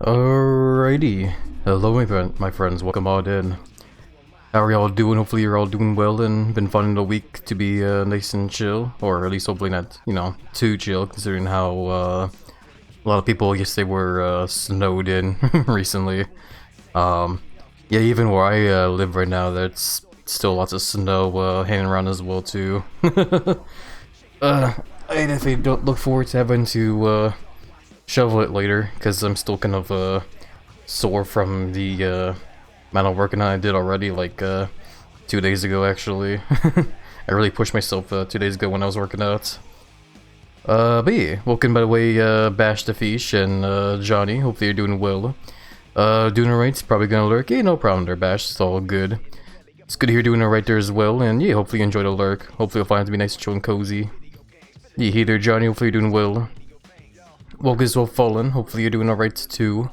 Alrighty. Hello my friends, welcome all in. How are y'all doing? Hopefully you're all doing well and been finding the week to be nice and chill. Or at least hopefully not, too chill considering how a lot of people, I guess they were snowed in recently. Yeah, even where I live right now, there's still lots of snow hanging around as well too. I definitely don't look forward to having to shovel it later, because I'm still kind of sore from the amount of working I did already, like 2 days ago actually. I really pushed myself 2 days ago when I was working out. But yeah, welcome by the way, Bash the Fish and Johnny, hopefully you're doing well. Doing alright, probably gonna lurk. Yeah, no problem there, Bash, it's all good. It's good to hear doing alright there as well, and yeah, hopefully you enjoy the lurk. Hopefully you'll find it to be nice, chill, and cozy. Yeah, hey there, Johnny, hopefully you're doing well. Welcome as well, Fallen. Hopefully you're doing alright too.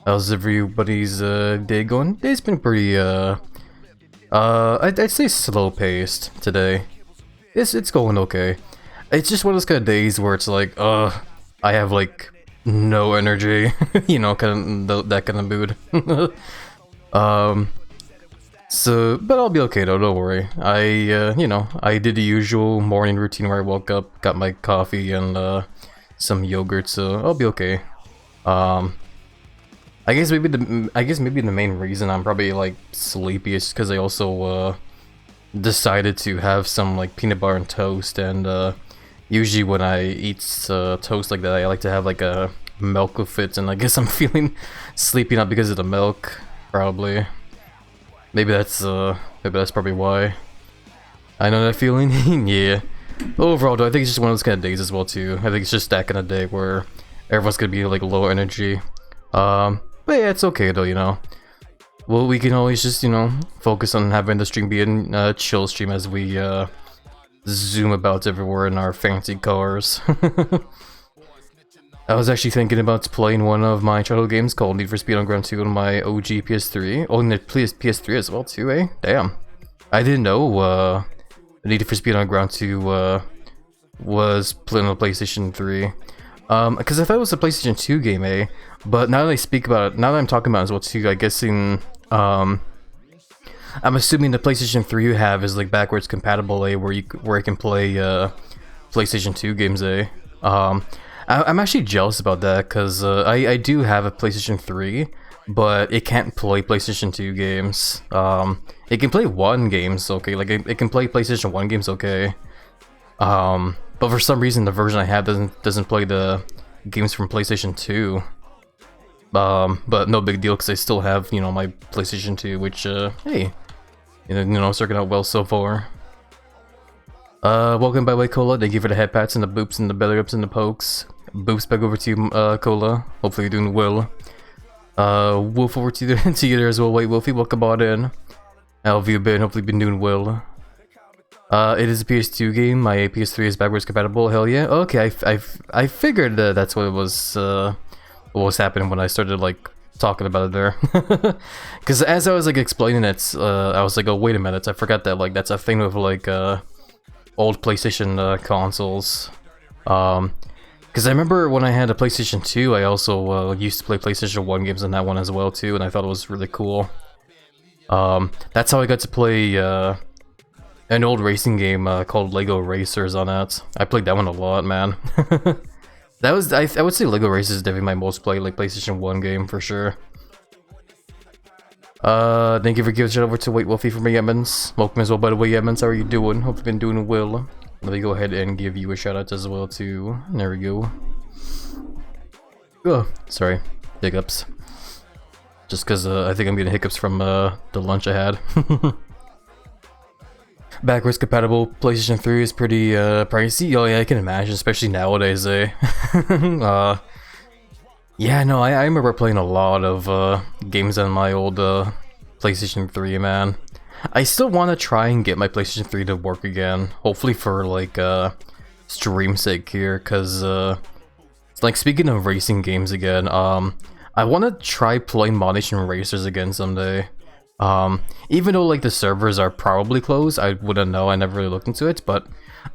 How's everybody's day going? Day's been pretty I'd say slow paced today. It's going okay. It's just one of those kind of days where it's like, I have like no energy, you know, that kind of mood. So, but I'll be okay though, don't worry. I did the usual morning routine where I woke up, got my coffee and some yogurt, so I'll be okay. I guess maybe the main reason I'm probably like sleepy is because I also decided to have some like peanut butter and toast, and usually when I eat toast like that, I like to have like a milk with it, and I guess I'm feeling sleepy not because of the milk, probably. Maybe that's probably why. I know that feeling. Yeah. Overall though, I think it's just one of those kind of days as well too. I think it's just that kind of day where everyone's gonna be like low energy. But yeah, it's okay though, you know. Well, we can always just, focus on having the stream be a chill stream as we zoom about everywhere in our fancy cars. I was actually thinking about playing one of my childhood games called Need for Speed Underground 2 on my OG PS3. Oh, and the PS3 as well too, eh? Damn. I didn't know Need for Speed Underground 2 was playing on the PlayStation 3. Because I thought it was a PlayStation 2 game, eh? But now that I speak about it, now that I'm talking about it as well too, I guess I'm assuming the PlayStation 3 you have is like backwards compatible, eh? Where it can play PlayStation 2 games, eh? I'm actually jealous about that, because I do have a PlayStation 3, but it can't play PlayStation 2 games. It can play 1 games, okay, like it can play PlayStation 1 games, okay. But for some reason the version I have doesn't play the games from PlayStation 2. But no big deal, because I still have, my PlayStation 2, which, hey, it's working out well so far. Welcome by the way, Cola. Thank you for the head pats and the boops and the belly ups and the pokes. Boops back over to you, Cola. Hopefully you're doing well. Wolf over to you there as well. Wait, Wolfie, welcome on in. How have you been? Hopefully you've been doing well. It is a PS2 game. My PS3 is backwards compatible. Hell yeah. Okay, I figured that's what was happening when I started like talking about it there. Because as I was like explaining it, I was like, oh wait a minute, I forgot that like that's a thing with like old PlayStation consoles. Because I remember when I had a PlayStation 2, I also used to play PlayStation 1 games on that one as well too, and I thought it was really cool. That's how I got to play an old racing game called Lego Racers on that. I played that one a lot, man. That was, I would say Lego Racers is definitely my most played like PlayStation 1 game for sure. Thank you for giving it over to Wait Wolfie from Yemens. Welcome as well, by the way, Yemens. How are you doing? Hope you've been doing well. Let me go ahead and give you a shout out as well too. There we go. Oh, sorry, hiccups. Just because I think I'm getting hiccups from the lunch I had. Backwards compatible PlayStation 3 is pretty pricey. Oh yeah, I can imagine, especially nowadays, eh? Yeah, no, I remember playing a lot of games on my old PlayStation 3, man. I still want to try and get my PlayStation 3 to work again. Hopefully for like stream sake here, because like speaking of racing games again, I want to try playing Mod Nation Racers again someday. Even though like the servers are probably closed, I wouldn't know, I never really looked into it, but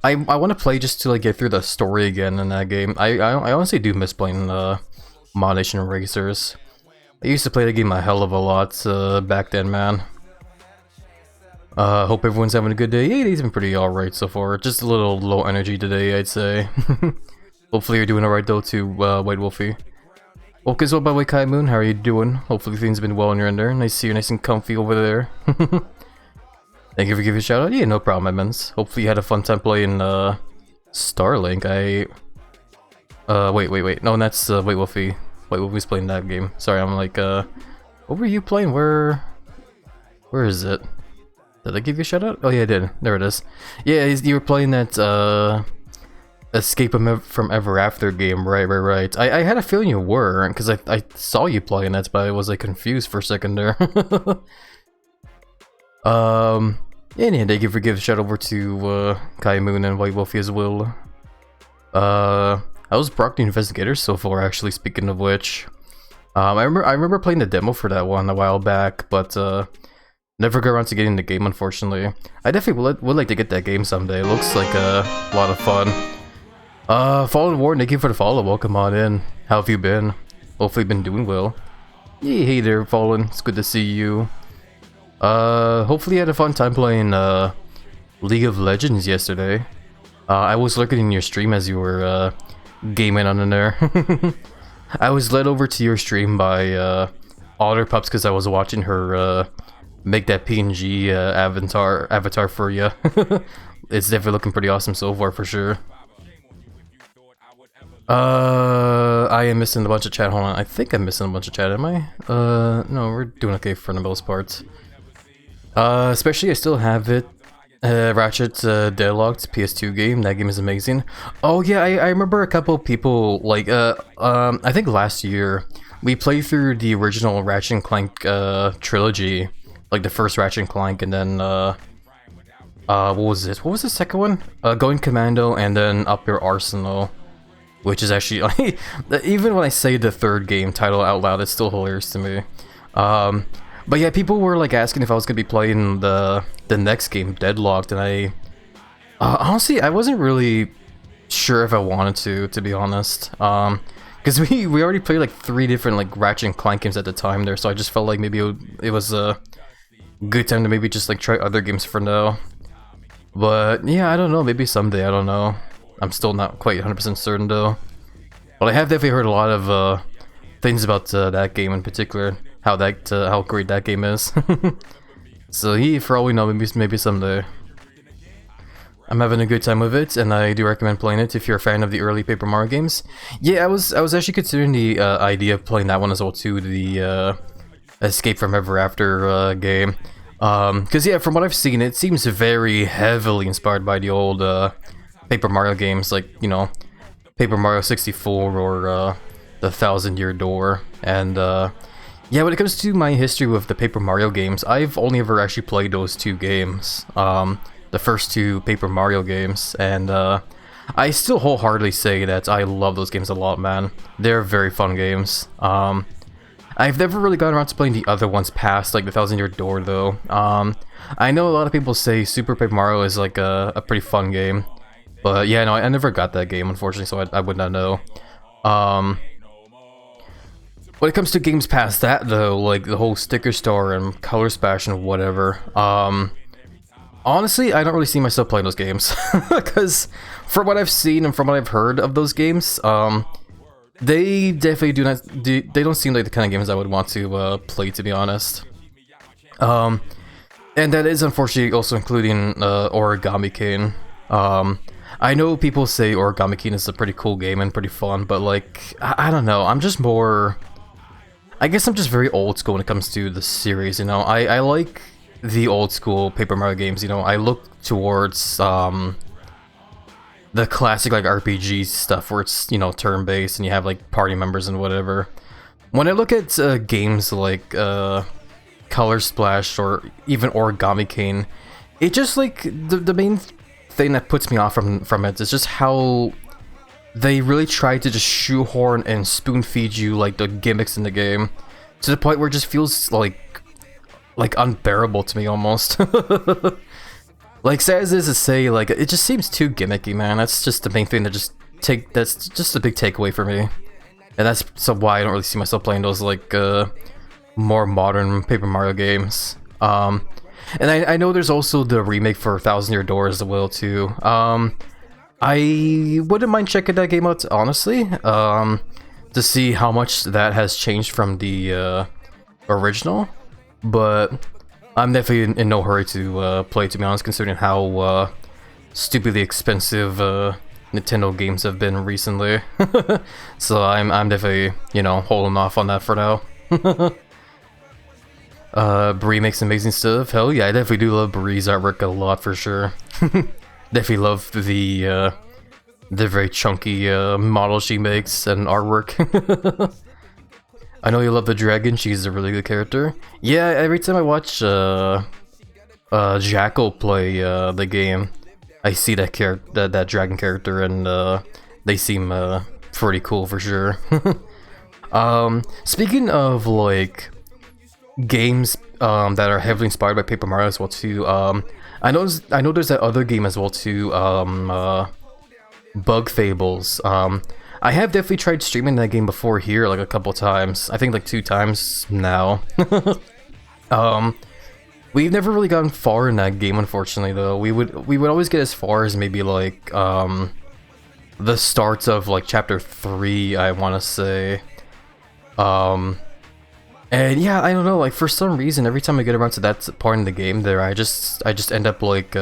I want to play just to like get through the story again in that game. I honestly do miss playing Mod Nation Racers. I used to play the game a hell of a lot back then, man. Hope everyone's having a good day. Yeah, it's been pretty alright so far. Just a little low energy today, I'd say. Hopefully you're doing alright though too, White Wolfie. Okay, so by the way, Kai Moon, how are you doing? Hopefully things have been well on your end there. Nice to see you nice and comfy over there. Thank you for giving a shout out. Yeah, no problem, Edmonds. Hopefully you had a fun time playing Starlink. Wait. No, that's White Wolfie. White Wolfie's playing that game. Sorry, I'm like, what were you playing? Where is it? Did I give you a shout out? Oh yeah, I did. There it is. Yeah, you were playing that Escape from Ever After game, right. I had a feeling you were, because I saw you playing that, but I was like confused for a second there. Yeah, thank you for giving a shout over to Kai Moon and White Wolfie as well. I was Brock the Investigator so far, actually, speaking of which. I remember playing the demo for that one a while back, but never got around to getting the game, unfortunately. I definitely would like to get that game someday. It looks like a lot of fun. Fallen War, thank you for the follow. Welcome on in. How have you been? Hopefully you've been doing well. Yeah, hey there, Fallen. It's good to see you. Hopefully you had a fun time playing League of Legends yesterday. I was lurking in your stream as you were gaming on in there. I was led over to your stream by Otter Pups because I was watching her make that PNG avatar for you. It's definitely looking pretty awesome so far for sure. I am missing a bunch of chat. Hold on, I think I'm missing a bunch of chat. Am I? No, we're doing okay for the most part. Especially I still have it. Ratchet Deadlocked PS2 game. That game is amazing. Oh yeah, I remember a couple people like I think last year we played through the original Ratchet and Clank trilogy, like the first Ratchet and Clank, and then what was this? What was the second one? Going Commando, and then Up Your Arsenal. Which is actually, like, even when I say the third game title out loud, it's still hilarious to me. But yeah, people were like asking if I was gonna be playing the next game, Deadlocked, and I honestly I wasn't really sure if I wanted to be honest. Because we already played like 3 different like Ratchet and Clank games at the time there, so I just felt like maybe it was a good time to maybe just like try other games for now. But yeah, I don't know, maybe someday, I don't know. I'm still not quite 100% certain though. But I have definitely heard a lot of things about that game in particular, how great that game is. So yeah, for all we know, maybe someday. I'm having a good time with it, and I do recommend playing it if you're a fan of the early Paper Mario games. Yeah, I was actually considering the idea of playing that one as well too, the Escape from Ever After game. Because yeah, from what I've seen, it seems very heavily inspired by the old Paper Mario games, like, you know, Paper Mario 64 or the 1,000-Year Door. And yeah, when it comes to my history with the Paper Mario games, I've only ever actually played those 2 games, the first 2 Paper Mario games, and I still wholeheartedly say that I love those games a lot, man. They're very fun games. I've never really gotten around to playing the other ones past like the 1,000-Year Door though. I know a lot of people say Super Paper Mario is like a pretty fun game. But yeah, no, I never got that game, unfortunately, so I would not know. When it comes to games past that, though, like the whole Sticker Star and Color Splash and whatever, honestly, I don't really see myself playing those games. Because from what I've seen and from what I've heard of those games, they definitely they don't seem like the kind of games I would want to play, to be honest. And that is unfortunately also including Origami King. I know people say Origami King is a pretty cool game and pretty fun, but like, I don't know, I'm just more... I guess I'm just very old school when it comes to the series, you know? I like the old school Paper Mario games, you know? I look towards, the classic, like, RPG stuff where it's, you know, turn-based and you have, like, party members and whatever. When I look at games like, Color Splash or even Origami King, it just, like, the main thing that puts me off from it is just how they really try to just shoehorn and spoon feed you like the gimmicks in the game to the point where it just feels like unbearable to me almost. Like, sad as it is to say, like, it just seems too gimmicky, man. That's just the main thing that's just a big takeaway for me. and that's why I don't really see myself playing those like more modern Paper Mario games. And I know there's also the remake for Thousand Year Door as well too. I wouldn't mind checking that game out, honestly, to see how much that has changed from the original. But I'm definitely in no hurry to play, to be honest, considering how stupidly expensive Nintendo games have been recently. So I'm definitely, you know, holding off on that for now. Bree makes amazing stuff. Hell yeah, I definitely do love Bree's artwork a lot for sure. Definitely love the very chunky model she makes and artwork. I know you love the dragon. She's a really good character. Yeah, every time I watch Jackal play the game, I see that dragon character, and they seem pretty cool for sure. Speaking of like games that are heavily inspired by Paper Mario as well too, I know there's that other game as well too, Bug Fables. I have definitely tried streaming that game before here, like a couple times. I think like 2 times now. We've never really gotten far in that game, unfortunately. Though we would always get as far as maybe like the start of like chapter 3, I want to say. And yeah, I don't know, like for some reason every time I get around to that part in the game there, I just end up like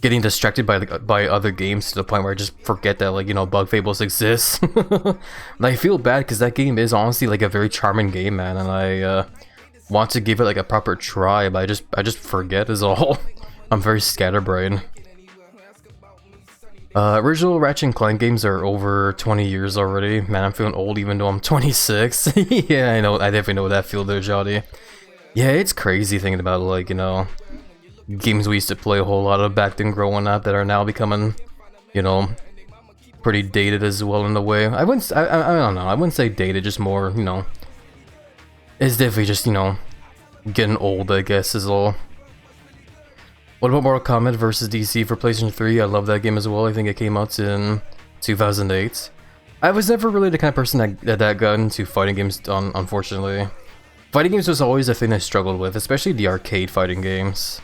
getting distracted by other games to the point where I just forget that, like, you know, Bug Fables exists. And I feel bad because that game is honestly like a very charming game, man, and I want to give it like a proper try, but I just forget is all. I'm very scatterbrained. Original Ratchet and Clank games are over 20 years already. Man, I'm feeling old even though I'm 26. Yeah, I know, I definitely know that feel there, Jody. Yeah, it's crazy thinking about, like, you know, games we used to play a whole lot of back then growing up that are now becoming, you know, pretty dated as well in a way. I don't know, I wouldn't say dated, just more, you know, it's definitely just, you know, getting old, I guess, is all. What about Mortal Kombat vs. DC for PlayStation 3? I love that game as well. I think it came out in 2008. I was never really the kind of person that got into fighting games, unfortunately. Fighting games was always a thing I struggled with, especially the arcade fighting games,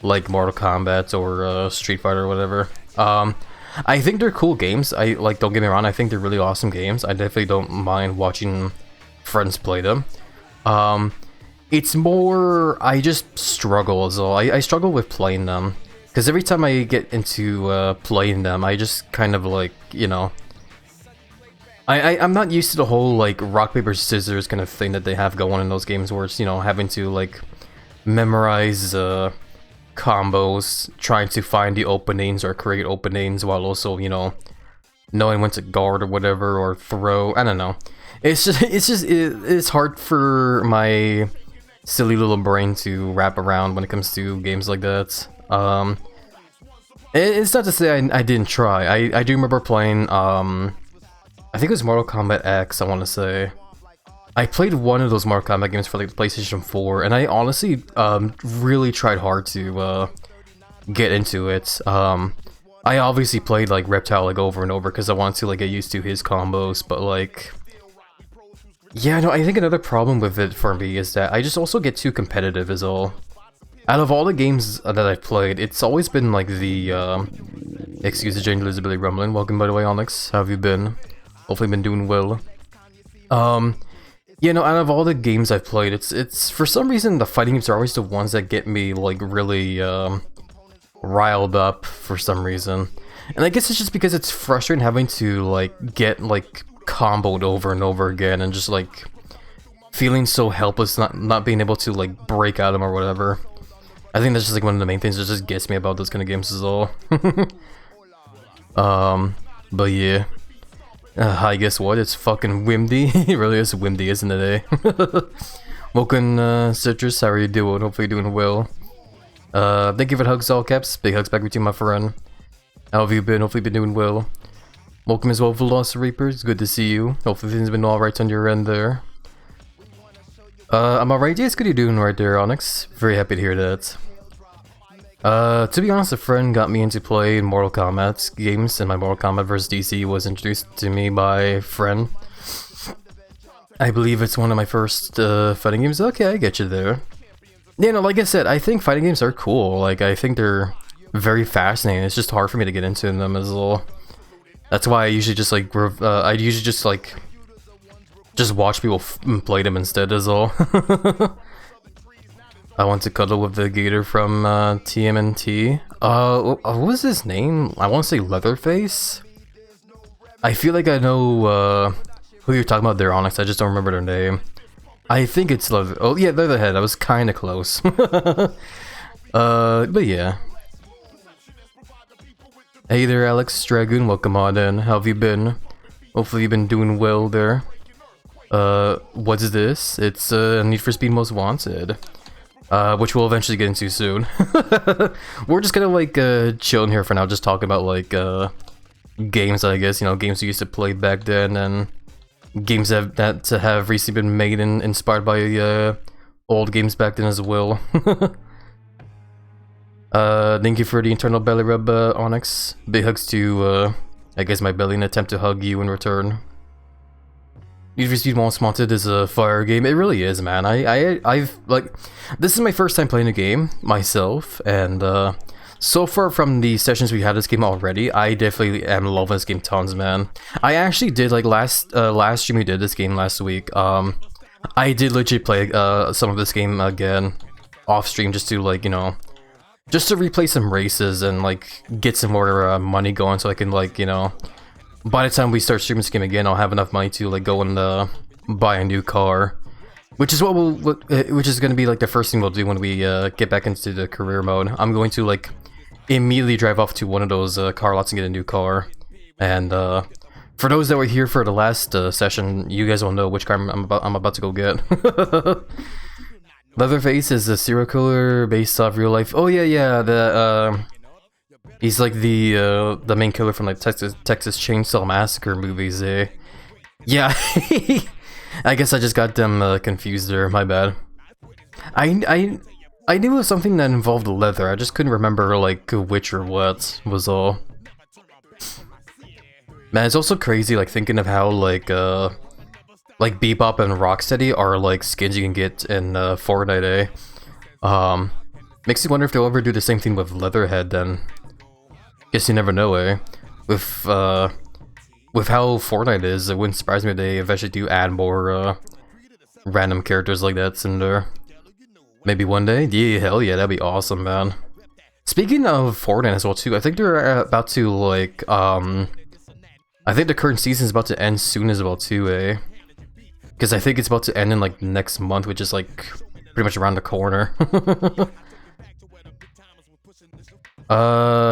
like Mortal Kombat or Street Fighter or whatever. I think they're cool games. Don't get me wrong, I think they're really awesome games. I definitely don't mind watching friends play them. It's more, I just struggle as well. I struggle with playing them, because every time I get into playing them, I just kind of like, you know, I'm not used to the whole like rock, paper, scissors kind of thing that they have going in those games, where it's, you know, having to like memorize combos, trying to find the openings or create openings while also, you know, knowing when to guard or whatever, or throw. I don't know. It's hard for my silly little brain to wrap around when it comes to games like that. It's not to say I didn't try. I do remember playing, I think it was Mortal Kombat X, I want to say. I played one of those Mortal Kombat games for like the PlayStation 4, and I honestly really tried hard to get into it. I obviously played like Reptile like over and over because I wanted to like get used to his combos, but like, yeah, no, I think another problem with it for me is that I just also get too competitive is all. Out of all the games that I've played, it's always been like the, excuse the Jane Elizabeth rumbling. Welcome, by the way, Onyx. How have you been? Hopefully been doing well. You know, out of all the games I've played, it's for some reason the fighting games are always the ones that get me like really, riled up for some reason. And I guess it's just because it's frustrating having to like get like comboed over and over again, and just like feeling so helpless, not being able to like break out of them or whatever. I think that's just like one of the main things that just gets me about those kind of games is all. But yeah. Hi, guess what? It's fucking windy. It really is windy, isn't it, eh? Welcome, Citrus. How are you doing? Hopefully you're doing well. Thank you for the hugs, all caps. Big hugs back with you, my friend. How have you been? Hopefully you've been doing well. Welcome as well, Velocity Reapers. Good to see you. Hopefully things have been alright on your end there. I'm alright. Yes, good you doing right there, Onyx. Very happy to hear that. To be honest, a friend got me into playing Mortal Kombat games, and my Mortal Kombat vs. DC was introduced to me by a friend. I believe it's one of my first fighting games. Okay, I get you there. Yeah, no, like I said, I think fighting games are cool. Like, I think they're very fascinating. It's just hard for me to get into them as well. That's why I usually just like, just watch people play them instead as all. I want to cuddle with the gator from TMNT. What was his name? I want to say Leatherface? I feel like I know who you're talking about there, Onyx. I just don't remember their name. I think it's oh yeah, Leatherhead. I was kind of close. But yeah. Hey there, Alex Dragoon. Welcome on in. How have you been? Hopefully you've been doing well there. What is this? It's Need for Speed Most Wanted. Which we'll eventually get into soon. We're just kind of like chilling here for now, just talking about like games, I guess, you know, games we used to play back then, and games that have recently been made and inspired by old games back then as well. Thank you for the internal belly rub, Onyx. Big hugs to I guess my belly in an attempt to hug you in return. Need for Speed Most Wanted is a fire game. It really is, man. I've like, this is my first time playing a game myself, and so far from the sessions we had this game already, I definitely am loving this game tons, man. I actually did like last stream we did this game last week. I did legit play some of this game again off stream just to like, you know, just to replay some races and like get some more money going, so I can like, you know, by the time we start streaming this game again, I'll have enough money to like go and buy a new car, which is which is gonna be like the first thing we'll do when we get back into the career mode. I'm going to like immediately drive off to one of those car lots and get a new car. And for those that were here for the last session, you guys will know which car I'm about to go get. Leatherface is a serial killer based off real life. Oh yeah, the he's like the main killer from like Texas Chainsaw Massacre movies, eh? Yeah, I guess I just got them confused there. My bad. I knew it was something that involved leather. I just couldn't remember like which or what was all. Man, it's also crazy like thinking of how like Bebop and Rocksteady are like skins you can get in Fortnite, eh? Makes you wonder if they'll ever do the same thing with Leatherhead then. Guess you never know, eh? With how Fortnite is, it wouldn't surprise me if they eventually do add more random characters like that in there. Maybe one day? Yeah, hell yeah, that'd be awesome, man. Speaking of Fortnite as well too, I think they're about to like I think the current season is about to end soon as well too, eh? Because I think it's about to end in like next month, which is like pretty much around the corner.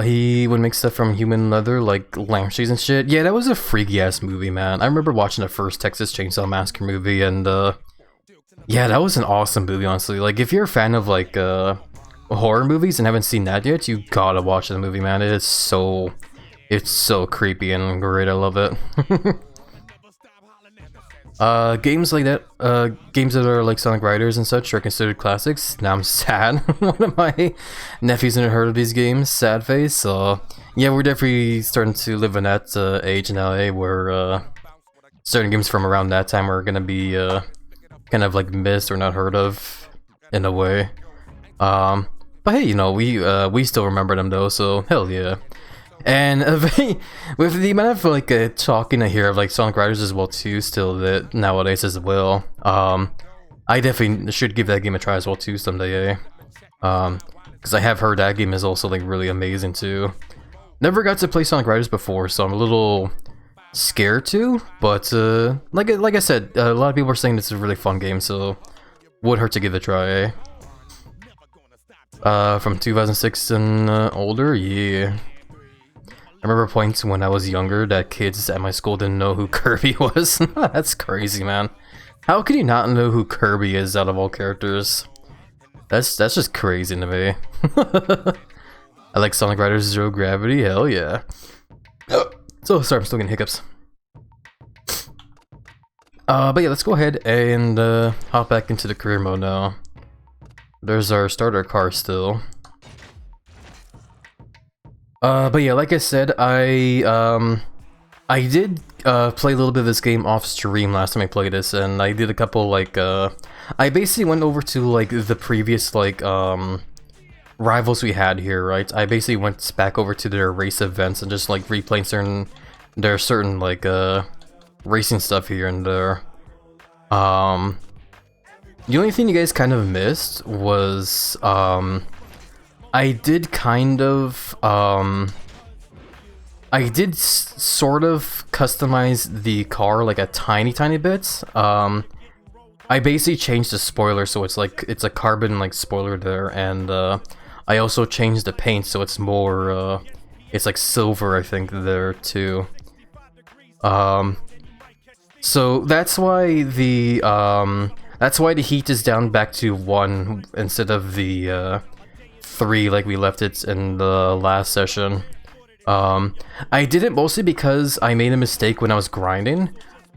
He would make stuff from human leather, like lampshades and shit. Yeah, that was a freaky ass movie, man. I remember watching the first Texas Chainsaw Massacre movie, and yeah, that was an awesome movie, honestly. Like, if you're a fan of like horror movies and haven't seen that yet, you gotta watch the movie, man. It's so creepy and great. I love it. Games like that, games that are like Sonic Riders and such are considered classics. Now I'm sad. One of my nephews hadn't heard of these games. Sad face. So yeah, we're definitely starting to live in that age now, eh? Where certain games from around that time are gonna be kind of like missed or not heard of in a way. But hey, you know, we still remember them though, so hell yeah. And with the amount of like talking I hear of like Sonic Riders as well too, still that nowadays as well, I definitely should give that game a try as well too someday, eh? Because I have heard that game is also like really amazing too. Never got to play Sonic Riders before, so I'm a little scared to. But like I said, a lot of people are saying it's a really fun game, so would hurt to give it a try, eh? From 2006 and older, yeah. I remember points when I was younger that kids at my school didn't know who Kirby was. That's crazy, man. How can you not know who Kirby is out of all characters? That's just crazy to me. I like Sonic Riders Zero Gravity, hell yeah. So sorry, I'm still getting hiccups. But yeah, let's go ahead and hop back into the career mode now. There's our starter car still. But yeah, like I said, I did played a little bit of this game off stream last time I played this, and I did a couple, like, I basically went over to, like, the previous, like, rivals we had here, right? I basically went back over to their race events and just, like, replaying their certain, like, racing stuff here and there. The only thing you guys kind of missed was, I did kind of, I did sort of customize the car like a tiny bit. I basically changed the spoiler so it's like it's a carbon like spoiler there, and I also changed the paint so it's more it's like silver, I think, there too. So that's why the heat is down back to 1 instead of the 3 like we left it in the last session. I did it mostly because I made a mistake when I was grinding,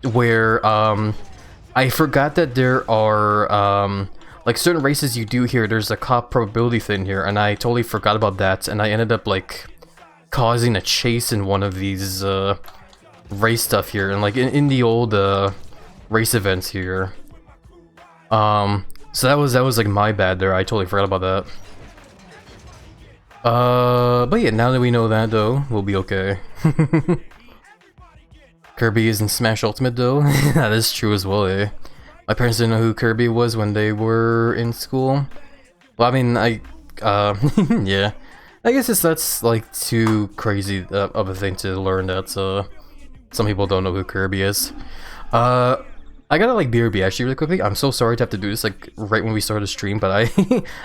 where I forgot that there are like certain races you do here, there's a cop probability thing here, and I totally forgot about that, and I ended up like causing a chase in one of these race stuff here, and like in the old race events here. So that was like my bad there. I totally forgot about that. But yeah, now that we know that though, we'll be okay. Kirby is in Smash Ultimate though. That is true as well, eh? My parents didn't know who Kirby was when they were in school. Well, I mean, yeah. I guess that's like too crazy of a thing to learn that some people don't know who Kirby is. I gotta like BRB actually really quickly. I'm so sorry to have to do this like right when we start the stream, but I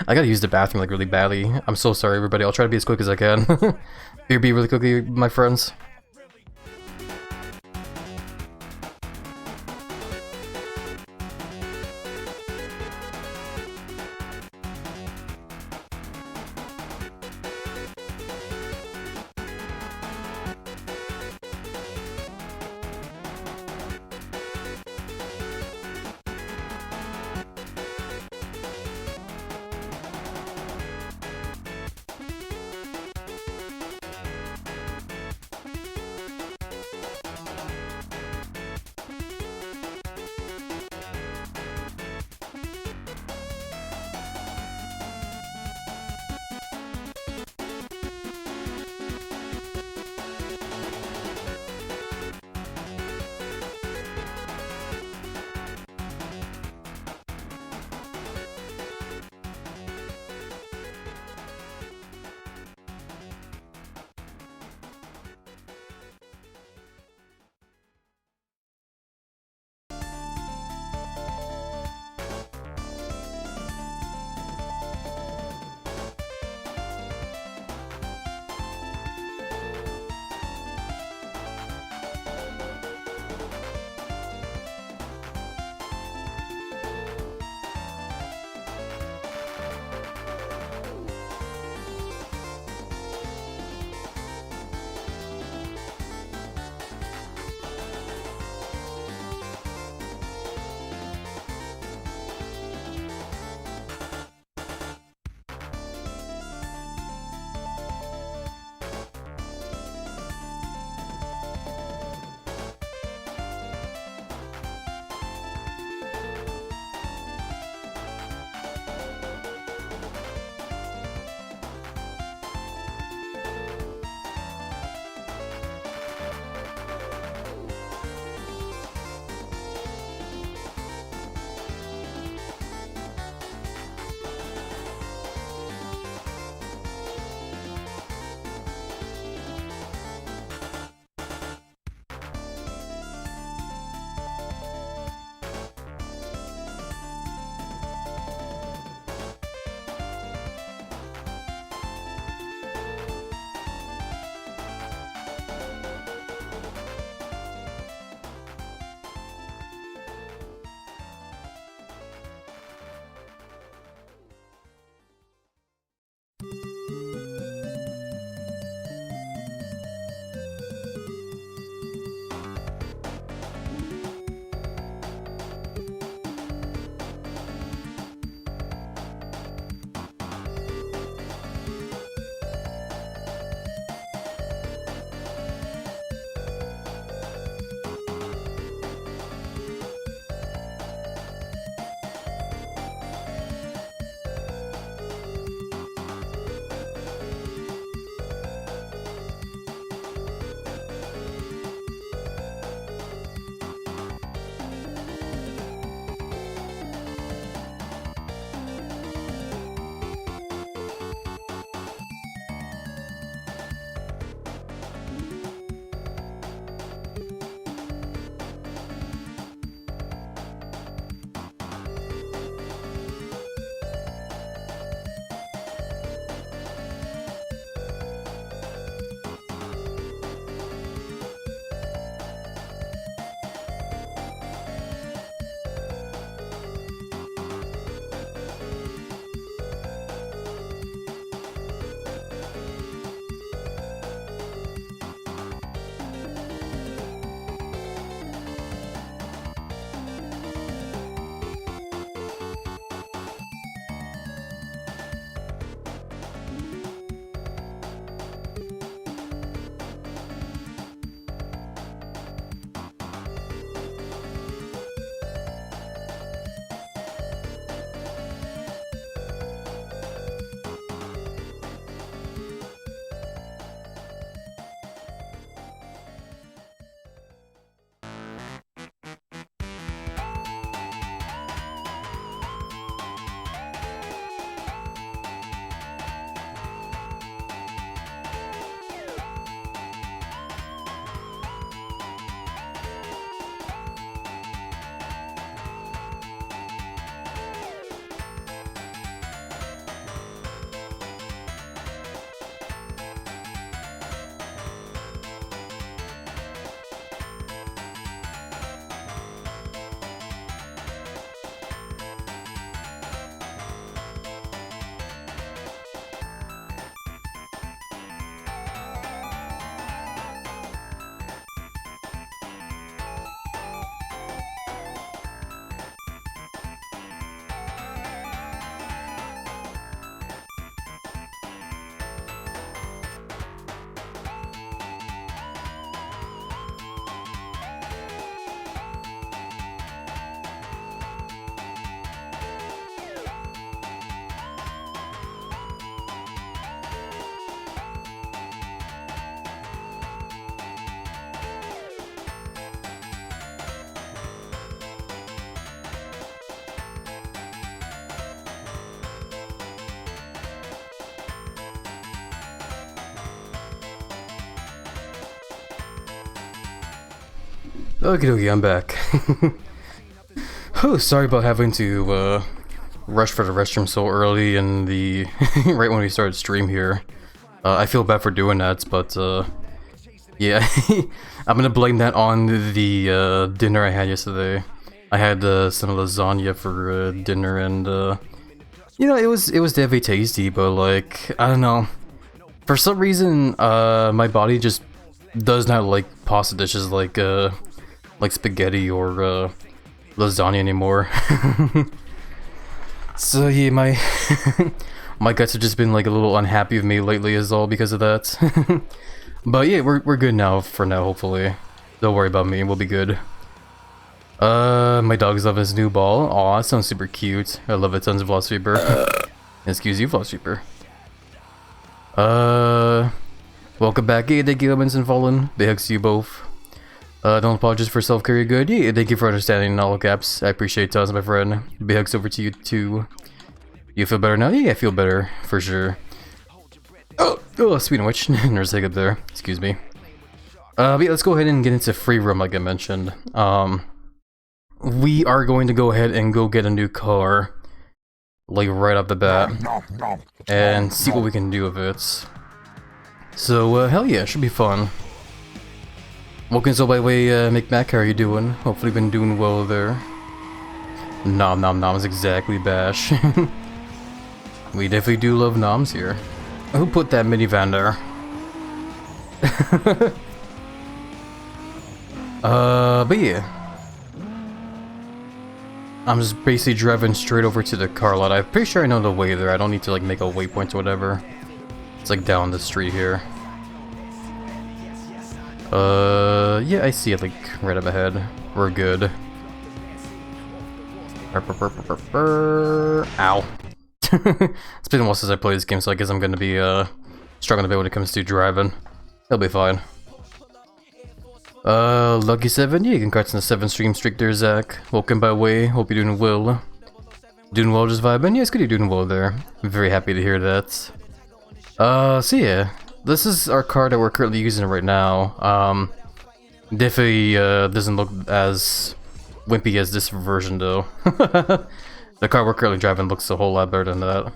I gotta use the bathroom like really badly. I'm so sorry everybody, I'll try to be as quick as I can. BRB really quickly, my friends. Okie dokie, I'm back. Oh, sorry about having to rush for the restroom so early in the right when we started stream here. I feel bad for doing that, but yeah, I'm gonna blame that on the dinner I had yesterday. I had some lasagna for dinner, and you know, it was definitely tasty, but like I don't know, for some reason my body just does not like pasta dishes like spaghetti or lasagna anymore. So yeah, my my guts have just been like a little unhappy with me lately is all because of that. But yeah, we're good now for now, hopefully. Don't worry about me, we'll be good. My dog's loving his new ball. Aw, that sounds super cute. I love it, tons of Velociraptor. Excuse you, Velociraptor. Welcome back. Hey, thank you, Lemons and Fallen. Big hugs to you both. Don't apologize for self-care, you're good. Yeah, thank you for understanding in all caps. I appreciate it, tons, my friend. Big hugs over to you too. You feel better now? Yeah, I feel better, for sure. Oh, speaking of which, nurse hiccup there. Excuse me. But yeah, let's go ahead and get into free roam like I mentioned. We are going to go ahead and go get a new car. Like right off the bat. And see what we can do with it. So, hell yeah, should be fun. Welcome so by the way, McMac, how are you doing? Hopefully been doing well there. Nom nom noms, exactly, Bash. We definitely do love noms here. Who put that minivan there? But yeah. I'm just basically driving straight over to the car lot. I'm pretty sure I know the way there. I don't need to like make a waypoint or whatever. It's like down the street here. Yeah, I see it like right up ahead. We're good. Ow. It's been a while since I played this game, so I guess I'm gonna be struggling a bit when it comes to driving. It'll be fine. Lucky 7, yeah, congrats on the 7 stream streak there, Zach. Welcome by the way, hope you're doing well. Doing well, just vibing? Yeah, it's good you're doing well there. I'm very happy to hear that. So yeah, this is our car that we're currently using right now. Definitely doesn't look as wimpy as this version though. The car we're currently driving looks a whole lot better than that.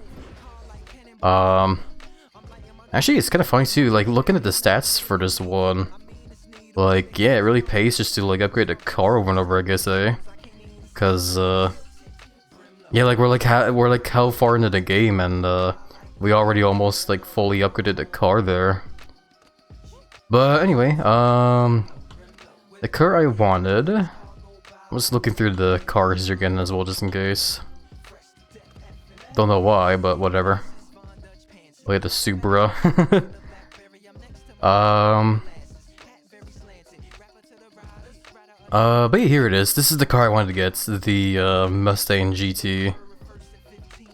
Actually, it's kind of funny too, like looking at the stats for this one. Like, yeah, it really pays just to like upgrade the car over and over, I guess, eh? Cause yeah, like we're like how far into the game, and we already almost like fully upgraded the car there. But anyway, the car I wanted. I'm just looking through the cars again as well, just in case. Don't know why, but whatever. Look at the Supra. But yeah, here it is. This is the car I wanted to get, the Mustang GT.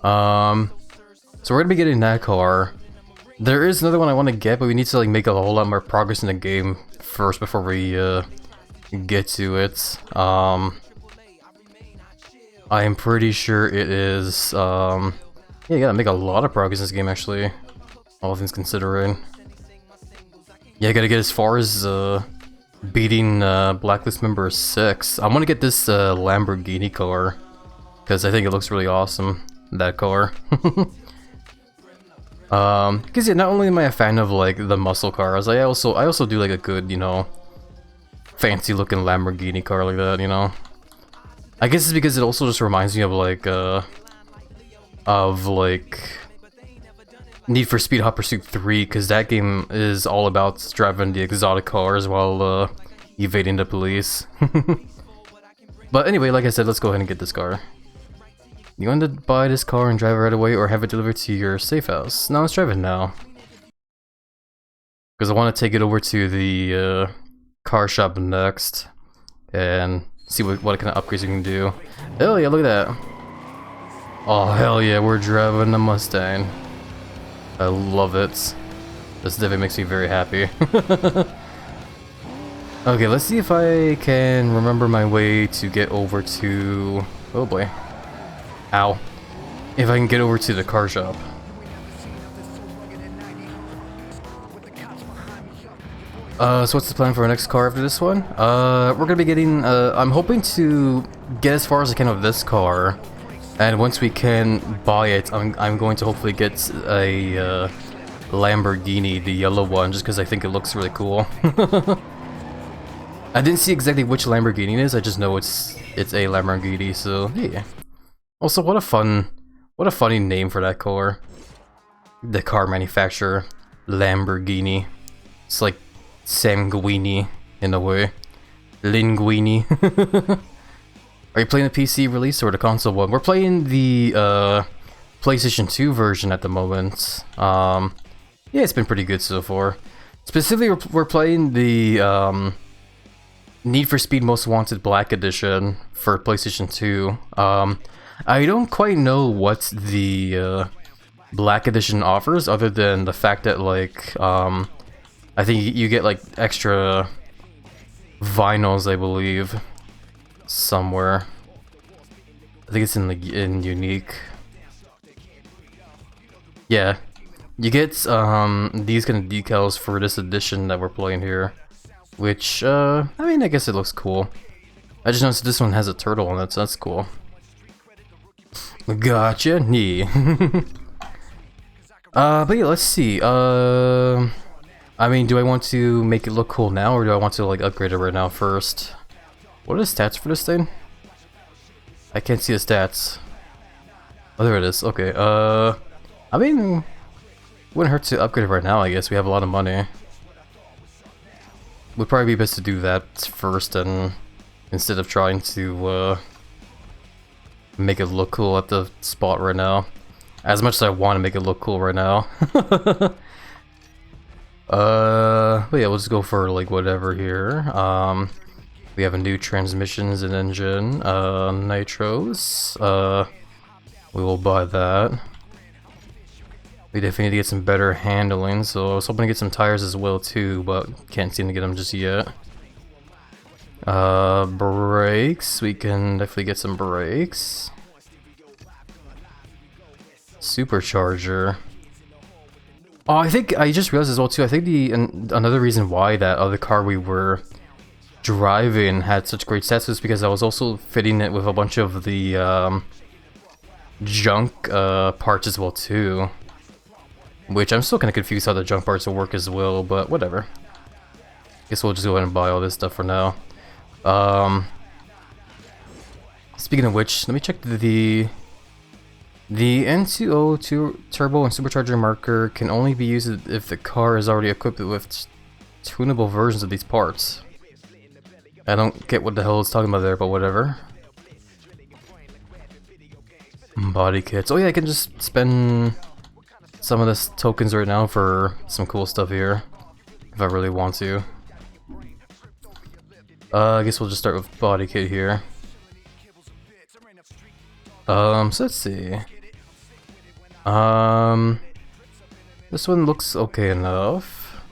So we're gonna be getting that car. There is another one I want to get, but we need to like make a whole lot more progress in the game first before we get to it. I am pretty sure it is. Yeah, you gotta make a lot of progress in this game actually. All things considering. Yeah, I gotta get as far as beating Blacklist member 6. I want to get this Lamborghini car because I think it looks really awesome. That car. Because yeah, not only am I a fan of like the muscle cars, I also do like a good, you know, fancy looking Lamborghini car like that, you know. I guess it's because it also just reminds me of like Need for Speed Hot Pursuit 3, because that game is all about driving the exotic cars while evading the police. But anyway, like I said, let's go ahead and get this car. You want to buy this car and drive it right away, or have it delivered to your safe house? No, let's drive it now. Because I want to take it over to the car shop next and see what kind of upgrades we can do. Hell yeah, look at that. Oh hell yeah, we're driving a Mustang. I love it. This definitely makes me very happy. Okay, let's see if I can remember my way to get over to... Oh boy. Ow. If I can get over to the car shop. So what's the plan for our next car after this one? We're gonna be getting, I'm hoping to get as far as I can with this car. And once we can buy it, I'm going to hopefully get a, Lamborghini, the yellow one, just because I think it looks really cool. I didn't see exactly which Lamborghini it is, I just know it's a Lamborghini, so yeah. Also, what a funny name for that car. The car manufacturer, Lamborghini. It's like Sanguini, in a way. Linguini. Are you playing the PC release or the console one? We're playing the PlayStation 2 version at the moment. Yeah, it's been pretty good so far. Specifically, we're playing the Need for Speed Most Wanted Black Edition for PlayStation 2. I don't quite know what the Black Edition offers, other than the fact that, like, I think you get, like, extra vinyls, I believe, somewhere. I think it's in Unique. Yeah. You get, these kind of decals for this edition that we're playing here. Which, I mean, I guess it looks cool. I just noticed this one has a turtle on it, so that's cool. Gotcha, nee. But yeah, let's see. I mean, do I want to make it look cool now, or do I want to, like, upgrade it right now first? What are the stats for this thing? I can't see the stats. Oh, there it is. Okay, I mean, wouldn't hurt to upgrade it right now, I guess. We have a lot of money. Would probably be best to do that first, and instead of trying to, make it look cool at the spot right now. As much as I want to make it look cool right now. But yeah, we'll just go for, like, whatever here. We have a new transmissions and engine, nitros. We will buy that. We definitely need to get some better handling, so I was hoping to get some tires as well too, but can't seem to get them just yet. Brakes, we can definitely get some brakes. Supercharger. Oh, I think I just realized as well too, I think another reason why that other car we were driving had such great stats was because I was also fitting it with a bunch of the junk parts as well too. Which I'm still kind of confused how the junk parts will work as well, but whatever. Guess we'll just go ahead and buy all this stuff for now. Speaking of which, let me check the N2O2 turbo and supercharger marker can only be used if the car is already equipped with tunable versions of these parts. I don't get what the hell it's talking about there, but whatever. Body kits. Oh yeah, I can just spend some of this tokens right now for some cool stuff here, if I really want to. I guess we'll just start with body kit here. So let's see. This one looks okay enough.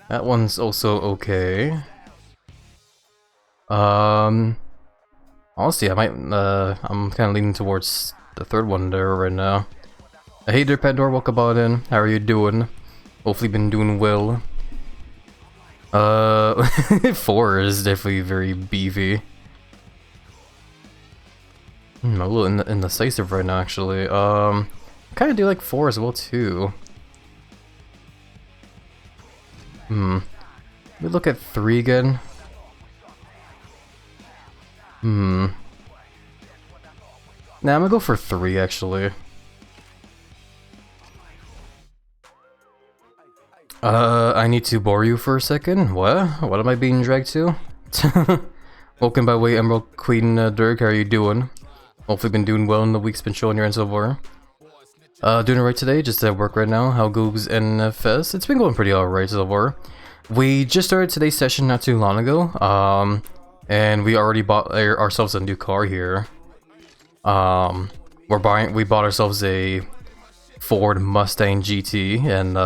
That one's also okay. Honestly, I might, I'm kind of leaning towards the third one there right now. Hey there, Pandora, welcome on in. How are you doing? Hopefully been doing well. 4 is definitely very beefy. A little indecisive right now, actually. Kind of do like 4 as well, too. Let me look at 3 again. Nah, I'm gonna go for 3, actually. I need to bore you for a second. What? What am I being dragged to? Welcome by way, Emerald Queen Dirk. How are you doing? Hopefully been doing well in the week's been showing your end so far. Doing alright today, just at work right now. How goes NFS? It's been going pretty alright so far. We just started today's session not too long ago. And we already bought ourselves a new car here. We bought ourselves a Ford Mustang GT, and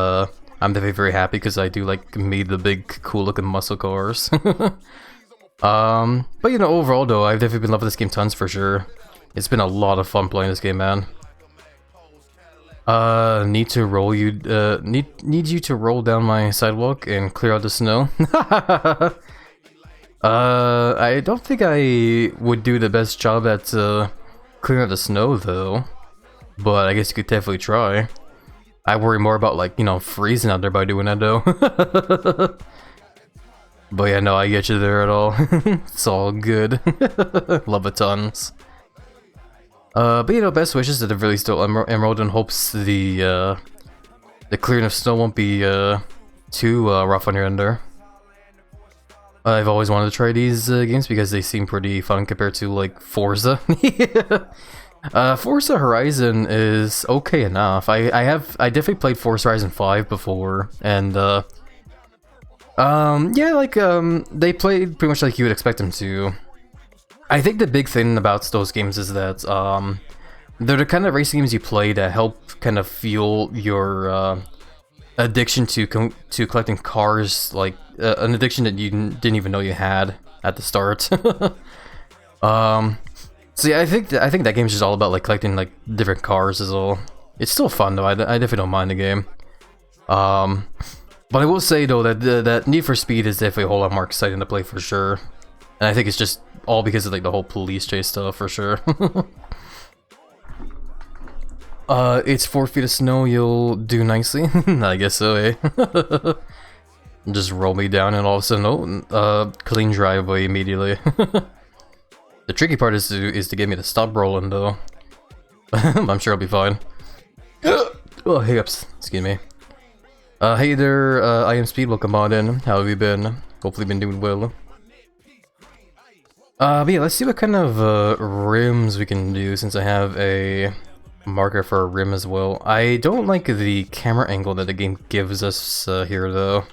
I'm definitely very happy because I do like the big cool looking muscle cars. But you know, overall though, I've definitely been loving this game tons for sure. It's been a lot of fun playing this game, man. Need to roll you, need you to roll down my sidewalk and clear out the snow. I don't think I would do the best job at, clearing out the snow, though. But I guess you could definitely try. I worry more about, like, you know, freezing out there by doing that, though. But yeah, no, I get you there at all. It's all good. Love it tons. But you know, best wishes to the really still Emerald, and hopes the clearing of snow won't be too rough on your end there. I've always wanted to try these games because they seem pretty fun compared to like Forza. Forza Horizon is okay enough. I definitely played Forza Horizon 5 before, and yeah, like they played pretty much like you would expect them to. I think the big thing about those games is that they're the kind of racing games you play that help kind of fuel your addiction to collecting cars, like an addiction that you didn't even know you had at the start. So yeah, I think that game's just all about like collecting like different cars is all. It's still fun though. I definitely don't mind the game. But I will say though that that Need for Speed is definitely a whole lot more exciting to play for sure. And I think it's just all because of like the whole police chase stuff for sure. It's 4 feet of snow, you'll do nicely. I guess so, eh? Just roll me down and all of a sudden, oh, clean driveway immediately. The tricky part is to get me to stop rolling though. I'm sure I'll be fine. Oh, hiccups, excuse me. Hey there, I am Speed, welcome on in. How have you been? Hopefully been doing well. But yeah, let's see what kind of rims we can do since I have a marker for a rim as well. I don't like the camera angle that the game gives us here though.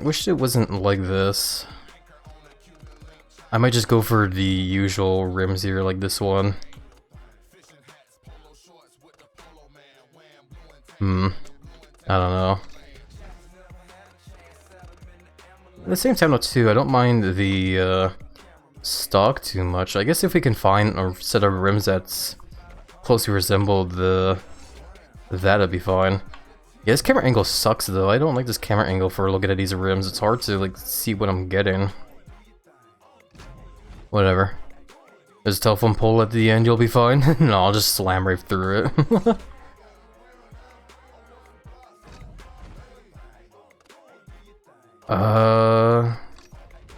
Wish it wasn't like this. I might just go for the usual rims here, like this one. I don't know. At the same time though too, I don't mind the stock too much. I guess if we can find a set of rims that's closely resemble that'd be fine. Yeah, this camera angle sucks though. I don't like this camera angle for looking at these rims. It's hard to like see what I'm getting. Whatever. There's a telephone pole at the end, you'll be fine. No, I'll just slam right through it.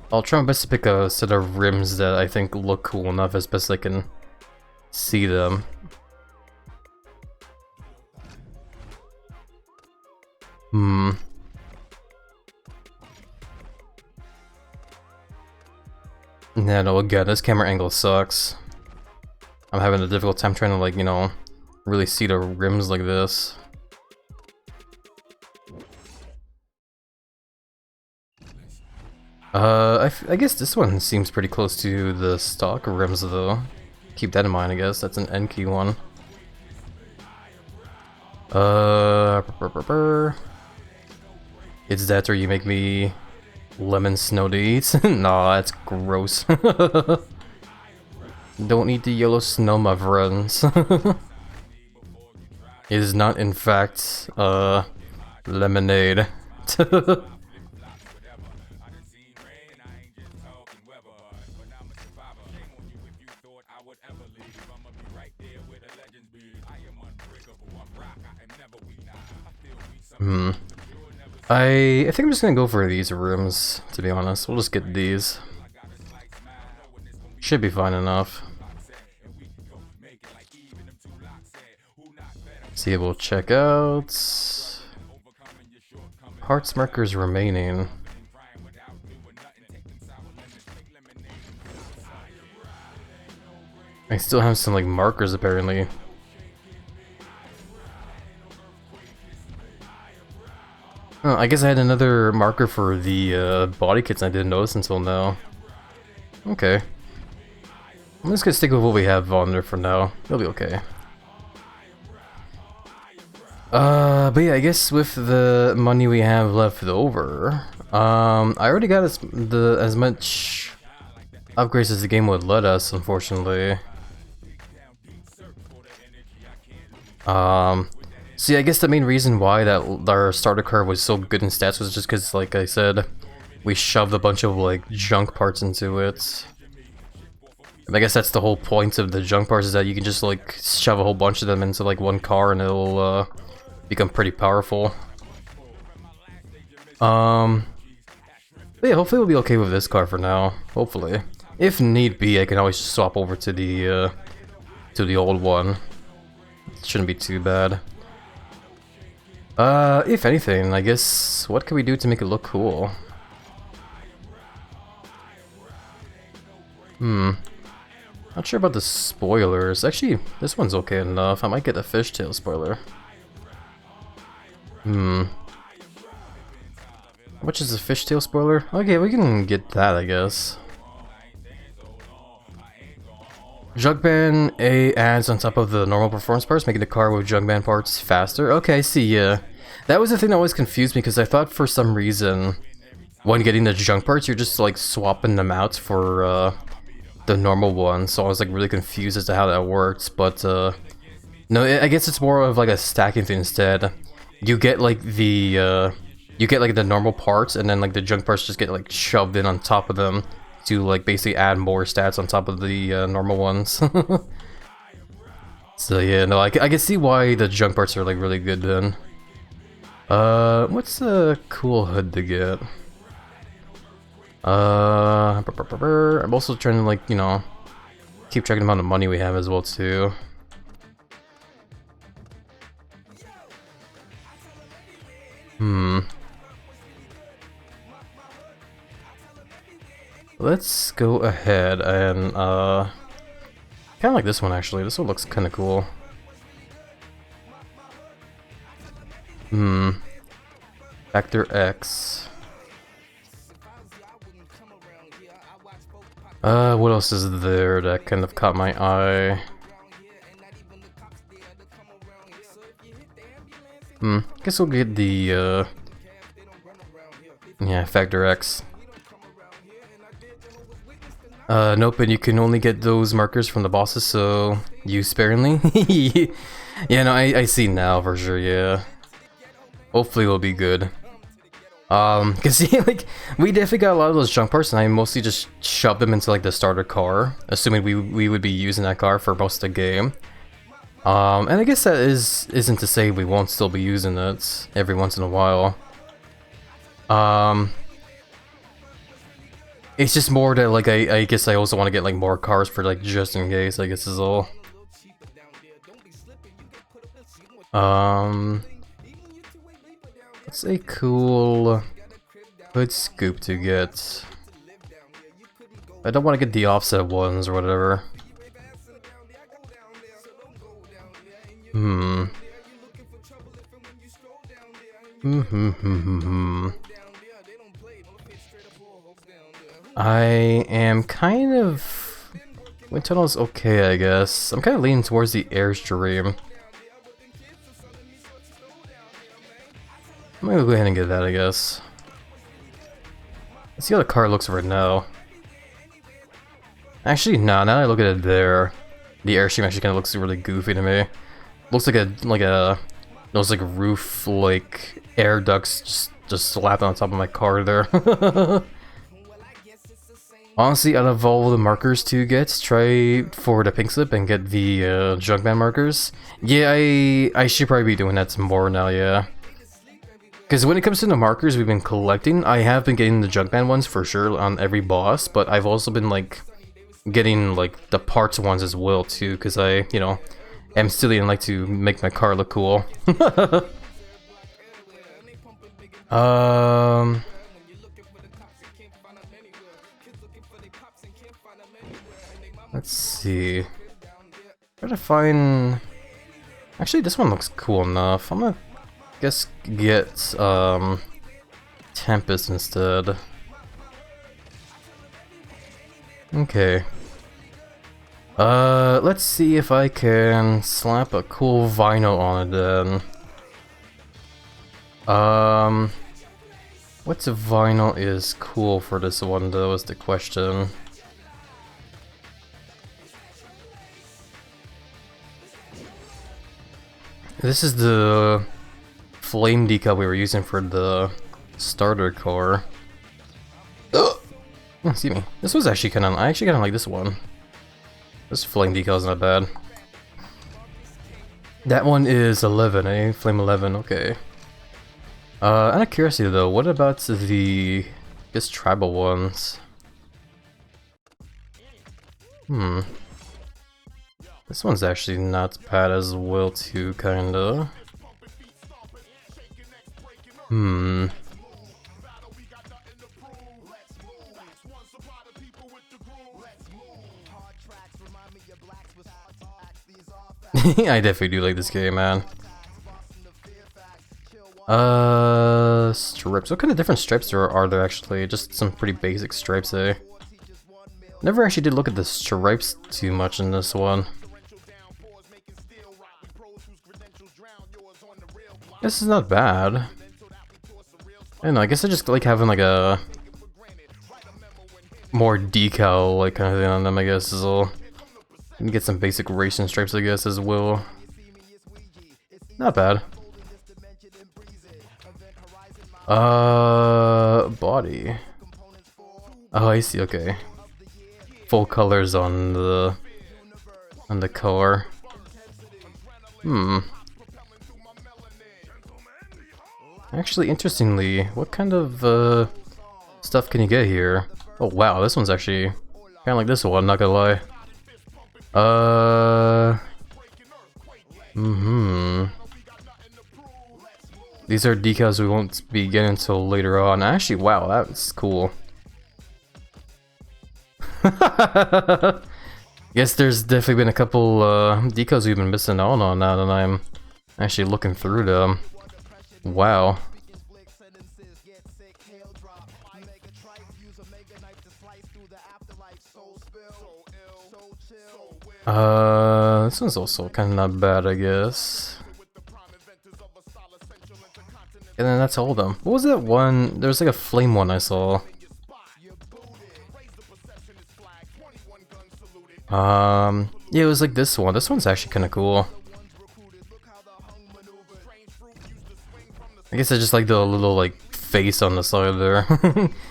I'll try my best to pick a set of rims that I think look cool enough as best I can see them. Yeah, no, again, this camera angle sucks. I'm having a difficult time trying to, like, you know, really see the rims like this. I guess this one seems pretty close to the stock rims though. Keep that in mind, I guess. That's an N key one. It's that or you make me lemon snow to eat? Nah, that's gross. Don't eat the yellow snow, my friends. It is not, in fact, lemonade. I think I'm just gonna go for these rooms, to be honest. We'll just get these. Should be fine enough. See, we'll check out parts markers remaining. I still have some like markers apparently. Oh, I guess I had another marker for the body kits and I didn't notice until now. Okay. I'm just gonna stick with what we have on there for now. It'll be okay. But yeah, I guess with the money we have left over, I already got as much upgrades as the game would let us, unfortunately. See, I guess the main reason why that our starter car was so good in stats was just because, like I said, we shoved a bunch of, like, junk parts into it. And I guess that's the whole point of the junk parts, is that you can just, like, shove a whole bunch of them into, like, one car and it'll, become pretty powerful. But yeah, hopefully we'll be okay with this car for now. Hopefully. If need be, I can always just swap over to the old one. It shouldn't be too bad. If anything, I guess, what can we do to make it look cool? Not sure about the spoilers. Actually, this one's okay enough. I might get a fishtail spoiler. How much is the fishtail spoiler? Okay, we can get that, I guess. Jug band A adds on top of the normal performance parts, making the car with jug band parts faster. Okay, I see, yeah. That was the thing that always confused me, because I thought for some reason, when getting the junk parts, you're just like swapping them out for the normal one, so I was like really confused as to how that works, but no, I guess it's more of like a stacking thing instead. You get like the normal parts, and then like the junk parts just get like shoved in on top of them to like basically add more stats on top of the normal ones. So yeah, no, I can see why the junk parts are like really good then. What's a cool hood to get? I'm also trying to, like, you know, keep track of the amount of money we have as well too. Let's go ahead and kind of like this one actually. This one looks kind of cool. Factor X. What else is there that kind of caught my eye? Guess we'll get the yeah, Factor X. Nope, and you can only get those markers from the bosses, so use sparingly. Yeah, no, I see now for sure, yeah. Hopefully it'll be good. Cause see, like, we definitely got a lot of those junk parts, and I mostly just shoved them into, like, the starter car, assuming we would be using that car for most of the game. And I guess that isn't to say we won't still be using it every once in a while. It's just more that, like, I guess I also want to get, like, more cars for, like, just in case, I guess is all. It's a cool hood scoop to get. I don't want to get the offset ones or whatever. I am kind of... Wind tunnel's okay, I guess. I'm kind of leaning towards the Airstream. I'm gonna go ahead and get that, I guess. Let's see how the car looks right now. Actually, nah, now that I look at it there, the Airstream actually kind of looks really goofy to me. Looks like those like roof, like, air ducts just slapped on top of my car there. Honestly, out of all the markers to get, try for the pink slip and get the junk band markers. Yeah, I should probably be doing that some more now, yeah. Because when it comes to the markers we've been collecting, I have been getting the junk band ones for sure on every boss, but I've also been, like, getting, like, the parts ones as well too, because I, you know, am still like to make my car look cool. Let's see. Try to find... Actually, this one looks cool enough. I'm gonna guess get Tempest instead. Okay. Let's see if I can slap a cool vinyl on it then. What's a vinyl is cool for this one though is the question. This is the flame decal we were using for the starter car. Oh, excuse me. This was actually kind of. I actually kind of like this one. This flame decal is not bad. That one is 11, eh? Flame 11. Okay. Out of curiosity though, what about the just tribal ones? This one's actually not bad as well too, kinda. I definitely do like this game, man. Stripes. What kind of different stripes are there actually? Just some pretty basic stripes, eh? Never actually did look at the stripes too much in this one. This is not bad. I don't know, I guess I just like having like a more decal like kind of thing on them, I guess, is all. Let me get some basic racing stripes, I guess, as well. Not bad. Body. Oh, I see, okay. Full colors on the car. Actually, interestingly, what kind of stuff can you get here? Oh wow, this one's actually kind of like this one, not gonna lie. These are decals we won't be getting until later on. Actually, wow, that's cool. Guess there's definitely been a couple decals we've been missing out on now that I'm actually looking through them. Wow. This one's also kind of not bad, I guess. And then that's all of them. What was that one? There was like a flame one I saw. Yeah, it was like this one. This one's actually kind of cool. I guess I just like the little like face on the side there.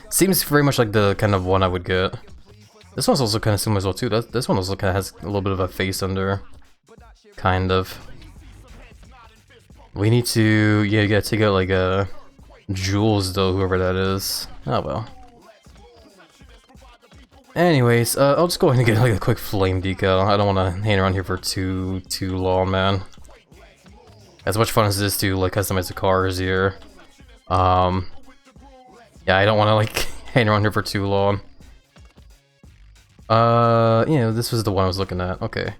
Seems very much like the kind of one I would get. This one's also kind of similar as well too. This one also kind of has a little bit of a face under. Kind of. We need to, yeah, you gotta take out like Jules though, whoever that is. Oh well. Anyways, I'll just go ahead and get like a quick flame decal. I don't want to hang around here for too long, man. As much fun as it is to like customize the cars here, yeah, I don't want to like hang around here for too long. Yeah, this was the one I was looking at. Okay,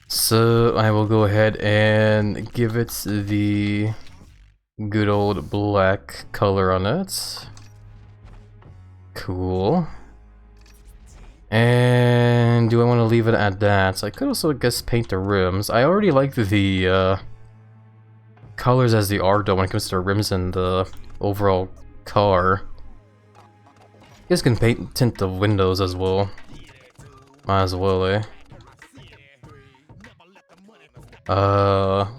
so I will go ahead and give it the good old black color on it. Cool. And do I want to leave it at that? So I could also, I guess, paint the rims. I already like the colors as they are though when it comes to the rims and the overall car. You guys can tint the windows as well. Might as well, eh?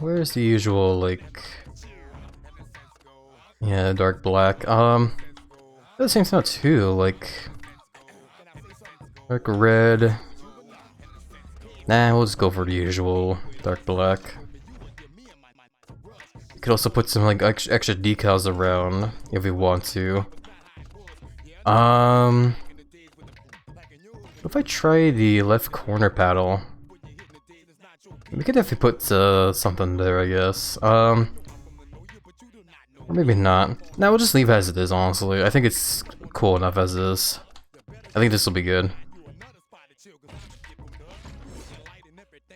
Where's the usual, like... Yeah, dark black. At the same time too, like... Dark red. Nah, we'll just go for the usual dark black. You could also put some like extra decals around if we want to. If I try the left corner paddle, we could definitely put something there, I guess. Or maybe not. Nah, we'll just leave it as it is, honestly. I think it's cool enough as is. I think this will be good.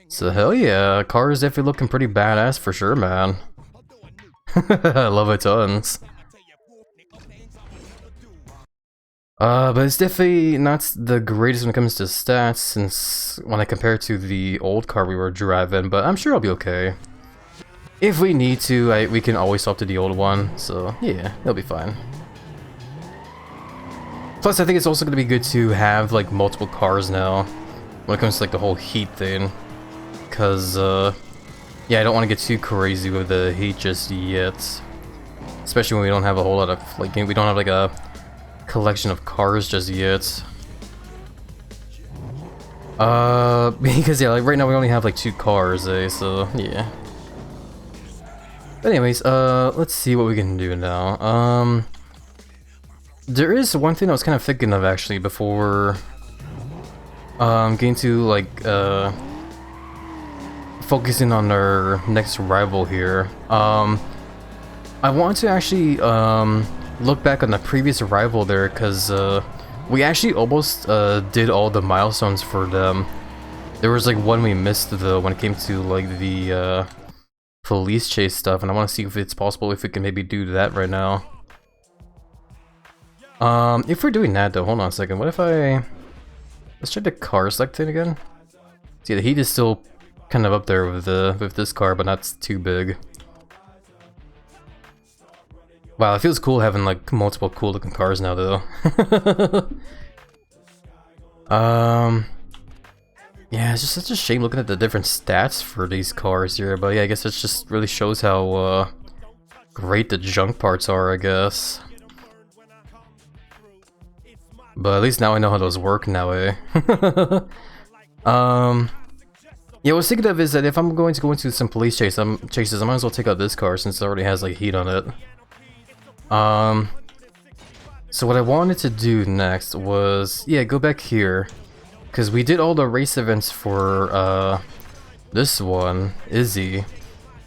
So hell yeah, car is definitely looking pretty badass for sure, man. I love it tons. But it's definitely not the greatest when it comes to stats since when I compare it to the old car we were driving, but I'm sure I'll be okay. If we need to, we can always swap to the old one, so yeah, it'll be fine. Plus, I think it's also going to be good to have like multiple cars now when it comes to like the whole heat thing. Because, Yeah, I don't want to get too crazy with the heat just yet. Especially when we don't have a whole lot of, like, we don't have like a collection of cars just yet. Because yeah, like right now we only have like 2 cars, so yeah. But anyways, let's see what we can do now. There is one thing I was kind of thinking of actually before getting to like focusing on our next rival here. I want to actually look back on the previous rival there, because we actually almost did all the milestones for them. There was like one we missed though when it came to like the police chase stuff, and I want to see if it's possible if we can maybe do that right now. If we're doing that though, hold on a second. What if let's try the car select thing again. See, the heat is still kind of up there with this car, but not too big. Wow, it feels cool having like multiple cool looking cars now though. Yeah, it's just such a shame looking at the different stats for these cars here, but yeah, I guess it just really shows how great the junk parts are, I guess. But at least now I know how those work now, eh? Yeah, what I was thinking of is that if I'm going to go into some police chases, I might as well take out this car since it already has like heat on it. So what I wanted to do next was, yeah, go back here, because we did all the race events for this one, Izzy,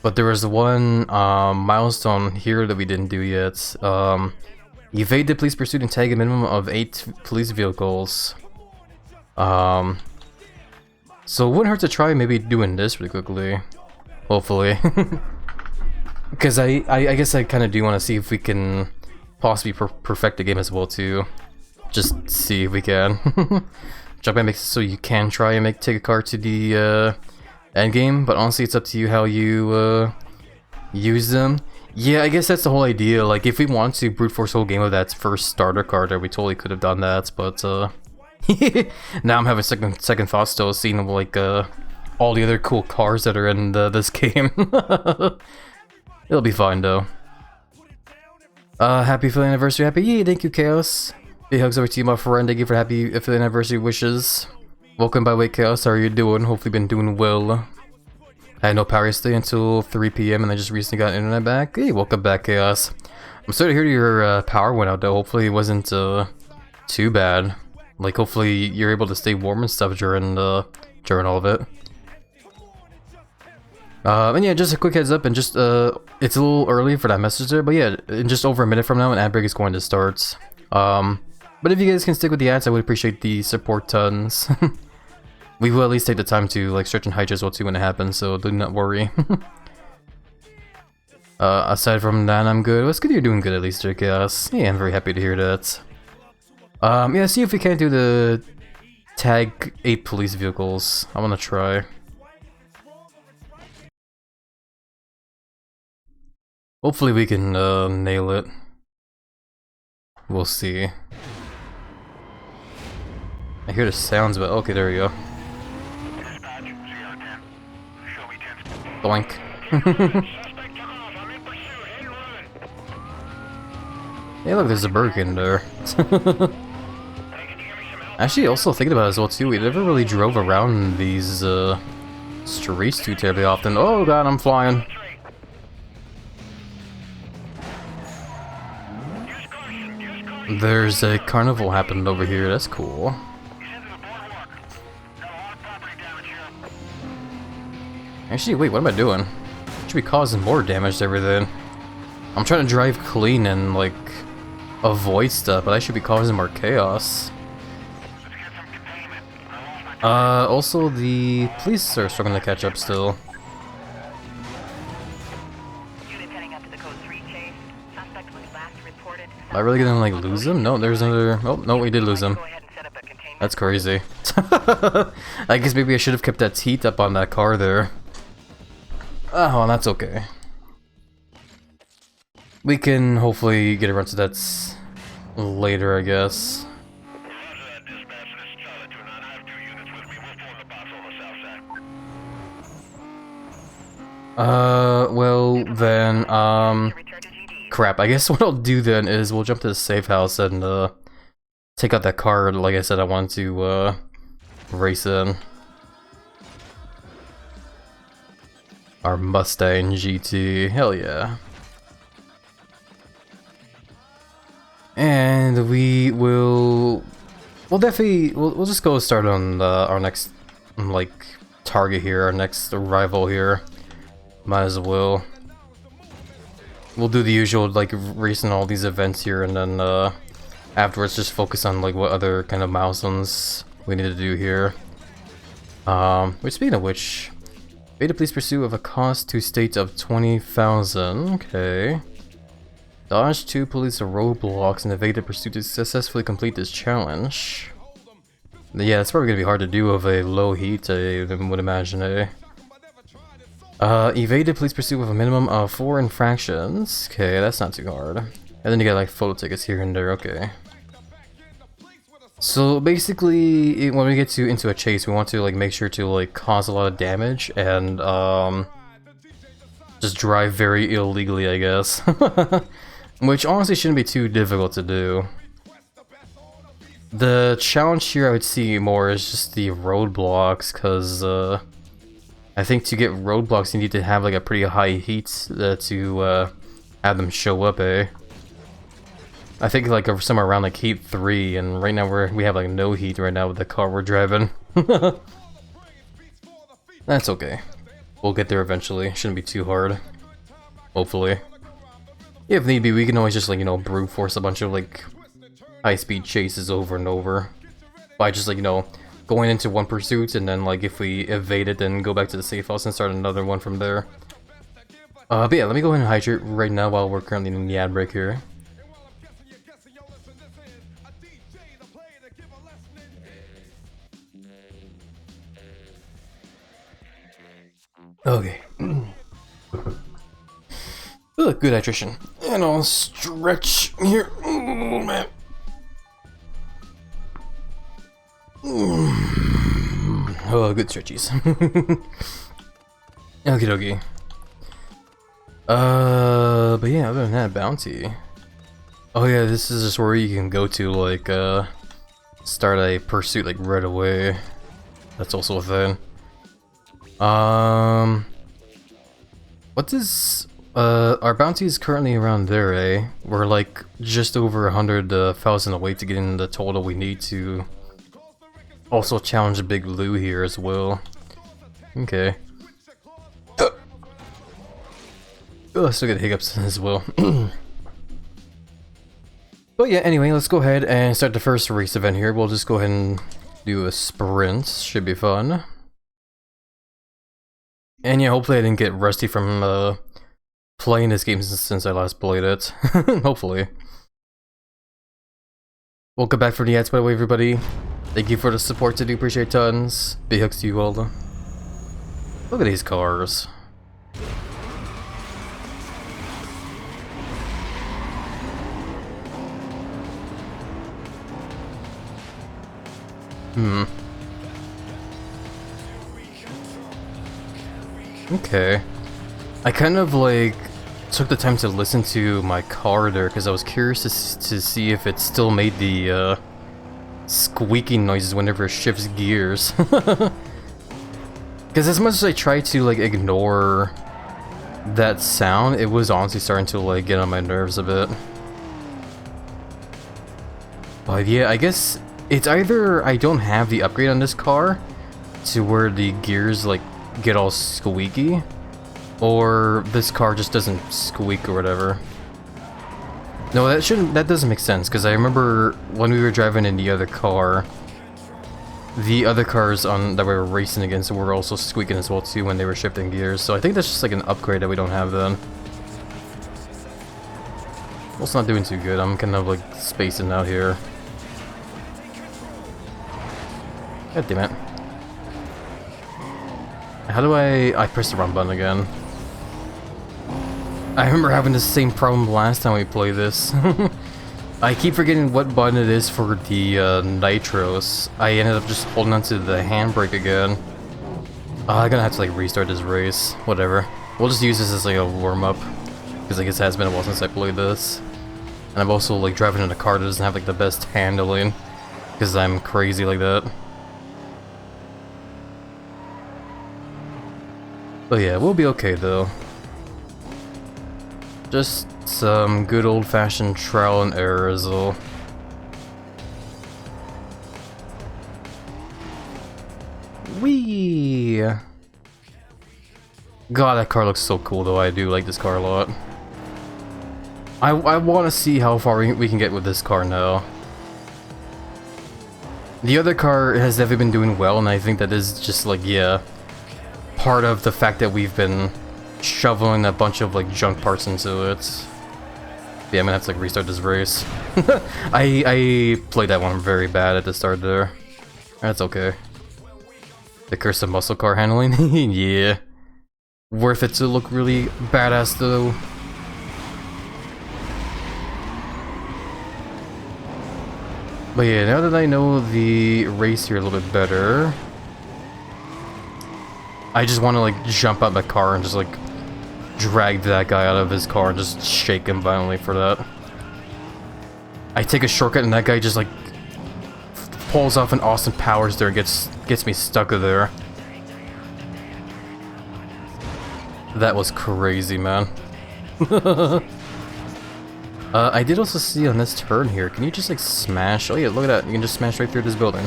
but there was one milestone here that we didn't do yet. Evade the police pursuit and tag a minimum of 8 police vehicles. So it wouldn't hurt to try maybe doing this really quickly, hopefully. Because I guess I kind of do want to see if we can possibly perfect the game as well too. Just see if we can. Jump makes it so you can try and take a car to the end game, but honestly it's up to you how you use them. Yeah, I guess that's the whole idea. Like if we want to brute force the whole game with that first starter car there, we totally could have done that, but now I'm having second thoughts still, seeing like all the other cool cars that are in this game. It'll be fine though. Happy affiliate anniversary, happy. Yeah, thank you, Chaos. Big hugs over to you, my friend. Thank you for happy affiliate anniversary wishes. Welcome by way, Chaos. How are you doing? Hopefully been doing well. I had no power yesterday until 3 PM and I just recently got internet back. Hey, welcome back, Chaos. I'm sorry to hear your power went out though. Hopefully it wasn't too bad. Like hopefully you're able to stay warm and stuff during all of it. And yeah, just a quick heads up, and just it's a little early for that message there, but yeah, in just over a minute from now an ad break is going to start. But if you guys can stick with the ads, I would appreciate the support tons. We will at least take the time to like stretch and hydrate as well too when it happens, so do not worry. Aside from that, I'm good. Well, it's good you're doing good at least, Chaos. Yeah, I'm very happy to hear that. Yeah, see if we can't do the tag 8 police vehicles. I want to try. Hopefully we can nail it. We'll see. I hear the sounds, but okay, there we go. Boink. Hey, look, there's a Birkin there. Actually, also thinking about it as well too, we never really drove around these streets too terribly often. Oh god, I'm flying. There's a carnival happening over here, that's cool. Actually, wait, what am I doing? Should be causing more damage to everything. I'm trying to drive clean and, like, avoid stuff, but I should be causing more chaos. Also, the police are struggling to catch up still. Am I really gonna like lose him? No, there's another. Oh no, we did lose him. That's crazy. I guess maybe I should have kept that heat up on that car there. Oh, well, that's okay. We can hopefully get around to that later, I guess. Well, then, crap. I guess what I'll do then is we'll jump to the safe house and, take out that car, like I said, I want to, race in. Our Mustang GT, hell yeah. And we'll definitely, we'll just go start on our next, like, target here, our next rival here. Might as well. We'll do the usual, like, racing all these events here, and then, afterwards just focus on, like, what other kind of milestones we need to do here. Which, speaking of which, evade the police pursuit of a cost to state of 20,000, okay. Dodge 2 police roadblocks and evade the pursuit to successfully complete this challenge. Yeah, it's probably gonna be hard to do with a low heat, I would imagine, eh? Evade the police pursuit with a minimum of 4 infractions. Okay, that's not too hard. And then you get like photo tickets here and there, okay. So basically, when we get into a chase, we want to like make sure to like cause a lot of damage and just drive very illegally, I guess. Which honestly shouldn't be too difficult to do. The challenge here I would see more is just the roadblocks, because I think to get roadblocks you need to have like a pretty high heat to have them show up, eh? I think like somewhere around like heat 3, and right now we have like no heat right now with the car we're driving. That's okay. We'll get there eventually. Shouldn't be too hard. Hopefully. If need be, we can always just like, you know, brute force a bunch of like high-speed chases over and over by just like, you know, going into one pursuit, and then like if we evade it, then go back to the safe house and start another one from there. But yeah, let me go ahead and hydrate right now while we're currently in the ad break here. Okay. Ooh, good hydration. And I'll stretch here. Oh, man. Oh, good stretchies. Okie dokie. But yeah, other than that, bounty. Oh yeah, this is just where you can go to, like, start a pursuit, like, right away. That's also a thing. What is, our bounty is currently around there, eh? We're, like, just over 100,000 away to get in the total we need to also challenge Big Lou here as well. Okay. Oh, I still get hiccups as well. But yeah, anyway, let's go ahead and start the first race event here. We'll just go ahead and do a sprint. Should be fun. And yeah, hopefully I didn't get rusty from playing this game since I last played it. Hopefully. Welcome back for the ads, by the way, everybody. Thank you for the support, I do appreciate tons. Big hugs to you all. Look at these cars. Okay. I kind of like took the time to listen to my car there because I was curious to see if it still made the squeaking noises whenever it shifts gears. Because as much as I tried to like ignore that sound, it was honestly starting to like get on my nerves a bit. But yeah, I guess it's either I don't have the upgrade on this car to where the gears like get all squeaky, or this car just doesn't squeak or whatever. No, that doesn't make sense, because I remember when we were driving in the other car, the other cars that we were racing against were also squeaking as well too when they were shifting gears, so I think that's just like an upgrade that we don't have then. Well, it's not doing too good. I'm kind of like spacing out here. God damn it. How do I pressed the wrong button again. I remember having the same problem last time we played this. I keep forgetting what button it is for the nitros. I ended up just holding onto the handbrake again. I'm gonna have to like restart this race. Whatever. We'll just use this as like a warm-up, because I guess it has been a while since I played this. And I'm also like driving in a car that doesn't have like the best handling, because I'm crazy like that. But yeah, we'll be okay though. Just some good old-fashioned trial and error though. Whee! God, that car looks so cool though. I do like this car a lot. I want to see how far we can get with this car now. The other car has definitely been doing well, and I think that is just like, yeah, part of the fact that we've been shoveling a bunch of like junk parts into it. Yeah, I'm gonna have to like restart this race. I played that one very bad at the start there. That's okay. The curse of muscle car handling? Yeah. Worth it to look really badass though. But yeah, now that I know the race here a little bit better, I just want to like jump out my car and just like drag that guy out of his car and just shake him violently for that. I take a shortcut and that guy just like pulls off an Austin Powers there and gets me stuck there. That was crazy, man. I did also see on this turn here, can you just like smash? Oh yeah, look at that, you can just smash right through this building.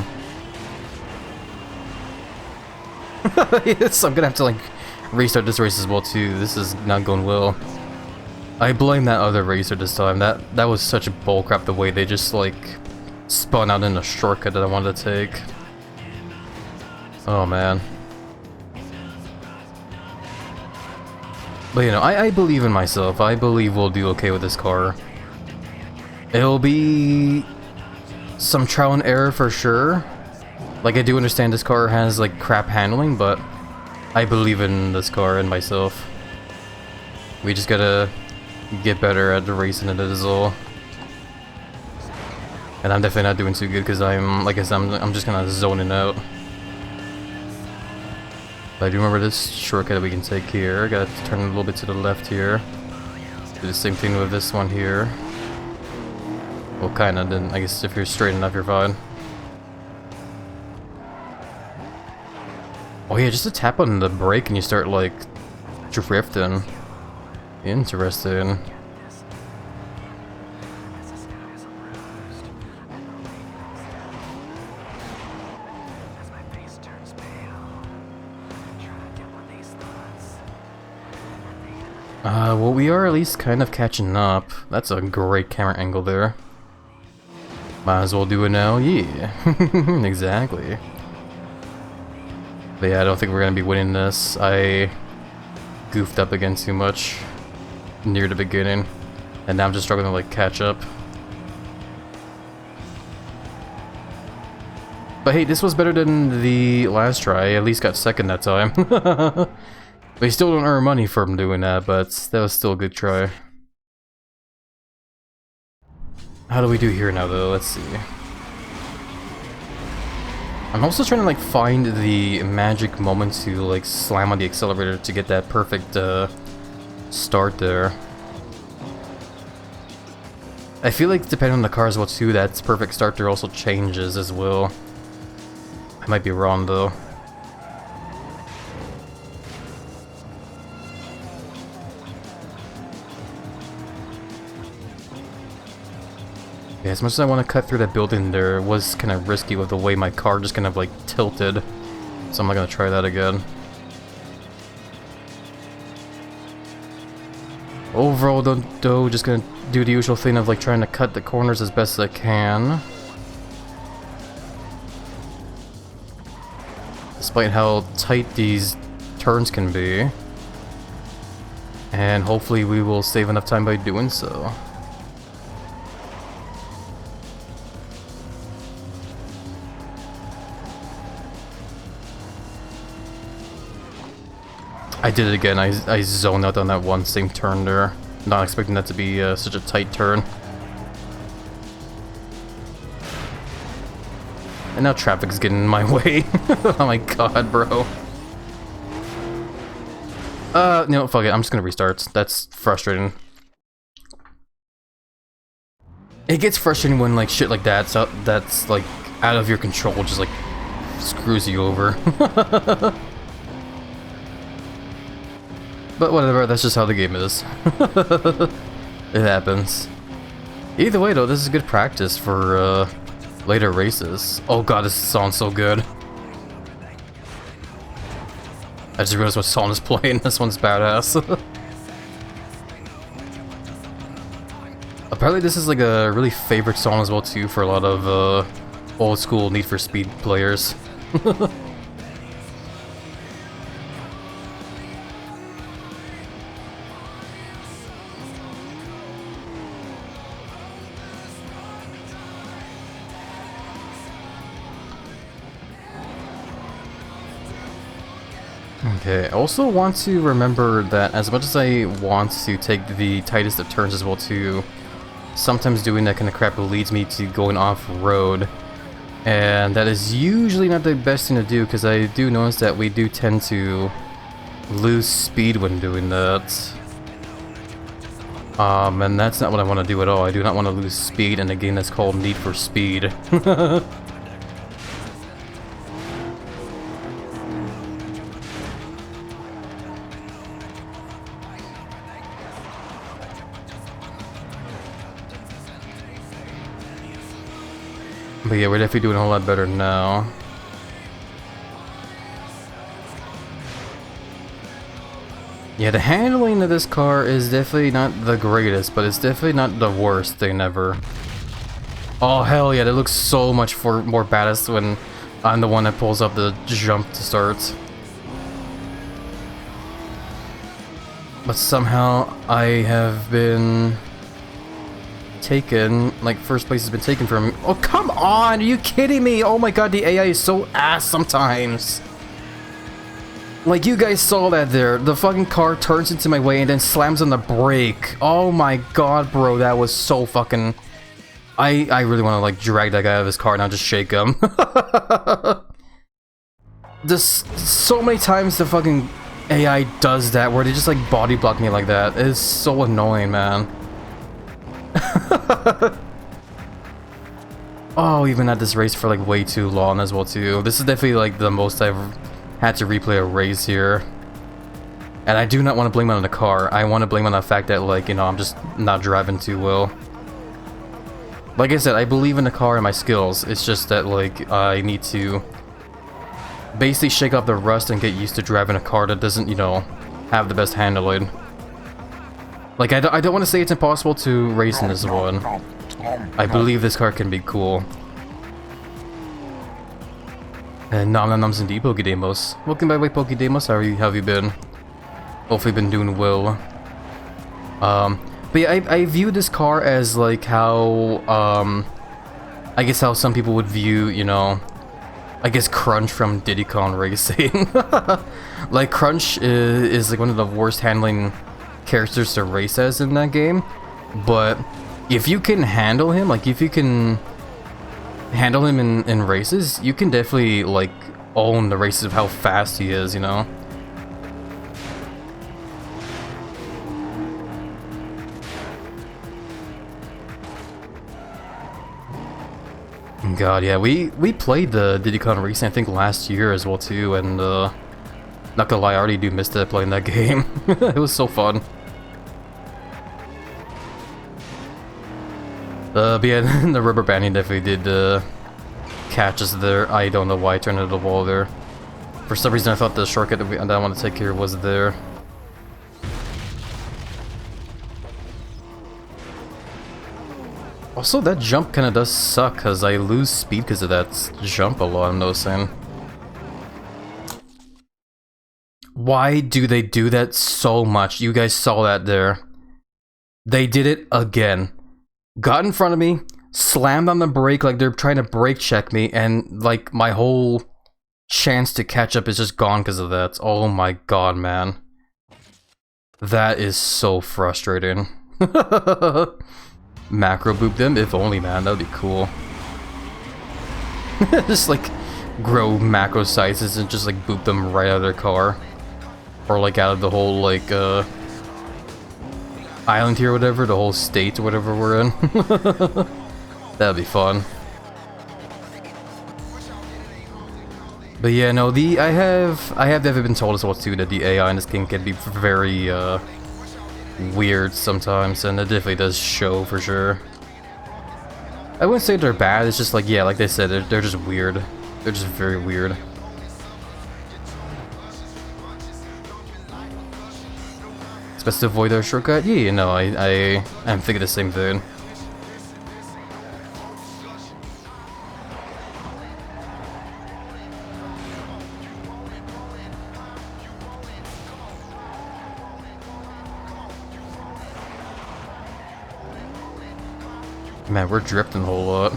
Yes, I'm gonna have to like restart this race as well too. This is not going well. I blame that other racer this time. That was such a bullcrap the way they just like spun out in a shortcut that I wanted to take. Oh man. But you know, I believe in myself. I believe we'll do okay with this car. It'll be some trial and error for sure. Like, I do understand this car has like crap handling, but I believe in this car and myself. We just gotta get better at the racing it is all. And I'm definitely not doing too good because like I said, I'm just kind of zoning out. But I do remember this shortcut that we can take here. Gotta turn a little bit to the left here. Do the same thing with this one here. Well, kinda, then I guess if you're straight enough, you're fine. Oh yeah, just to tap on the brake and you start like drifting. Interesting. Well, we are at least kind of catching up. That's a great camera angle there. Might as well do it now, yeah. Exactly. But yeah, I don't think we're gonna be winning this. I goofed up again too much near the beginning, and now I'm just struggling to like catch up. But hey, this was better than the last try. I at least got second that time. We still don't earn money from doing that, but that was still a good try. How do we do here now, though? Let's see. I'm also trying to like find the magic moment to like slam on the accelerator to get that perfect start there. I feel like depending on the car as well too, that perfect start there also changes as well. I might be wrong though. Yeah, as much as I want to cut through that building there, it was kind of risky with the way my car just kind of like tilted. So I'm not going to try that again. Overall though, just going to do the usual thing of like trying to cut the corners as best as I can. Despite how tight these turns can be. And hopefully we will save enough time by doing so. I did it again. I zoned out on that one same turn there. Not expecting that to be such a tight turn. And now traffic's getting in my way. Oh my god, bro. No, fuck it, I'm just gonna restart. That's frustrating. It gets frustrating when, like, shit like that, so that's, like, out of your control, just, like, screws you over. But whatever, that's just how the game is. It happens. Either way, though, this is good practice for, later races. Oh god, this song's so good. I just realized what song is playing. This one's badass. Apparently this is like a really favorite song as well too for a lot of old school Need for Speed players. Okay, I also want to remember that as much as I want to take the tightest of turns as well too, sometimes doing that kind of crap leads me to going off-road. And that is usually not the best thing to do, because I do notice that we do tend to lose speed when doing that. And that's not what I want to do at all. I do not want to lose speed in a game that's called Need for Speed. But yeah, we're definitely doing a whole lot better now. Yeah, the handling of this car is definitely not the greatest, but it's definitely not the worst thing ever. Oh hell yeah, that looks so much more badass when I'm the one that pulls up the jump to start. But somehow I have been taken, like first place has been taken from me. Oh come on, are you kidding me? Oh my god, the AI is so ass sometimes. Like you guys saw that there, the fucking car turns into my way and then slams on the brake. Oh my god bro, that was so fucking... I really want to like drag that guy out of his car and I'll just shake him. Just so many times the fucking AI does that where they just like body block me like that. It is so annoying, man. Oh, we've been at this race for like way too long as well too. This is definitely like the most I've had to replay a race here. And I do not want to blame it on the car. I want to blame it on the fact that, like, you know, I'm just not driving too well. Like I said, I believe in the car and my skills. It's just that, like, I need to basically shake off the rust and get used to driving a car that doesn't, you know, have the best handling. Like, I don't want to say it's impossible to race in this one. I believe this car can be cool. And nom nom noms indeed, Pokedemos. Welcome by the way, Pokedemos. How have you been? Hopefully been doing well. But yeah, I view this car as like how, I guess how some people would view, you know, I guess Crunch from Diddy Kong Racing. Like, Crunch is like one of the worst handling characters to race as in that game. But if you can handle him, like if you can handle him in races, you can definitely like own the races of how fast he is, you know? God, yeah, we played the Diddy Kong Racing I think last year as well too, and not gonna lie, I already do miss that playing that game. It was so fun. But yeah, the rubber banding definitely did catch us there. I don't know why I turned into the wall there. For some reason I thought the shortcut that I wanted to take here was there. Also, that jump kind of does suck, because I lose speed because of that jump a lot, I'm noticing. Why do they do that so much? You guys saw that there. They did it again. Got in front of me, slammed on the brake like they're trying to brake check me, and like my whole chance to catch up is just gone because of that. Oh my god, man. That is so frustrating. Macro boop them? If only, man. That would be cool. Just like grow macro sizes and just like boop them right out of their car. Or like out of the whole like island here or whatever, the whole state or whatever we're in. That'd be fun. But yeah, no, I have never been told as well too that the AI in this game can be very weird sometimes, and it definitely does show for sure. I wouldn't say they're bad, it's just like, yeah, like they said, they're just weird. They're just very weird. It's best to avoid their shortcut? Yeah, you know, I'm thinking the same thing. Man, we're drifting a whole lot.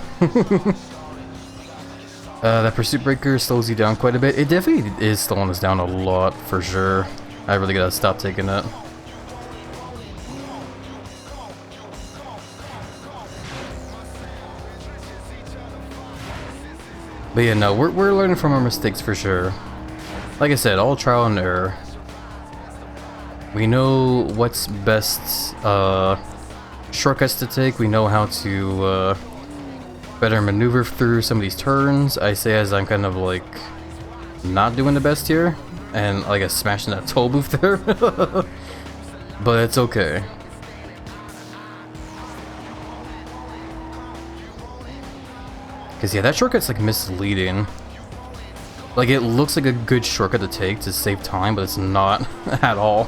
That pursuit breaker slows you down quite a bit. It definitely is slowing us down a lot, for sure. I really gotta stop taking it. But yeah, no, we're learning from our mistakes for sure. Like I said, all trial and error. We know what's best shortcuts to take. We know how to better maneuver through some of these turns. I say as I'm kind of like not doing the best here, and like I smashing that toll booth there. But it's okay. Cause yeah, that shortcut's like misleading. Like it looks like a good shortcut to take to save time, but it's not at all.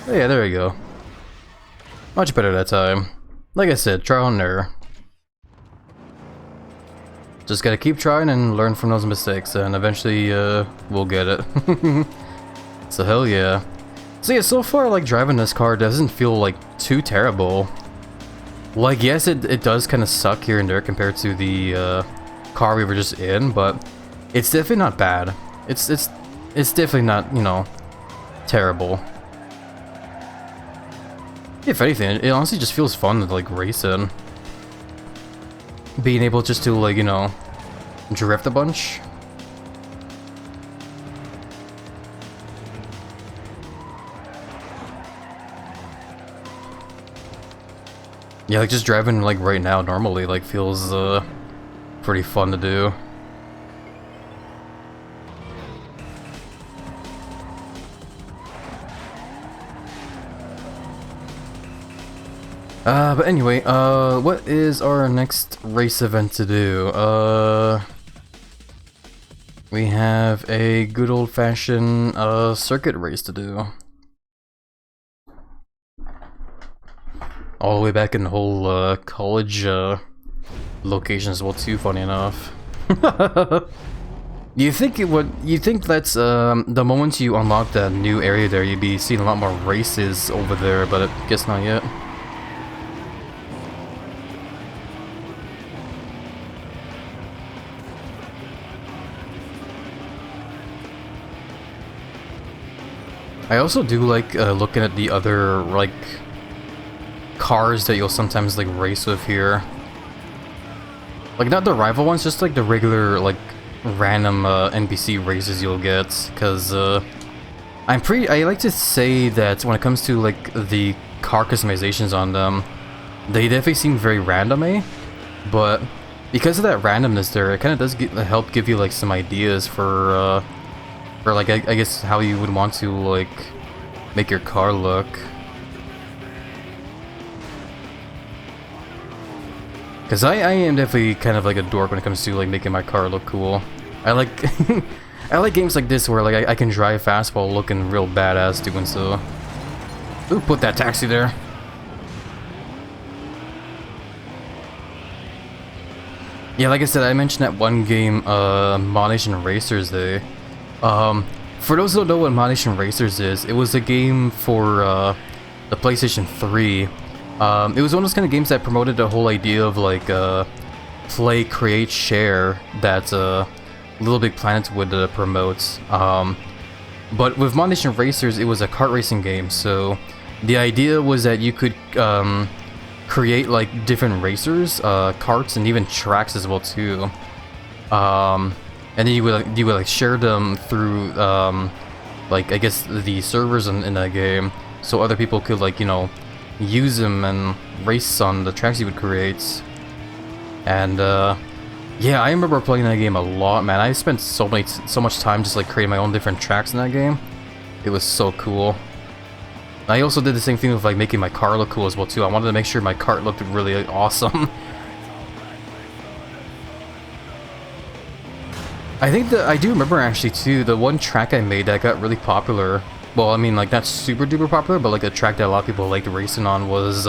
Yeah, there we go. Much better that time. Like I said, trial and error. Just gotta keep trying and learn from those mistakes, and eventually we'll get it. So hell yeah. So yeah, so far like driving this car doesn't feel like too terrible. Like yes, it does kind of suck here and there compared to the car we were just in, but it's definitely not bad. It's definitely not, you know, terrible. If anything, it honestly just feels fun to like race in. Being able just to like, you know, drift a bunch. Yeah, like just driving like right now normally like feels pretty fun to do. But anyway, what is our next race event to do? We have a good old-fashioned circuit race to do. All the way back in the whole college location as well too, funny enough. You think that's the moment you unlock that new area there, you'd be seeing a lot more races over there, but I guess not yet. I also do like looking at the other like cars that you'll sometimes like race with here. Like not the rival ones, just like the regular like random NPC races you'll get. Cause I like to say that when it comes to like the car customizations on them, they definitely seem very random-y. But because of that randomness there, it kind of does help give you like some ideas for like I guess how you would want to like make your car look. Cause I am definitely kind of like a dork when it comes to like making my car look cool. I like I like games like this where like I can drive fast while looking real badass doing so. Ooh, put that taxi there. Yeah, like I said, I mentioned that one game, Mod Nation Racers Day. For those who don't know what Mod Nation Racers is, it was a game for the PlayStation 3. It was one of those kind of games that promoted the whole idea of like play, create, share that Little Big Planet would promote. But with Mod Nation Racers, it was a kart racing game, so the idea was that you could create like different racers, carts, and even tracks as well too. And then you would like share them through like I guess the servers in that game, so other people could like, you know, use them and race on the tracks you would create. And yeah, I remember playing that game a lot, man. I spent so much time just like creating my own different tracks in that game. It was so cool. I also did the same thing with like making my car look cool as well too. I wanted to make sure my cart looked really like, awesome. I think that I do remember actually too, the one track I made that got really popular. Well, I mean like not super duper popular, but like a track that a lot of people liked racing on was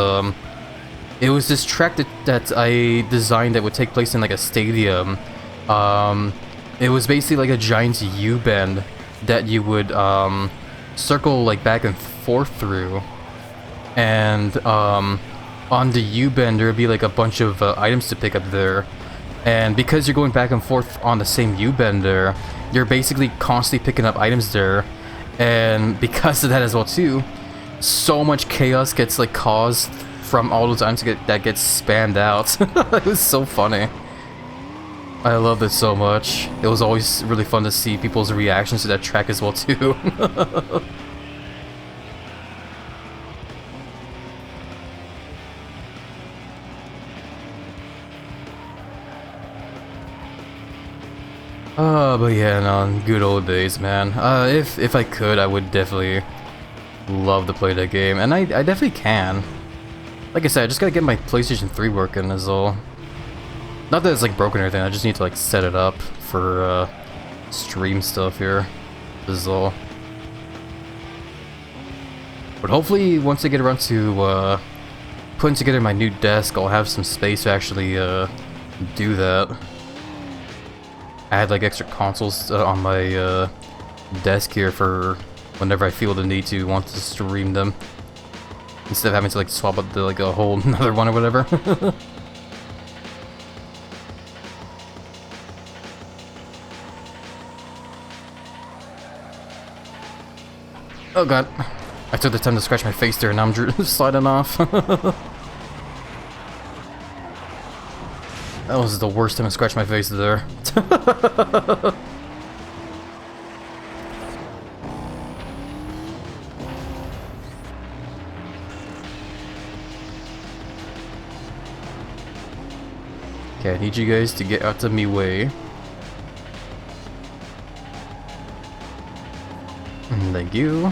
it was this track that I designed that would take place in like a stadium. It was basically like a giant U-bend that you would circle like back and forth through, and on the U-bend there would be like a bunch of items to pick up there. And because you're going back and forth on the same U-bend there, you're basically constantly picking up items there. And because of that as well too, so much chaos gets like caused from all those items that gets spammed out. It was so funny. I loved it so much. It was always really fun to see people's reactions to that track as well too. But yeah, no, good old days, man. If I could, I would definitely love to play that game, and I definitely can. Like I said, I just gotta get my PlayStation 3 working is all. Not that it's like broken or anything, I just need to like set it up for stream stuff here, is all. But hopefully, once I get around to putting together my new desk, I'll have some space to actually do that. I had like extra consoles on my desk here for whenever I feel the need to want to stream them, instead of having to like swap up the like a whole another one or whatever. Oh god, I took the time to scratch my face there and now I'm sliding off. That was the worst time to scratch my face there. Okay, I need you guys to get out of me way. Thank you.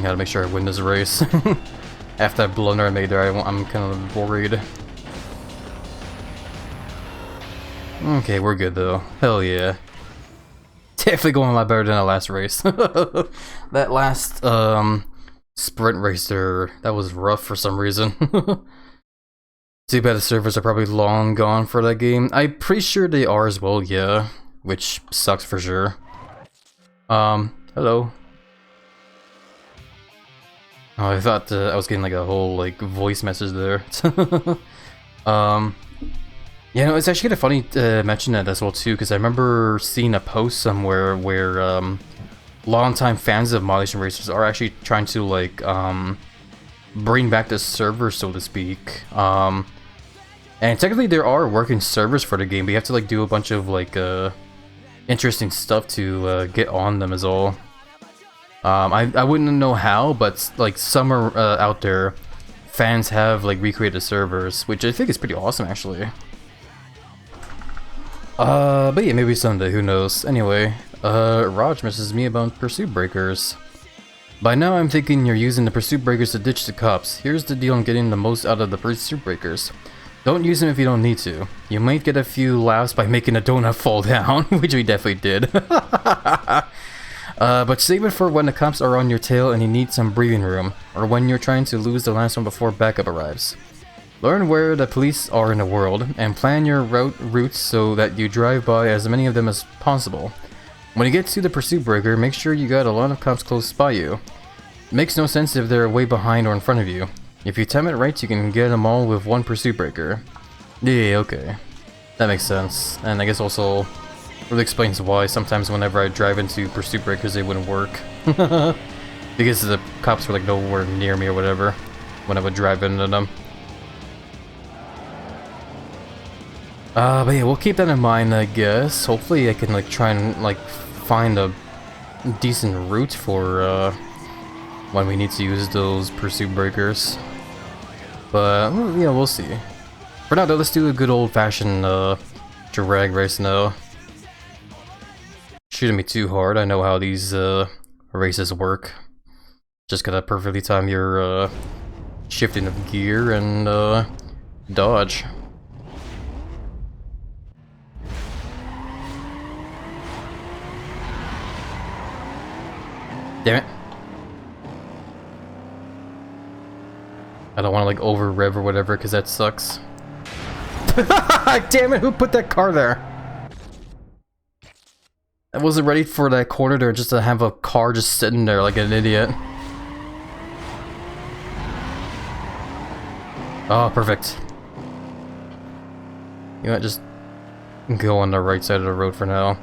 Gotta make sure I win this race. After that blunder I made there, I'm kind of worried. Okay, we're good though. Hell yeah. Definitely going a lot better than the last race. That last sprint race there, that was rough for some reason. Too bad the servers are probably long gone for that game. I'm pretty sure they are as well, yeah. Which sucks for sure. Hello. Oh, I thought I was getting like a whole like voice message there. Yeah, no, it's actually kind of funny to mention that as well too, because I remember seeing a post somewhere where longtime fans of Modulation Racers are actually trying to like bring back the server, so to speak. And technically there are working servers for the game, but you have to like do a bunch of like interesting stuff to get on them as all. I wouldn't know how, but like some are out there, fans have like recreated servers, which I think is pretty awesome actually. But yeah, maybe someday, who knows. Anyway, Raj messages me about pursuit breakers. By now I'm thinking you're using the pursuit breakers to ditch the cops. Here's the deal on getting the most out of the pursuit breakers. Don't use them if you don't need to. You might get a few laughs by making a donut fall down, which we definitely did. But save it for when the cops are on your tail and you need some breathing room, or when you're trying to lose the last one before backup arrives. Learn where the police are in the world, and plan your routes so that you drive by as many of them as possible. When you get to the pursuit breaker, make sure you got a lot of cops close by you. Makes no sense if they're way behind or in front of you. If you time it right, you can get them all with one pursuit breaker. Yeah, okay. That makes sense. And I guess also really explains why sometimes whenever I drive into pursuit breakers they wouldn't work. Because the cops were like nowhere near me or whatever when I would drive into them. But yeah, we'll keep that in mind, I guess. Hopefully I can like try and like find a decent route for when we need to use those pursuit breakers. But well, yeah, we'll see. For now though, let's do a good old-fashioned drag race now. Shouldn't be too hard. I know how these races work. Just gotta perfectly time your shifting of gear and dodge. Damn it. I don't want to like over rev or whatever because that sucks. Damn it, who put that car there? I wasn't ready for that corner there just to have a car just sitting there like an idiot. Oh, perfect. You know what, just go on the right side of the road for now.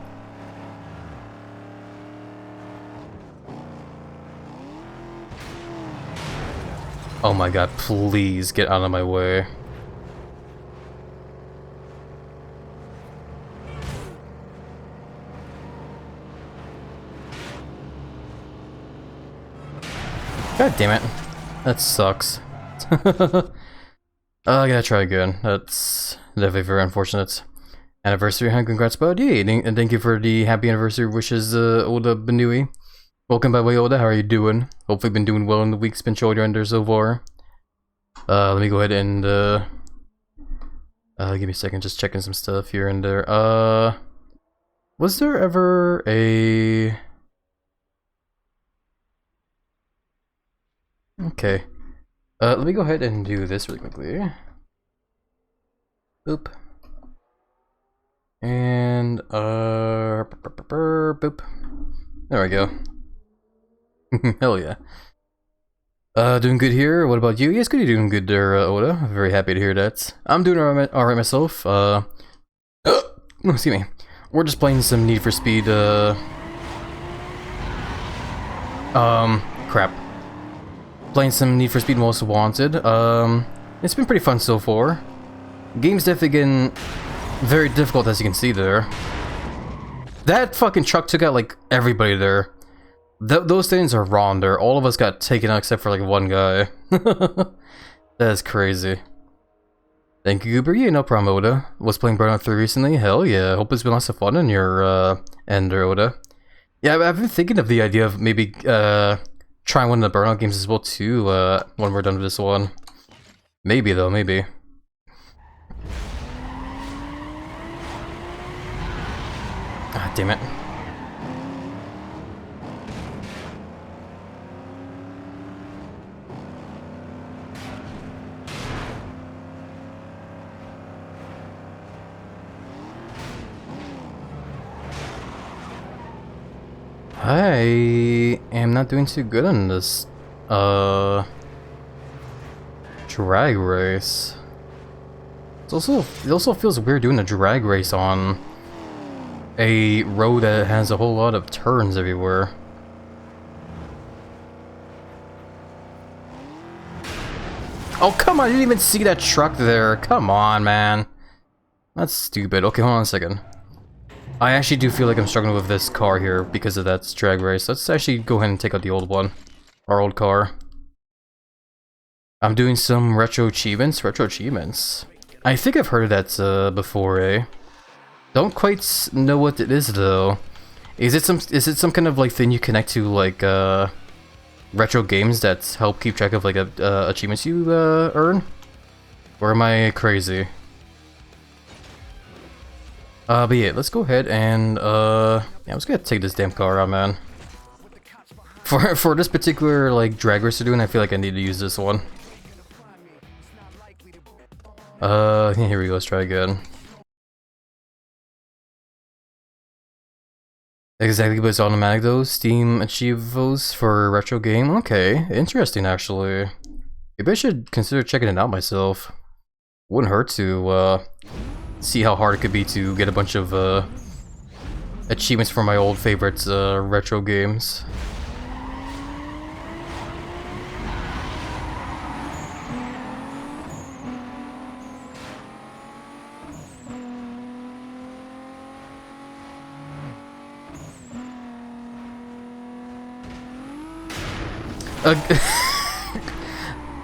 Oh my god, please get out of my way. God damn it. That sucks. I gotta try again. That's definitely very unfortunate. Anniversary, huh? Congrats, bud. Yay, and thank you for the happy anniversary wishes, Oda Benui. Welcome by the way, Oda. How are you doing? Hopefully been doing well in the week's been showing you under so far. Let me go ahead and, give me a second, just checking some stuff here and there. Was there ever a... Okay. Let me go ahead and do this really quickly. Boop. And, boop. There we go. Hell yeah. Doing good here. What about you? Yes, good. You're doing good there, Oda. Very happy to hear that. I'm doing alright myself. Excuse me. We're just playing some Need for Speed, crap. Playing some Need for Speed Most Wanted. It's been pretty fun so far. Game's definitely getting very difficult, as you can see there. That fucking truck took out, like, everybody there. Those things are wrong there. All of us got taken out except for, like, one guy. That is crazy. Thank you, Goober. Yeah, no problem, Oda. Was playing Burnout 3 recently? Hell yeah. Hope it's been lots of fun in your, end there, Oda. Yeah, I've been thinking of the idea of maybe, trying one of the Burnout games as well, too, when we're done with this one. Maybe, though, maybe. Ah, damn it. I am not doing too good on this, drag race. It also feels weird doing a drag race on a road that has a whole lot of turns everywhere. Oh, come on, I didn't even see that truck there. Come on, man. That's stupid. Okay, hold on a second. I actually do feel like I'm struggling with this car here because of that drag race. Let's actually go ahead and take out the old one. Our old car. I'm doing some retro achievements. Retro achievements. I think I've heard of that before, eh? Don't quite know what it is though. Is it some kind of like thing you connect to like retro games that help keep track of like achievements you earn? Or am I crazy? But yeah, let's go ahead and yeah, I'm just gonna take this damn car out, man. For this particular like drag race we're doing, I feel like I need to use this one. Here we go, let's try again. Exactly, but it's automatic though. Steam achievables for retro game. Okay, interesting actually. Maybe I should consider checking it out myself. Wouldn't hurt to see how hard it could be to get a bunch of achievements for my old favorites retro games.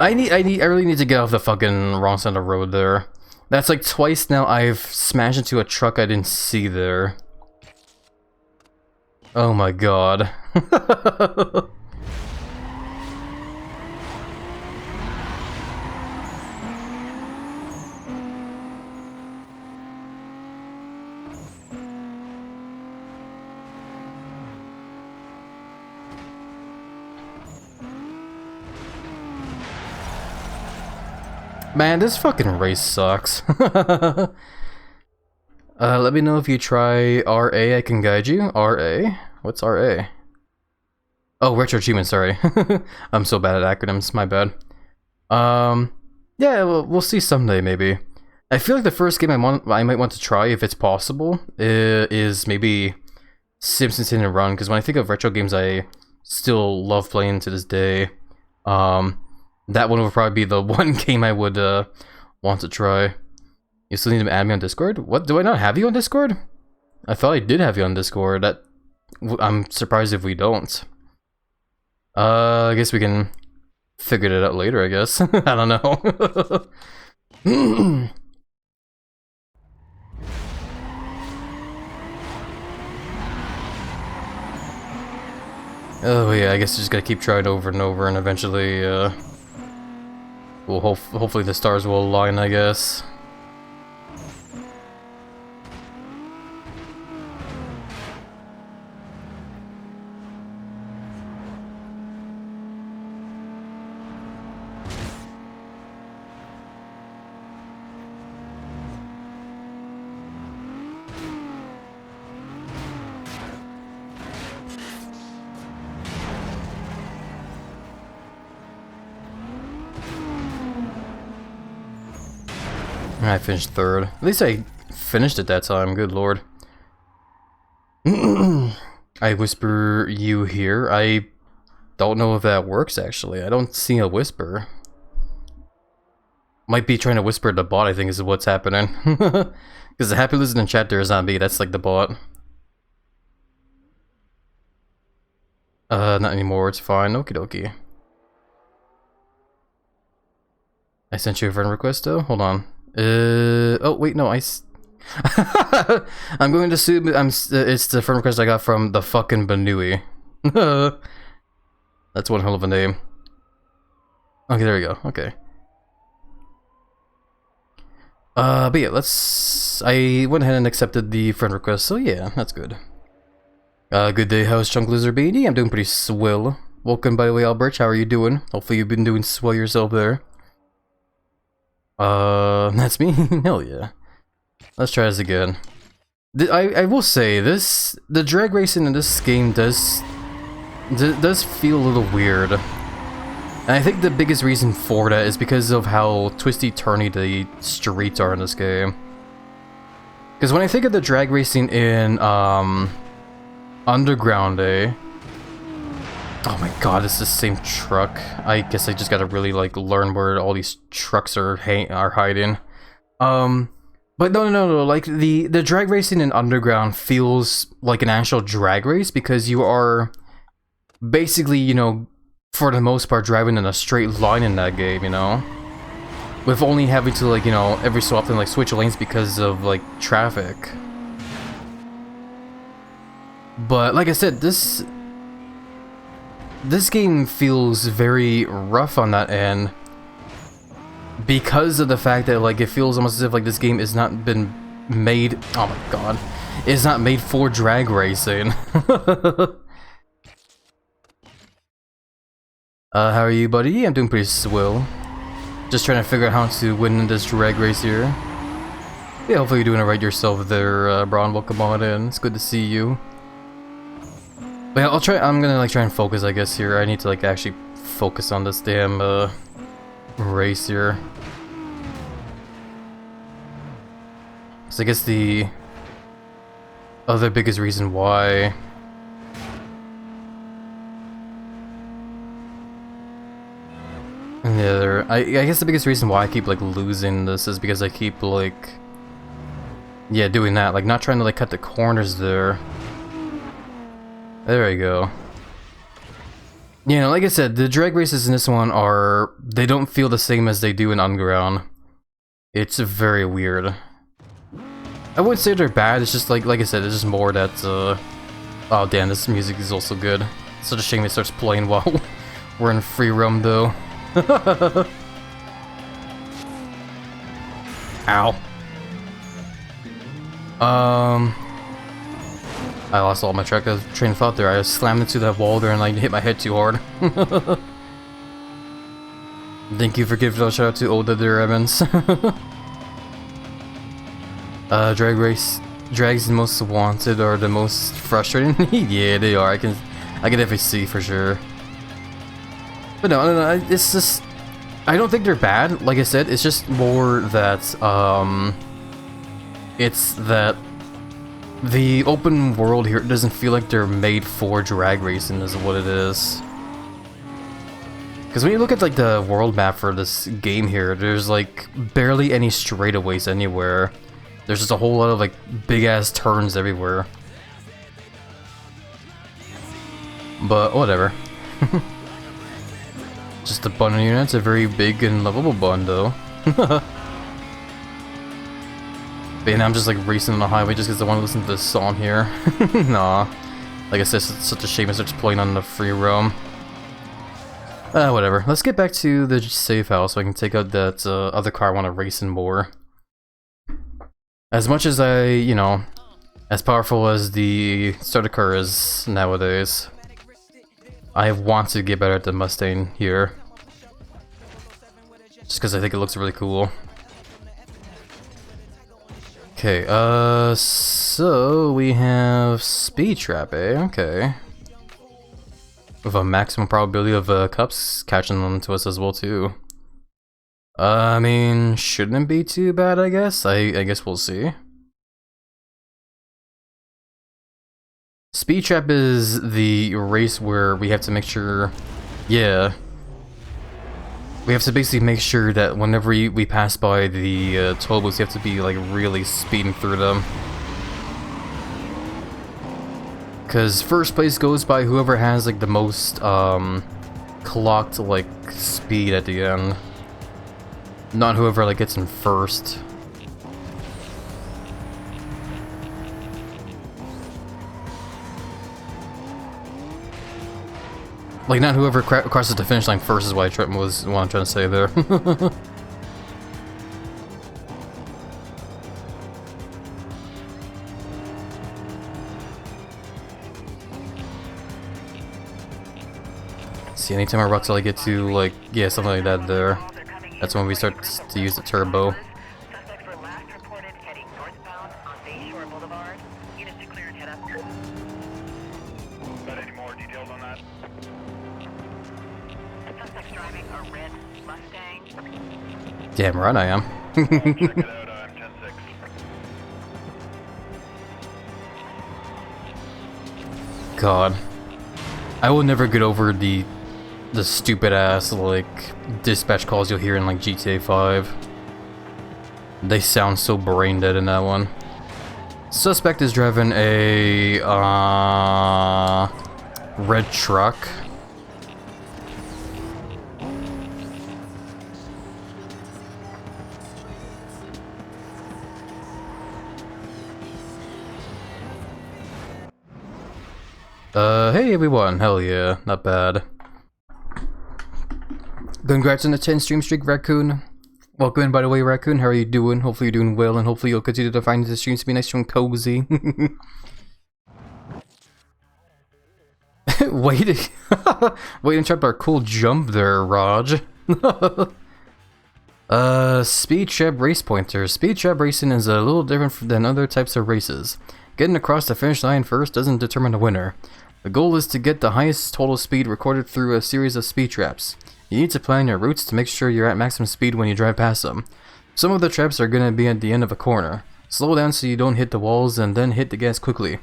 I really need to get off the fucking wrong side of the road there. That's like twice now I've smashed into a truck I didn't see there. Oh my god. Man, this fucking race sucks. Let me know if you try RA, I can guide you. RA? What's RA? Oh, Retro Achievement, sorry. I'm so bad at acronyms, my bad. Yeah, we'll see someday, maybe. I feel like the first game I might want to try, if it's possible, is maybe Simpsons Hit and Run, because when I think of retro games I still love playing to this day, that one would probably be the one game I would want to try. You still need to add me on Discord? What? Do I not have you on Discord? I thought I did have you on Discord. I'm surprised if we don't. I guess we can figure it out later, I guess. I don't know. Oh yeah, I guess you just gotta keep trying over and over, and eventually, hopefully the stars will align, I guess. I finished third. At least I finished it that time, good lord. I whisper you here. I don't know if that works, actually. I don't see a whisper. Might be trying to whisper the bot, I think, is what's happening. Because the HappyLizard in chat there is not me, that's like the bot. Not anymore, it's fine. Okie dokie. I sent you a friend request, though? Hold on. Oh, wait, no, I'm going to assume it's the friend request I got from the fucking Banui. That's one hell of a name. Okay, there we go, okay. But yeah, I went ahead and accepted the friend request, so yeah, that's good. Good day, how's Chunk Lizard Beanie? I'm doing pretty swell. Welcome, by the way, Albert, how are you doing? Hopefully you've been doing swell yourself there. That's me? Hell yeah. Let's try this again. I will say, the drag racing in this game does feel a little weird. And I think the biggest reason for that is because of how twisty-turny the streets are in this game. Because when I think of the drag racing in, Underground, oh my god, it's the same truck. I guess I just gotta really, like, learn where all these trucks are hiding. But no, like, the drag racing in Underground feels like an actual drag race, because you are basically, you know, for the most part, driving in a straight line in that game, you know? With only having to, like, you know, every so often, like, switch lanes because of, like, traffic. But, like I said, this game feels very rough on that end, because of the fact that, like, it feels almost as if, like, this game has not been made, oh my god, it's not made for drag racing. How are you, buddy? I'm doing pretty swell. Just trying to figure out how to win in this drag race here. Yeah, hopefully you're doing it right yourself there, Braun. Welcome on in. It's good to see you. But yeah, I'm gonna like try and focus, I guess, here. I need to like actually focus on this damn race here. So I guess the other biggest reason why I guess the biggest reason why I keep like losing this is because I keep like doing that, like not trying to like cut the corners there. There we go. You know, like I said, the drag races in this one they don't feel the same as they do in Underground. It's very weird. I wouldn't say they're bad, it's just like I said, it's just more that, oh damn, this music is also good. It's such a shame it starts playing while we're in free roam though. Ow. I lost all my train of thought there. I slammed into that wall there and like hit my head too hard. Thank you for giving a shout out to Oda there, Evans. Drags the most wanted are the most frustrating. Yeah, they are. I can definitely see for sure. But no, it's just, I don't think they're bad. Like I said, it's just more that it's that the open world here doesn't feel like they're made for drag racing, is what it is. Because when you look at like the world map for this game here, there's like barely any straightaways anywhere. There's just a whole lot of like big ass turns everywhere. But whatever. Just a bun unit. It's a very big and lovable bun though. But now I'm just like racing on the highway just because I want to listen to this song here. Nah. Like I said, it's such a shame it starts playing on the free roam. Whatever. Let's get back to the safe house so I can take out that other car I want to race in more. As much as you know, as powerful as the starter car is nowadays, I want to get better at the Mustang here. Just because I think it looks really cool. Okay, so we have Speed Trap, eh? Okay. With a maximum probability of cups catching them to us as well, too. I mean, shouldn't be too bad, I guess. I guess we'll see. Speed Trap is the race where we have to make sure... Yeah. We have to basically make sure that whenever we pass by the toll booths, you have to be like really speeding through them. Because first place goes by whoever has like the most clocked like speed at the end. Not whoever like gets in first. Like, not whoever crosses the finish line first is what I'm trying to say there. See, anytime I rock till I get to, like, yeah, something like that there, that's when we start to use the turbo. Damn right I am. God. I will never get over the stupid ass like dispatch calls you'll hear in like GTA 5. They sound so brain dead in that one. Suspect is driving a red truck. Hey everyone, hell yeah, not bad. Congrats on the 10 stream streak, Raccoon. Welcome in, by the way, Raccoon. How are you doing? Hopefully you're doing well, and hopefully you'll continue to find the streams to be nice and cozy. Wait to interrupt our cool jump there, Raj. Speed Trap Race Pointer. Speed Trap Racing is a little different than other types of races. Getting across the finish line first doesn't determine the winner. The goal is to get the highest total speed recorded through a series of speed traps. You need to plan your routes to make sure you're at maximum speed when you drive past them. Some of the traps are going to be at the end of a corner. Slow down so you don't hit the walls and then hit the gas quickly.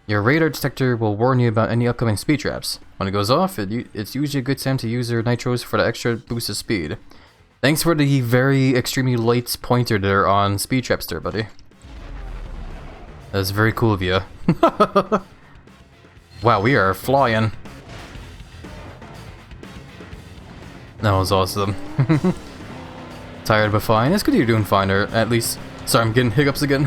Your radar detector will warn you about any upcoming speed traps. When it goes off, it's usually a good time to use your nitros for the extra boost of speed. Thanks for the very extremely late pointer there on speed traps there, buddy. That's very cool of you. Wow, we are flying. That was awesome. Tired but fine. It's good you're doing fine, or at least... Sorry, I'm getting hiccups again.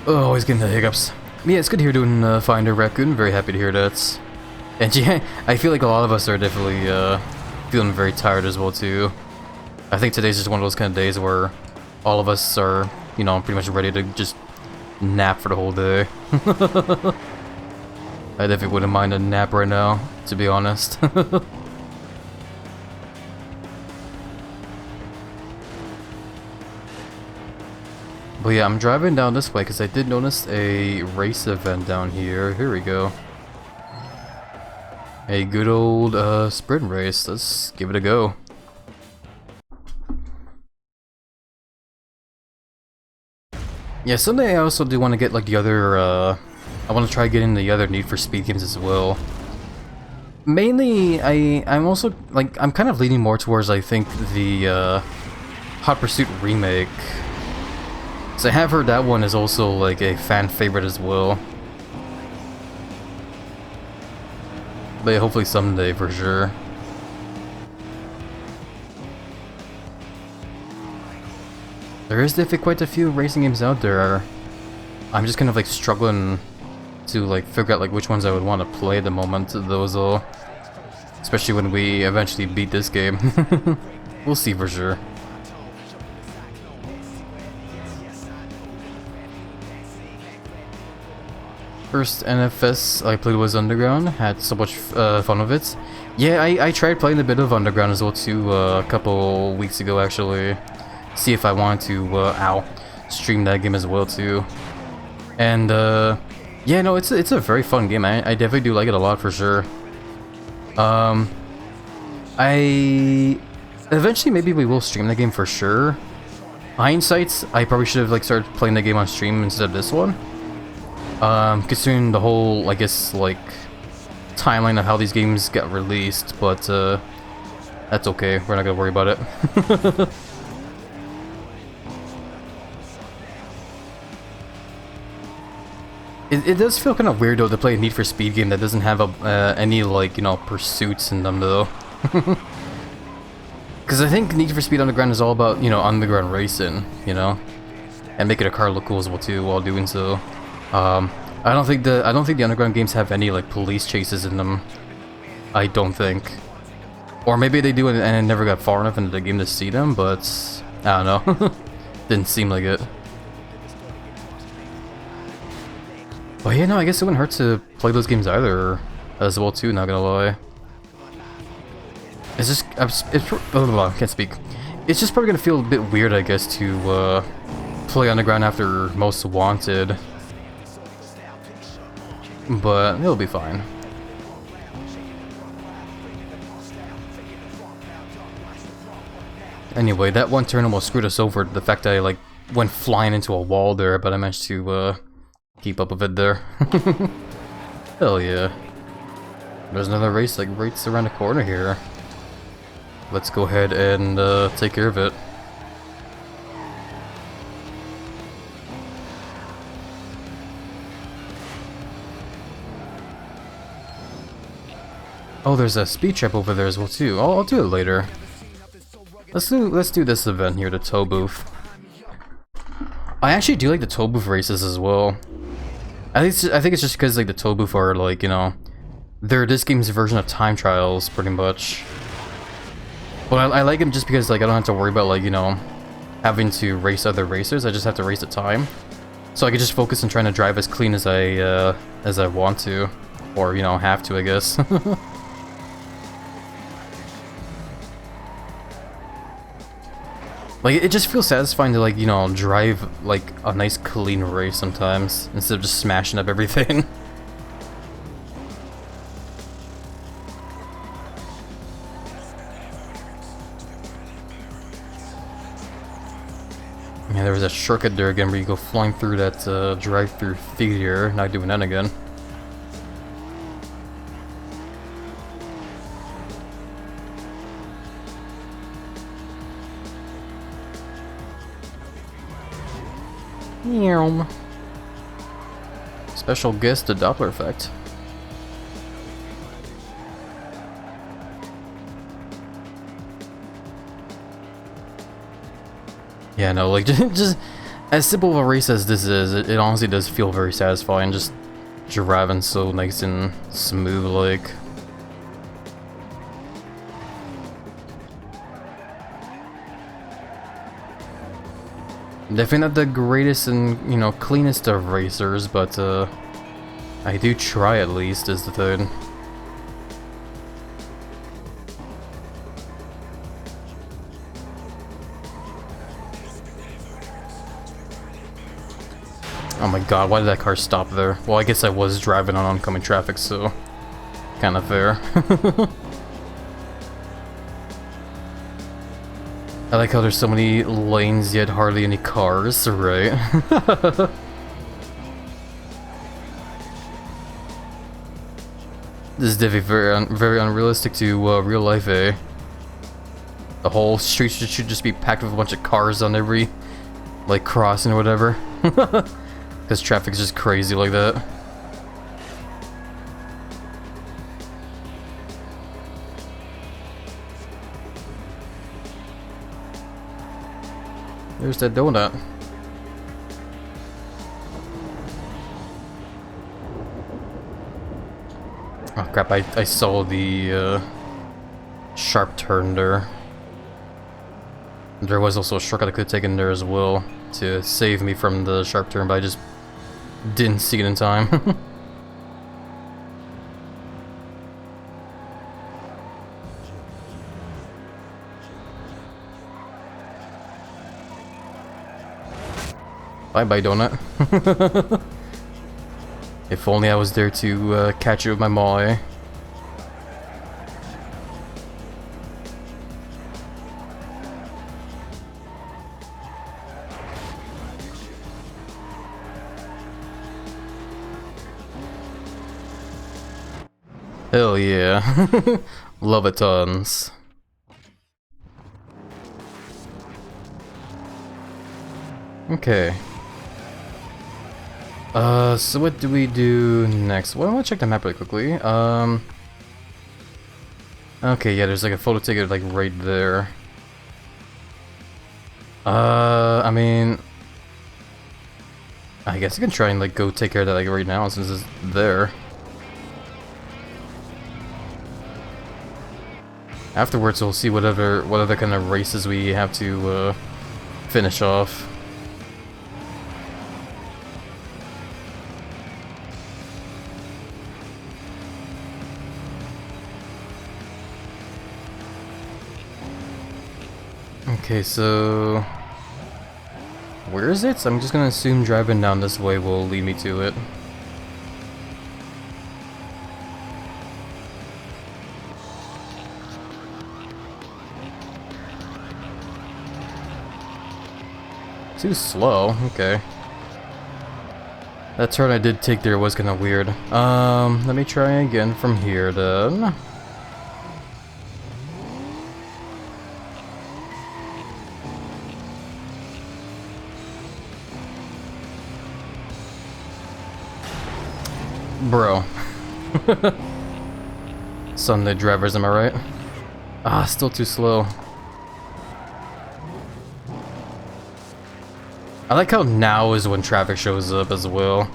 Oh, always getting the hiccups. Yeah, it's good to hear doing fine there, Raccoon. Very happy to hear that. And yeah, I feel like a lot of us are definitely feeling very tired as well too. I think today's just one of those kind of days where all of us are, you know, pretty much ready to just nap for the whole day. I definitely wouldn't mind a nap right now, to be honest. But yeah, I'm driving down this way because I did notice a race event down here. Here we go. A good old sprint race. Let's give it a go. Yeah, someday I also do want to get like the other, I want to try getting the other Need for Speed games as well. Mainly, I'm also, like, I'm kind of leaning more towards, I think, the Hot Pursuit remake. So I have heard that one is also like a fan favorite as well. But yeah, hopefully someday for sure. There is definitely quite a few racing games out there. I'm just kind of like struggling to like figure out like which ones I would want to play at the moment. Those all, especially when we eventually beat this game. We'll see for sure. First NFS I played was Underground. Had so much fun with it. Yeah, I tried playing a bit of Underground as well too a couple weeks ago actually. See if I wanted to stream that game as well too. And yeah, no, it's a very fun game. I definitely do like it a lot for sure. I eventually maybe we will stream the game for sure. Hindsight, I probably should have like started playing the game on stream instead of this one. Considering the whole, I guess, like, timeline of how these games get released, but, that's okay, we're not gonna worry about it. It does feel kind of weird, though, to play a Need for Speed game that doesn't have any, like, you know, pursuits in them, though. Because I think Need for Speed Underground is all about, you know, underground racing, you know? And making a car look cool as well, too, while doing so. I don't think the Underground games have any like police chases in them. I don't think. Or maybe they do and I never got far enough into the game to see them, but I don't know. Didn't seem like it. But yeah, no, I guess it wouldn't hurt to play those games either as well too, not gonna lie. It's just I can't speak. It's just probably gonna feel a bit weird, I guess, to play Underground after Most Wanted. But it'll be fine. Anyway, that one turn almost screwed us over. The fact that I like went flying into a wall there, but I managed to keep up with it there. Hell yeah. There's another race like right around the corner here. Let's go ahead and take care of it. Oh, there's a speed trap over there as well too. I'll do it later. Let's do this event here, the tow booth. I actually do like the tow booth races as well. I think it's just because like the tow booth are like, you know, they're this game's version of time trials pretty much. But I like them just because like I don't have to worry about like, you know, having to race other racers. I just have to race the time, so I can just focus on trying to drive as clean as I want to, or you know, have to, I guess. Like, it just feels satisfying to, like, you know, drive, like, a nice clean race sometimes, instead of just smashing up everything. Yeah, there was a shortcut there again where you go flying through that drive-through theater, not doing that again. Special guest, the Doppler effect. Yeah, no, like, just as simple of a race as this is, it honestly does feel very satisfying, just driving so nice and smooth, like. Definitely not the greatest and, you know, cleanest of racers, but, I do try at least, is the thing. Oh my god, why did that car stop there? Well, I guess I was driving on oncoming traffic, so kinda fair. I like how there's so many lanes yet hardly any cars, right? This is definitely very unrealistic to real life, eh? The whole street should just be packed with a bunch of cars on every, like, crossing or whatever. Because traffic's just crazy like that. There's that donut. Oh crap, I saw the sharp turn there. There was also a shortcut I could have taken there as well to save me from the sharp turn, but I just didn't see it in time. Bye-bye, donut. If only I was there to catch it with my maul, eh? Hell yeah. Love it tons. Okay. So what do we do next? Well, I want to check the map really quickly. Okay, yeah, there's like a photo ticket like right there. I mean, I guess I can try and like go take care of that like right now since it's there. Afterwards, we'll see what other kind of races we have to finish off. Okay, so where is it? I'm just gonna assume driving down this way will lead me to it. Too slow, okay. That turn I did take there was kinda weird. Let me try again from here then. Bro. Sunday drivers, am I right? Ah, still too slow. I like how now is when traffic shows up as well.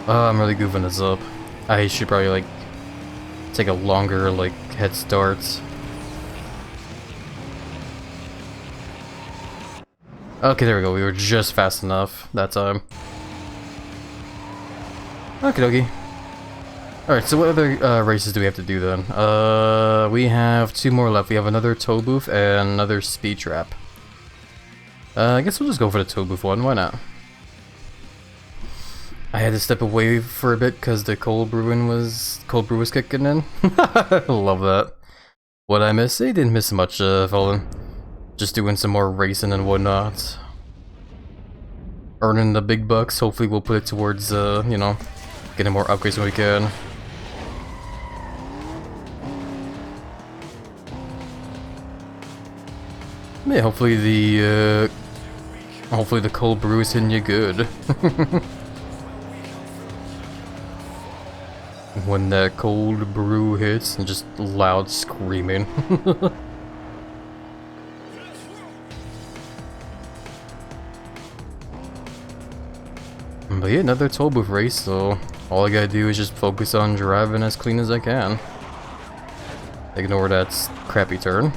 I'm really goofing this up. I should probably like take a longer like head start. Okay, there we go. We were just fast enough that time. Okie dokie. Alright, so what other races do we have to do then? We have 2 more left. We have another tow booth and another speed trap. I guess we'll just go for the tow booth one, why not? I had to step away for a bit because the cold brew was kicking in. I love that. What I miss? I didn't miss much, fella. Just doing some more racing and whatnot. Earning the big bucks. Hopefully we'll put it towards, you know, getting more upgrades when we can. Yeah, hopefully the cold brew is hitting you good. When that cold brew hits and just loud screaming. But yeah, another toll booth race, so all I gotta do is just focus on driving as clean as I can. Ignore that crappy turn.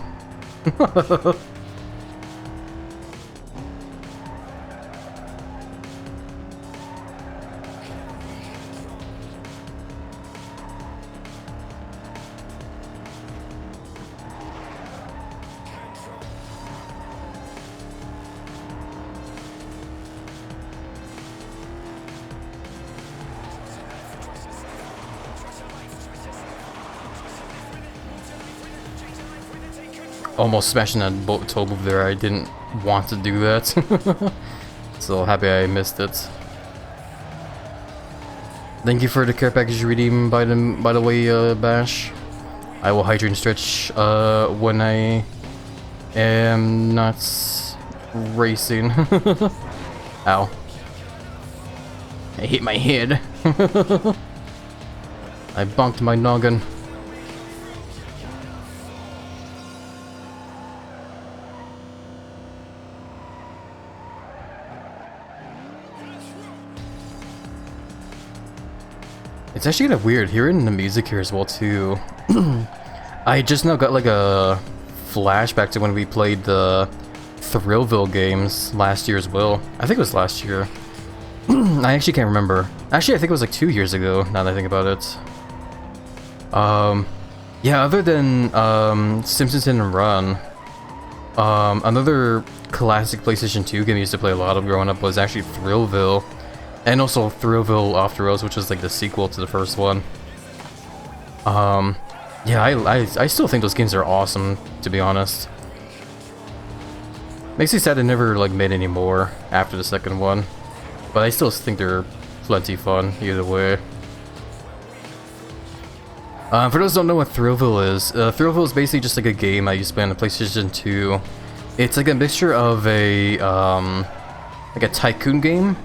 Almost smashing that toll booth there. I didn't want to do that. So happy I missed it. Thank you for the care package redeem by the way, Bash. I will hydrate and stretch when I am not racing. Ow. I hit my head. I bonked my noggin. It's actually kind of weird hearing the music here as well too. I just now got like a flashback to when we played the Thrillville games last year as well. I think it was last year. I actually can't remember. Actually, I think it was like 2 years ago, now that I think about it. Yeah, other than Simpsons Hit and Run, another classic PlayStation 2 game I used to play a lot of growing up was actually Thrillville. And also Thrillville Off the Roads, which was like the sequel to the first one. Yeah, I still think those games are awesome, to be honest. Makes me sad they never like made any more after the second one. But I still think they're plenty fun, either way. For those who don't know what Thrillville is, Thrillville is basically just like a game I used to play on the PlayStation 2. It's like a mixture of a tycoon game,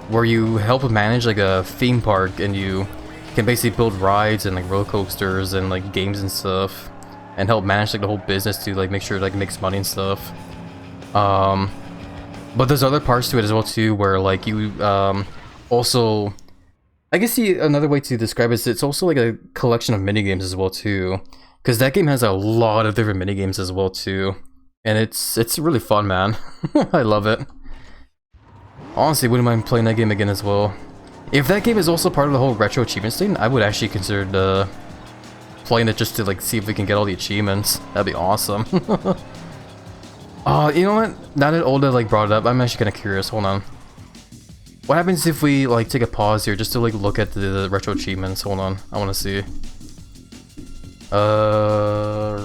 where you help manage like a theme park and you can basically build rides and like roller coasters and like games and stuff, and help manage like the whole business to like make sure it like makes money and stuff. But there's other parts to it as well too, where like you also, I guess another way to describe it is it's also like a collection of minigames as well too, because that game has a lot of different minigames as well too, and it's really fun, man. I love it. Honestly, wouldn't mind playing that game again as well. If that game is also part of the whole retro achievements thing, I would actually consider playing it just to like see if we can get all the achievements. That'd be awesome. Oh, you know what? Now that Oda like brought it up, I'm actually kind of curious. Hold on. What happens if we like take a pause here just to like look at the retro achievements? Hold on, I want to see.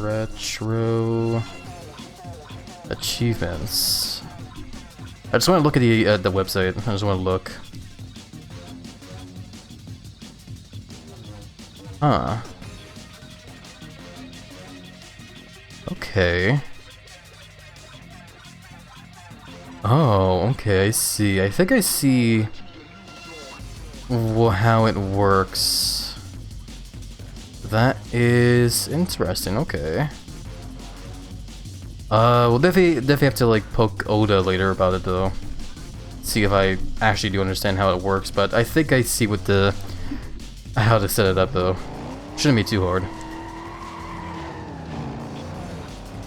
Retro achievements. I just want to look at the website. I just want to look. Huh. Okay. Oh, okay, I see. I think I see how it works. That is interesting, okay. We'll definitely have to like poke Oda later about it though. See if I actually do understand how it works, but I think I see how to set it up though. Shouldn't be too hard.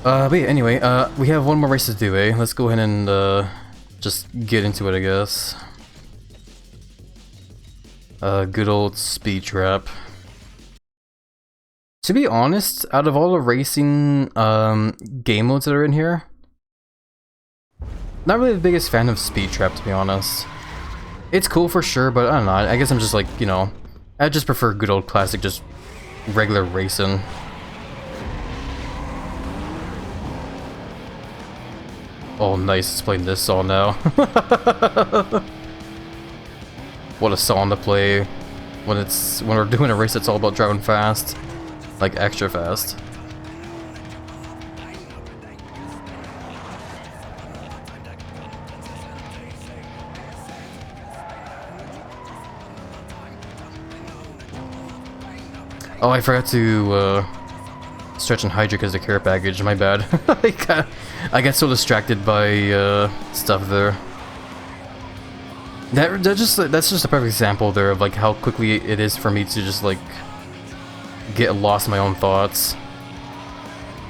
But yeah, anyway, we have one more race to do, eh? Let's go ahead and just get into it, I guess. Good old speed trap. To be honest, out of all the racing game modes that are in here, not really the biggest fan of Speed Trap, to be honest. It's cool for sure, but I don't know, I guess I'm just like, you know, I just prefer good old classic, just regular racing. Oh nice, it's playing this song now. What a song to play when we're doing a race that's all about driving fast. Like extra fast. Oh, I forgot to stretch and hydrate because of the care package. My bad. I got so distracted by stuff there. That's just a perfect example there of like how quickly it is for me to just like get lost in my own thoughts.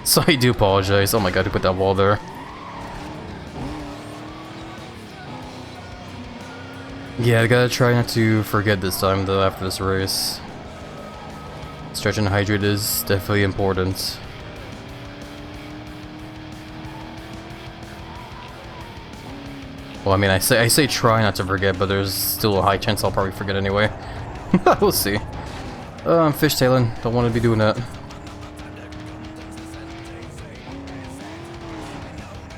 So I do apologize. Oh my god, who put that wall there? Yeah, I gotta try not to forget this time though after this race. Stretch and hydrate is definitely important. Well, I mean, I say try not to forget, but there's still a high chance I'll probably forget anyway. We'll see. I'm fishtailing. Don't want to be doing that.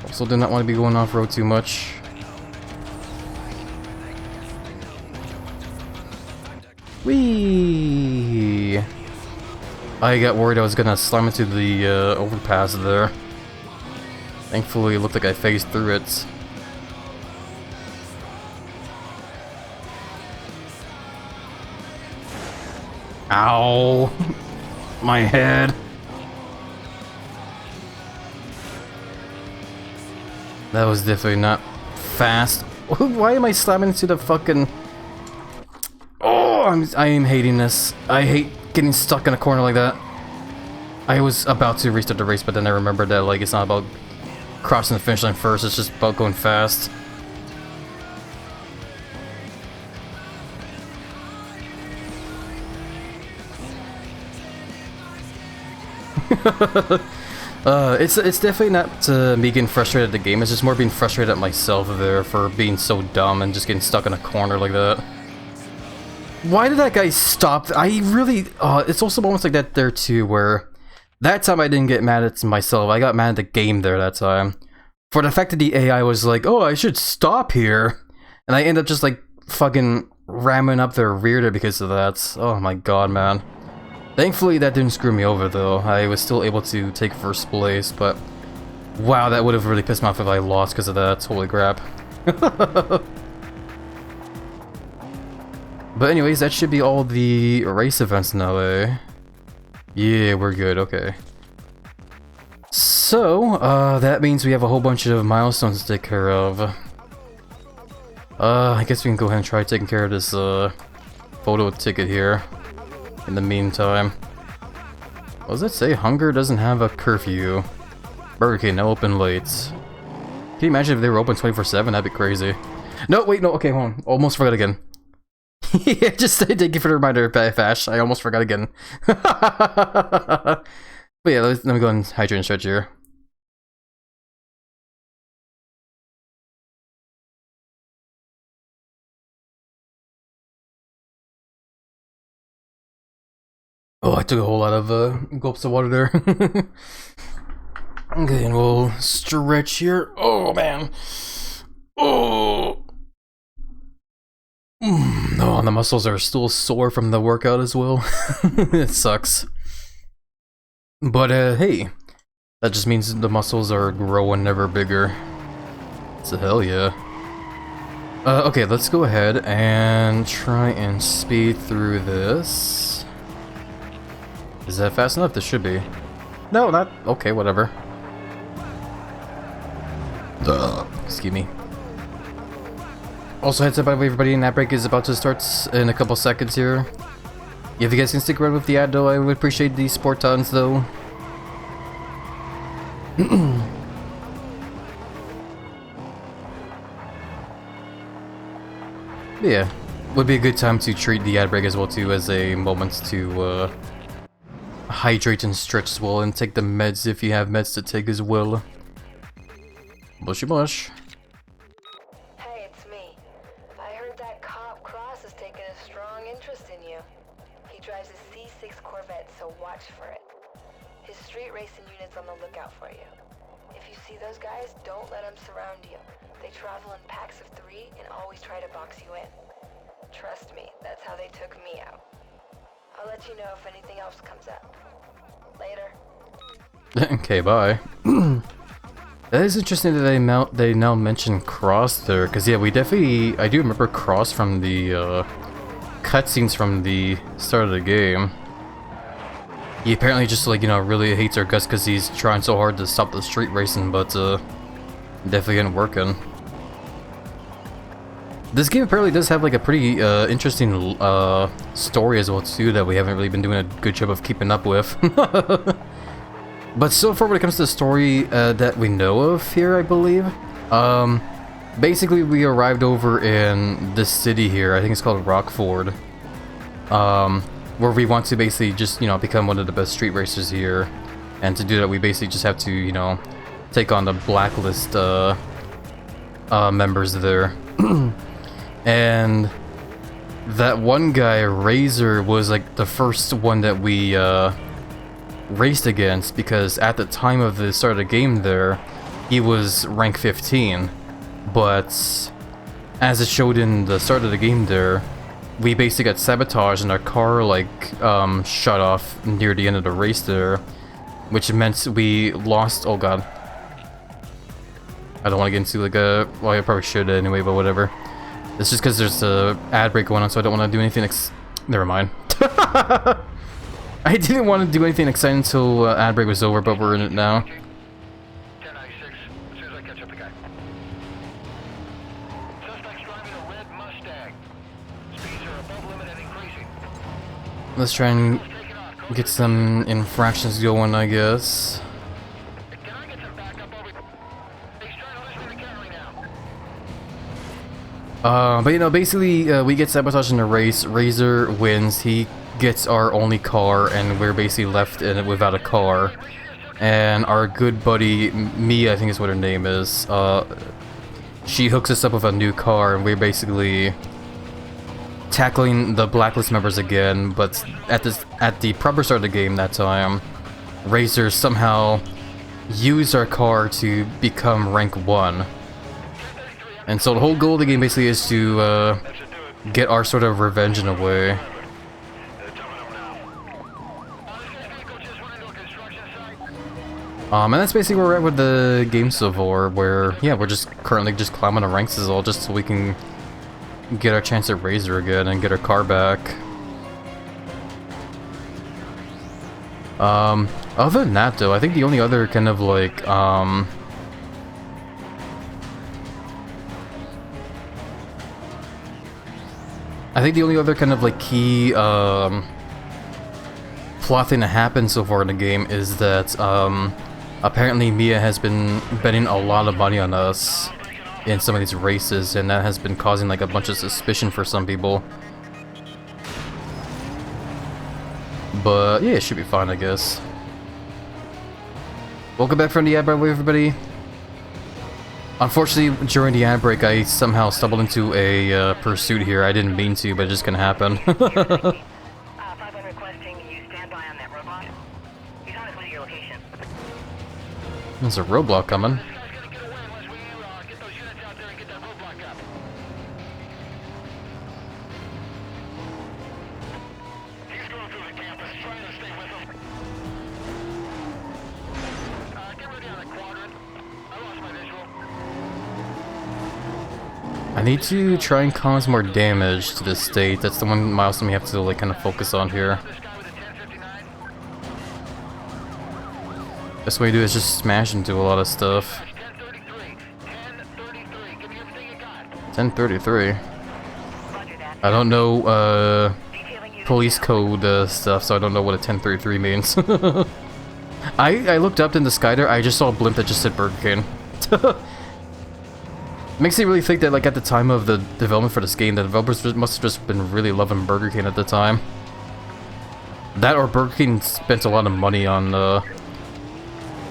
Also, do not want to be going off-road too much. Whee! I got worried I was gonna slam into the overpass there. Thankfully, it looked like I phased through it. Ow! My head. That was definitely not fast. Why am I slamming into the fucking... Oh, I am hating this. I hate getting stuck in a corner like that. I was about to restart the race, but then I remembered that like it's not about crossing the finish line first, it's just about going fast. It's definitely not me getting frustrated at the game, it's just more being frustrated at myself there for being so dumb and just getting stuck in a corner like that. Why did that guy stop? I really... it's also moments like that there too, where... That time I didn't get mad at myself, I got mad at the game there that time. For the fact that the AI was like, oh, I should stop here. And I end up just like fucking ramming up their rear there because of that. Oh my god, man. Thankfully that didn't screw me over though. I was still able to take first place, but... Wow, that would have really pissed me off if I lost because of that. Holy crap. But anyways, that should be all the race events now, eh? Yeah, we're good, okay. So, that means we have a whole bunch of milestones to take care of. I guess we can go ahead and try taking care of this, photo ticket here. In the meantime. What does it say? Hunger doesn't have a curfew. Burger King, now open late. Can you imagine if they were open 24/7? That'd be crazy. No, wait, no, okay, hold on. Almost forgot again. Yeah, just thank you for the reminder, Fash. I almost forgot again. But yeah, let me go and hydrate and stretch here. Oh, I took a whole lot of gulps of water there. Okay, and we'll stretch here. Oh man. Oh. No, and the muscles are still sore from the workout as well. It sucks. But hey, that just means the muscles are growing ever bigger. So hell yeah. Okay, let's go ahead and try and speed through this. Is that fast enough? This should be. No, not. Okay, whatever. Excuse me. Also, heads up, by the way, everybody, an ad break is about to start in a couple seconds here. If you guys can stick around with the ad, though, I would appreciate the sport tons, though. Yeah, would be a good time to treat the ad break as well, too, as a moment to hydrate and stretch as well, and take the meds if you have meds to take as well. Bushy bush. Hey, it's me. I heard that cop Cross has taken a strong interest in you. He drives a C6 Corvette, so watch for it. His street racing unit's on the lookout for you. If you see those guys, don't let them surround you. They travel in packs of 3 and always try to box you in. Trust me, that's how they took me out. I'll let you know if anything else comes up. Later. Okay, bye. That is interesting that they now mention Cross there, because yeah, I do remember Cross from the cutscenes from the start of the game. He apparently just, like, you know, really hates our guts because he's trying so hard to stop the street racing, but definitely ain't working. This game apparently does have, like, a pretty interesting story as well too that we haven't really been doing a good job of keeping up with. But so far, when it comes to the story that we know of here, I believe, basically we arrived over in this city here. I think it's called Rockford, where we want to basically just, you know, become one of the best street racers here. And to do that, we basically just have to, you know, take on the blacklist members there. And that one guy, Razor, was like the first one that we raced against, because at the time of the start of the game there, he was rank 15. But as it showed in the start of the game there, we basically got sabotaged and our car, like, shut off near the end of the race there, which meant we lost. Oh god, I don't want to get into, like, well, I probably should anyway, but whatever. It's just because there's a ad break going on, so I don't want to do anything never mind. I didn't want to do anything exciting until ad break was over, but we're in it now. 1096, as soon as I catch up the guy. Suspect's driving a red Mustang. Speeds are above limit and increasing. Let's try and get some infractions going, I guess. Can I get some backup over? He's trying to lose me the camera now. But you know, basically, we get sabotaged in the race. Razor wins. He gets our only car, and we're basically left in it without a car. And our good buddy Mia, I think is what her name is, she hooks us up with a new car, and we're basically tackling the blacklist members again. But at the proper start of the game that time, Razor somehow used our car to become rank 1. And so the whole goal of the game basically is to get our sort of revenge in a way. And that's basically where we're at with the game so far, where, yeah, we're just currently just climbing the ranks is all, just so we can get our chance at Razor again and get our car back. Other than that though, I think the only other kind of like, I think the only other kind of like key, plot thing that happened so far in the game is that, apparently Mia has been betting a lot of money on us in some of these races, and that has been causing like a bunch of suspicion for some people. But yeah, it should be fine, I guess. Welcome back from the ad break, everybody. Unfortunately, during the ad break, I somehow stumbled into a pursuit here. I didn't mean to, but it just kinda happened. 500 requesting you stand by on that robot. He's on his way to your location. There's a roadblock coming. This guy's gonna get away unless we get those units out there and get that roadblock up. He's going through the campus, trying to stay with him. Get ready on the quadrant. I lost my visual. I need to try and cause more damage to this state. That's the one milestone we have to like kind of focus on here. This guy with a 1059. Best way to do is just smash into a lot of stuff. 1033. 1033. Give me everything you got. 1033. Roger that. I don't know Detailing you police now. code stuff, so I don't know what a 1033 means. I looked up in the sky there. I just saw a blimp that just said Burger King. Makes me really think that, like, at the time of the development for this game, the developers must have just been really loving Burger King at the time. That or Burger King spent a lot of money on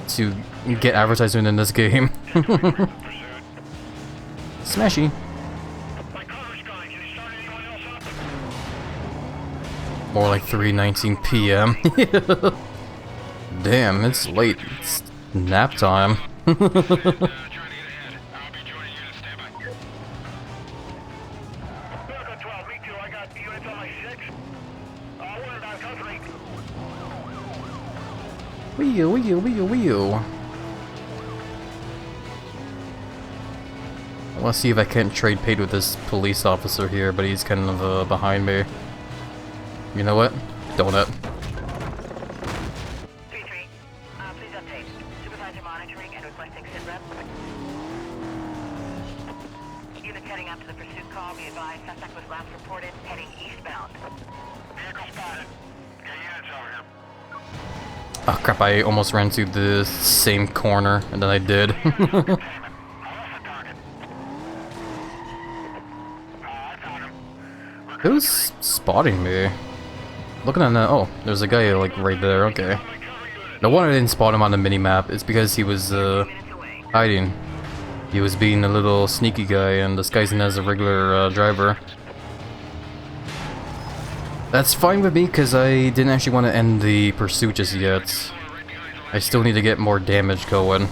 to get advertisement in this game. Smashy. More like 3:19 p.m. Damn, it's late. It's nap time. Wee-oo. I want to see if I can't trade paid with this police officer here, but he's kind of behind me. You know what? Donut. 3-3. Please update. Supervisor monitoring and requesting sit rep. Units heading up to the pursuit call. Be advised, suspect was last reported heading eastbound. Vehicle spotted. Get units over here. Oh crap, I almost ran to the same corner, and then I did. I lost the target. I found him. Who's spotting me? Looking at that, oh, there's a guy like right there, okay. No wonder I didn't spot him on the mini-map, it's because he was hiding. He was being a little sneaky guy and disguising as a regular driver. That's fine with me, because I didn't actually want to end the pursuit just yet. I still need to get more damage going.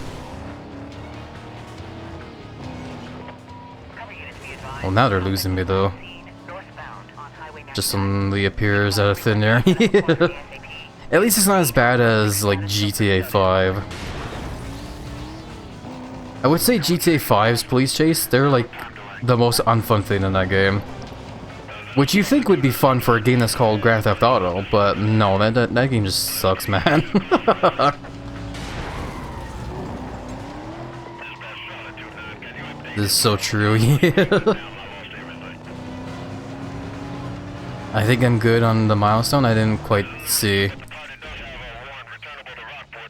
Well, now they're losing me, though. Just suddenly appears out of thin air. At least it's not as bad as, like, GTA 5. I would say GTA 5's police chase, they're, like, the most unfun thing in that game. Which you think would be fun for a game that's called Grand Theft Auto, but no, that game just sucks, man. This is so true, yeah. I think I'm good on the milestone, I didn't quite see.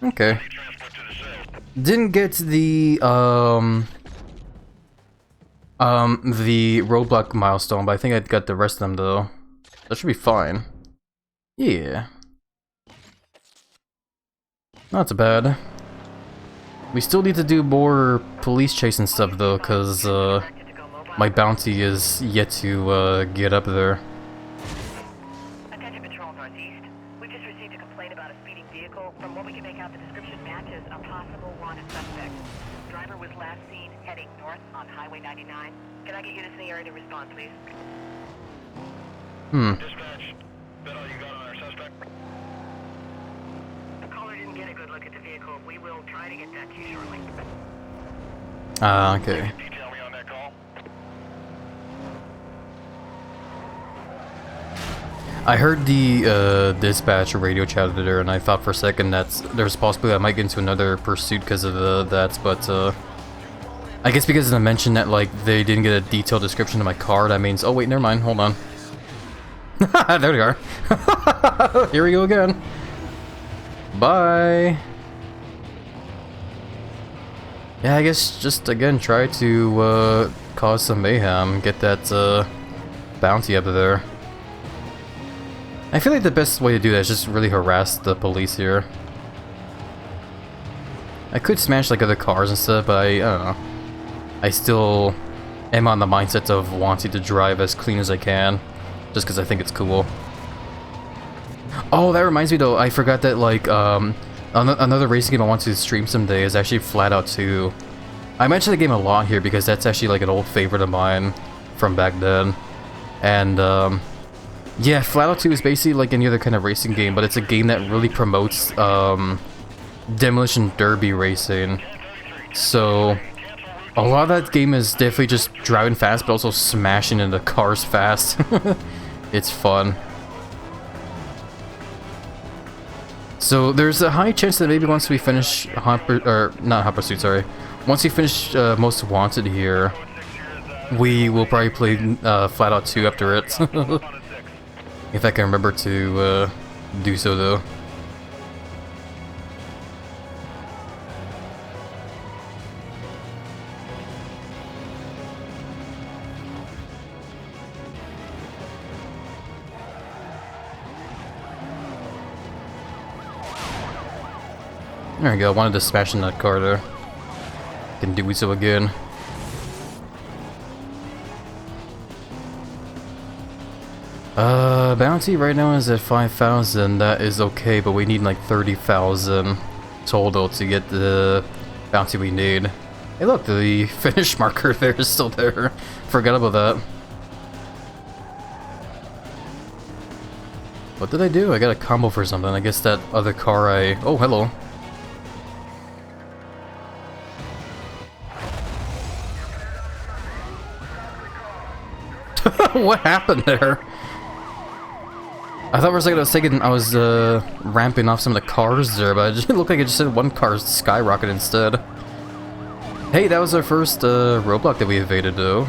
Okay. Didn't get the roadblock milestone, but I think I got the rest of them though. That should be fine. Yeah. Not too bad. We still need to do more police chase and stuff though, cause my bounty is yet to get up there. Attention Patrol Northeast. We just received a complaint about a speeding vehicle. From what we can make out, the description matches a possible wanted suspect. Driver was last seen heading north on Highway 99. Can I get units in the area to respond, please? Dispatch. That all you got on our suspect? The caller didn't get a good look at the vehicle. We will try to get that to you shortly. Ah, okay. Detail me on that call. I heard the dispatch radio chat there, and I thought for a second that there's possibly I might get into another pursuit because of that, but I guess because I mentioned that like they didn't get a detailed description of my car, that means, oh wait, never mind, hold on. There we are. Here we go again. Bye. Yeah, I guess just again try to cause some mayhem, get that bounty up there. I feel like the best way to do that is just really harass the police here. I could smash like other cars and stuff, but I don't know. I still am on the mindset of wanting to drive as clean as I can, just because I think it's cool. Oh, that reminds me though, I forgot that like another racing game I want to stream someday is actually Flat Out 2. I mentioned the game a lot here because that's actually like an old favorite of mine from back then. And yeah, Flat Out 2 is basically like any other kind of racing game, but it's a game that really promotes demolition derby racing. So a lot of that game is definitely just driving fast, but also smashing into cars fast. It's fun. So there's a high chance that maybe once we finish Hot Pursuit, sorry. Once we finish Most Wanted here, we will probably play Flat Out 2 after it. If I can remember to do so though. There we go, I wanted to smash in that car there. Can do so again. Bounty right now is at 5,000. That is okay, but we need like 30,000 total to get the bounty we need. Hey look, the finish marker there is still there. Forgot about that. What did I do? I got a combo for something. I guess that other car I... Oh, hello. What happened there? I thought for a second I was ramping off some of the cars there, but it just looked like it just said one car skyrocket instead. Hey, that was our first roadblock that we evaded though.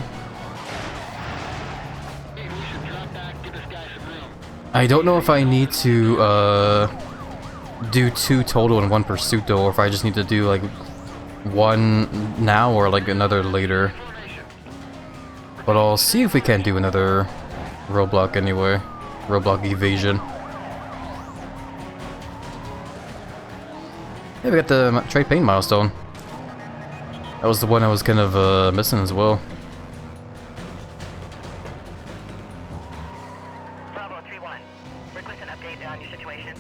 I don't know if I need to do 2 total in 1 pursuit though, or if I just need to do like 1 now or like another later. But I'll see if we can do another roadblock anyway. Roadblock evasion. Yeah, we got the trade paint milestone. That was the one I was kind of missing as well. Bravo 3-1. Request an update on your situation.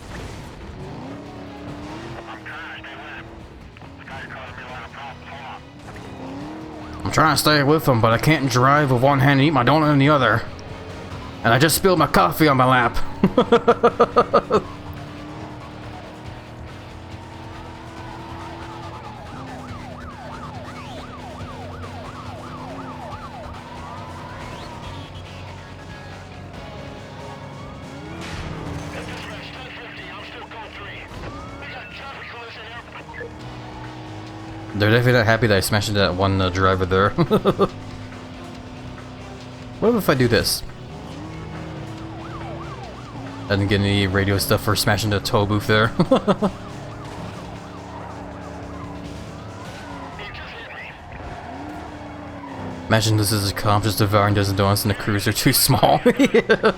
I'm trying to stay with him, but I can't drive with one hand and eat my donut in the other. And I just spilled my coffee on my lap. They're definitely not happy that I smashed into that one driver there. What if I do this? I didn't get any radio stuff for smashing the tow booth there. Imagine this is a comp just devouring dozen donuts and the cruiser too small. Yeah.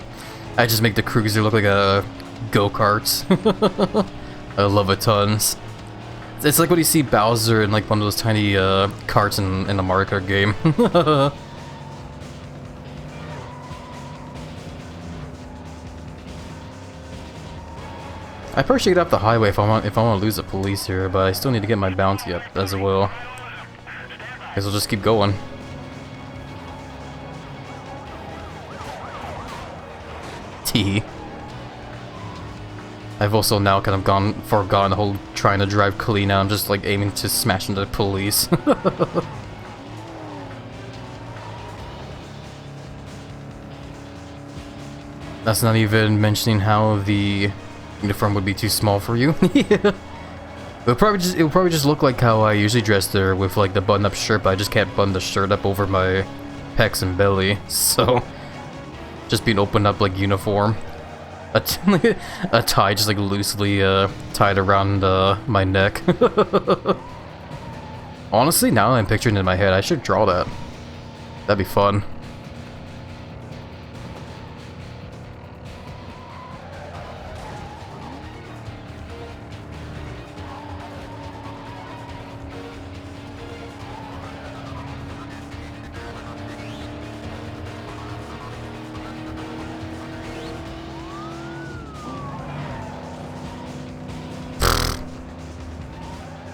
I just make the cruiser look like a go-kart. I love it tons. It's like when you see Bowser in like one of those tiny carts in the Mario Kart game. I probably should get up the highway if I want to lose the police here, but I still need to get my bounty up as well. Guess I'll just keep going. Tee. I've also now kind of forgotten the whole trying to drive clean. Now I'm just like aiming to smash into the police. That's not even mentioning how the uniform would be too small for you. Yeah. It would probably just look like how I usually dress there with like the button-up shirt, but I just can't button the shirt up over my pecs and belly. So just being opened up like uniform. A tie just like loosely tied around my neck. Honestly, now that I'm picturing it in my head, I should draw that. That'd be fun.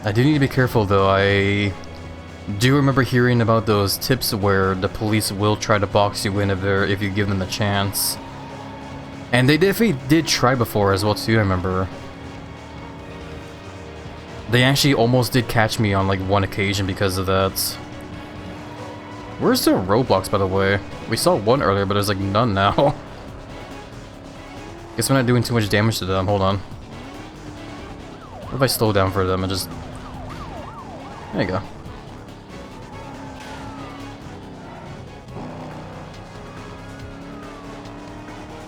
I do need to be careful though. I do remember hearing about those tips where the police will try to box you in if you give them a chance. And they definitely did try before as well too, I remember. They actually almost did catch me on like one occasion because of that. Where's the roadblocks, by the way? We saw one earlier, but there's like none now. Guess we're not doing too much damage to them. Hold on. What if I slow down for them and just... There you go.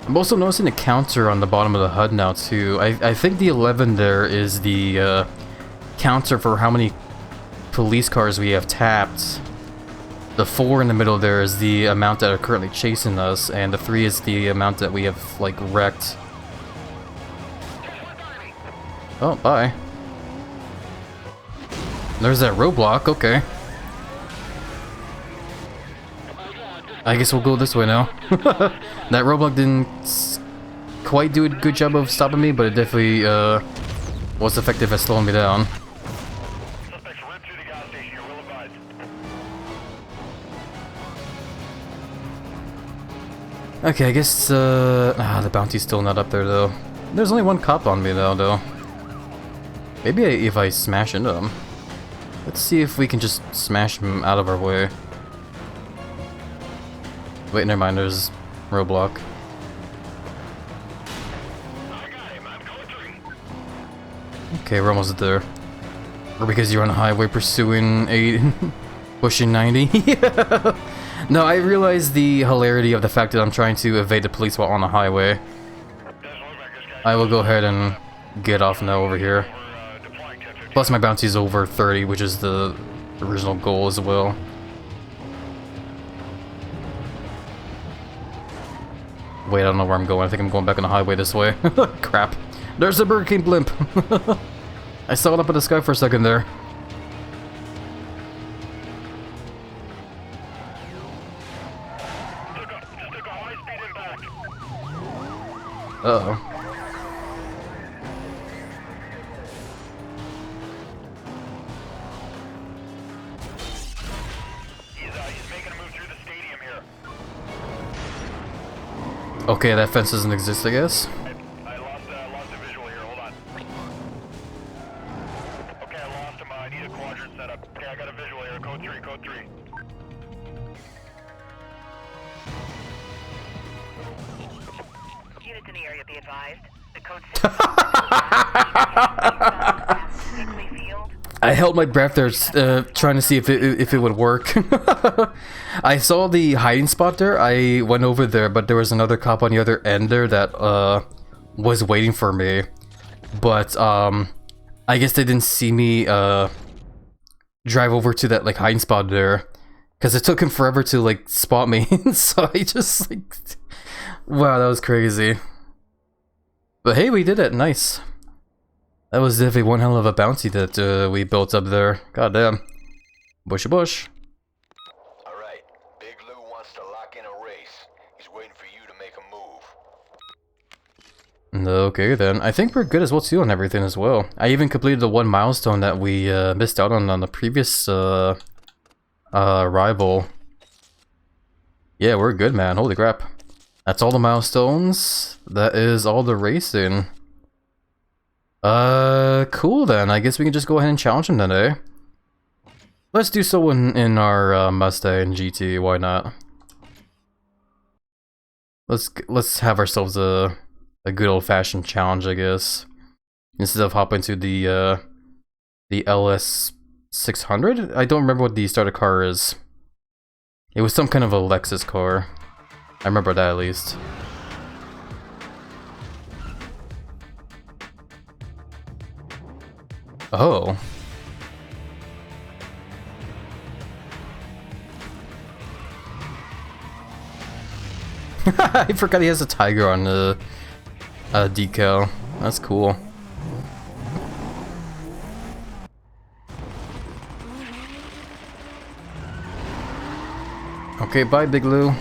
I'm also noticing a counter on the bottom of the HUD now too. I think the 11 there is the counter for how many police cars we have tapped. The 4 in the middle there is the amount that are currently chasing us, and the 3 is the amount that we have like wrecked. Oh, bye. There's that roadblock, okay. I guess we'll go this way now. That roadblock didn't quite do a good job of stopping me, but it definitely was effective at slowing me down. Suspects ripped through the gas station. You're well advised. Okay, I guess the bounty's still not up there though. There's only one cop on me though. Maybe if I smash into him. Let's see if we can just smash him out of our way. Wait, never mind, there's roadblock. I got him. I'm going through. Okay, we're almost there. Or because you're on the highway pursuing 8, pushing 90. Yeah. No, I realize the hilarity of the fact that I'm trying to evade the police while on the highway. Doesn't look like this guy's I will go ahead and get off now over here. deploying 10-15. Plus my bounty is over 30, which is the original goal as well. Wait, I don't know where I'm going. I think I'm going back on the highway this way. Crap. There's the Burger King blimp. I saw it up in the sky for a second there. Just took a high-speed impact. Uh-oh. He's making a move through the stadium here. Okay, that fence doesn't exist, I guess. I lost a visual here. Hold on. Okay, I lost him. I need a quadrant setup. Okay, I got a visual here. Code 3, code 3. Units in the area, be advised. The code field. I held my breath there, trying to see if it would work. I saw the hiding spot there. I went over there, but there was another cop on the other end there that was waiting for me. But I guess they didn't see me drive over to that like hiding spot there, because it took him forever to like spot me. So I just like, wow, that was crazy. But hey, we did it. Nice. That was definitely one hell of a bounty that we built up there. God damn. Bushy bush. Alright, Big Lou wants to lock in a race. He's waiting for you to make a move. Okay then. I think we're good as well too on everything as well. I even completed the one milestone that we missed out on the previous rival. Yeah, we're good, man. Holy crap. That's all the milestones. That is all the racing. Cool then. I guess we can just go ahead and challenge him then, eh? Let's do so in our Mustang GT. Why not? Let's have ourselves a good old-fashioned challenge, I guess. Instead of hopping to the LS 600. I don't remember what the starter car is. It was some kind of a Lexus car. I remember that at least. Oh. I forgot he has a tiger on the decal. That's cool. Okay, bye, Big Lou.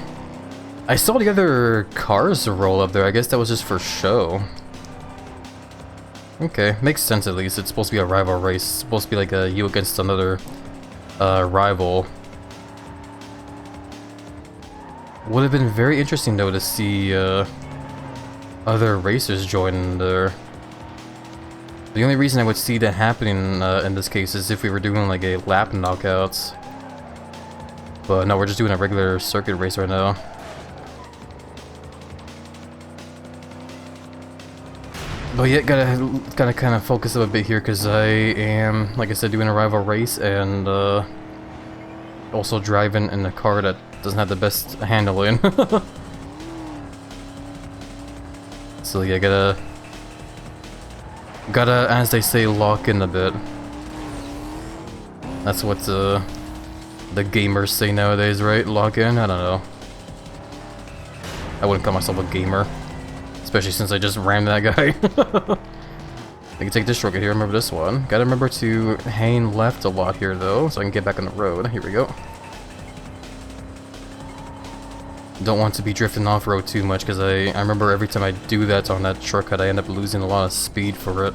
I saw the other cars roll up there. I guess that was just for show. Okay, makes sense at least. It's supposed to be a rival race. It's supposed to be like a you against another rival. Would have been very interesting though to see other racers join there. The only reason I would see that happening in this case is if we were doing like a lap knockouts. But no, we're just doing a regular circuit race right now. But yeah, gotta kind of focus up a bit here because I am, like I said, doing a rival race and also driving in a car that doesn't have the best handling. So yeah, gotta, as they say, lock in a bit. That's what the gamers say nowadays, right? Lock in? I don't know. I wouldn't call myself a gamer. Especially since I just rammed that guy. I can take this shortcut here, remember this one. Gotta remember to hang left a lot here though, so I can get back on the road. Here we go. Don't want to be drifting off-road too much, because I remember every time I do that on that shortcut, I end up losing a lot of speed for it.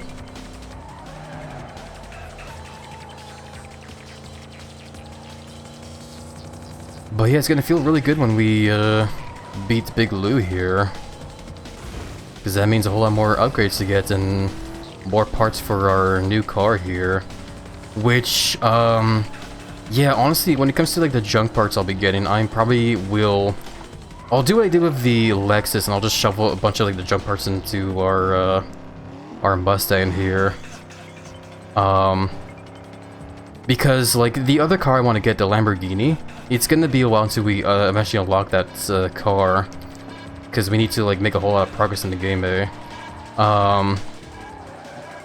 But yeah, it's gonna feel really good when we beat Big Lou here. Because that means a whole lot more upgrades to get and more parts for our new car here. Which, yeah, honestly, when it comes to like the junk parts I'll be getting, I probably will... I'll do what I did with the Lexus, and I'll just shovel a bunch of like the junk parts into our Mustang here. Because like the other car I want to get, the Lamborghini, it's gonna be a while until we eventually unlock that car, because we need to like make a whole lot of progress in the game,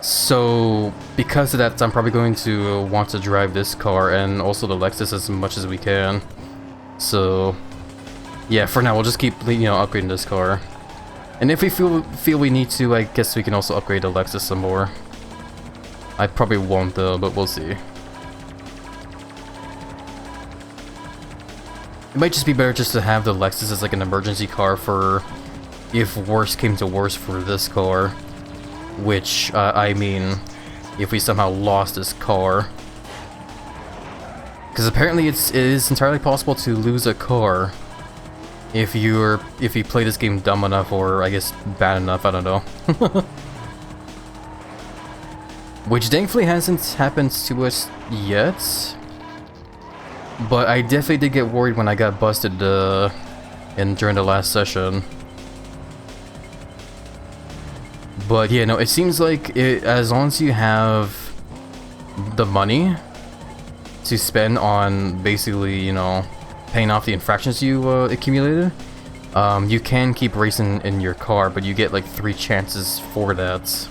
So because of that, I'm probably going to want to drive this car and also the Lexus as much as we can. So yeah, for now we'll just keep, you know, upgrading this car. And if we feel we need to, I guess we can also upgrade the Lexus some more. I probably won't though, but we'll see. It might just be better just to have the Lexus as like an emergency car for if worse came to worse for this car. Which, I mean, if we somehow lost this car. Because apparently it is entirely possible to lose a car if you play this game dumb enough, or I guess bad enough, I don't know. Which thankfully hasn't happened to us yet. But I definitely did get worried when I got busted during the last session. But yeah, no, it seems like as long as you have the money to spend on basically, you know, paying off the infractions you accumulated, you can keep racing in your car, but you get like 3 chances for that.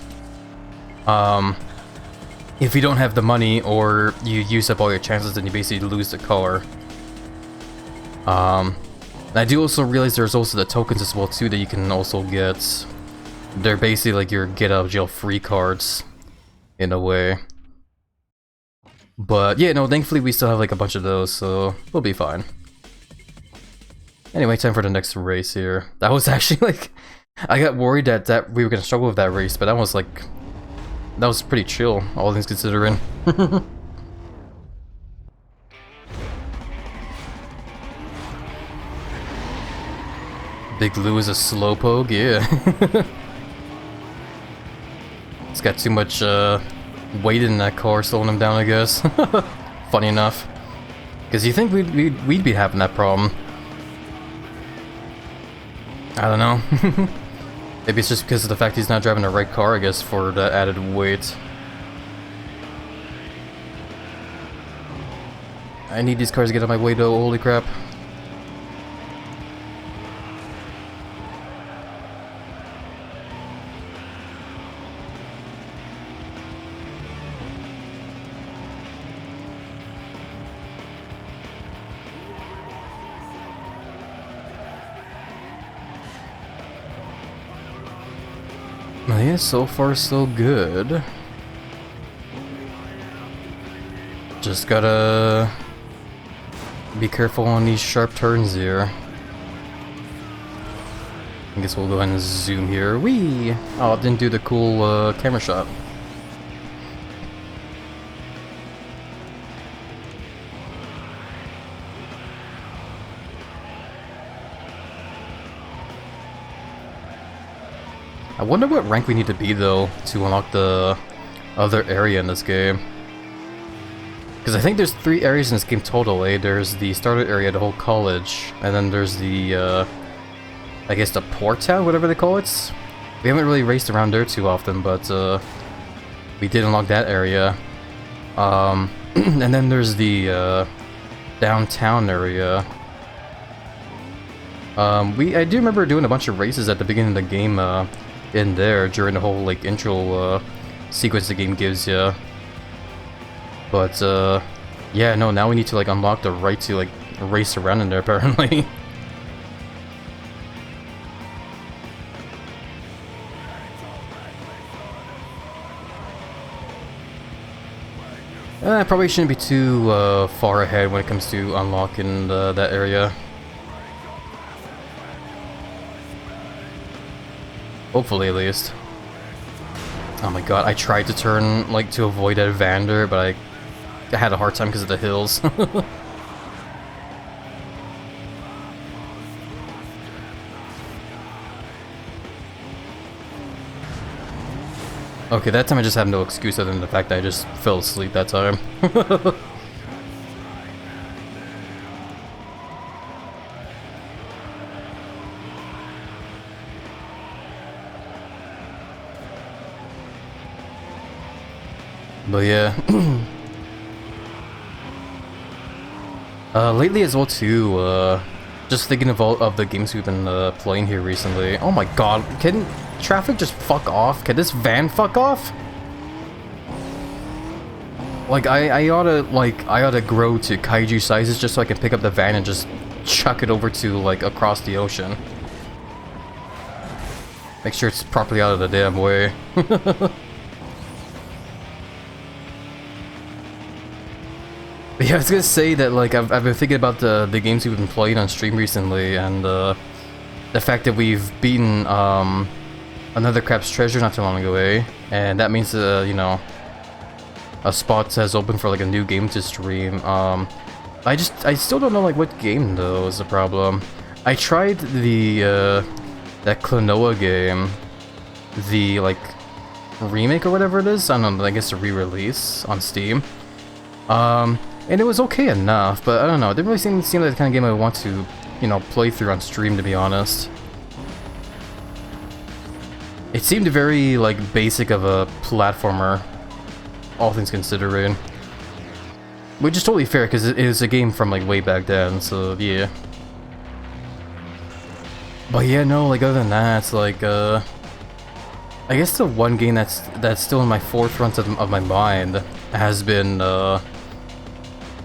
If you don't have the money or you use up all your chances, then you basically lose the car. And I do also realize there's also the tokens as well too that you can also get. They're basically like your get out of jail free cards, in a way. But yeah, no, thankfully we still have like a bunch of those, so we'll be fine. Anyway, time for the next race here. That was actually like, I got worried that we were gonna struggle with that race, but that was like, that was pretty chill, all things considering. Big Lou is a slowpoke, yeah. It's got too much weight in that car slowing him down, I guess. Funny enough. Because you think we'd be having that problem. I don't know. Maybe it's just because of the fact he's not driving the right car, I guess, for that added weight. I need these cars to get out of my way though, holy crap. Yeah, so far so good. Just gotta be careful on these sharp turns here. I guess we'll go ahead and zoom here. Whee! Oh, it didn't do the cool camera shot. I wonder what rank we need to be though to unlock the other area in this game. Because I think there's 3 areas in this game total, eh? There's the starter area, the whole college, and then there's the, I guess the port town, whatever they call it. We haven't really raced around there too often, but we did unlock that area. And then there's the downtown area. I do remember doing a bunch of races at the beginning of the game in there during the whole like intro sequence the game gives you. But yeah, no, now we need to like unlock the right to like race around in there apparently. I probably shouldn't be too far ahead when it comes to unlocking that area. Hopefully, at least. Oh my god, I tried to turn, like, to avoid that Vander, but I had a hard time because of the hills. Okay, that time I just have no excuse other than the fact that I just fell asleep that time. But yeah. Lately as well too, just thinking of all of the games we've been playing here recently. Oh my god, can traffic just fuck off? Can this van fuck off? Like I oughta grow to kaiju sizes just so I can pick up the van and just chuck it over to like across the ocean. Make sure it's properly out of the damn way. Yeah, I was gonna say that like I've been thinking about the games we've been playing on stream recently, and the fact that we've beaten another Crab's Treasure not too long ago, eh? And that means you know, a spot has opened for like a new game to stream. I still don't know like what game though is the problem. I tried the that Klonoa game, the like remake or whatever it is. I don't know. I guess a re-release on Steam. And it was okay enough, but I don't know. It didn't really seem like the kind of game I would want to, you know, play through on stream, to be honest. It seemed very like basic of a platformer, all things considering. Which is totally fair because it is a game from like way back then, so yeah. But yeah, no, like other than that, like I guess the one game that's still in my forefront of my mind has been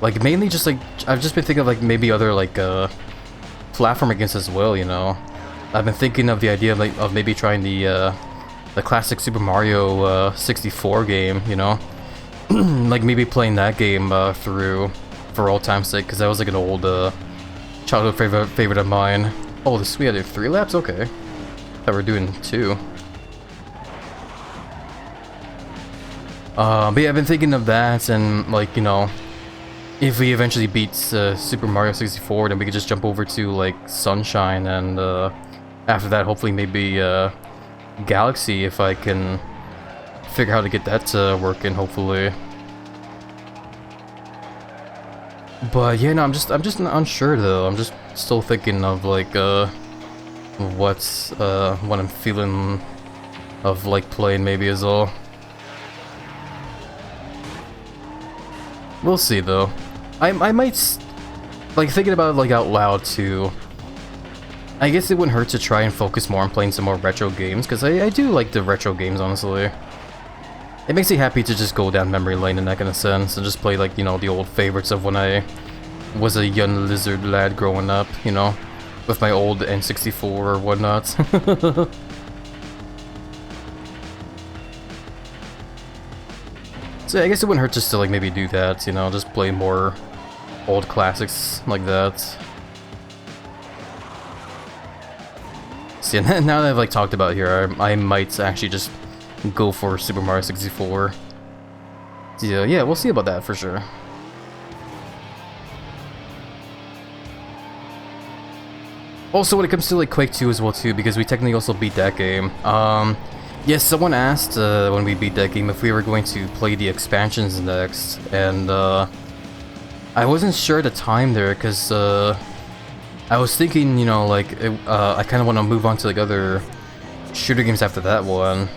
like mainly just like I've just been thinking of like maybe other like platformer games as well, you know. I've been thinking of the idea of, like, of maybe trying the classic Super Mario 64 game, you know. Like maybe playing that game through for old time's sake, because that was like an old childhood favorite of mine. Oh, we had 3 laps? Okay. Thought we were doing 2. But yeah, I've been thinking of that, and like, you know, if we eventually beat Super Mario 64, then we could just jump over to like Sunshine, and after that hopefully maybe Galaxy, if I can figure out how to get that working, hopefully. But yeah, no, I'm just unsure though. I'm just still thinking of like what I'm feeling of like playing maybe as well. We'll see though. I might like thinking about it like out loud too. I guess it wouldn't hurt to try and focus more on playing some more retro games, because I do like the retro games, honestly. It makes me happy to just go down memory lane in that kind of sense and just play like, you know, the old favorites of when I was a young lizard lad growing up, you know, with my old N64 or whatnot. So yeah, I guess it wouldn't hurt just to like maybe do that, you know, just play more old classics like that. See, now that I've like talked about it here, I might actually just go for Super Mario 64. So, yeah, we'll see about that for sure. Also, when it comes to like Quake 2 as well too, because we technically also beat that game. Yes, someone asked when we beat that game if we were going to play the expansions next, and I wasn't sure at the time there, because I was thinking, you know, like I kind of want to move on to like other shooter games after that one.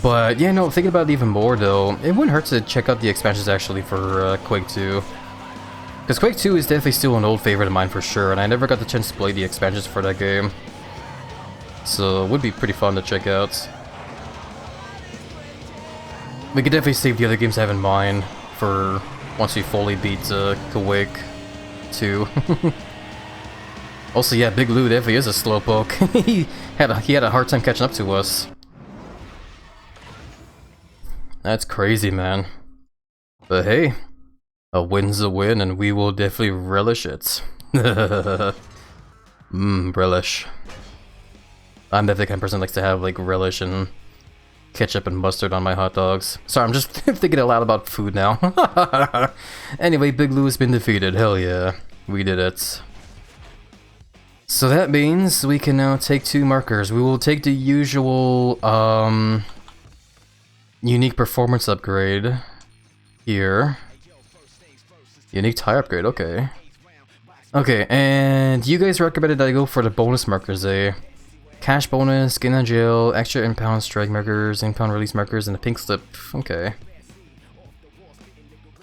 But yeah, no, thinking about it even more though, it wouldn't hurt to check out the expansions actually for Quake 2. Because Quake 2 is definitely still an old favorite of mine for sure, and I never got the chance to play the expansions for that game. So it would be pretty fun to check out. We could definitely save the other games I have in mind for once we fully beat Quake 2. Also, yeah, Big Lou definitely is a slowpoke. he had a hard time catching up to us. That's crazy, man. But hey, a win's a win, and we will definitely relish it. Relish. I'm definitely the kind of person that likes to have like relish and ketchup and mustard on my hot dogs. Sorry, I'm just thinking a lot about food now. Anyway, Big Lou has been defeated. Hell yeah, we did it. So that means we can now take 2 markers. We will take the usual unique performance upgrade here. Unique tire upgrade, okay. Okay, and you guys recommended I go for the bonus markers, eh? Cash bonus, skin on jail, extra impound strike markers, impound release markers, and a pink slip. Okay.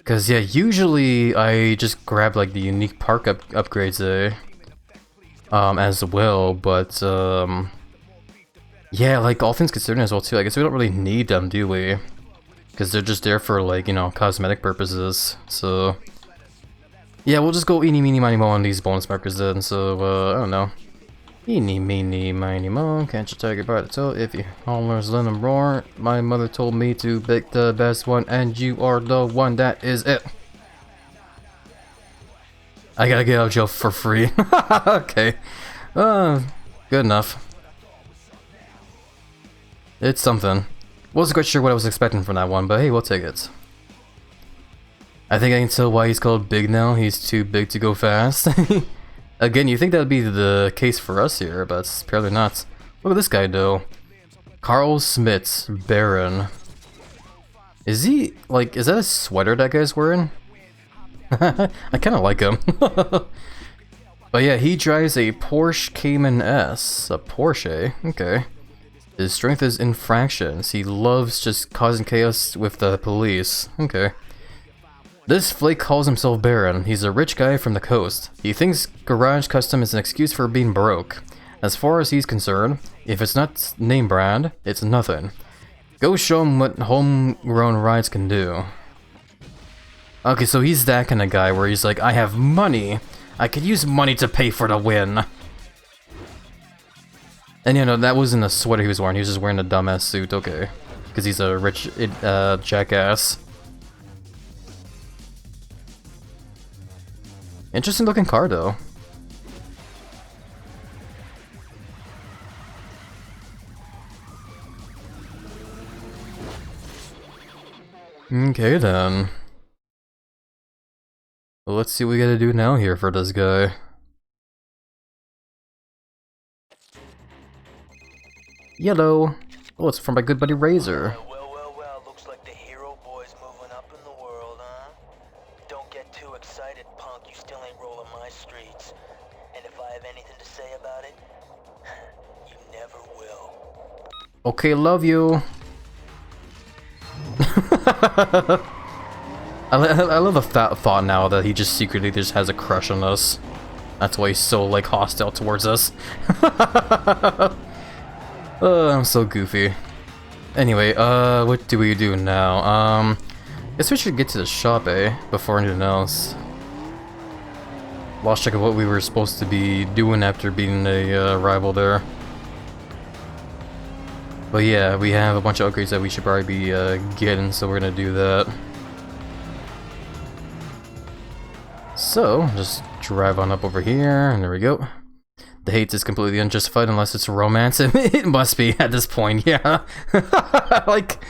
Cause yeah, usually I just grab like the unique park upgrades, eh? As well, but yeah, like all things considered as well too. I guess we don't really need them, do we? Because they're just there for like, you know, cosmetic purposes. So yeah, we'll just go eeny meeny miny mo on these bonus markers then. So I don't know. Eeny meeny miny mo, can't you take it by the toe if you hollers let them roar? My mother told me to pick the best one, and you are the one. That is it. I gotta get out of jail for free. Okay. Good enough. It's something. Wasn't quite sure what I was expecting from that one, but hey, we'll take it. I think I can tell why he's called Big now. He's too big to go fast. Again, you think that would be the case for us here, but it's apparently not. Look at this guy, though. Carl Smits, Baron. Is he, like, is that a sweater that guy's wearing? I kind of like him. But yeah, he drives a Porsche Cayman S. A Porsche, okay. His strength is infractions. He loves just causing chaos with the police. Okay. This flake calls himself Baron. He's a rich guy from the coast. He thinks garage custom is an excuse for being broke. As far as he's concerned, if it's not name brand, it's nothing. Go show him what homegrown rides can do. Okay, so he's that kind of guy where he's like, I have money. I could use money to pay for the win. And you know, that wasn't a sweater he was wearing. He was just wearing a dumbass suit, okay. Because he's a rich jackass. Interesting looking car, though. Okay, then. Well, let's see what we gotta do now here for this guy. Yellow. Oh, it's from my good buddy Razor. Well, looks like the hero boy's moving up in the world, huh? Don't get too excited, punk. You still ain't rolling my streets. And if I have anything to say about it, you never will. Okay, love you. I love the thought now that he just secretly just has a crush on us. That's why he's so, like, hostile towards us. I'm so goofy. Anyway, what do we do now? Guess we should get to the shop, eh? Before anything else. Lost track of what we were supposed to be doing after beating a rival there. But yeah, we have a bunch of upgrades that we should probably be getting, so we're gonna do that. So, just drive on up over here, and there we go. The hate is completely unjustified unless it's romance. It must be at this point, yeah. Like,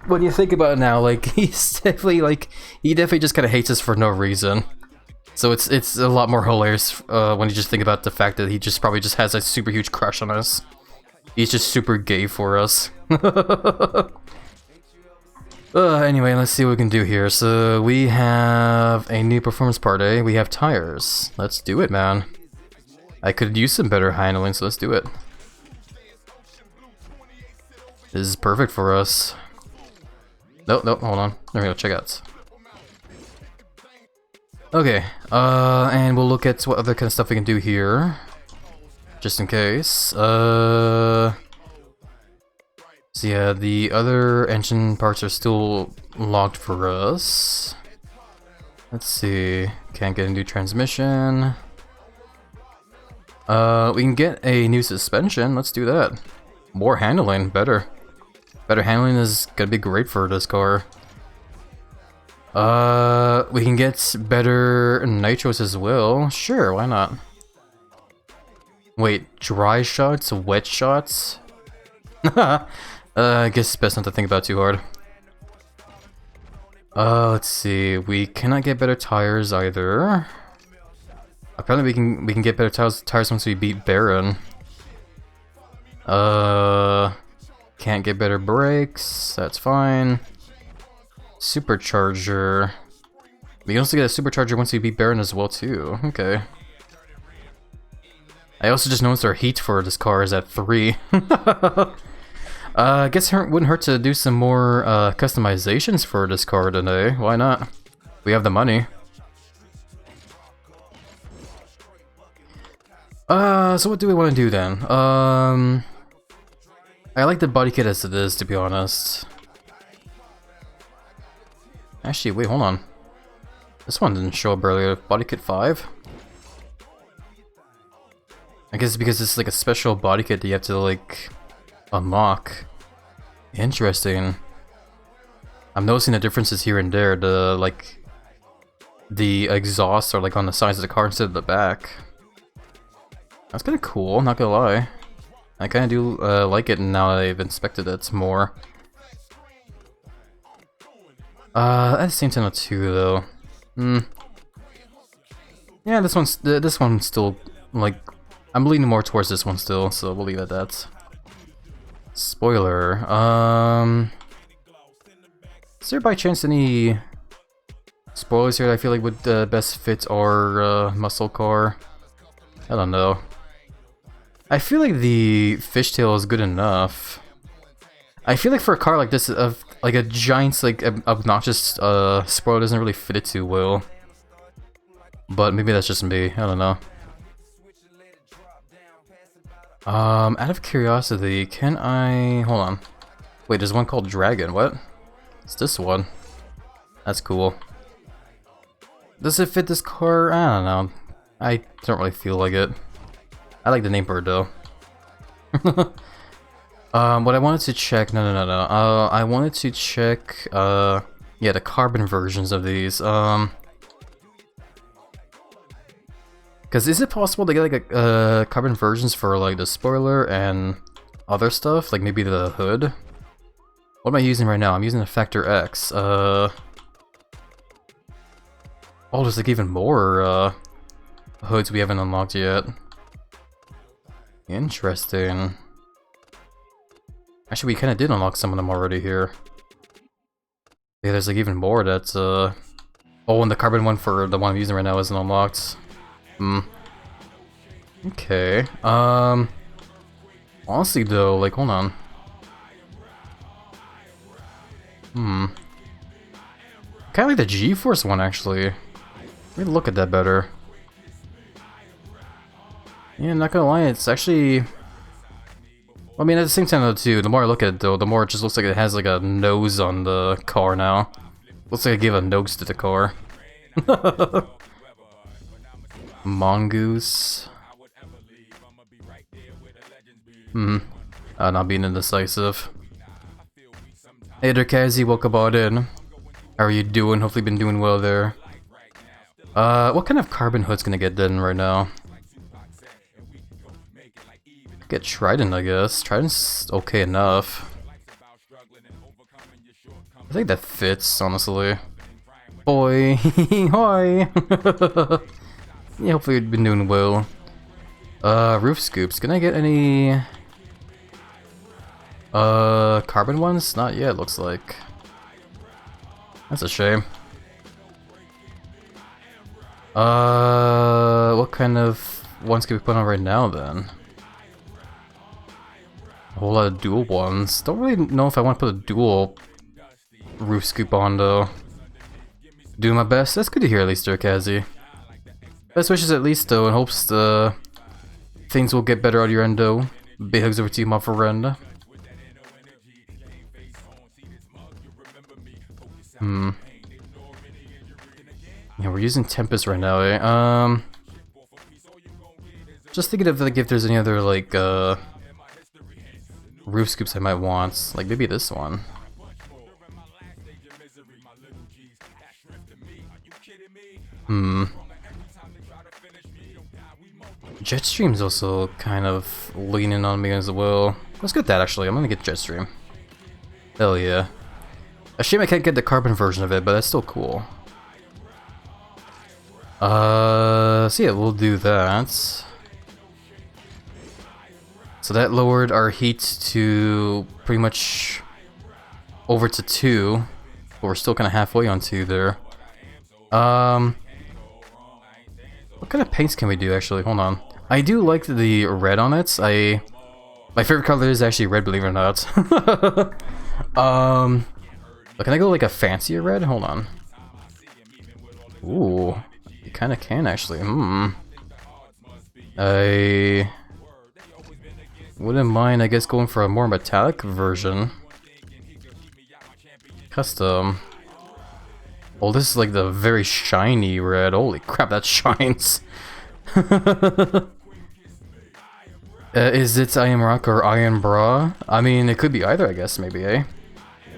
when you think about it now, like, he's definitely, like, he definitely just kind of hates us for no reason. So it's a lot more hilarious when you just think about the fact that he just probably just has a super huge crush on us. He's just super gay for us. Anyway, let's see what we can do here. So, we have a new performance part, eh? We have tires. Let's do it, man. I could use some better handling, so let's do it. This is perfect for us. Nope, hold on. There we go, check out. Okay, and we'll look at what other kind of stuff we can do here. Just in case. So yeah, the other engine parts are still locked for us. Let's see. Can't get a new transmission. We can get a new suspension. Let's do that. More handling, better. Better handling is gonna be great for this car. We can get better nitros as well. Sure, why not? Wait, dry shots, wet shots? I guess it's best not to think about too hard. Let's see. We cannot get better tires either. Apparently we can get better tires once we beat Baron. Can't get better brakes. That's fine. Supercharger. We can also get a supercharger once we beat Baron as well too. Okay. I also just noticed our heat for this car is at 3. I guess it wouldn't hurt to do some more customizations for this car today. Why not? We have the money. So what do we want to do then? I like the body kit as it is, to be honest. Actually, wait, hold on. This one didn't show up earlier. Body kit 5? I guess because it's like a special body kit that you have to like unlock. Interesting. I'm noticing the differences here and there. The exhausts are like on the sides of the car instead of the back. That's kind of cool, not gonna lie. I kind of do like it now that I've inspected it more. At the same time too, though. Yeah, this one's still like I'm leaning more towards this one still, so we'll leave it at that. Spoiler. Is there by chance any spoilers here that I feel like would best fit our muscle car? I don't know. I feel like the fishtail is good enough. I feel like for a car like this, like a giant, like obnoxious spoiler doesn't really fit it too well. But maybe that's just me. I don't know. Out of curiosity, can I... Hold on. Wait, there's one called Dragon. What? It's this one. That's cool. Does it fit this car? I don't know. I don't really feel like it. I like the name bird though. What I wanted to check... No. I wanted to check, yeah, the carbon versions of these. Because is it possible to get like a carbon versions for like the spoiler and other stuff? Like maybe the hood? What am I using right now? I'm using a Factor X. Oh, there's like even more hoods we haven't unlocked yet. Interesting. Actually, we kind of did unlock some of them already here. Yeah, there's like even more that's oh, and the carbon one for the one I'm using right now isn't unlocked. Okay. Honestly though, like, hold on. Kinda like the G-Force one, actually. Let me look at that better. Yeah, not gonna lie, it's actually... I mean, at the same time though, too, the more I look at it though, the more it just looks like it has like a nose on the car now. Looks like I gave a nose to the car. Mongoose. Not being indecisive. Hey there, Kazi, welcome on in. How are you doing? Hopefully been doing well there. What kind of carbon hood's gonna get then right now? Get Trident, I guess. Trident's okay enough. I think that fits, honestly. Boy, hi! Yeah, hopefully you've been doing well. Roof scoops. Can I get any... carbon ones? Not yet, looks like. That's a shame. What kind of ones can we put on right now, then? A whole lot of dual ones. Don't really know if I want to put a dual roof scoop on, though. Doing my best. That's good to hear, at least, Kazi. Best wishes, at least, though, and hopes things will get better out of your end, though. Big hugs over to you, my friend. Yeah, we're using Tempest right now, eh? Just thinking of, like, if there's any other, like, roof scoops I might want. Like, maybe this one. Jetstream's also kind of leaning on me as well. Let's get that actually. I'm gonna get Jetstream. Hell yeah. A shame I can't get the carbon version of it, but that's still cool. So yeah, we'll do that. So that lowered our heat to pretty much over to 2, but we're still kind of halfway on 2 there. What kind of paints can we do actually? Hold on. I do like the red on it. My favorite color is actually red, believe it or not. But can I go like a fancier red? Hold on. Ooh, you kind of can actually. I wouldn't mind, I guess, going for a more metallic version. Custom. Oh, this is like the very shiny red. Holy crap, that shines. Is it Iron Rock or Iron Bra? I mean, it could be either, I guess, maybe, eh?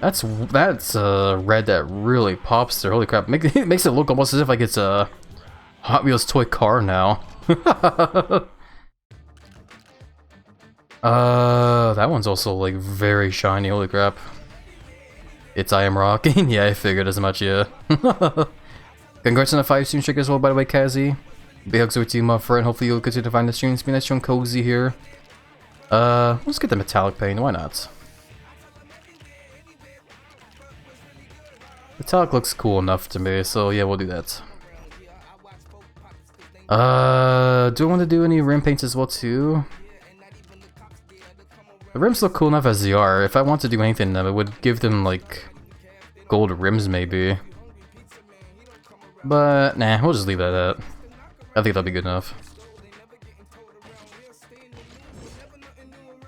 That's red that really pops there. Holy crap, it makes it look almost as if like it's a Hot Wheels toy car now. That one's also like very shiny. Holy crap. It's Iron Rock. Yeah, I figured as much, yeah. Congrats on the 5 stream check as well, by the way, Kazi. Big hugs over to you, my friend. Hopefully you'll continue to find the streams. Be nice and cozy here. Let's get the metallic paint. Why not? Metallic looks cool enough to me, so yeah, we'll do that. Do I want to do any rim paints as well too? The rims look cool enough as they are. If I want to do anything, I would give them like gold rims maybe. But nah, we'll just leave that at. I think that'll be good enough.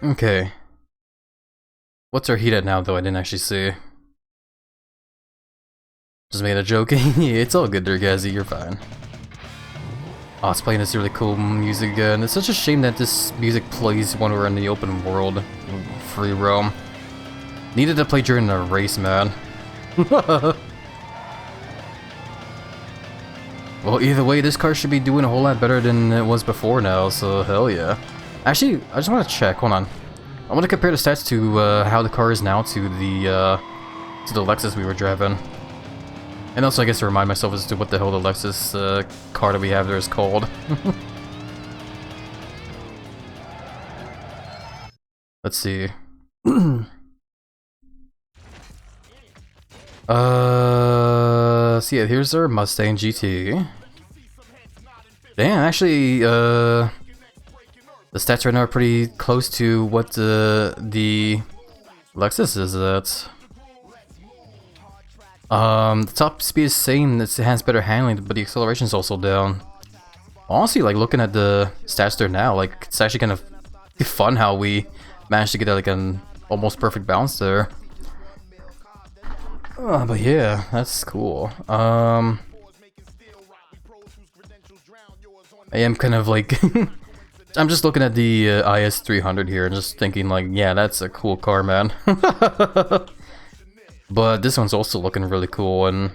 Okay. What's our heat at now though? I didn't actually see. Just made a joke. Yeah, it's all good there, Gazzy. You're fine. Oh, it's playing this really cool music again. It's such a shame that this music plays when we're in the open world. Free roam. Needed to play during the race, man. Well, either way, this car should be doing a whole lot better than it was before now, so hell yeah. Actually, I just want to check. Hold on. I want to compare the stats to how the car is now to the Lexus we were driving. And also, I guess to remind myself as to what the hell the Lexus car that we have there is called. Let's see. So yeah, here's our Mustang GT. Damn, actually, the stats right now are pretty close to what the Lexus is at. The top speed is same, it has better handling, but the acceleration is also down. Honestly, like looking at the stats there now, like it's actually kind of fun how we managed to get like an almost perfect balance there. But yeah, that's cool. I am kind of like I'm just looking at the IS300 here and just thinking like, yeah, that's a cool car, man. But this one's also looking really cool, and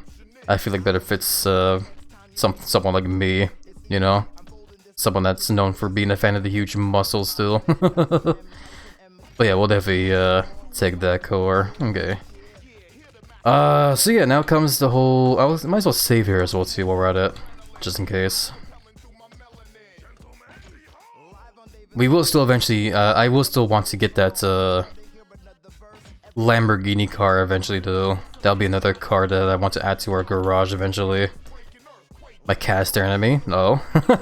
I feel like better fits someone like me, you know? Someone that's known for being a fan of the huge muscles still. But yeah, we'll definitely take that car. Okay. So yeah, now comes the whole... might as well save here as well too while we're at it, just in case. We will still eventually... I will still want to get that Lamborghini car eventually though. That'll be another car that I want to add to our garage eventually. My cat staring at me? No. It's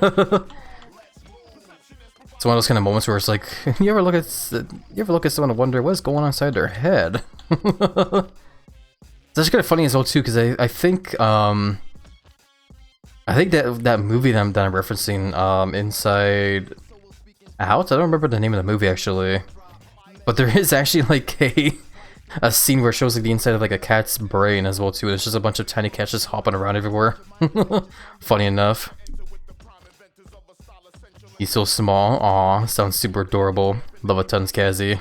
one of those kind of moments where it's like, you ever look at someone and wonder what's going on inside their head? It's actually kind of funny as well too, because I think that movie that I'm referencing, Inside Out. I don't remember the name of the movie actually, but there is actually like a scene where it shows like the inside of like a cat's brain as well too. And it's just a bunch of tiny cats just hopping around everywhere. Funny enough. He's so small. Aw, sounds super adorable. Love a tons, Kazi.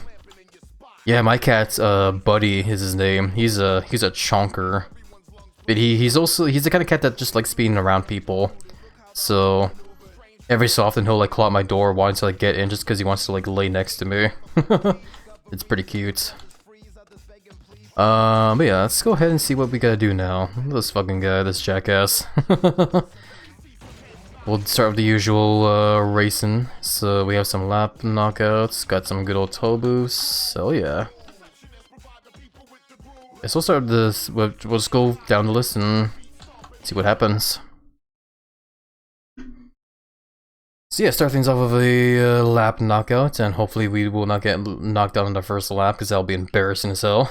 Yeah, my cat's Buddy is his name. He's a chonker. But he's the kind of cat that just likes being around people. So every so often he'll like claw at my door wanting to like get in just because he wants to like lay next to me. It's pretty cute. But yeah, let's go ahead and see what we gotta do now. This fucking guy, this jackass. We'll start with the usual racing. So we have some lap knockouts, got some good old toe boosts. Oh yeah. Guess we'll start with this. We'll just go down the list and see what happens. So yeah, start things off with a lap knockout, and hopefully we will not get knocked out on the first lap, because that'll be embarrassing as hell.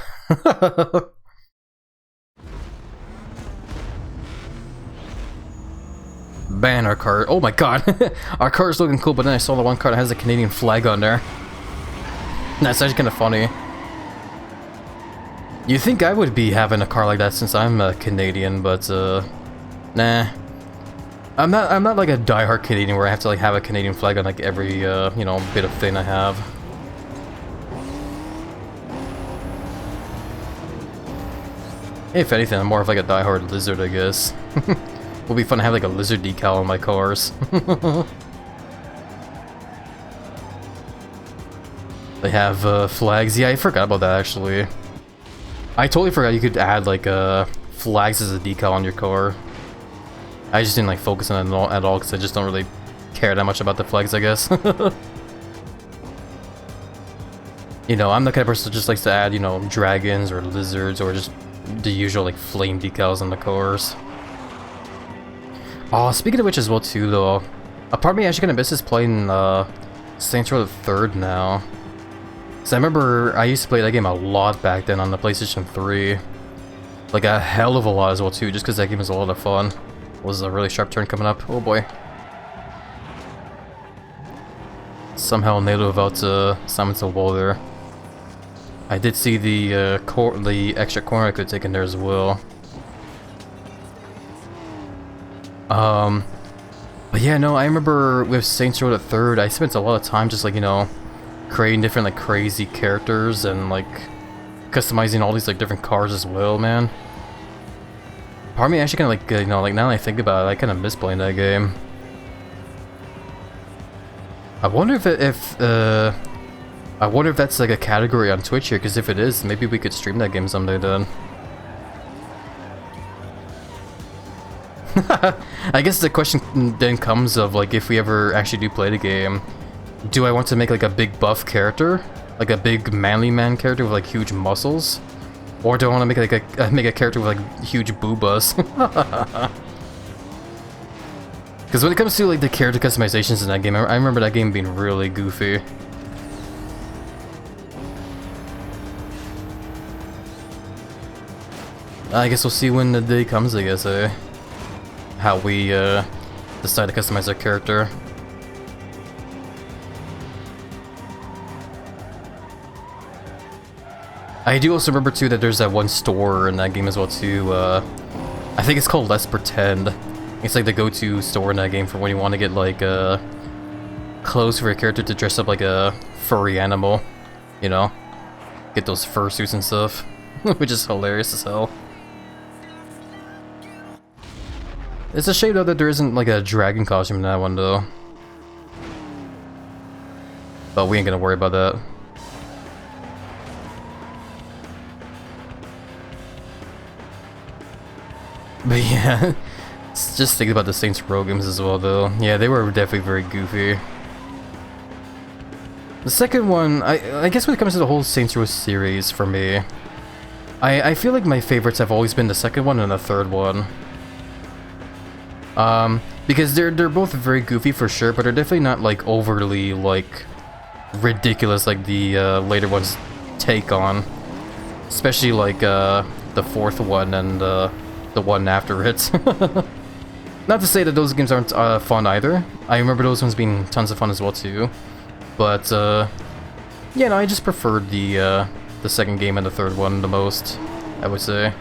Man, our car. Oh my god. Our car is looking cool, but then I saw the one car that has a Canadian flag on there. That's actually kind of funny. You'd think I would be having a car like that since I'm a Canadian, but nah. I'm not like a diehard Canadian where I have to like have a Canadian flag on like every you know, bit of thing I have. If anything, I'm more of like a diehard lizard, I guess. It would be fun to have like a lizard decal on my cars. They have flags. Yeah, I forgot about that actually. I totally forgot you could add like flags as a decal on your car. I just didn't like focus on it at all because I just don't really care that much about the flags, I guess. You know, I'm the kind of person that just likes to add, you know, dragons or lizards or just the usual like flame decals on the cars. Oh, speaking of which as well too though, a part of me actually kind of misses playing Saints Row the Third now. Cause I remember I used to play that game a lot back then on the PlayStation 3. Like a hell of a lot as well too, just because that game was a lot of fun. Was a really sharp turn coming up. Oh boy. Somehow nailed it without Simon wall there. I did see the extra corner I could take in there as well. But yeah, no, I remember with Saints Row the Third, I spent a lot of time just like, you know, creating different like crazy characters and like customizing all these like different cars as well, man. Part of me actually kind of like, you know, like now that I think about it, I kind of miss playing that game. I wonder if I wonder if that's like a category on Twitch here, because if it is, maybe we could stream that game someday then. I guess the question then comes of like, if we ever actually do play the game, do I want to make like a big buff character, like a big manly man character with like huge muscles, or do I want to make like a character with like huge boobas? Because when it comes to like the character customizations in that game, I remember that game being really goofy. I guess we'll see when the day comes, I guess, how we decide to customize our character. I do also remember too that there's that one store in that game as well too. I think it's called Let's Pretend. It's like the go-to store in that game for when you want to get like clothes for your character to dress up like a furry animal, you know, get those fursuits and stuff, which is hilarious as hell. It's a shame though that there isn't like a dragon costume in that one though. But we ain't gonna worry about that. But yeah, just think about the Saints Row games as well though. Yeah, they were definitely very goofy. The second one, I guess when it comes to the whole Saints Row series for me, I feel like my favorites have always been the second one and the third one. Because they're both very goofy for sure, but they're definitely not like overly like ridiculous like the later ones take on. Especially like the fourth one and the one after it. Not to say that those games aren't fun either. I remember those ones being tons of fun as well too. But yeah, no, I just preferred the second game and the third one the most, I would say.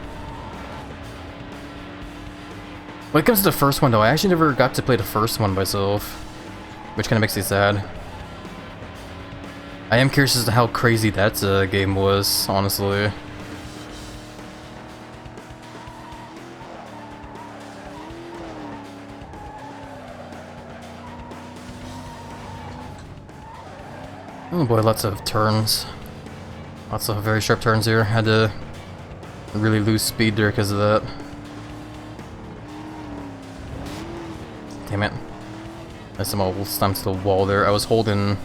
When it comes to the first one though, I actually never got to play the first one myself, which kind of makes me sad. I am curious as to how crazy that game was, honestly. Oh boy, lots of turns. Lots of very sharp turns here. Had to really lose speed there because of that. Damn it. I somehow stamped the wall there. I was holding...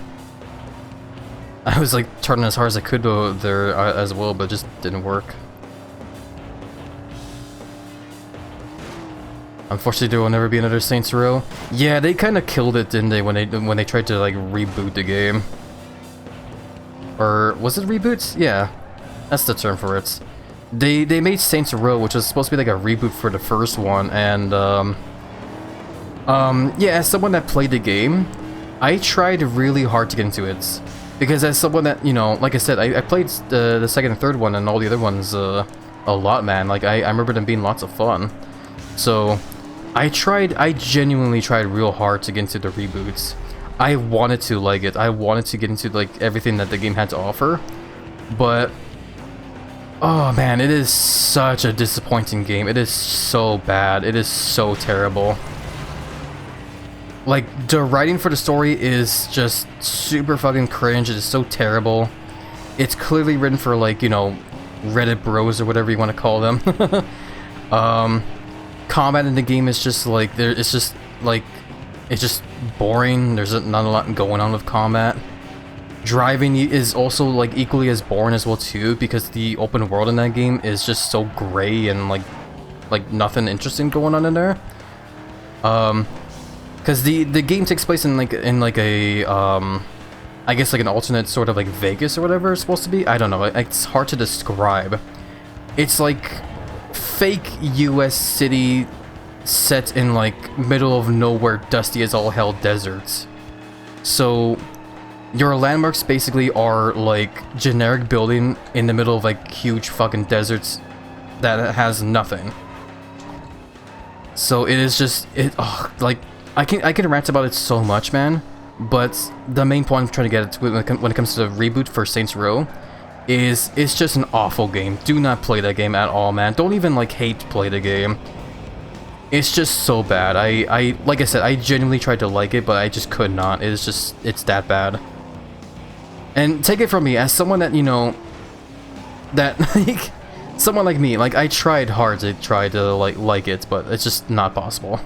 I was like turning as hard as I could there as well, but it just didn't work. Unfortunately, there will never be another Saints Row. Yeah, they kind of killed it, didn't they, when they tried to like reboot the game? Or was it reboots? Yeah, that's the term for it. They made Saints Row, which was supposed to be like a reboot for the first one, and yeah, as someone that played the game, I tried really hard to get into it. Because as someone that, you know, like I said, I played the second and third one and all the other ones a lot, man. Like, I remember them being lots of fun. So, I genuinely tried real hard to get into the reboots. I wanted to like it. I wanted to get into, like, everything that the game had to offer. But, oh man, it is such a disappointing game. It is so bad. It is so terrible. Like, the writing for the story is just super fucking cringe. It is so terrible. It's clearly written for, like, you know, Reddit bros or whatever you want to call them. Combat in the game is just, like, it's just boring. There's not a lot going on with combat. Driving is also, like, equally as boring as well, too, because the open world in that game is just so gray and, like nothing interesting going on in there. Because the game takes place in a I guess like an alternate sort of like Vegas or whatever it's supposed to be. I don't know. It's hard to describe. It's like fake U.S. city set in like middle of nowhere, dusty as all hell deserts. So your landmarks basically are like generic building in the middle of like huge fucking deserts that has nothing. So it is just like. I can rant about it so much, man, but the main point I'm trying to get at when it comes to the reboot for Saints Row is it's just an awful game. Do not play that game at all, man. Don't even like hate play the game. It's just so bad. I like I said, I genuinely tried to like it, but I just could not. It's that bad. And take it from me, as someone that, you know, that like someone like me, like I tried hard to try to like it, but it's just not possible.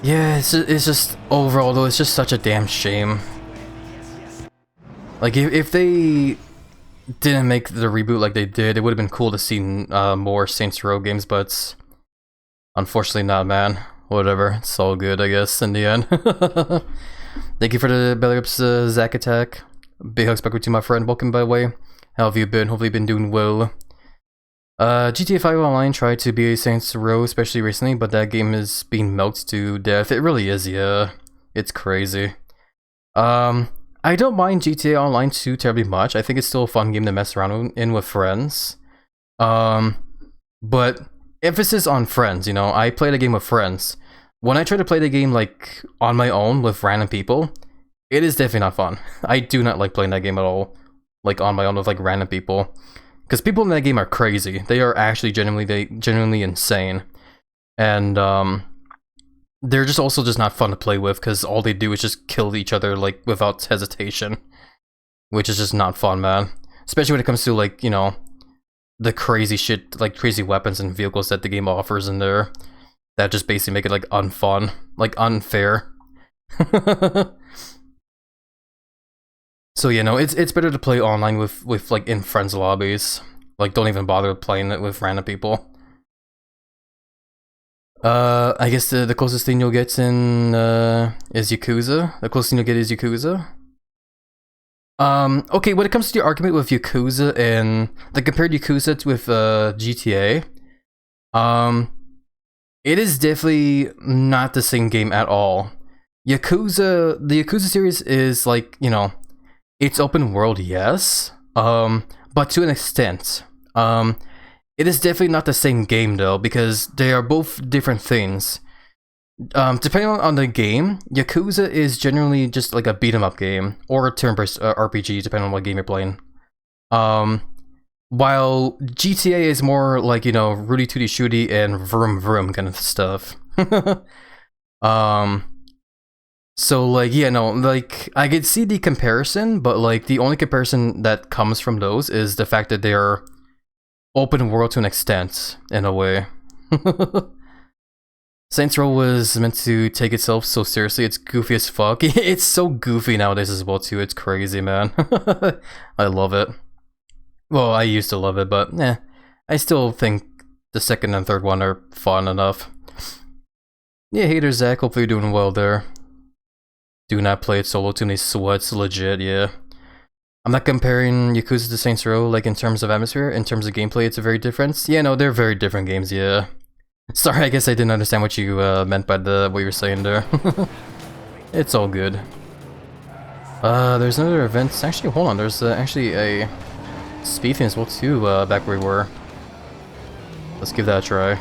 Yeah, it's just overall though, it's just such a damn shame. Like if they didn't make the reboot like they did, it would have been cool to see more Saints Row games, but unfortunately not, man. Whatever, it's all good, I guess, in the end. Thank you for the belly ups, Zack Attack. Big hugs back to my friend. Welcome, by the way. How have you been? Hopefully you've been doing well. GTA 5 Online tried to be a Saints Row, especially recently, but that game is being milked to death. It really is, yeah. It's crazy. I don't mind GTA Online too terribly much. I think it's still a fun game to mess around in with friends. But emphasis on friends, you know. I play the game with friends. When I try to play the game, like, on my own with random people, it is definitely not fun. I do not like playing that game at all, like, on my own with, like, random people. Because people in that game are crazy. They are actually genuinely insane. And, they're just also just not fun to play with, because all they do is just kill each other, like, without hesitation. Which is just not fun, man. Especially when it comes to, like, you know, the crazy shit, like, crazy weapons and vehicles that the game offers in there. That just basically make it, like, unfun. Like, unfair. So, you know, it's better to play online with like, in friends lobbies. Like, don't even bother playing it with random people. I guess the closest thing you'll get in, is Yakuza. The closest thing you'll get is Yakuza. Okay, when it comes to your argument with Yakuza and, like, compared Yakuza to with, GTA, it is definitely not the same game at all. The Yakuza series is, like, you know, it's open world, yes, but to an extent. It is definitely not the same game, though, because they are both different things. Depending on the game, Yakuza is generally just like a beat-em-up game, or a turn-based RPG, depending on what game you're playing. While GTA is more like, you know, Rudy Tooty Shooty and Vroom Vroom kind of stuff. So like, yeah, no, like I could see the comparison, but like the only comparison that comes from those is the fact that they are open world to an extent, in a way. Saints Row was meant to take itself so seriously, it's goofy as fuck. It's so goofy nowadays as well too, it's crazy, man. I love it. Well, I used to love it, but I still think the second and third one are fun enough. Yeah, hater Zach, hopefully you're doing well there. Do not play it solo, too many sweats, legit, yeah. I'm not comparing Yakuza to Saints Row, like in terms of atmosphere, in terms of gameplay it's a very different. Yeah, no, they're very different games, yeah. Sorry, I guess I didn't understand what you meant by what you were saying there. It's all good. There's another event. Actually, hold on, there's actually a speed thing as well too, back where we were. Let's give that a try.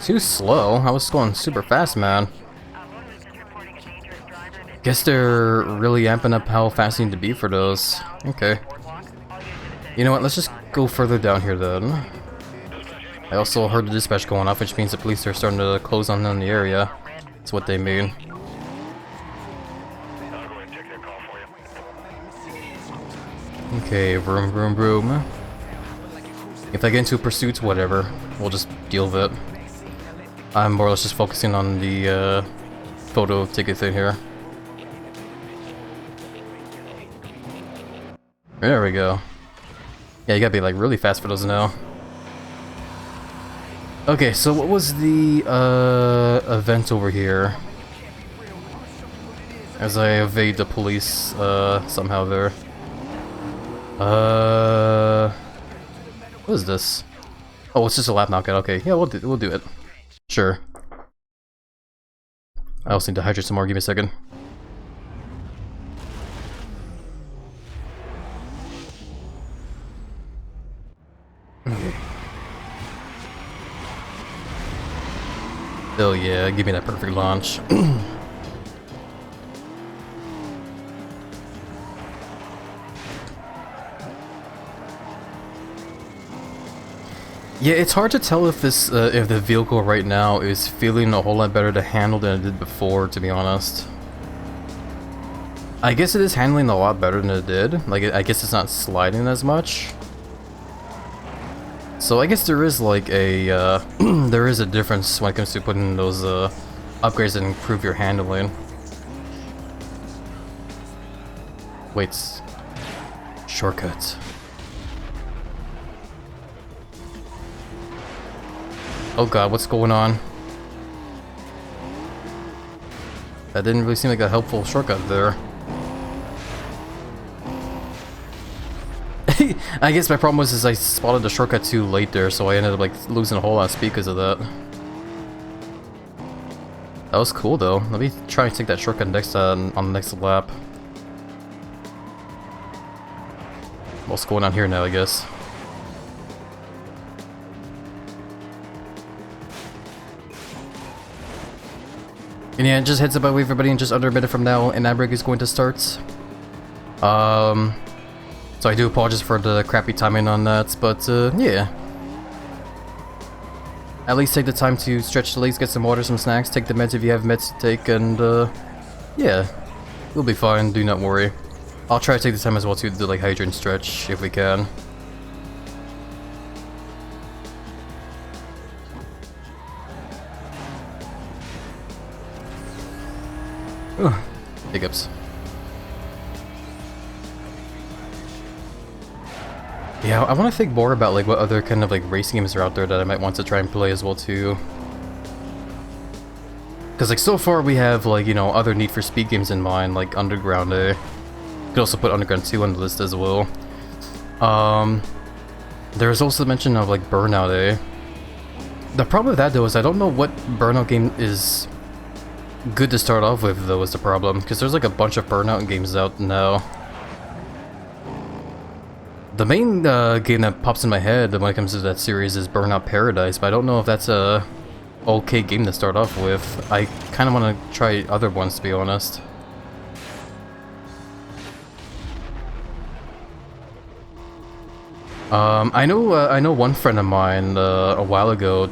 Too slow? I was going super fast, man. Guess they're really amping up how fast you need to be for those. Okay. You know what, let's just go further down here then. I also heard the dispatch going off, which means the police are starting to close on the area. That's what they mean. Okay, vroom vroom vroom. If I get into pursuits, whatever. We'll just deal with it. I'm more or less just focusing on the photo ticket thing here. There we go. Yeah, you gotta be like really fast for those now. Okay, so what was the event over here? As I evade the police somehow there. What is this? Oh, it's just a lap knockout. Okay, yeah, we'll do it. Sure. I also need to hydrate some more. Give me a second. Okay. Oh yeah, give me that perfect launch. Yeah, it's hard to tell if this, if the vehicle right now is feeling a whole lot better to handle than it did before, to be honest. I guess it is handling a lot better than it did. Like, I guess it's not sliding as much. So I guess there is like a, there is a difference when it comes to putting those, upgrades that improve your handling. Wait. Shortcut. Oh god, what's going on? That didn't really seem like a helpful shortcut there. I guess my problem was I spotted the shortcut too late there, so I ended up like losing a whole lot of speed because of that. That was cool though. Let me try and take that shortcut next on the next lap. What's going on here now, I guess? And yeah, just heads up by everybody, in just under a minute from now, an ad break is going to start. So I do apologize for the crappy timing on that, but yeah. At least take the time to stretch the legs, get some water, some snacks, take the meds if you have meds to take, and yeah, we'll be fine, do not worry. I'll try to take the time as well to do like hydrate and stretch if we can. Hiccups. Yeah, I want to think more about like what other kind of like racing games are out there that I might want to try and play as well too. Because like so far we have like, you know, other Need for Speed games in mind, like Underground A. Could also put Underground 2 on the list as well. There's also mention of like Burnout A. The problem with that though is I don't know what Burnout game is good to start off with though, is the problem, because there's like a bunch of Burnout games out now. The main game that pops in my head when it comes to that series is Burnout Paradise, but I don't know if that's a okay game to start off with. I kind of want to try other ones, to be honest. I know one friend of mine a while ago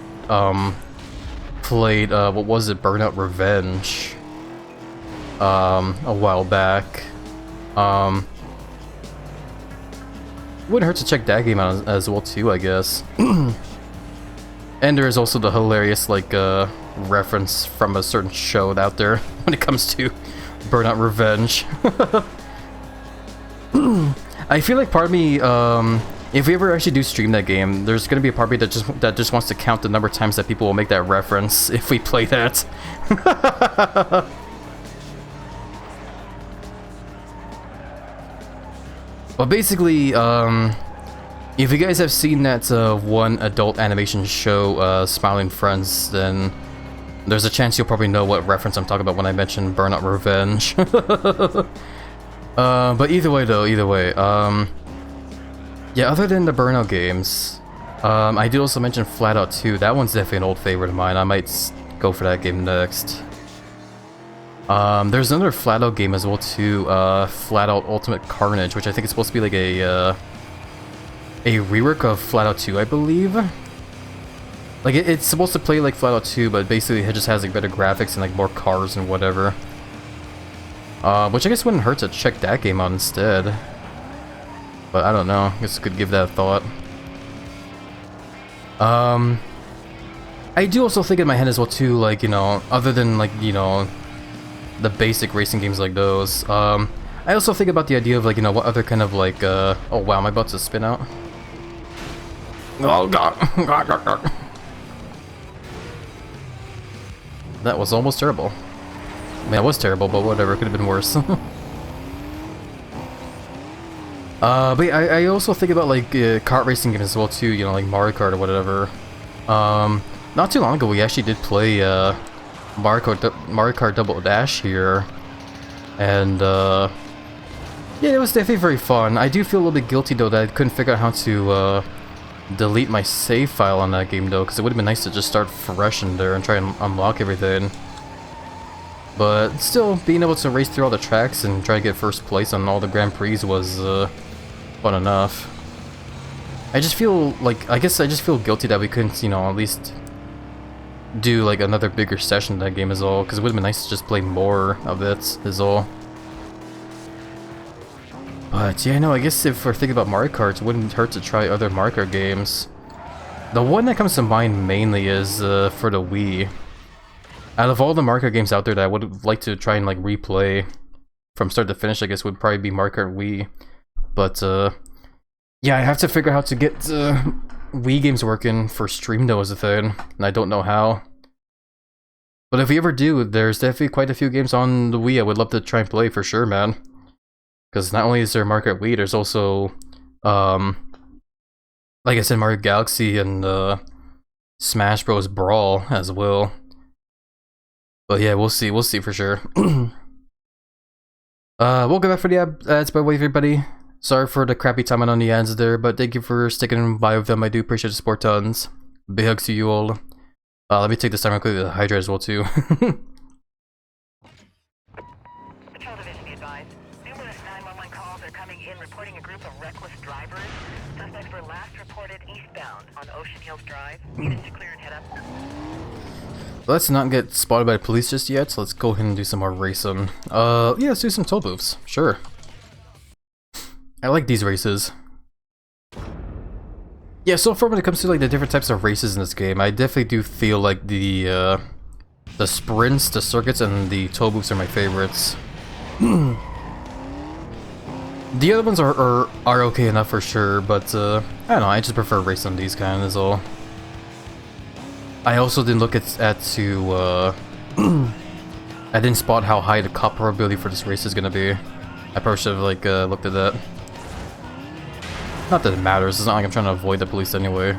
played what was it, Burnout Revenge a while back. Wouldn't hurt to check that game out as well too, I guess. And there is also the hilarious like reference from a certain show out there when it comes to Burnout Revenge. I feel like part of me, if we ever actually do stream that game, there's gonna be a part of me that just wants to count the number of times that people will make that reference if we play that. Well, basically, if you guys have seen that one adult animation show, Smiling Friends, then there's a chance you'll probably know what reference I'm talking about when I mention Burnout Revenge. But either way, yeah, other than the Burnout games, I did also mention Flat Out 2. That one's definitely an old favorite of mine. I might go for that game next. There's another Flat Out game as well too, Flat Out Ultimate Carnage, which I think is supposed to be like a rework of Flat Out 2, I believe. Like, it's supposed to play like Flat Out 2, but basically it just has like better graphics and like more cars and whatever. Which I guess wouldn't hurt to check that game out instead. But I don't know, I guess I could give that a thought. I do also think in my head as well too, like, you know, other than like, you know, the basic racing games like those, I also think about the idea of like, you know, what other kind of like, oh wow, am I about to spin out? Oh god, god. That was almost terrible. I mean, it was terrible, but whatever, it could have been worse. But yeah, I also think about like kart racing games as well too, you know, like Mario Kart or whatever. Not too long ago we actually did play Mario Kart Double Dash here, and yeah, it was definitely very fun. I do feel a little bit guilty though that I couldn't figure out how to delete my save file on that game though, because it would have been nice to just start fresh in there and try and unlock everything. But still, being able to race through all the tracks and try to get first place on all the Grand Prix was fun enough. I just feel like, I guess I just feel guilty that we couldn't, you know, at least do like another bigger session in that game is all, because it would have been nice to just play more of it is all. But yeah, no, I guess if we're thinking about Mario Kart, it wouldn't hurt to try other Mario Kart games. The one that comes to mind mainly is for the Wii. Out of all the Mario Kart games out there that I would like to try and like replay from start to finish, I guess would probably be Mario Kart Wii. But yeah, I have to figure out how to get Wii games working for stream though as a thing, and I don't know how. But if we ever do, there's definitely quite a few games on the Wii I would love to try and play for sure, man. Because not only is there Mario Kart Wii, there's also, like I said, Mario Galaxy and Smash Bros. Brawl as well. But yeah, we'll see for sure. We'll go back for the ads, by the way, everybody. Sorry for the crappy timing on the ads there, but thank you for sticking by with them. I do appreciate the support tons. Big hugs to you all. Let me take this time real quick to hydrate as well too. Patrol Division, be advised. Numerous 911 calls are coming in reporting a group of reckless drivers. Suspects were last reported eastbound on Ocean Hills Drive. Need us to clear and head up. Let's not get spotted by the police just yet, so let's go ahead and do some more racing. Yeah, let's do some toll booths. Sure. I like these races. Yeah, so far when it comes to like the different types of races in this game, I definitely do feel like the sprints, the circuits, and the toll booths are my favorites. The other ones are okay enough for sure, but I don't know, I just prefer racing these kind is all. I also didn't look at I didn't spot how high the cop probability for this race is gonna be. I probably should have like looked at that. Not that it matters, it's not like I'm trying to avoid the police anyway.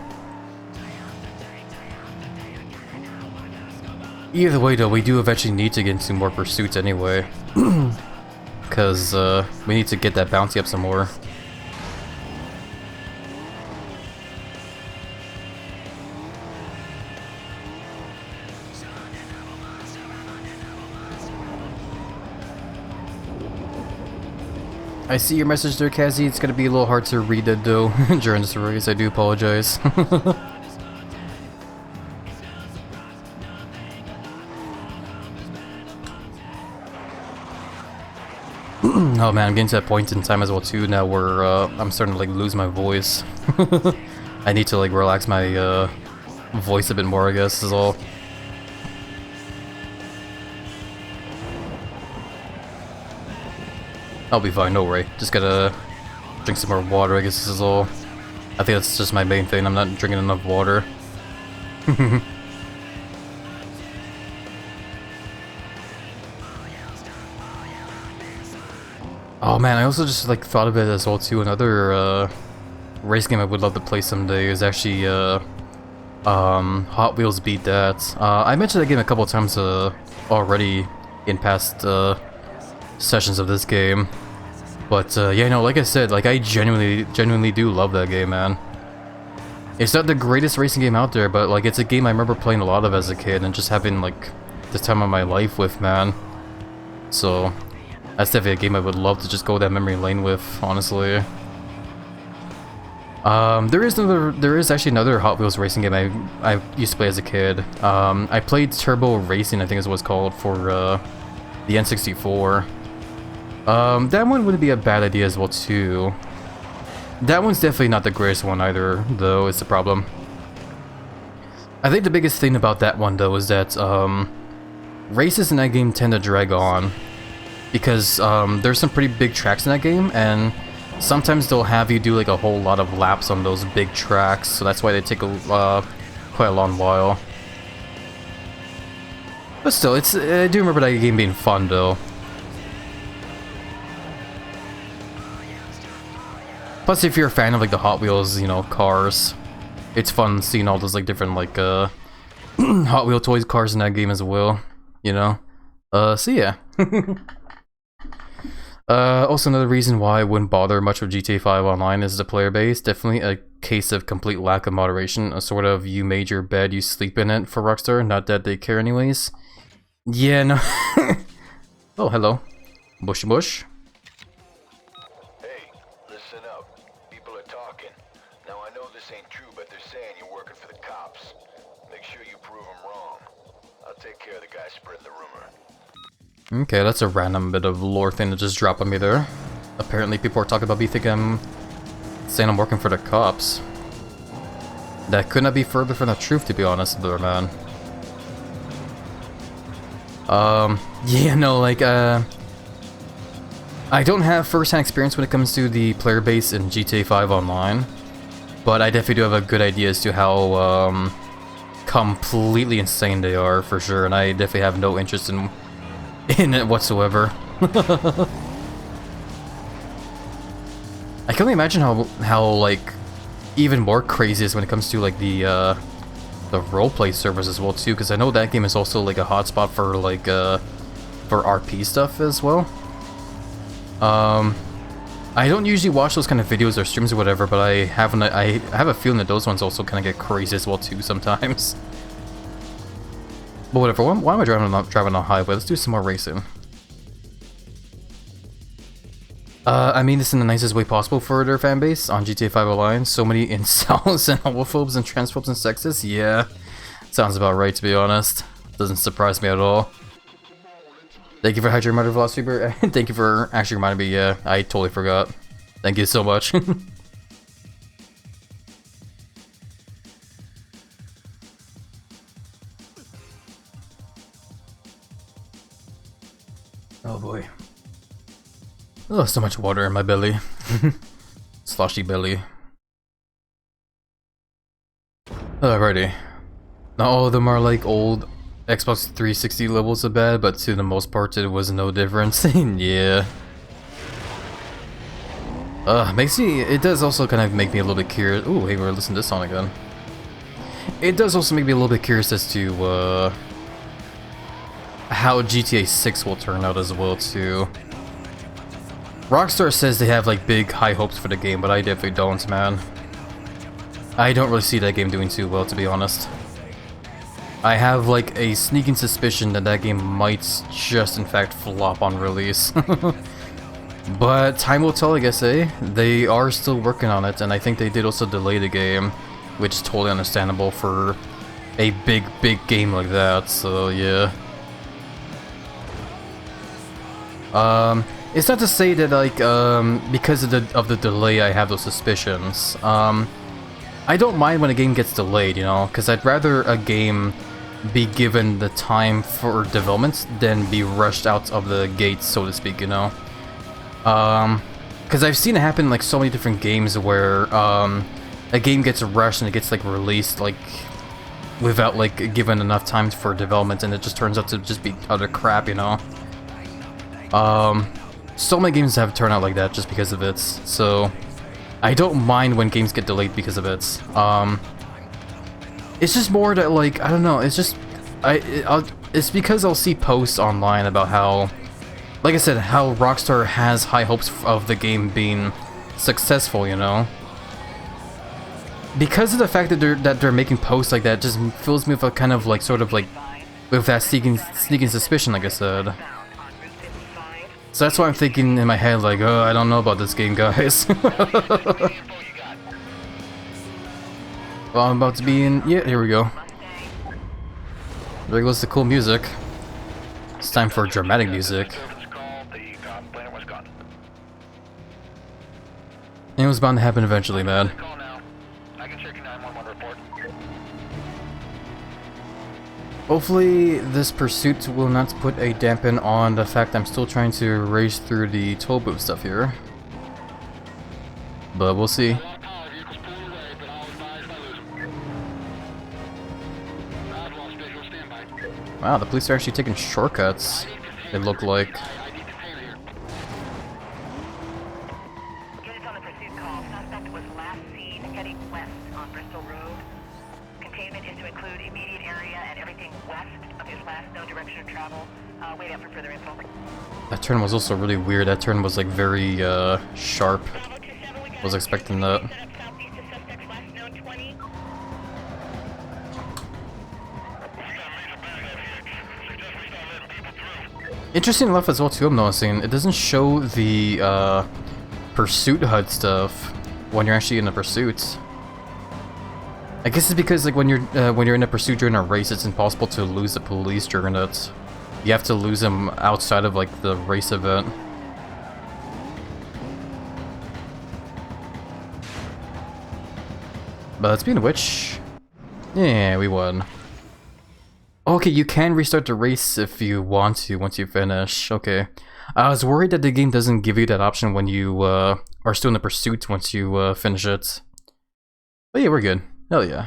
Either way though, we do eventually need to get into more pursuits anyway. Because we need to get that bounty up some more. I see your message there, Cassie. It's gonna be a little hard to read that though during this race. I do apologize. Oh man, I'm getting to that point in time as well too now where I'm starting to like lose my voice. I need to like relax my voice a bit more, I guess, is all. I'll be fine, no worry. Just gotta drink some more water, I guess this is all. I think that's just my main thing, I'm not drinking enough water. Oh man, I also just like thought of it as well too. Another race game I would love to play someday is actually Hot Wheels Beat That. I mentioned that game a couple of times already in past sessions of this game. But yeah, no, like I said, like I genuinely do love that game, man. It's not the greatest racing game out there, but like it's a game I remember playing a lot of as a kid and just having like the time of my life with, man. So that's definitely a game I would love to just go down memory lane with, honestly. There is actually another Hot Wheels racing game I used to play as a kid. I played Turbo Racing, I think is what it's called, for the N64. That one wouldn't be a bad idea as well too. That one's definitely not the greatest one either, though, is the problem. I think the biggest thing about that one though is that races in that game tend to drag on. Because there's some pretty big tracks in that game, and sometimes they'll have you do like a whole lot of laps on those big tracks, so that's why they take quite a long while. But still, I do remember that game being fun though. Plus, if you're a fan of like the Hot Wheels, you know, cars, it's fun seeing all those like different like Hot Wheel toys cars in that game as well, you know. So yeah. Also another reason why I wouldn't bother much with GTA 5 Online is the player base. Definitely a case of complete lack of moderation. A sort of you made your bed, you sleep in it for Rockstar. Not that they care anyways. Yeah, no. Oh, hello. Bushy Bush. Hey, listen up. People are talking. Now I know this ain't true, but they're saying you're working for the cops. Make sure you prove them wrong. I'll take care of the guy spreading the rumor. Okay, that's a random bit of lore thing to just drop on me there. Apparently people are talking about me thinking I'm saying I'm working for the cops. That could not be further from the truth, to be honest, there, man. Yeah, no, like, I don't have first-hand experience when it comes to the player base in GTA 5 Online, but I definitely do have a good idea as to how, completely insane they are, for sure, and I definitely have no interest in it whatsoever. I can only imagine how like even more crazy it is when it comes to like the roleplay servers as well too, because I know that game is also like a hotspot for like for RP stuff as well. I don't usually watch those kind of videos or streams or whatever, but I have a feeling that those ones also kind of get crazy as well too sometimes. But whatever, why am I driving on a highway? Let's do some more racing. I mean this in the nicest way possible for their fanbase on GTA 5 Online. So many incels and homophobes and transphobes and sexists. Yeah, sounds about right, to be honest. Doesn't surprise me at all. Thank you for hydrogen reminder, Velocity. Thank you for actually reminding me. Yeah, I totally forgot. Thank you so much. Oh boy. Oh, so much water in my belly. Sloshy belly. Alrighty. Not all of them are like old Xbox 360 levels of bad, but to the most part it was no difference. Yeah. It does also kind of make me a little bit curious. Ooh, hey, we're listening to this song again. It does also make me a little bit curious as to how GTA 6 will turn out as well too. Rockstar says they have like big high hopes for the game, but I definitely don't, man. I don't really see that game doing too well, to be honest. I have like a sneaking suspicion that that game might just in fact flop on release. But time will tell, I guess, eh? They are still working on it, and I think they did also delay the game, which is totally understandable for a big game like that, so yeah. It's not to say that, like, because of the delay I have those suspicions. I don't mind when a game gets delayed, you know, because I'd rather a game be given the time for development than be rushed out of the gates, so to speak, you know. Because I've seen it happen in, like, so many different games where, a game gets rushed and it gets, like, released, like, without, like, given enough time for development, and it just turns out to just be utter crap, you know. So many games have turned out like that just because of it, so I don't mind when games get delayed because of it. It's just more that, like, I don't know, it's just, it's because I'll see posts online about how, like I said, how Rockstar has high hopes of the game being successful, you know? Because of the fact that they're making posts like that, just fills me with a kind of, like, sort of, like, with that sneaking suspicion, like I said. So that's why I'm thinking in my head, like, oh, I don't know about this game, guys. Well, I'm about to be in... Yeah, here we go. There goes the cool music. It's time for dramatic music. It was bound to happen eventually, man. Hopefully, this pursuit will not put a dampen on the fact I'm still trying to race through the toll booth stuff here. But we'll see. Wow, the police are actually taking shortcuts, it looked like. Units on the pursuit call. Suspect was last seen heading west on Bristol Road. Containment is to include immediate area and everything west of his last known direction of travel. Wait out for further info. That turn was also really weird. That turn was, like, very sharp. Was expecting that. Interesting enough as well too, I'm noticing, it doesn't show the pursuit HUD stuff when you're actually in a pursuit. I guess it's because, like, when you're in a pursuit during a race, it's impossible to lose the police during it. You have to lose them outside of, like, the race event. But speaking of which, yeah, we won. Okay, you can restart the race if you want to once you finish. Okay. I was worried that the game doesn't give you that option when you are still in the pursuit once you finish it. But yeah, we're good. Hell yeah.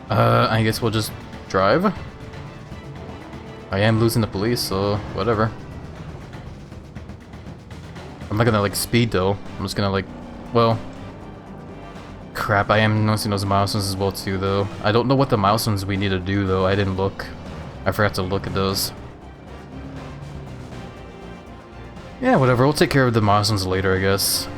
I guess we'll just drive. I am losing the police, so whatever. I'm not gonna, like, speed though. I'm just gonna, like, well... Crap, I am noticing those milestones as well too, though. I don't know what the milestones we need to do, though. I didn't look. I forgot to look at those. Yeah, whatever. We'll take care of the milestones later, I guess.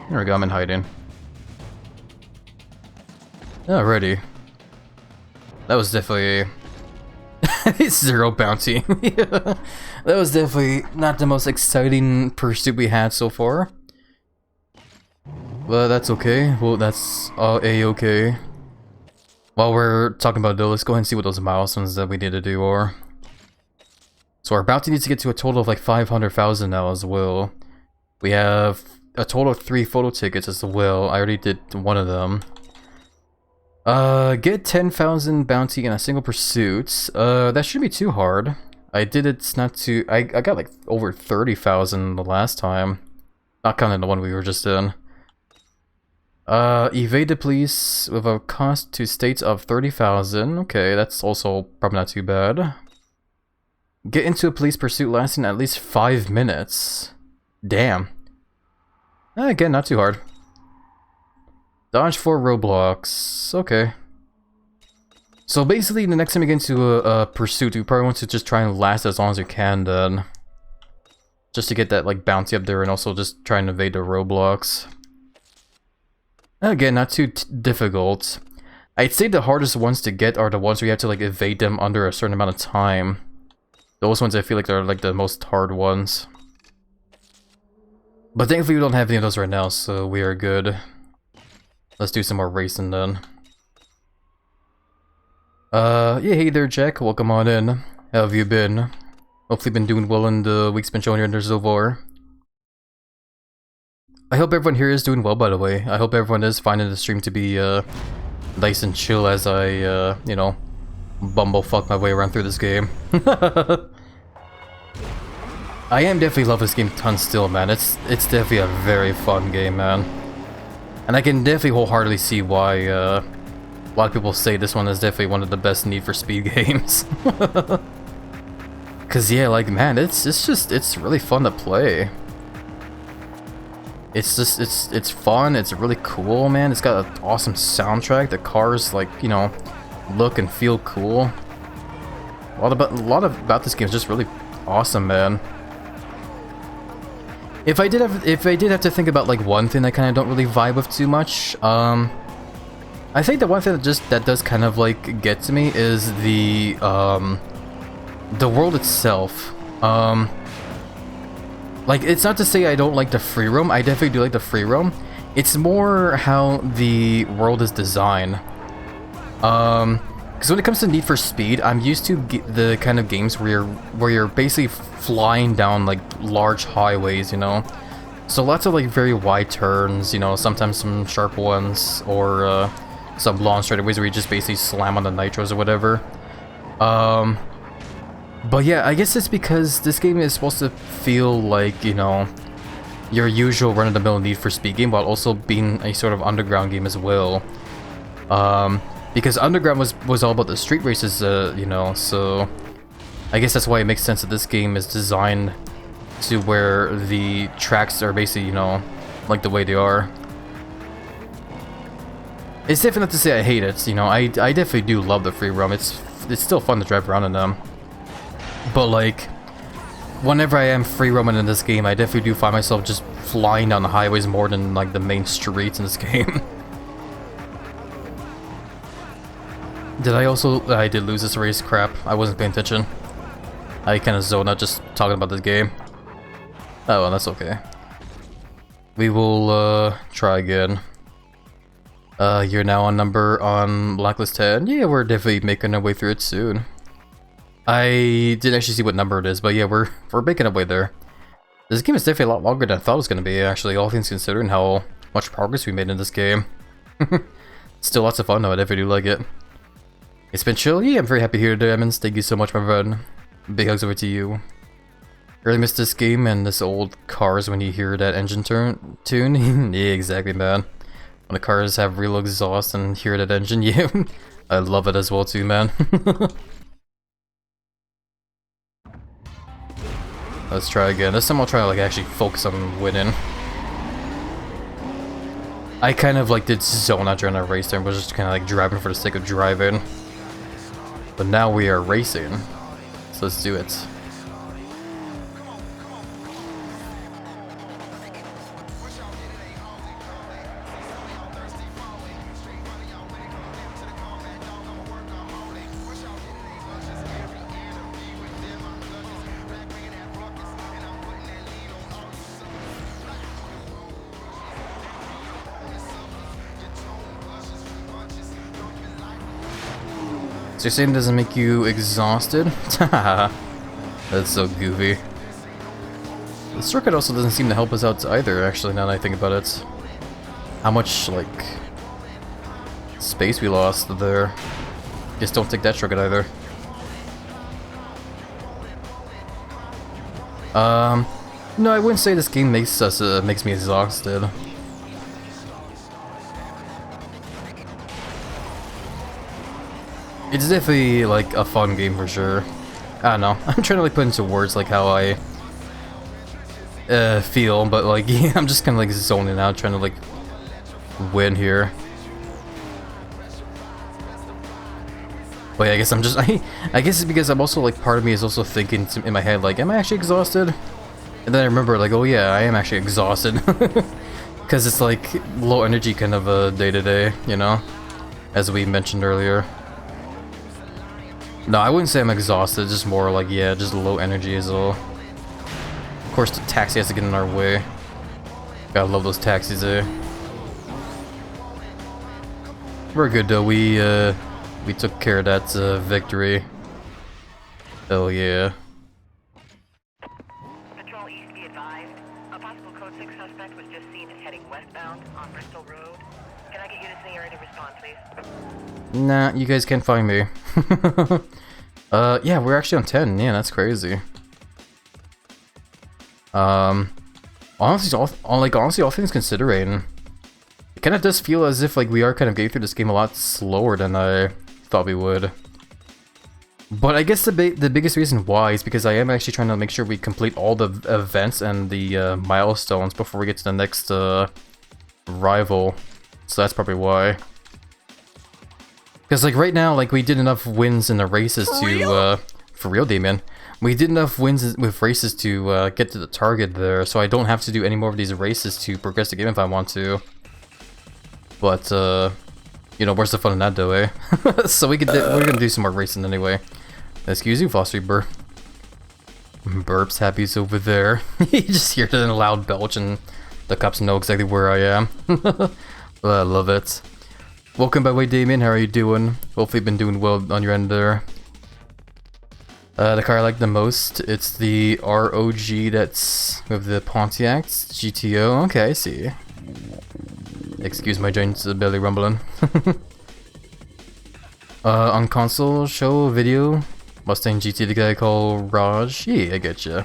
There we go, I'm in hiding. Alrighty. That was definitely... Zero bounty. Yeah. That was definitely not the most exciting pursuit we had so far. But that's okay. Well, that's a-okay. While we're talking about it, though, let's go ahead and see what those milestones that we need to do are. So our bounty needs to get to a total of, like, 500,000 now as well. We have a total of 3 photo tickets as well. I already did one of them. Get 10,000 bounty in a single pursuit. That shouldn't be too hard. I did it not too... I got, like, over 30,000 the last time. Not counting the one we were just in. Evade the police with a cost to states of 30,000. Okay, that's also probably not too bad. Get into a police pursuit lasting at least 5 minutes. Damn. Again, not too hard. Dodge 4 roadblocks. Okay. So basically, the next time we get into a pursuit, we probably want to just try and last as long as we can then. just to get that like bounty up there, and also just trying to evade the roadblocks. Again, not too difficult. I'd say the hardest ones to get are the ones where you have to like evade them under a certain amount of time. Those ones I feel like they're like the most hard ones. But thankfully we don't have any of those right now, so we are good. Let's do some more racing then. Yeah, hey there Jack, welcome on in. How have you been? Hopefully been doing well in the week's been showing here so far. I hope everyone here is doing well, by the way. I hope everyone is finding the stream to be nice and chill as I, you know, bumblefuck my way around through this game. I am definitely love this game tons still, man. It's definitely a very fun game, man. And I can definitely wholeheartedly see why a lot of people say this one is definitely one of the best Need for Speed games. Cause yeah, like man, it's really fun to play. It's fun, it's really cool, man. It's got an awesome soundtrack. The cars, like, you know, look and feel cool. A lot about this game is just really awesome, man. If I did have to think about like one thing I kind of don't really vibe with too much, I think the one thing that does kind of like get to me is the world itself. Like, it's not to say I don't like the free roam, I definitely do like the free roam. It's more how the world is designed. Because when it comes to Need for Speed, I'm used to the kind of games where you're basically flying down like large highways, you know? So lots of like very wide turns, you know, sometimes some sharp ones, or some long straightaways where you just basically slam on the nitros or whatever. But yeah, I guess it's because this game is supposed to feel like, you know, your usual run-of-the-mill Need for Speed game, while also being a sort of underground game as well. Because underground was all about the street races, you know, so I guess that's why it makes sense that this game is designed to where the tracks are basically, you know, like the way they are. It's definitely not to say I hate it, you know, I definitely do love the free roam. It's still fun to drive around in them. But like, whenever I am free roaming in this game, I definitely do find myself just flying down the highways more than like the main streets in this game. I did lose this race, crap. I wasn't paying attention. I kinda zoned out just talking about this game. Oh well, that's okay. We will try again. You're now on Blacklist 10. Yeah, we're definitely making our way through it soon. I didn't actually see what number it is, but yeah, we're making our way there. This game is definitely a lot longer than I thought it was going to be, actually, all things considering how much progress we made in this game. Still lots of fun though, I definitely do like it. It's been chill? Yeah, I'm very happy here today, Emmons. Thank you so much, my friend. Big hugs over to you. Really missed this game and this old cars when you hear that engine tune. Yeah, exactly, man. When the cars have real exhaust and hear that engine, yeah. I love it as well too, man. Let's try again. This time I'll try to like actually focus on winning. I kind of like did zone out during that race there and was just kind of like driving for the sake of driving. But now we are racing. So let's do it. So you're saying it doesn't make you exhausted? That's so goofy. The circuit also doesn't seem to help us out either, actually, now that I think about it. How much, like, space we lost there. Just don't take that circuit either. No, I wouldn't say this game makes me exhausted. It's definitely like a fun game for sure. I don't know. I'm trying to like put into words like how I feel, but like yeah, I'm just kind of like zoning out, trying to like win here. But yeah, I guess I guess it's because I'm also like part of me is also thinking in my head like, am I actually exhausted? And then I remember like, oh yeah, I am actually exhausted. Because it's like low energy kind of a day-to-day, you know? As we mentioned earlier. No, I wouldn't say I'm exhausted, just more like, yeah, just low energy is all. Of course the taxi has to get in our way. Gotta love those taxis, eh? We're good though, we took care of that victory. Hell yeah. Patrol East, be advised. A possible Code 6 suspect was just seen heading westbound on Bristol Road. Can I get units in the area to respond, please? Nah, you guys can't find me. Yeah, we're actually on 10. Yeah, that's crazy. Honestly, all things considering, it kind of does feel as if like we are kind of getting through this game a lot slower than I thought we would. But I guess the biggest reason why is because I am actually trying to make sure we complete all the events and the milestones before we get to the next rival. So that's probably why. Because like right now, like we did enough wins in the races for real, Damien. We did enough wins with races to get to the target there, so I don't have to do any more of these races to progress the game if I want to. But you know, where's the fun in that though, eh? So we're gonna do some more racing anyway. Excuse you, Foster Burp. Burps, Happy's over there. You just hear the loud belch and the cops know exactly where I am. I love it. Welcome by the way, Damien. How are you doing? Hopefully you've been doing well on your end there. The car I like the most, it's the ROG that's with the Pontiac GTO. Okay, I see. Excuse my joints belly rumbling. On console, show, video, Mustang GT, the guy called Raj. Yeah, I get you.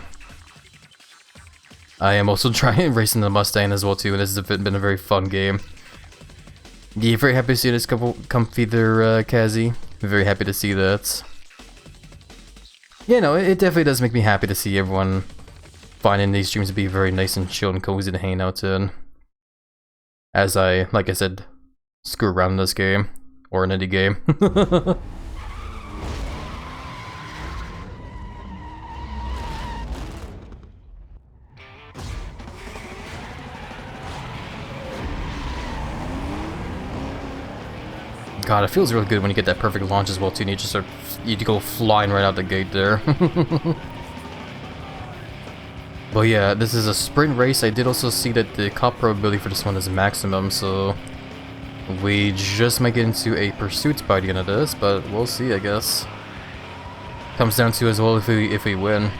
I am also trying racing the Mustang as well too, and this has been a very fun game. Yeah, very happy to see this couple comfy there, Kazi. Very happy to see that. Yeah, no, it definitely does make me happy to see everyone finding these streams to be very nice and chill and cozy to hang out in. As I, like I said, screw around in this game. Or an indie game. God, it feels really good when you get that perfect launch as well too, and you just start, you go flying right out the gate there. But yeah, this is a sprint race. I did also see that the cop probability for this one is maximum, so we just might get into a pursuit by the end of this, but we'll see, I guess. Comes down to as well if we win.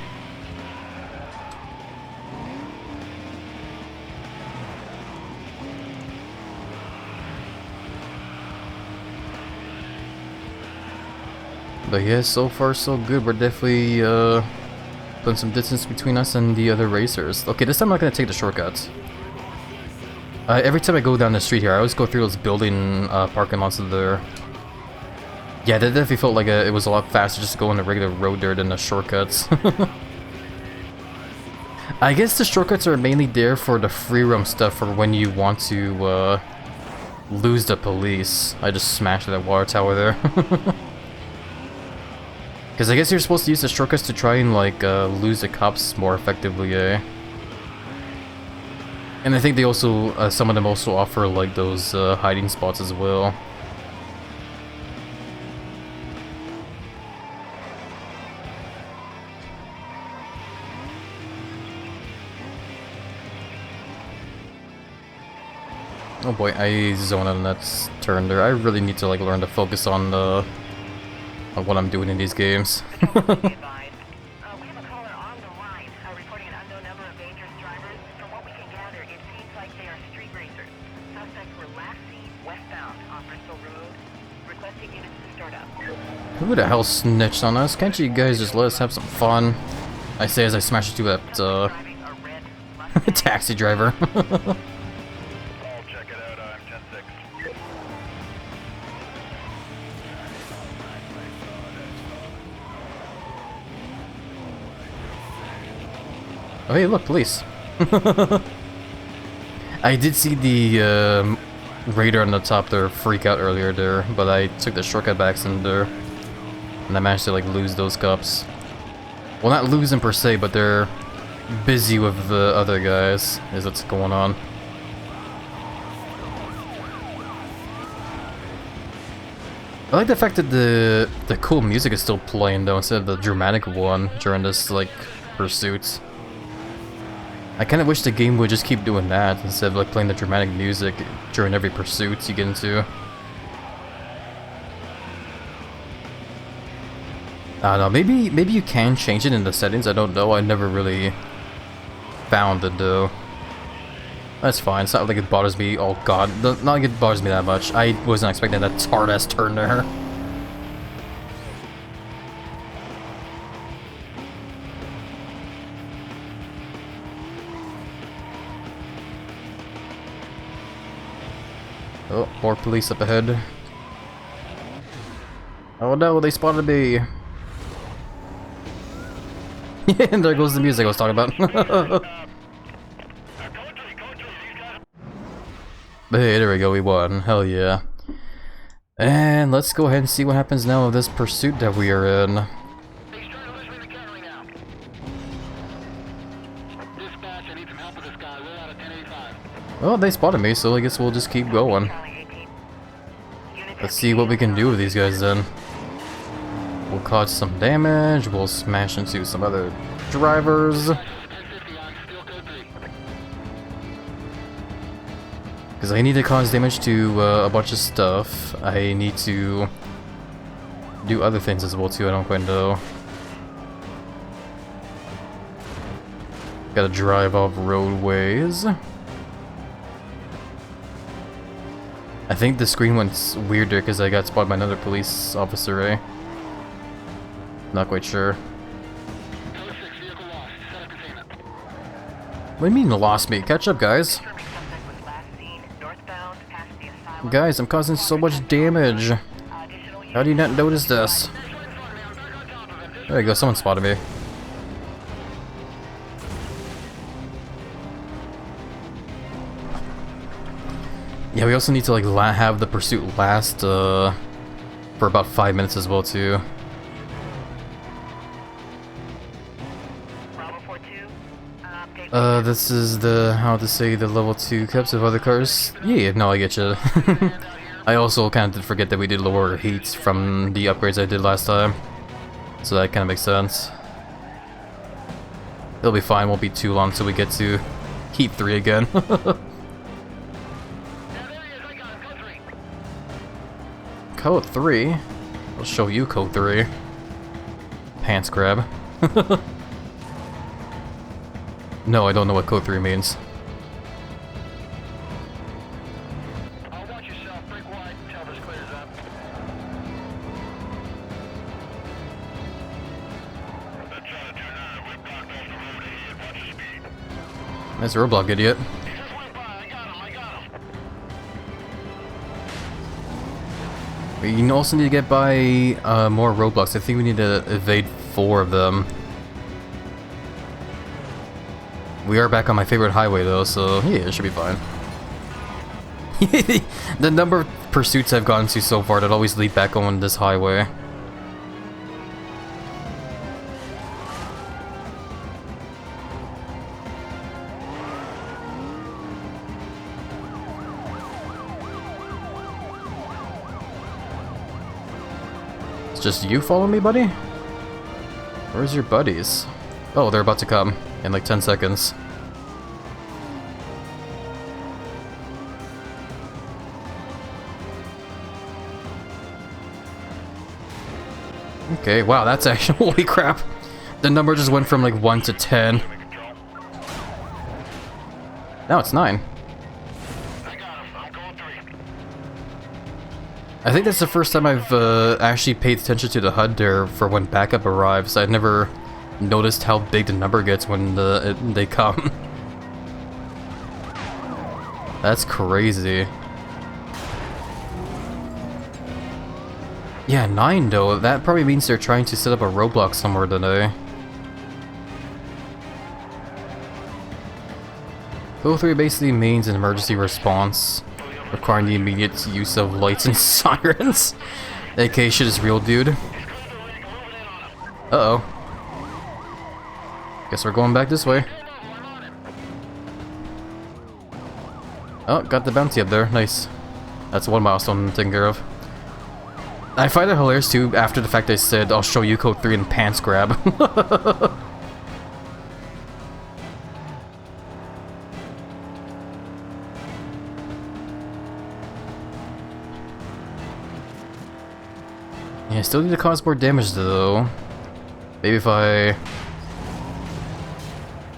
But yeah, so far so good. We're definitely putting some distance between us and the other racers. Okay, this time I'm not gonna take the shortcuts. Every time I go down the street here, I always go through those building parking lots there. Yeah, that definitely felt like it was a lot faster just to go on the regular road there than the shortcuts. I guess the shortcuts are mainly there for the free roam stuff for when you want to lose the police. I just smashed that water tower there. Because I guess you're supposed to use the shortcuts to try and like lose the cops more effectively, eh? And I think they also, some of them also offer like those hiding spots as well. Oh boy, I zoned out on that turn there. I really need to like learn to focus on what I'm doing in these games. We have a caller on the line reporting an unknown number of dangerous drivers. From what we can gather, it seems like they are street racers. Suspects were last seen westbound on Bristol Road, requesting units to start up. Who the hell snitched on us? Can't you guys just let us have some fun? I say as I smash into that taxi driver. Oh hey, look, police. I did see the radar on the top there freak out earlier there, but I took the shortcut by accident there. And I managed to like lose those cops. Well, not lose them per se, but they're busy with the other guys is what's going on. I like the fact that the cool music is still playing though instead of the dramatic one during this like pursuit. I kind of wish the game would just keep doing that instead of like playing the dramatic music during every pursuit you get into. I don't know, maybe you can change it in the settings, I don't know, I never really found it though. That's fine, it's not like it bothers me, oh god, not like it bothers me that much. I wasn't expecting that tart-ass turn there. Oh, more police up ahead. Oh no, they spotted me! And there goes the music I was talking about. Hey, there we go, we won. Hell yeah. And let's go ahead and see what happens now with this pursuit that we are in. Well, they spotted me, so I guess we'll just keep going. Let's see what we can do with these guys then. We'll cause some damage, we'll smash into some other drivers. Because I need to cause damage to a bunch of stuff. I need to do other things as well too, I don't quite know. Gotta drive off roadways. I think the screen went weirder because I got spotted by another police officer, eh? Not quite sure. What do you mean lost me? Catch up, guys. Guys, I'm causing so much damage. How do you not notice this? There you go, someone spotted me. Yeah, we also need to like have the pursuit last for about 5 minutes as well too. This is the, how to say, the level 2 cups of other cars. Yeah, no, I get you. I also kind of did forget that we did lower heat from the upgrades I did last time. So that kind of makes sense. It'll be fine, won't be too long till we get to heat 3 again. Code 3? I'll show you code 3. Pants grab. No, I don't know what code 3 means. Watch yourself, break wide until this clears up. That's 2-9, we're blocked off the road ahead, watch your speed. Nice roadblock, idiot. He just went by, I got him. We also need to get by more roadblocks. I think we need to evade 4 of them. We are back on my favorite highway though, so yeah, it should be fine. The number of pursuits I've gotten to so far that always lead back on this highway. It's just you following me, buddy? Where's your buddies? Oh, they're about to come in like 10 seconds. Okay, wow, that's actually, holy crap. The number just went from like 1 to 10. Now it's 9. I think that's the first time I've actually paid attention to the HUD there for when backup arrives. I've never noticed how big the number gets when they come. That's crazy. Yeah, 9 though. That probably means they're trying to set up a roadblock somewhere today. Code 3 basically means an emergency response, requiring the immediate use of lights and sirens. AK shit is real, dude. Uh-oh. Guess we're going back this way. Oh, got the bounty up there. Nice. That's one milestone taken care of. I find it hilarious too, after the fact they said, I'll show you code 3 in pants grab. Yeah, still need to cause more damage though. Maybe if I...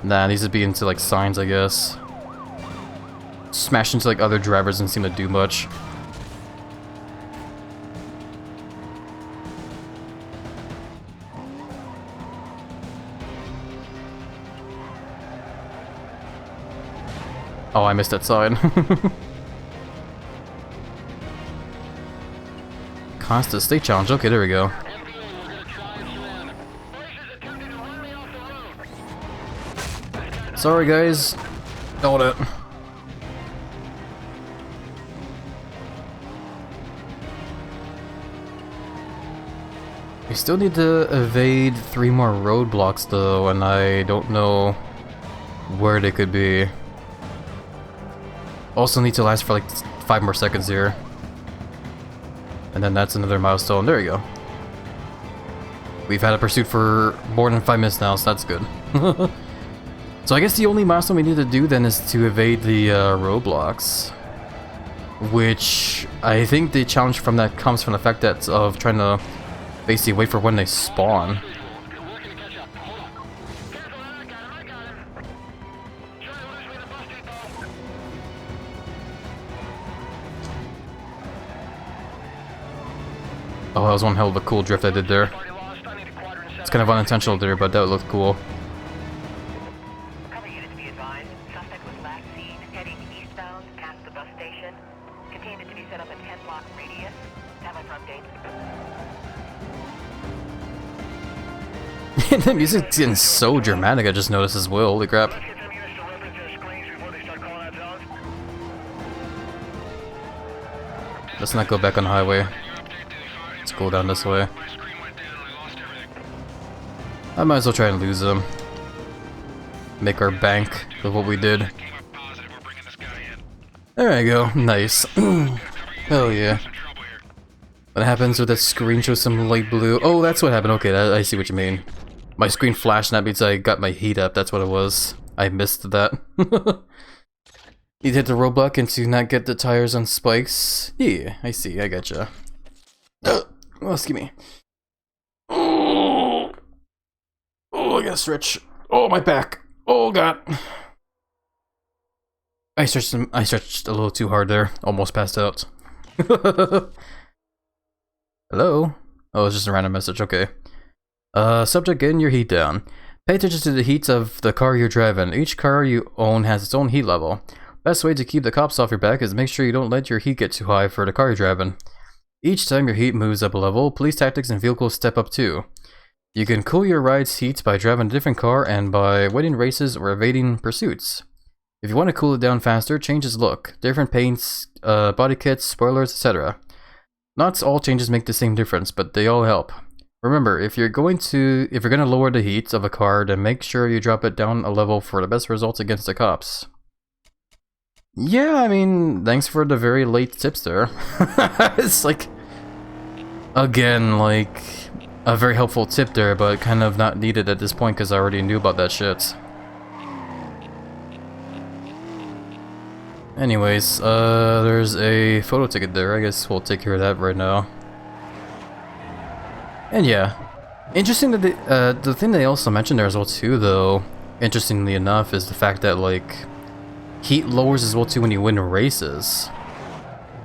Nah, it needs to be into like signs, I guess. Smash into like other drivers doesn't seem to do much. Oh, I missed that sign. Constant state challenge. Okay, there we go. Sorry, guys. Hold it. We still need to evade 3 more roadblocks, though, and I don't know where they could be. Also need to last for like 5 more seconds here. And then that's another milestone. There you go. We've had a pursuit for more than 5 minutes now, so that's good. So I guess the only milestone we need to do then is to evade the roadblocks. Which I think the challenge from that comes from the fact that of trying to basically wait for when they spawn. Oh, that was one hell of a cool drift I did there. It's kind of unintentional there, but that looked cool. Cover units be advised. Suspect was last seen heading eastbound past the bus station. Containment to be set up a 10-block radius. Have my front gate. The music's getting so dramatic, I just noticed as well. Holy crap. Let's not go back on the highway. Let's go down this way. I might as well try and lose them. Make our bank with what we did. There we go. Nice. Hell yeah. What happens with that screen shows some light blue? Oh, that's what happened. Okay, I see what you mean. My screen flashed and that means I got my heat up. That's what it was. I missed that. Need to hit the roadblock and to not get the tires on spikes. Yeah, I see. I gotcha. Oh, excuse me. Oh, I gotta stretch. Oh, my back. Oh, God. I stretched a little too hard there. Almost passed out. Hello? Oh, it's just a random message. Okay. Subject, getting your heat down. Pay attention to the heat of the car you're driving. Each car you own has its own heat level. Best way to keep the cops off your back is make sure you don't let your heat get too high for the car you're driving. Each time your heat moves up a level, police tactics and vehicles step up too. You can cool your ride's heat by driving a different car and by winning races or evading pursuits. If you want to cool it down faster, change its look. Different paints, body kits, spoilers, etc. Not all changes make the same difference, but they all help. Remember, if you're gonna lower the heat of a car, then make sure you drop it down a level for the best results against the cops. Yeah, I mean, thanks for the very late tips there. It's like, again, like, a very helpful tip there, but kind of not needed at this point because I already knew about that shit. Anyways, there's a photo ticket there. I guess we'll take care of that right now. And yeah, interesting that the thing they also mentioned there as well too, though, interestingly enough, is the fact that, like, heat lowers as well too when you win races.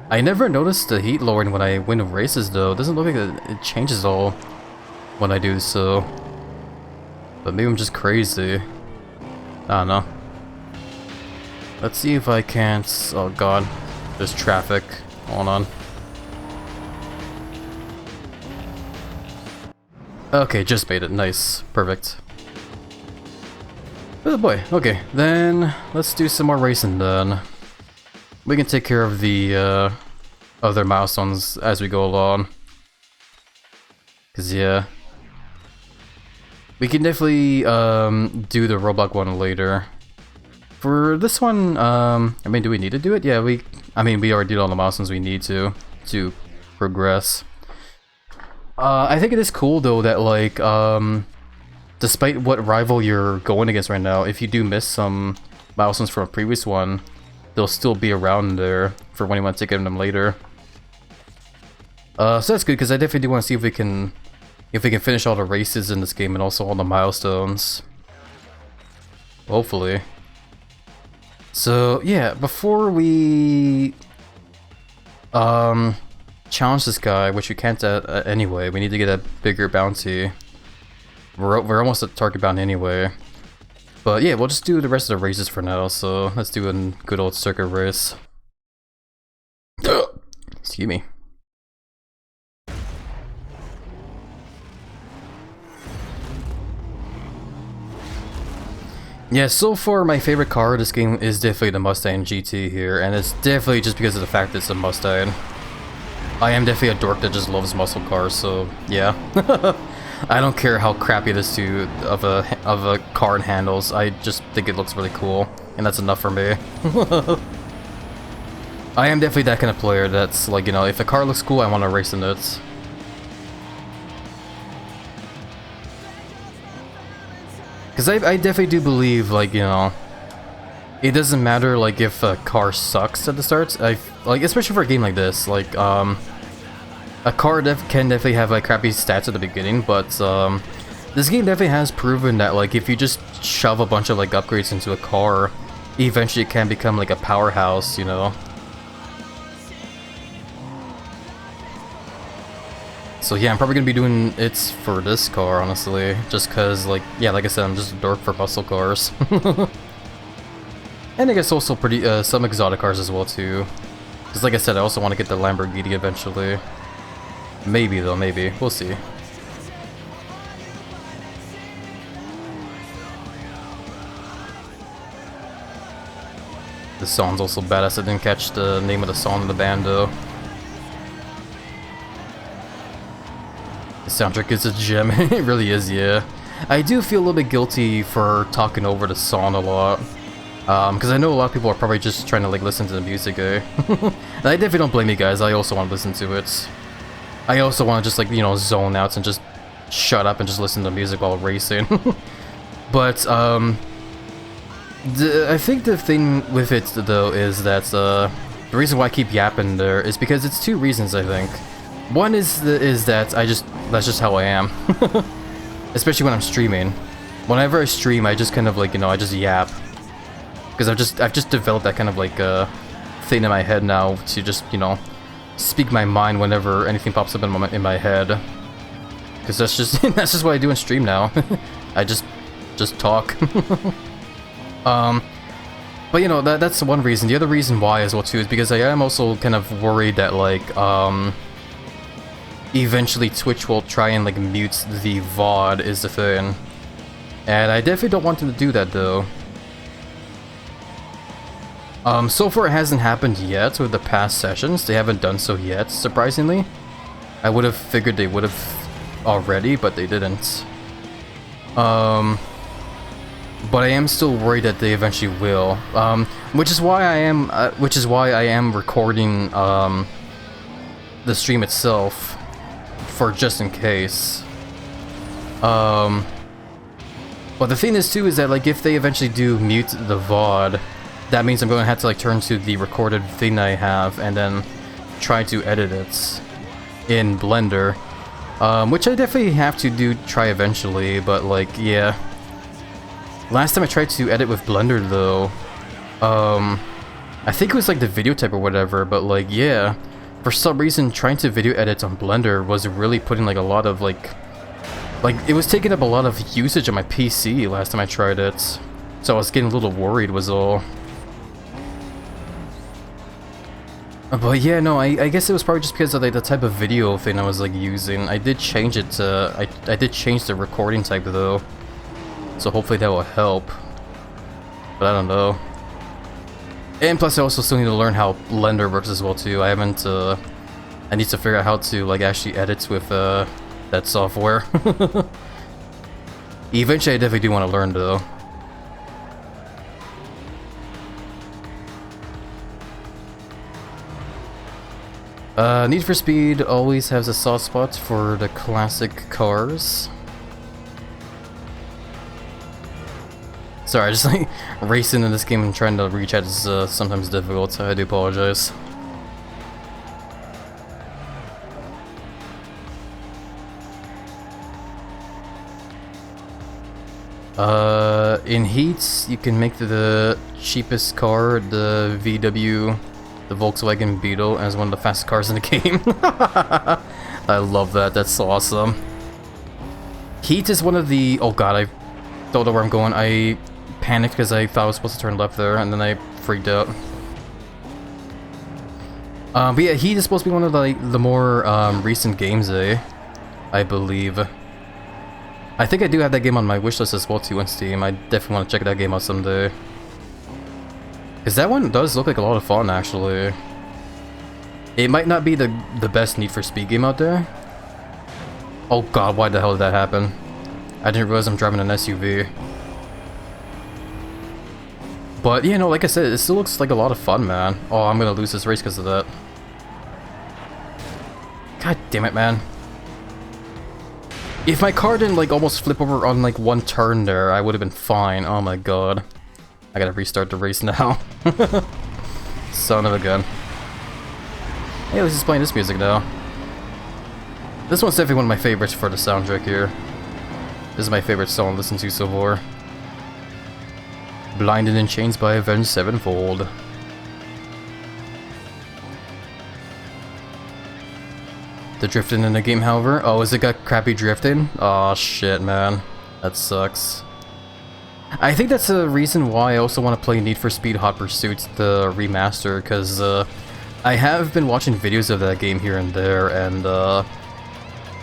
I never noticed the heat lowering when I win races though. It doesn't look like it changes at all when I do so. But maybe I'm just crazy. I don't know. Let's see if I can't... Oh god. There's traffic. Hold on. Okay, just made it. Nice. Perfect. Oh boy, okay, then let's do some more racing then. We can take care of the other milestones as we go along. Cause yeah. We can definitely do the Roblox one later. For this one, I mean, do we need to do it? Yeah, we already did all the milestones we need to progress. I think it is cool though that like despite what rival you're going against right now, if you do miss some milestones from a previous one, they'll still be around there for when you want to get them later. So that's good because I definitely do want to see if we can finish all the races in this game and also all the milestones. Hopefully. So yeah, before we challenge this guy, which we can't anyway, we need to get a bigger bounty. We're almost at target bounty anyway. But yeah, we'll just do the rest of the races for now, so let's do a good old circuit race. Excuse me. Yeah, so far my favorite car in this game is definitely the Mustang GT here, and it's definitely just because of the fact that it's a Mustang. I am definitely a dork that just loves muscle cars, so yeah. I don't care how crappy it is of a car and handles. I just think it looks really cool, and that's enough for me. I am definitely that kind of player that's like, you know, if a car looks cool, I want to race in it. Because I definitely do believe, like, you know, it doesn't matter, like, if a car sucks at the start. Like, especially for a game like this, like, a car can definitely have, like, crappy stats at the beginning, but, this game definitely has proven that, like, if you just shove a bunch of, like, upgrades into a car, eventually it can become, like, a powerhouse, you know? So yeah, I'm probably gonna be doing it for this car, honestly, just cause, like, yeah, like I said, I'm just a dork for muscle cars. And I guess also some exotic cars as well too, cause like I said, I also want to get the Lamborghini eventually. Maybe though, maybe, we'll see. This song's also badass. I didn't catch the name of the song in the band though. The soundtrack is a gem. It really is, yeah. I do feel a little bit guilty for talking over the song a lot. Because I know a lot of people are probably just trying to like listen to the music, eh? And I definitely don't blame you guys, I also want to listen to it. I also want to just like, you know, zone out and just shut up and just listen to music while racing. But, I think the thing with it though is that, the reason why I keep yapping there is because it's two reasons, I think. One is that that's just how I am. Especially when I'm streaming. Whenever I stream, I just kind of like, you know, I just yap. Because I've just developed that kind of like thing in my head now to just, you know, speak my mind whenever anything pops up in my head. Because that's just that's just what I do in stream now. I just talk. But you know, that's one reason. The other reason why as well too is because I am also kind of worried that like eventually Twitch will try and like mute the VOD is the thing. And I definitely don't want them to do that though. So far it hasn't happened yet with the past sessions. They haven't done so yet, surprisingly. I would have figured they would have already, but they didn't. But I am still worried that they eventually will. Which is why I am recording the stream itself for just in case. But the thing is too is that like if they eventually do mute the VOD, that means I'm going to have to like turn to the recorded thing I have and then try to edit it in Blender, which I definitely have to try eventually. But like yeah, last time I tried to edit with Blender though, I think it was like the video type or whatever. But like yeah, for some reason trying to video edit on Blender was really putting like a lot of like it was taking up a lot of usage on my PC last time I tried it. So I was getting a little worried was all. But yeah, no, I guess it was probably just because of like the type of video thing I was like using. I did change it to, I did change the recording type though. So hopefully that will help. But I don't know. And plus I also still need to learn how Blender works as well too. I haven't, I need to figure out how to like actually edit with that software. Eventually, I definitely do want to learn though. Need for Speed always has a soft spot for the classic cars. Sorry, just like racing in this game and trying to reach out is sometimes difficult, so I do apologize. In Heats, you can make the cheapest car, the VW, the Volkswagen Beetle, as one of the fastest cars in the game. I love that, that's awesome. Heat is one of the... oh god, I don't know where I'm going. I panicked because I thought I was supposed to turn left there, and then I freaked out. But yeah, Heat is supposed to be one of the more recent games, I believe. I think I do have that game on my wishlist as well too on Steam. I definitely want to check that game out someday. Because that one does look like a lot of fun, actually. It might not be the best Need for Speed game out there. Oh god, why the hell did that happen? I didn't realize I'm driving an SUV. But, you know, like I said, it still looks like a lot of fun, man. Oh, I'm gonna lose this race because of that. God damn it, man. If my car didn't, like, almost flip over on, like, one turn there, I would have been fine. Oh my god. I gotta restart the race now. Son of a gun. Hey, at least it's playing this music now. This one's definitely one of my favorites for the soundtrack here. This is my favorite song to listen to so far. Blinded in Chains by Avenged Sevenfold. The drifting in the game, however. Oh, is it got crappy drifting? Oh shit, man. That sucks. I think that's the reason why I also want to play Need for Speed Hot Pursuit, the remaster, because I have been watching videos of that game here and there, and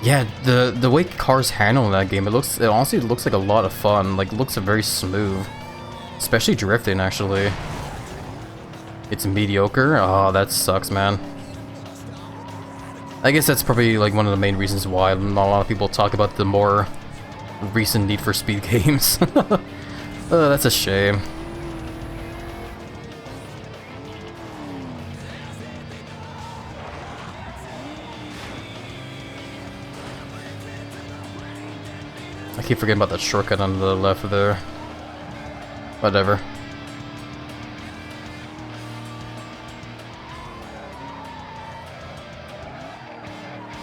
yeah, the way cars handle in that game, it honestly looks like a lot of fun. Like, it looks very smooth, especially drifting. Actually, it's mediocre. Oh, that sucks, man. I guess that's probably like one of the main reasons why not a lot of people talk about the more recent Need for Speed games. That's a shame. I keep forgetting about that shortcut on the left there. Whatever.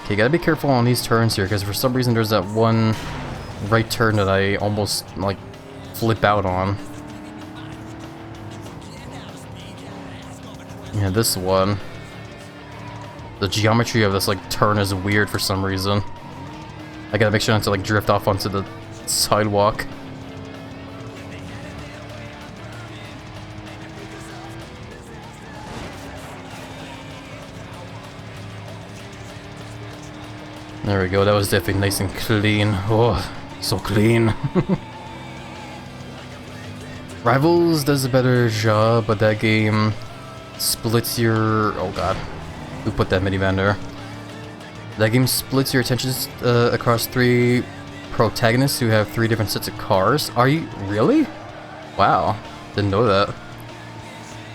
Okay, gotta be careful on these turns here, because for some reason there's that one right turn that I almost, like, flip out on. Yeah, this one. The geometry of this, like, turn is weird for some reason. I gotta make sure not to, like, drift off onto the sidewalk. There we go, that was definitely nice and clean. Oh, so clean. Rivals does a better job, but that game splits your... oh god, who put that minivan there? That game splits your attentions across 3 protagonists who have 3 different sets of cars. Are you... really? Wow, didn't know that.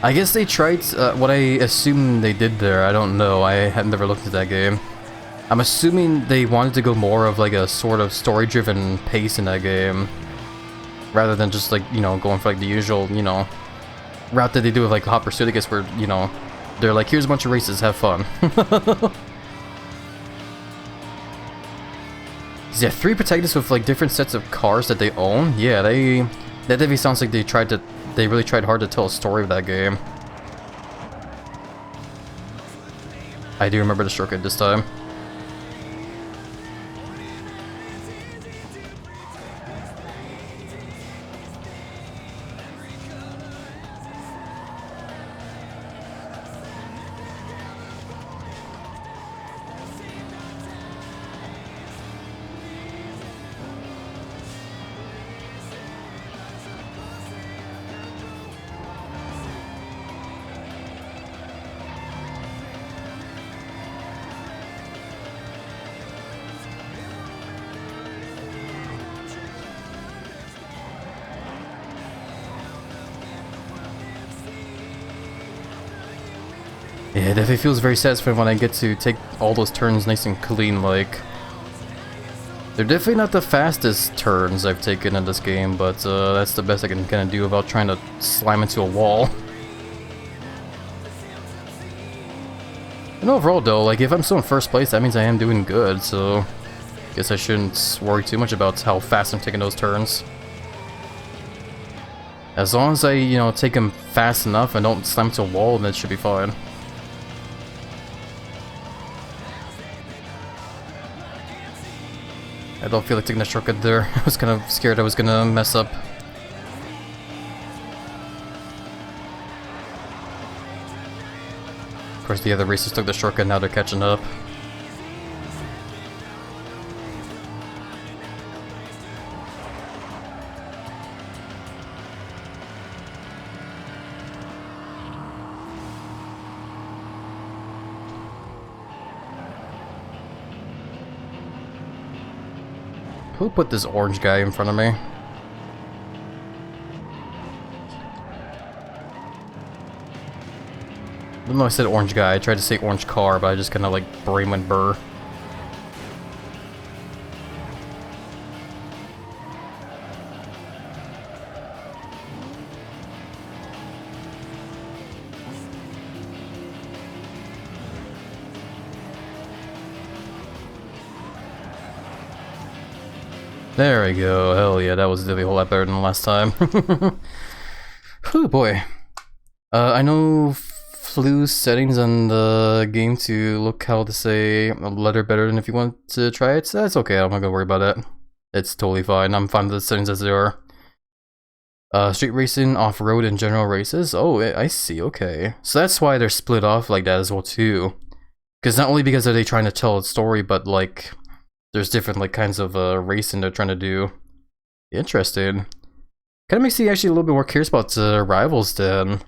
I guess they tried what I assume they did there. I don't know, I had never looked at that game. I'm assuming they wanted to go more of like a sort of story-driven pace in that game, rather than just like, you know, going for like the usual, you know, route that they do with like Hot Pursuit, I guess, where, you know, they're like, here's a bunch of races, have fun. Yeah, 3 protagonists with like different sets of cars that they own. Yeah, that definitely sounds like they really tried hard to tell a story of that game. I do remember the shortcut this time. Yeah, it definitely feels very satisfying when I get to take all those turns nice and clean, like. They're definitely not the fastest turns I've taken in this game, but that's the best I can kind of do without trying to slam into a wall. And overall though, like if I'm still in first place, that means I am doing good, so guess I shouldn't worry too much about how fast I'm taking those turns. As long as I, you know, take them fast enough and don't slam into a wall, then it should be fine. I don't feel like taking a shortcut there. I was kind of scared I was gonna mess up. Of course, the other racers took the shortcut, now they're catching up. Who put this orange guy in front of me? Even though I said orange guy, I tried to say orange car, but I just kind of like brain went burr. There we go. Hell yeah, that was definitely a whole lot better than last time. Oh boy. I know flew settings on the game to look how to say a letter better than if you want to try it. So that's okay, I'm not gonna worry about that. It's totally fine. I'm fine with the settings as they are. Street racing, off-road, and general races. Oh, I see, okay. So that's why they're split off like that as well too. Because not only because are they trying to tell a story, but like there's different like kinds of racing they're trying to do. Interesting. Kind of makes me actually a little bit more curious about rivals then.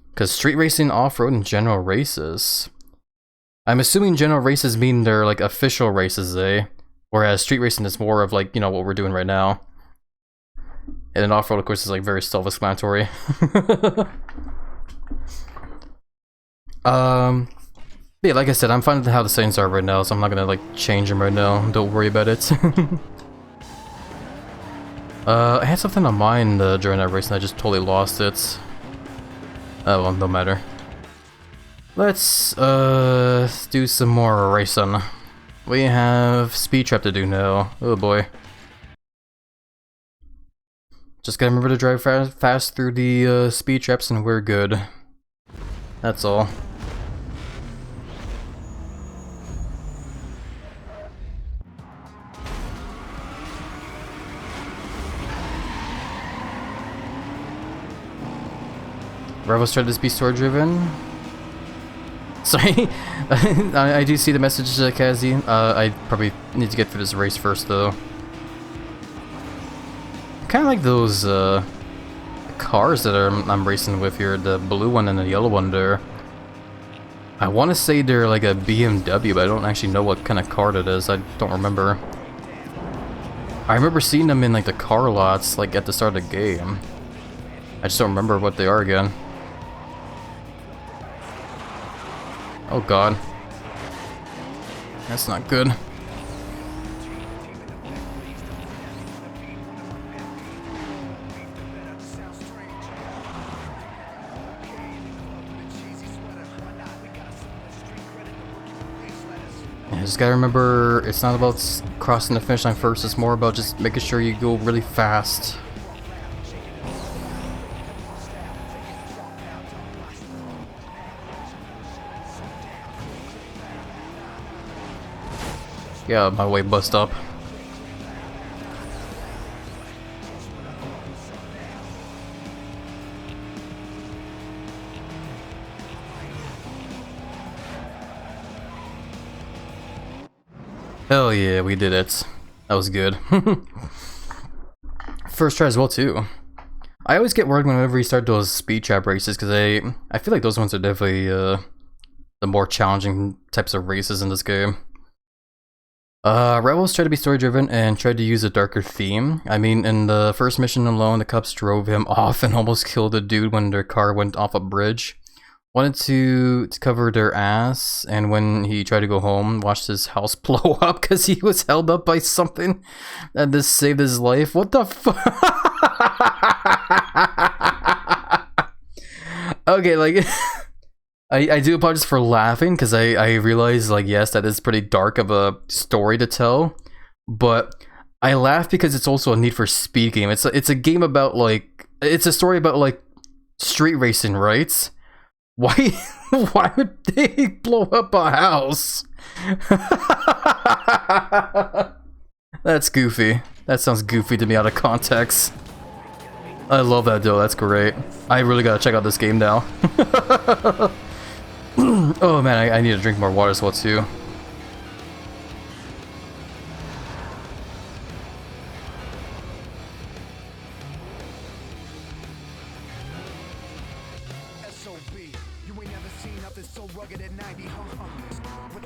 Because street racing, off-road, and general races. I'm assuming general races mean they're like official races, eh? Whereas street racing is more of like, you know, what we're doing right now. And then off-road, of course, is like very self-explanatory. Yeah, like I said, I'm fine with how the settings are right now, so I'm not gonna like change them right now. Don't worry about it. I had something on mind during that race and I just totally lost it. Oh well, no matter. Let's do some more racing. We have speed trap to do now. Oh boy. Just gotta remember to drive fast through the speed traps and we're good. That's all. Rebels tried to be store driven. Sorry, I do see the message, Kazi. I probably need to get through this race first, though. Kind of like those cars that I'm racing with here, the blue one and the yellow one there. I want to say they're like a BMW, but I don't actually know what kind of car it is. I don't remember. I remember seeing them in like the car lots, like at the start of the game. I just don't remember what they are again. Oh god. That's not good. I just gotta remember, it's not about crossing the finish line first, it's more about just making sure you go really fast. Yeah, my way bust up. Hell yeah, we did it. That was good. First try as well too. I always get worried whenever we start those speed trap races because I feel like those ones are definitely the more challenging types of races in this game. Rebels tried to be story-driven and tried to use a darker theme. I mean, in the first mission alone, the cops drove him off and almost killed a dude when their car went off a bridge. wanted to cover their ass, and when he tried to go home, watched his house blow up because he was held up by something and this saved his life. What the fuck? Okay, like I do apologize for laughing because I realize, like, yes, that is pretty dark of a story to tell, but I laugh because it's also a Need for Speed game. It's a game about, like, it's a story about, like, street racing, right? Why why would they blow up a house? That's goofy. That sounds goofy to me out of context. I love that though, that's great. I really gotta check out this game now. Oh man, I need to drink more water as well too.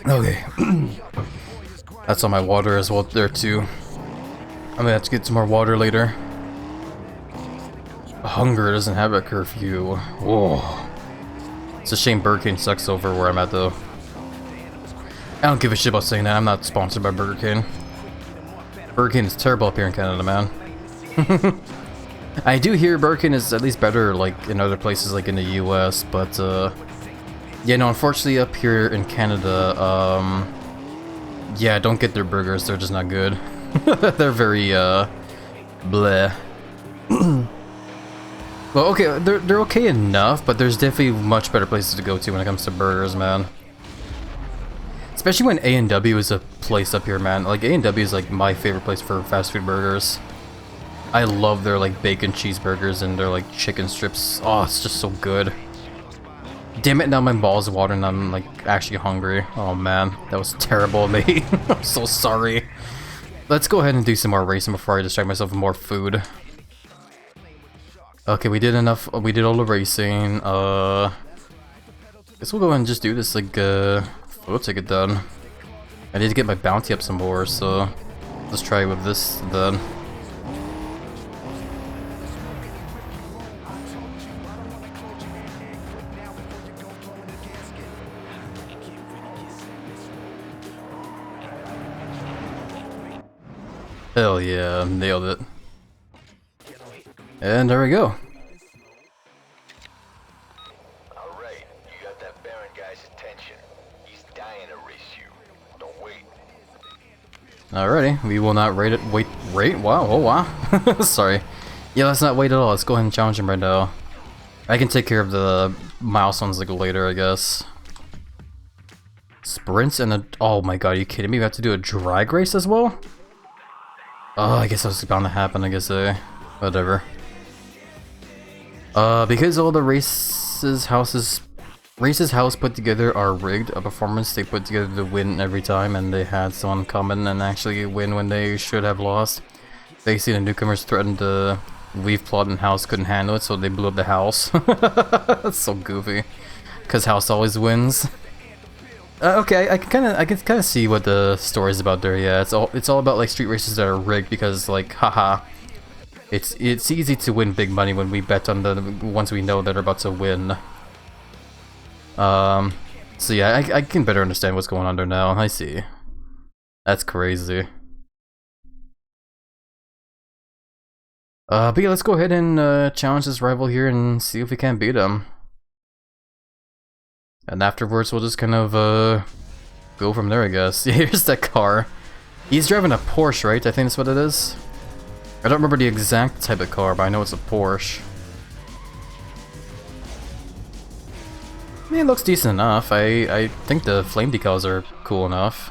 Okay. That's on my water as well there too. I'm gonna have to get some more water later. Hunger doesn't have a curfew. Whoa. It's a shame Burger King sucks over where I'm at though. I don't give a shit about saying that. I'm not sponsored by Burger King. Burger King is terrible up here in Canada, man. I do hear Burger King is at least better like in other places like in the US, but yeah, no, unfortunately up here in Canada, yeah, don't get their burgers, they're just not good. They're very, bleh. Well, okay, they're okay enough, but there's definitely much better places to go to when it comes to burgers, man. Especially when A&W is a place up here, man. Like, A&W is, like, my favorite place for fast food burgers. I love their, like, bacon cheeseburgers and their, like, chicken strips. Oh, it's just so good. Damn it, now my balls are watering and I'm, like, actually hungry. Oh, man. That was terrible of me. I'm so sorry. Let's go ahead and do some more racing before I distract myself with more food. Okay, we did enough. We did all the racing. Guess we'll go ahead and just do this, like, photo ticket done. I need to get my bounty up some more, so let's try with this then. Hell yeah, nailed it. And there we go. Alright, you got that Baron guy's attention. He's dying to race you. Don't wait. Alrighty, we will not rate it. Wait, wow, oh wow. Sorry. Yeah, let's not wait at all. Let's go ahead and challenge him right now. I can take care of the milestones like later, I guess. Sprints and a. Oh my god, are you kidding me? We have to do a drag race as well? Oh, I guess that was bound to happen, I guess, whatever. Because all the races house put together are rigged, a performance they put together to win every time, and they had someone come in and actually win when they should have lost. Basically, the newcomers threatened to leave plot and house couldn't handle it, so they blew up the house. That's so goofy. Because house always wins. Okay, I can kind of see what the story's about there. Yeah, it's all about like street races that are rigged because like, haha. It's easy to win big money when we bet on the ones we know that are about to win. So yeah, I can better understand what's going on there now. I see. That's crazy. But yeah, let's go ahead and challenge this rival here and see if we can beat him. And afterwards, we'll just kind of go from there, I guess. Here's that car. He's driving a Porsche, right? I think that's what it is. I don't remember the exact type of car, but I know it's a Porsche. I mean, it looks decent enough. I think the flame decals are cool enough.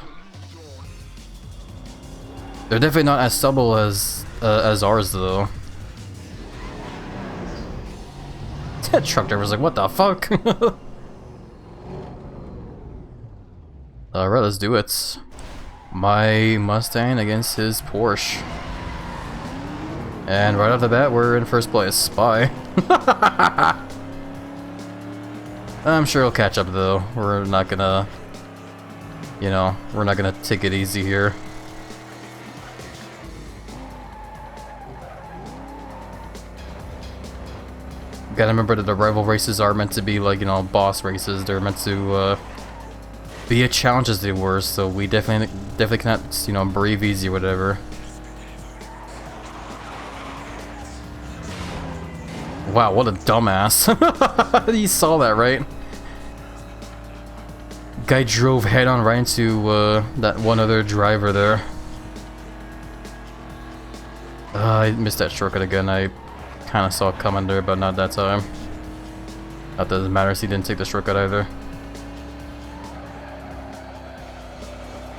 They're definitely not as subtle as ours, though. That truck driver's like, what the fuck? Alright, let's do it. My Mustang against his Porsche. And right off the bat, we're in first place. Bye. I'm sure he'll catch up though. We're not gonna, you know, we're not gonna take it easy here. Gotta remember that the rival races are meant to be like, you know, boss races. They're meant to be a challenge as they were, so we definitely cannot, you know, breathe easy or whatever. Wow, what a dumbass. You saw that, right? Guy drove head on right into that one other driver there. I missed that shortcut again. I kind of saw it coming there, but not that time. That doesn't matter, he didn't take the shortcut either.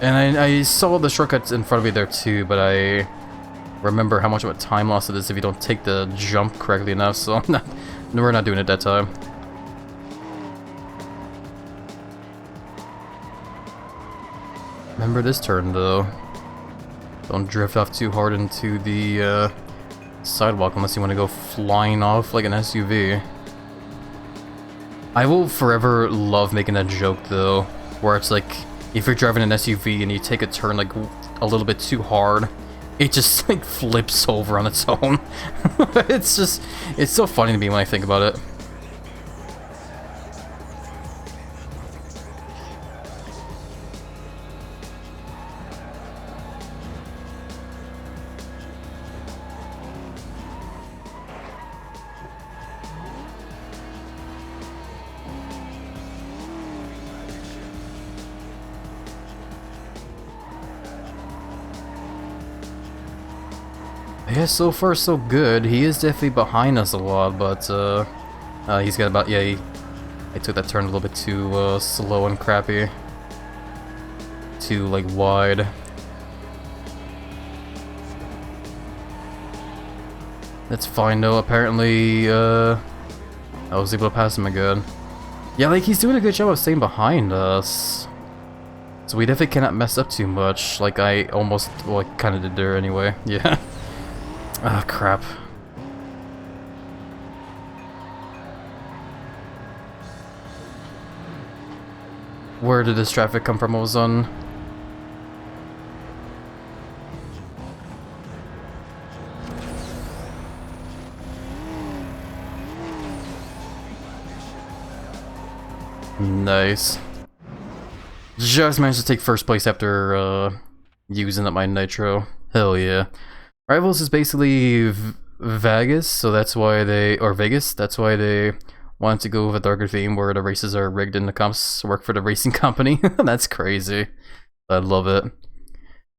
And I saw the shortcuts in front of me there too, but I remember how much of a time loss it is if you don't take the jump correctly enough, so we're not doing it that time. Remember this turn though. Don't drift off too hard into the sidewalk unless you want to go flying off like an SUV. I will forever love making that joke though, where it's like, if you're driving an SUV and you take a turn like a little bit too hard, it just like flips over on its own. It's so funny to me when I think about it. Yeah, so far so good. He is definitely behind us a lot, but he's got about, yeah, I took that turn a little bit too slow and crappy. Too, like, wide. That's fine though, apparently I was able to pass him again. Yeah, like, he's doing a good job of staying behind us. So we definitely cannot mess up too much, like I almost, well, I kinda did there anyway, yeah. Ah, crap. Where did this traffic come from, Ozone? Nice. Just managed to take first place after using up my nitro. Hell yeah. Rivals is basically Vegas, so that's why they, or Vegas, that's why they wanted to go with a darker theme where the races are rigged and the comps work for the racing company. That's crazy. I love it.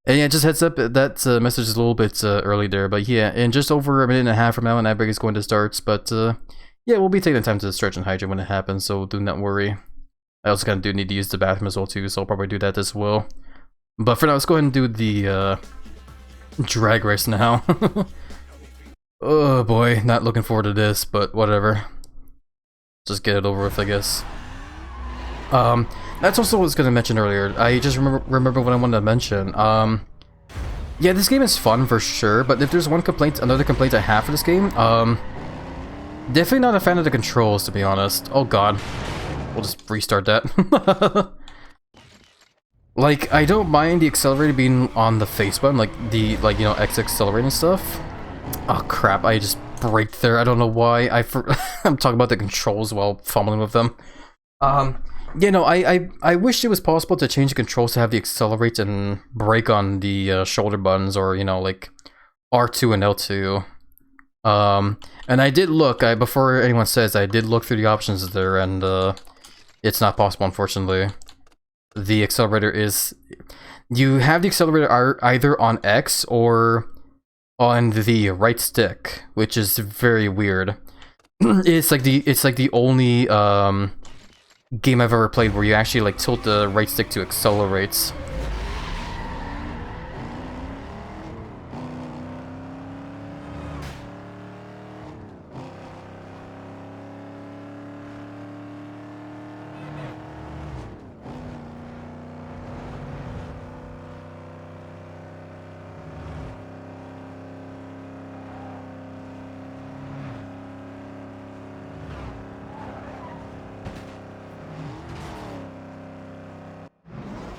And yeah, just heads up, that message is a little bit early there, but yeah, in just over a minute and a half from now, an ad break is going to start, but yeah, we'll be taking the time to stretch and hydrate when it happens, so do not worry. I also kind of do need to use the bathroom as well too, so I'll probably do that as well. But for now, let's go ahead and do the drag race now. Oh boy, not looking forward to this, but whatever. Just get it over with, I guess. That's also what I was going to mention earlier. I just remember what I wanted to mention. Yeah, this game is fun for sure, but if there's another complaint I have for this game, definitely not a fan of the controls, to be honest. Oh god. We'll just restart that. Like, I don't mind the accelerator being on the face button, like the, you know, X accelerating stuff. Oh crap, I just braked there, I don't know why. I'm talking about the controls while fumbling with them. Yeah, no, I wish it was possible to change the controls to have the accelerate and brake on the shoulder buttons, or, you know, like R2 and L2. And I did look, before anyone says, I did look through the options there, and it's not possible, unfortunately. The accelerator is, you have the accelerator either on X or on the right stick, which is very weird. It's like the only game I've ever played where you actually like tilt the right stick to accelerate.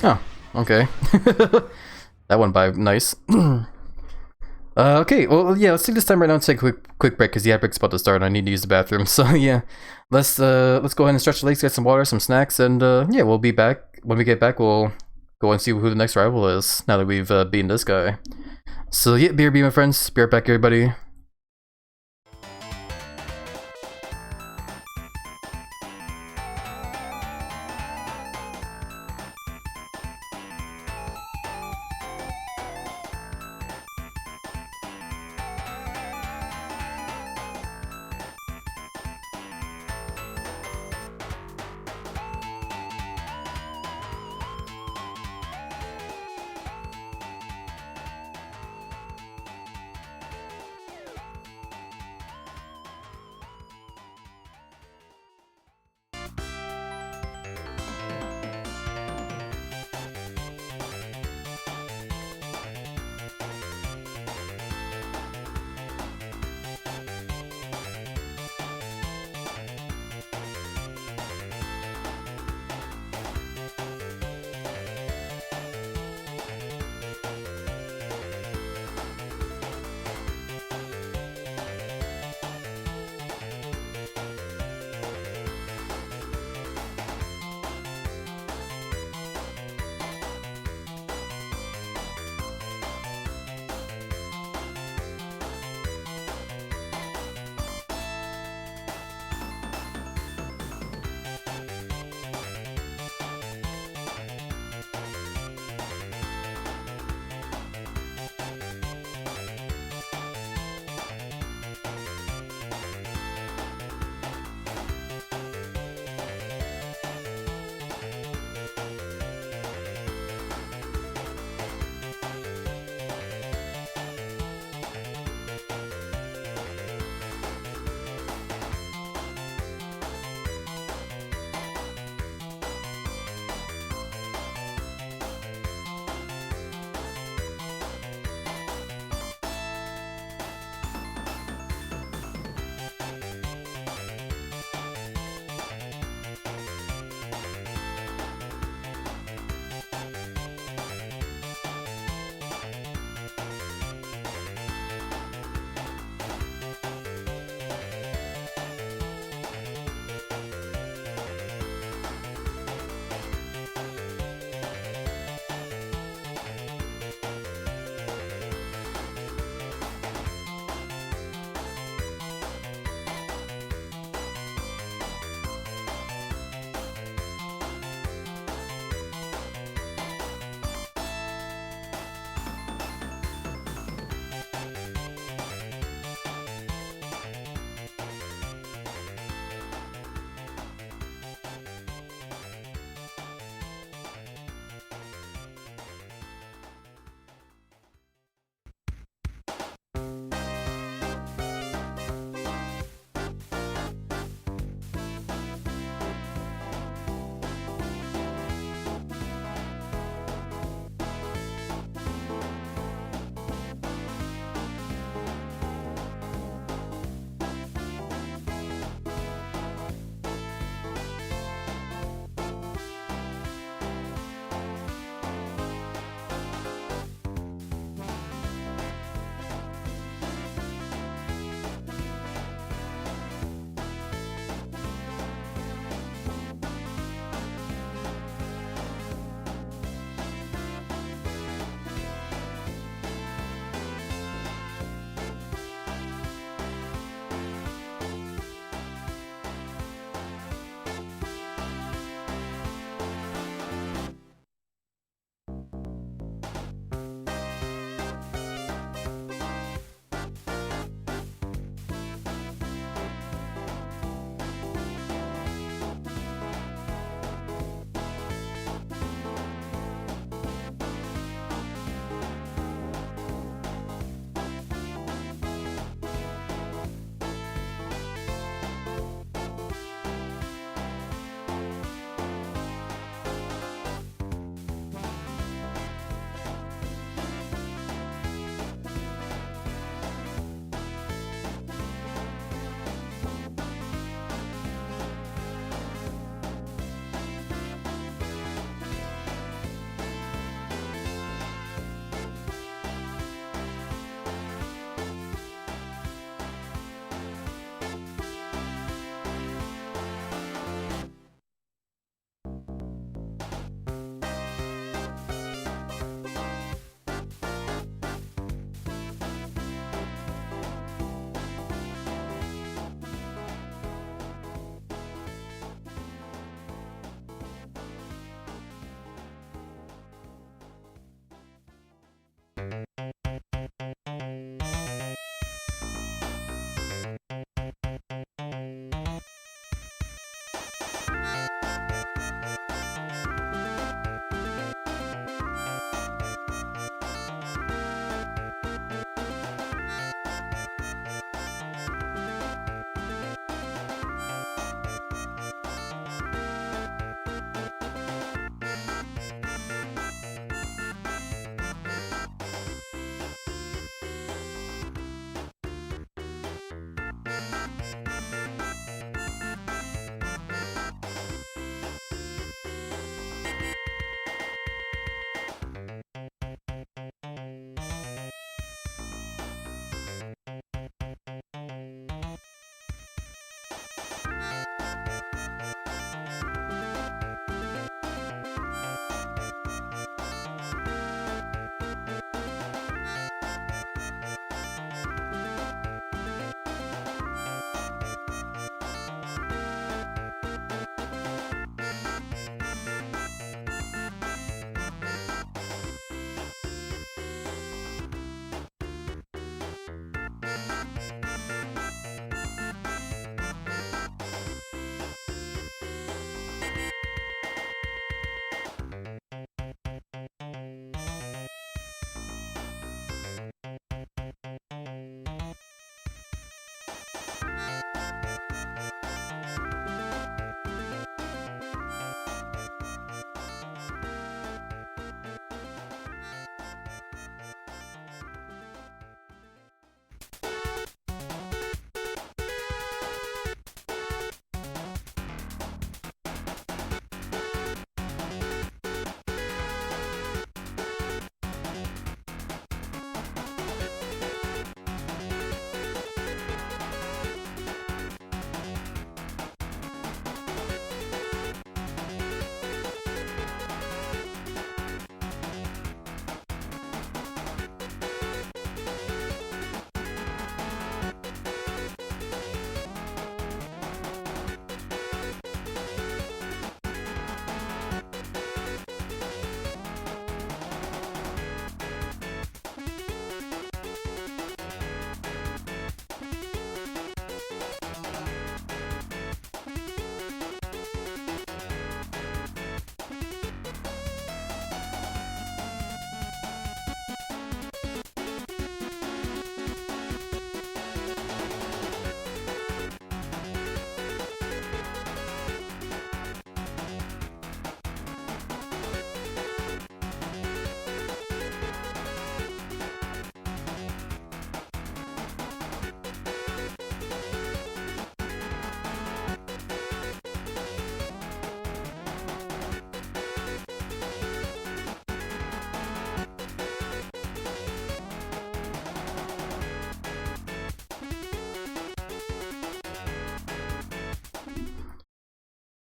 Oh, okay. That went by nice. Okay, well, yeah, let's take this time right now to take a quick break because the ad break's about to start and I need to use the bathroom. So yeah, let's go ahead and stretch the legs, get some water, some snacks, and yeah, we'll be back. When we get back, we'll go and see who the next rival is. Now that we've beaten this guy. So yeah, BRB, my friends. Be right back, everybody.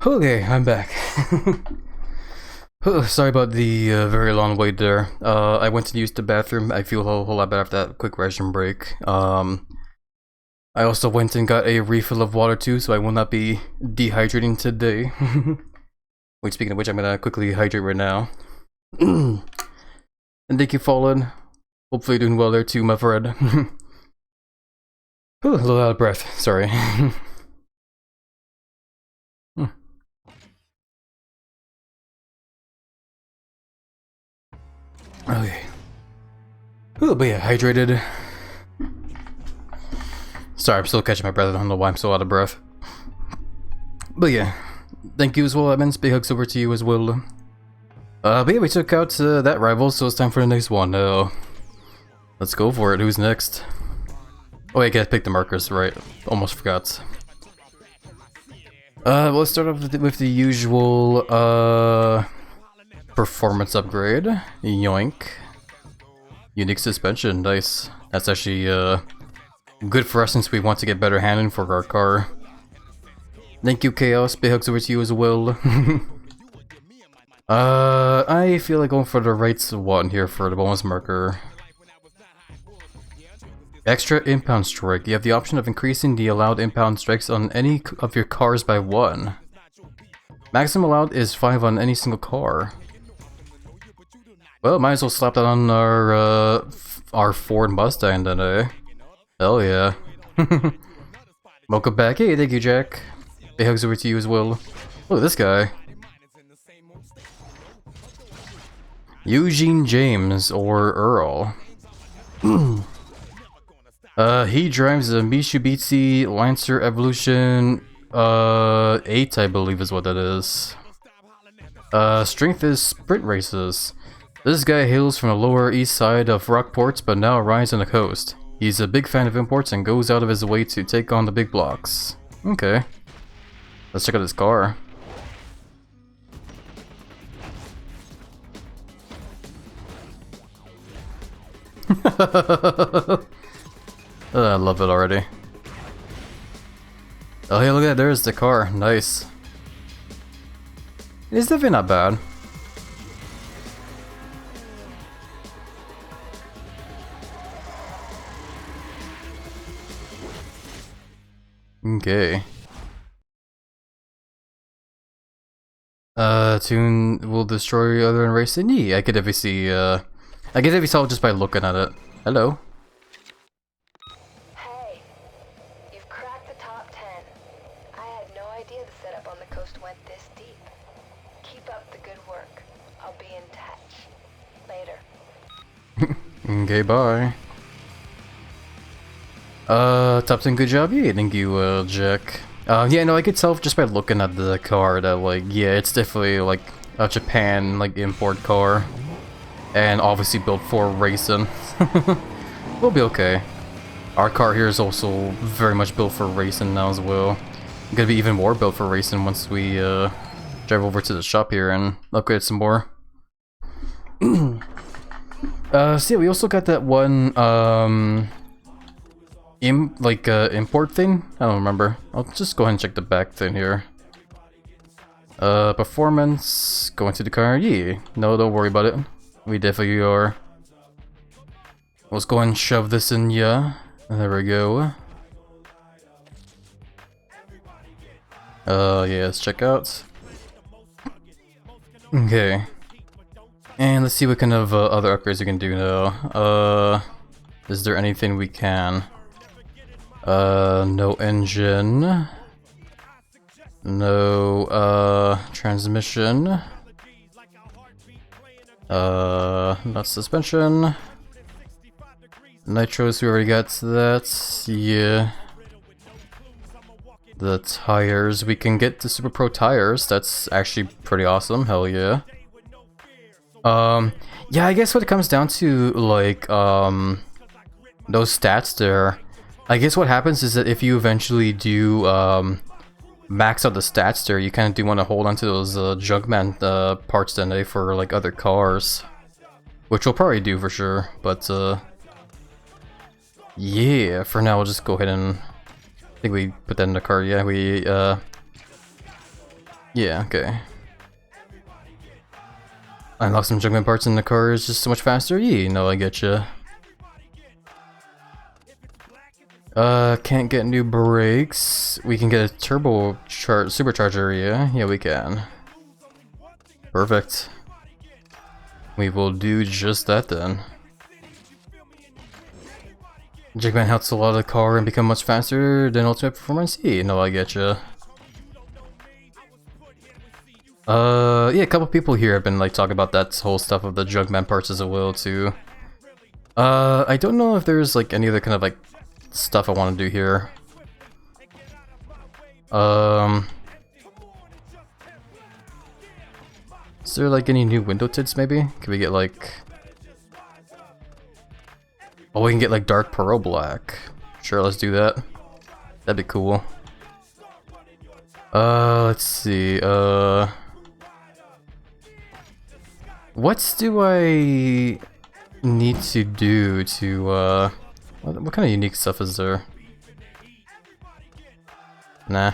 Okay, I'm back. Sorry about the very long wait there. I went to use the bathroom. I feel a whole lot better after that quick ration break. I also went and got a refill of water too, so I will not be dehydrating today. Wait, speaking of which, I'm gonna quickly hydrate right now. And thank you, Fallen. Hopefully you're doing well there too, my friend. A little out of breath, sorry. Okay. But yeah, hydrated. Sorry, I'm still catching my breath. I don't know why I'm so out of breath. But yeah, thank you as well, Evans. Big hugs over to you as well. But yeah, we took out that rival, so it's time for the next one. Let's go for it. Who's next? Oh, I gotta pick the markers, right? Almost forgot. Well, let's start off with the usual performance upgrade. Yoink. Unique suspension, nice. That's actually good for us since we want to get better handling for our car. Thank you, Chaos. Big hugs over to you as well. I feel like going for the right one here for the bonus marker. Extra impound strike. You have the option of increasing the allowed impound strikes on any of your cars by 1. Maximum allowed is 5 on any single car. Well, might as well slap that on our Ford Mustang then, eh? Hell yeah. Welcome back. Hey, thank you, Jack. Big hugs over to you as well. Look at this guy. Eugene James, or Earl. He drives a Mitsubishi Lancer Evolution 8, I believe is what that is. Strength is sprint races. This guy hails from the lower east side of Rockport, but now rides on the coast. He's a big fan of imports and goes out of his way to take on the big blocks. Okay. Let's check out this car. I love it already. Oh hey, look at that, there's the car. Nice. It's definitely not bad. Okay. Tune will destroy other than racing. Yeah, I could definitely see, I could definitely tell just by looking at it. Hello. Hey, you've cracked the top 10. I had no idea the setup on the coast went this deep. Keep up the good work. I'll be in touch. Later. Okay, bye. Top 10, good job. Yeah, thank you, Jack. Yeah, no, I could tell just by looking at the car that, like, yeah, it's definitely, like, a Japan, like, import car. And obviously built for racing. We'll be okay. Our car here is also very much built for racing now as well. Gonna be even more built for racing once we, drive over to the shop here and upgrade some more. So yeah, we also got that one, import thing? I don't remember. I'll just go ahead and check the back thing here. Performance, go into the car. Yeah, no, don't worry about it. We definitely are. Let's go and shove this in, yeah. There we go. Yeah, let's check out. Okay. And let's see what kind of other upgrades we can do now. Is there anything we can? No engine. No, transmission. Not suspension. Nitros, we already got that. Yeah. The tires, we can get the Super Pro tires. That's actually pretty awesome. Hell yeah. Yeah, I guess what it comes down to, like, those stats there. I guess what happens is that if you eventually do, max out the stats there, you kind of do want to hold on to those, Junkman, parts then, for, like, other cars. Which we'll probably do for sure, but, yeah, for now we'll just go ahead and... I think we put that in the car, yeah, we, Yeah, okay. Unlock some junkman parts in the car is just so much faster? Yeah, no, I getcha. Can't get new brakes. We can get a supercharger, yeah? Yeah, we can. Perfect. We will do just that then. Junkman helps a lot of the car and become much faster than ultimate performance? Yeah, no, I getcha. Yeah, a couple people here have been like talking about that whole stuff of the Junkman parts as well too. I don't know if there's like any other kind of like stuff I want to do here. Is there like any new window tints maybe? Can we get like... Oh, we can get like dark pearl black. Sure, let's do that. That'd be cool. Let's see, what do I need to do to, what kind of unique stuff is there? Nah.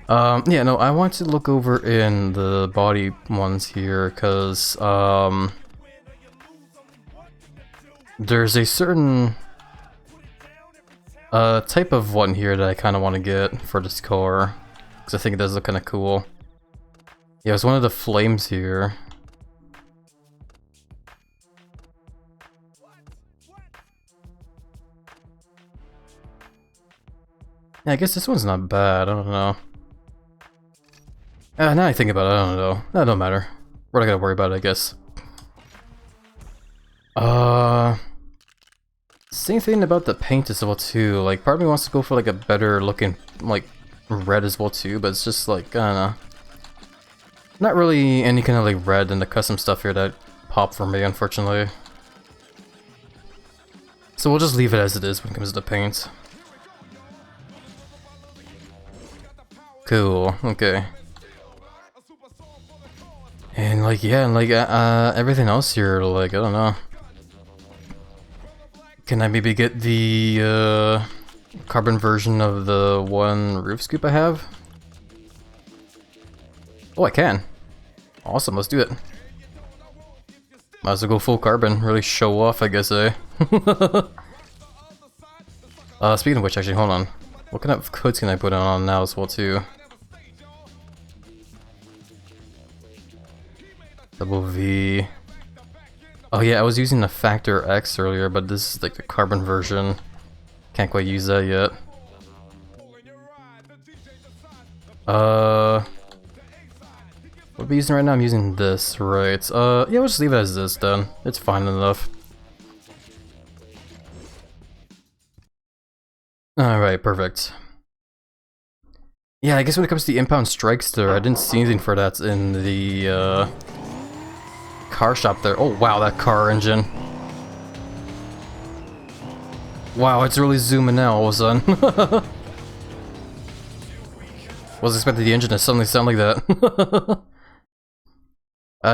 Yeah, no, I want to look over in the body ones here, because, there's a certain, type of one here that I kind of want to get for this car, because I think it does look kind of cool. Yeah, it's one of the flames here. Yeah, I guess this one's not bad, I don't know. Now I think about it, I don't know. That don't matter. We're not gonna worry about it, I guess. Same thing about the paint as well too. Like, part of me wants to go for like a better looking, like, red as well too, but it's just like, I don't know. Not really any kind of like red in the custom stuff here that pop for me, unfortunately. So we'll just leave it as it is when it comes to the paint. Cool, okay. And like, yeah, and like, everything else here, like, I don't know. Can I maybe get the, carbon version of the one roof scoop I have? Oh, I can. Awesome, let's do it. Might as well go full carbon, really show off, I guess, eh? Speaking of which, actually, hold on. What kind of hoods can I put on now as well, too? Double V. Oh yeah, I was using the Factor X earlier, but this is like the carbon version. Can't quite use that yet. What are we using right now? I'm using this, right? Yeah, we'll just leave it as this then. It's fine enough. Alright, perfect. Yeah, I guess when it comes to the impound strikes there, I didn't see anything for that in the, car shop there. Oh wow, that car engine. Wow, it's really zooming now all of a sudden. Wasn't expecting the engine to suddenly sound like that.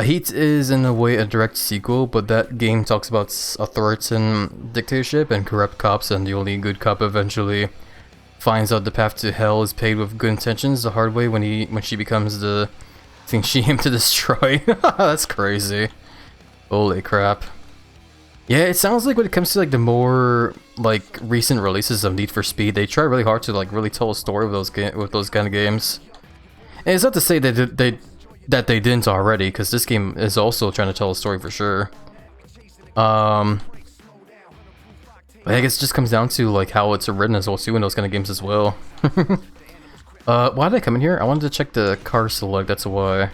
Heat is in a way a direct sequel, but that game talks about authoritarian dictatorship and corrupt cops, and the only good cop eventually finds out the path to hell is paved with good intentions the hard way when she becomes the thing she aimed to destroy. That's crazy. Holy crap. Yeah, it sounds like when it comes to like the more like recent releases of Need for Speed, they try really hard to like really tell a story with those kind of games. And it's not to say that they didn't already, because this game is also trying to tell a story for sure. But I guess it just comes down to like how it's written as well too in those kind of games as well. Why did I come in here? I wanted to check the car select, that's why.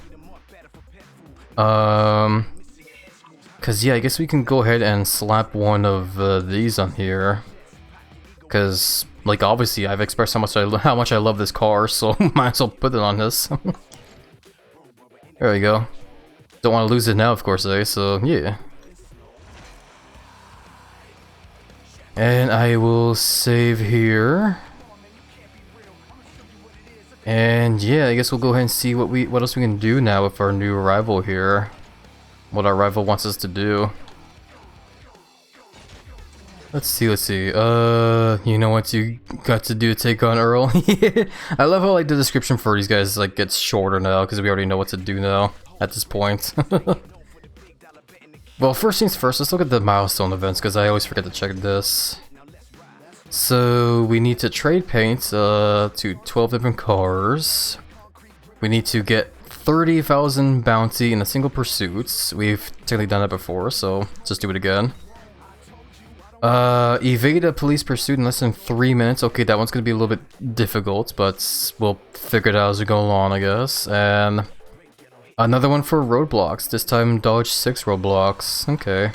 Cause yeah, I guess we can go ahead and slap one of these on here. Cause like obviously I've expressed how much I love this car, so might as well put it on this. There we go. Don't want to lose it now, of course, eh? So yeah. And I will save here. And yeah, I guess we'll go ahead and see what else we can do now with our new rival here. What our rival wants us to do. Let's see, you know what you got to do to take on Earl? I love how like the description for these guys like gets shorter now, because we already know what to do now, at this point. Well, first things first, let's look at the milestone events, because I always forget to check this. So, we need to trade paint to 12 different cars. We need to get 30,000 bounty in a single pursuit. We've technically done that before, so just do it again. Evade a police pursuit in less than 3 minutes. Okay, that one's gonna be a little bit difficult, but we'll figure it out as we go along, I guess. And another one for roadblocks. This time, dodge 6 roadblocks. Okay.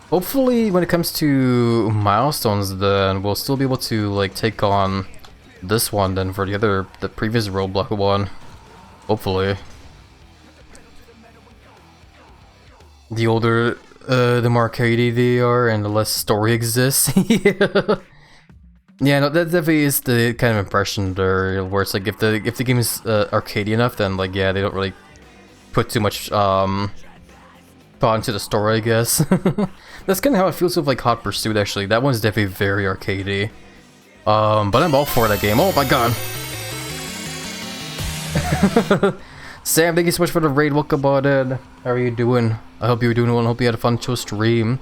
Hopefully, when it comes to milestones, then we'll still be able to like take on this one then for the previous roadblock one. Hopefully. The older the more arcadey they are and the less story exists. Yeah, no, that definitely is the kind of impression there, where it's like if the game is arcadey enough, then like yeah, they don't really put too much thought into the story, I guess. That's kind of how it feels with like Hot Pursuit actually. That one's definitely very arcadey. But I'm all for that game. Oh my god. Sam, thank you so much for the raid. Welcome on in. How are you doing? I hope you were doing well. I hope you had a fun chill stream.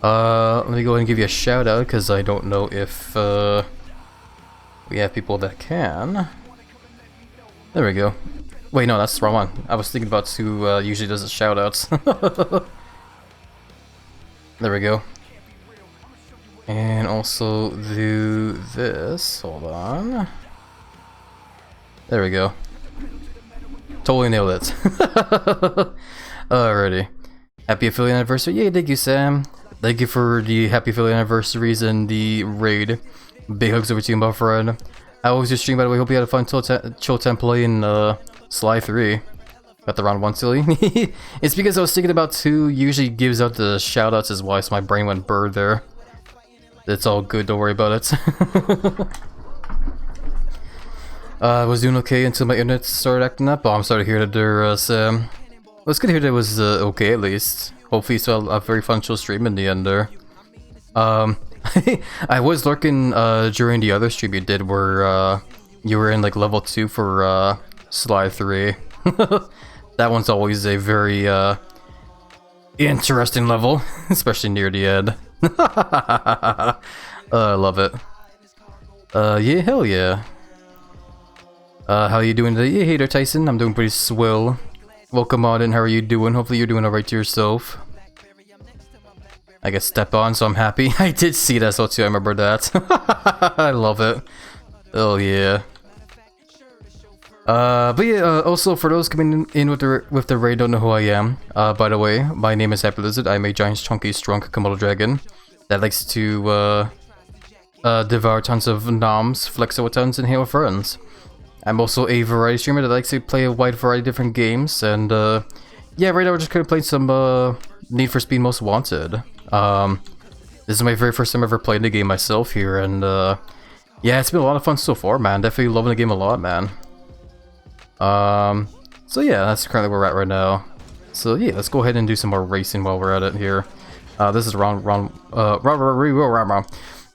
Let me go ahead and give you a shout out, because I don't know if we have people that can. There we go. Wait, no, that's the wrong one. I was thinking about who usually does the shout outs. There we go. And also do this. Hold on. There we go. Totally nailed it. Alrighty. Happy affiliate anniversary. Yay, thank you, Sam. Thank you for the happy affiliate anniversaries and the raid. Big hugs over to you, my friend. How was your stream, by the way? Hope you had a fun chill time play in Sly 3. Got the round 1 silly. It's because I was thinking about who usually gives out the shoutouts as well, so my brain went bird there. It's all good, don't worry about it. I was doing okay until my internet started acting up. Oh, I'm sorry to hear that there, Sam. Well, it's good to hear that it was okay at least. Hopefully you still have a very fun chill stream in the end there. I was lurking during the other stream you did where you were in like level 2 for Sly 3. That one's always a very interesting level, especially near the end. I love it. Yeah, hell yeah. How you doing today? Yeah, hey there, Tyson. I'm doing pretty swell. Welcome on in. How are you doing? Hopefully you're doing alright to yourself. I get step on, so I'm happy. I did see that, so too. I remember that. I love it. Oh yeah. But yeah. Also, for those coming in with the raid, don't know who I am. By the way, my name is HappyLizard. I'm a giant, chunky, strong Komodo dragon that likes to devour tons of noms, flex over tons, and hang with friends. I'm also a variety streamer that likes to play a wide variety of different games, and yeah, right now we're just kind of playing some Need for Speed Most Wanted. This is my very first time ever playing the game myself here, and yeah, it's been a lot of fun so far, man. Definitely loving the game a lot, man. So yeah, that's currently where we're at right now. So yeah, let's go ahead and do some more racing while we're at it here. This is round.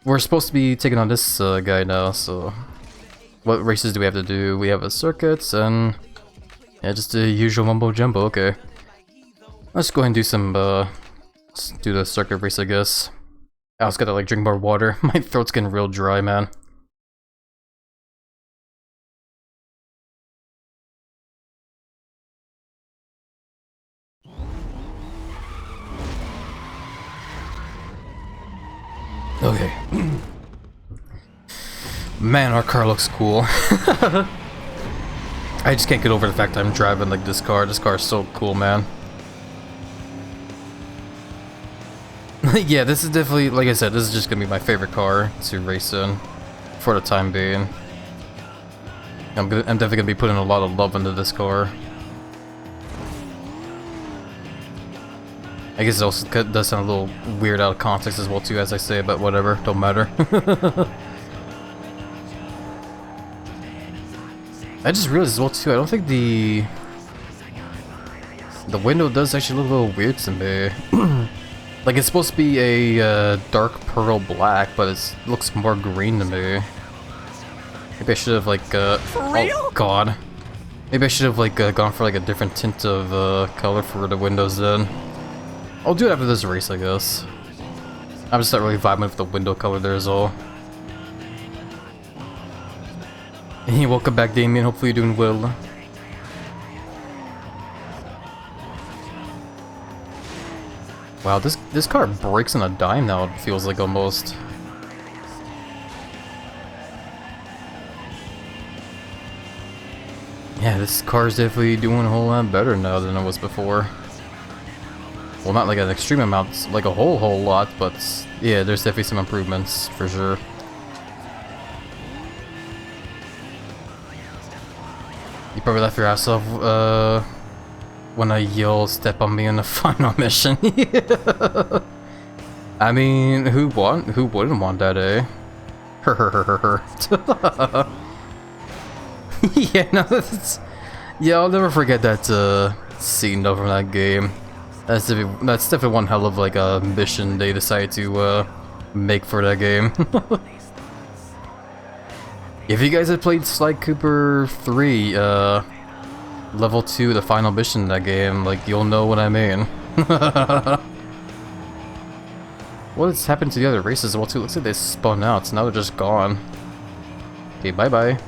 We're supposed to be taking on this guy now, so what races do we have to do? We have a circuits and yeah, just the usual mumbo jumbo. Okay, let's go ahead and do some let's do the circuit race, I guess. I also gotta like drink more water. My throat's getting real dry, man. Okay. Man, our car looks cool. I just can't get over the fact I'm driving like this car. This car is so cool, man. Yeah, this is definitely, like I said, this is just gonna be my favorite car to race in for the time being. I'm definitely gonna be putting a lot of love into this car. I guess it also does sound a little weird out of context as well too, as I say, but whatever, don't matter. I just realized as well too, I don't think the window does actually look a little weird to me. Like, it's supposed to be a dark pearl black, but it looks more green to me. Maybe I should have, like, oh god. Maybe I should have, like, gone for, like, a different tint of color for the windows then. I'll do it after this race, I guess. I'm just not really vibing with the window color there as well. Hey, welcome back, Damien. Hopefully you're doing well. Wow, this car brakes on a dime now, it feels like almost. Yeah, this car's definitely doing a whole lot better now than it was before. Well, not like an extreme amount, like a whole lot, but yeah, there's definitely some improvements for sure. You probably laugh your ass off when I yell "step on me" in the final mission. I mean, who wouldn't want that, eh? Yeah, no, yeah, I'll never forget that scene though from that game. That's definitely one hell of like a mission they decided to make for that game. If you guys have played Sly Cooper 3, level 2, the final mission in that game, like, you'll know what I mean. What has happened to the other races? Well, too, looks like they spun out, so now they're just gone. Okay, bye-bye.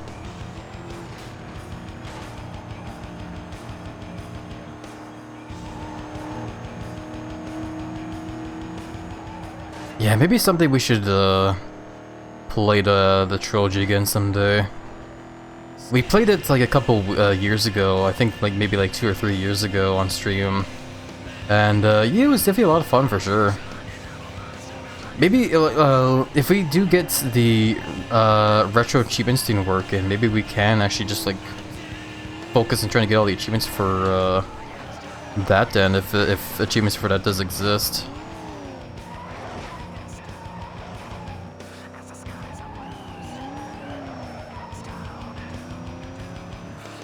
Yeah, maybe someday we should, play the trilogy again someday. We played it like a couple years ago, I think like maybe like 2 or 3 years ago on stream. And yeah, it was definitely a lot of fun for sure. Maybe if we do get the retro achievements to work, and maybe we can actually just like focus on trying to get all the achievements for that then, if achievements for that does exist.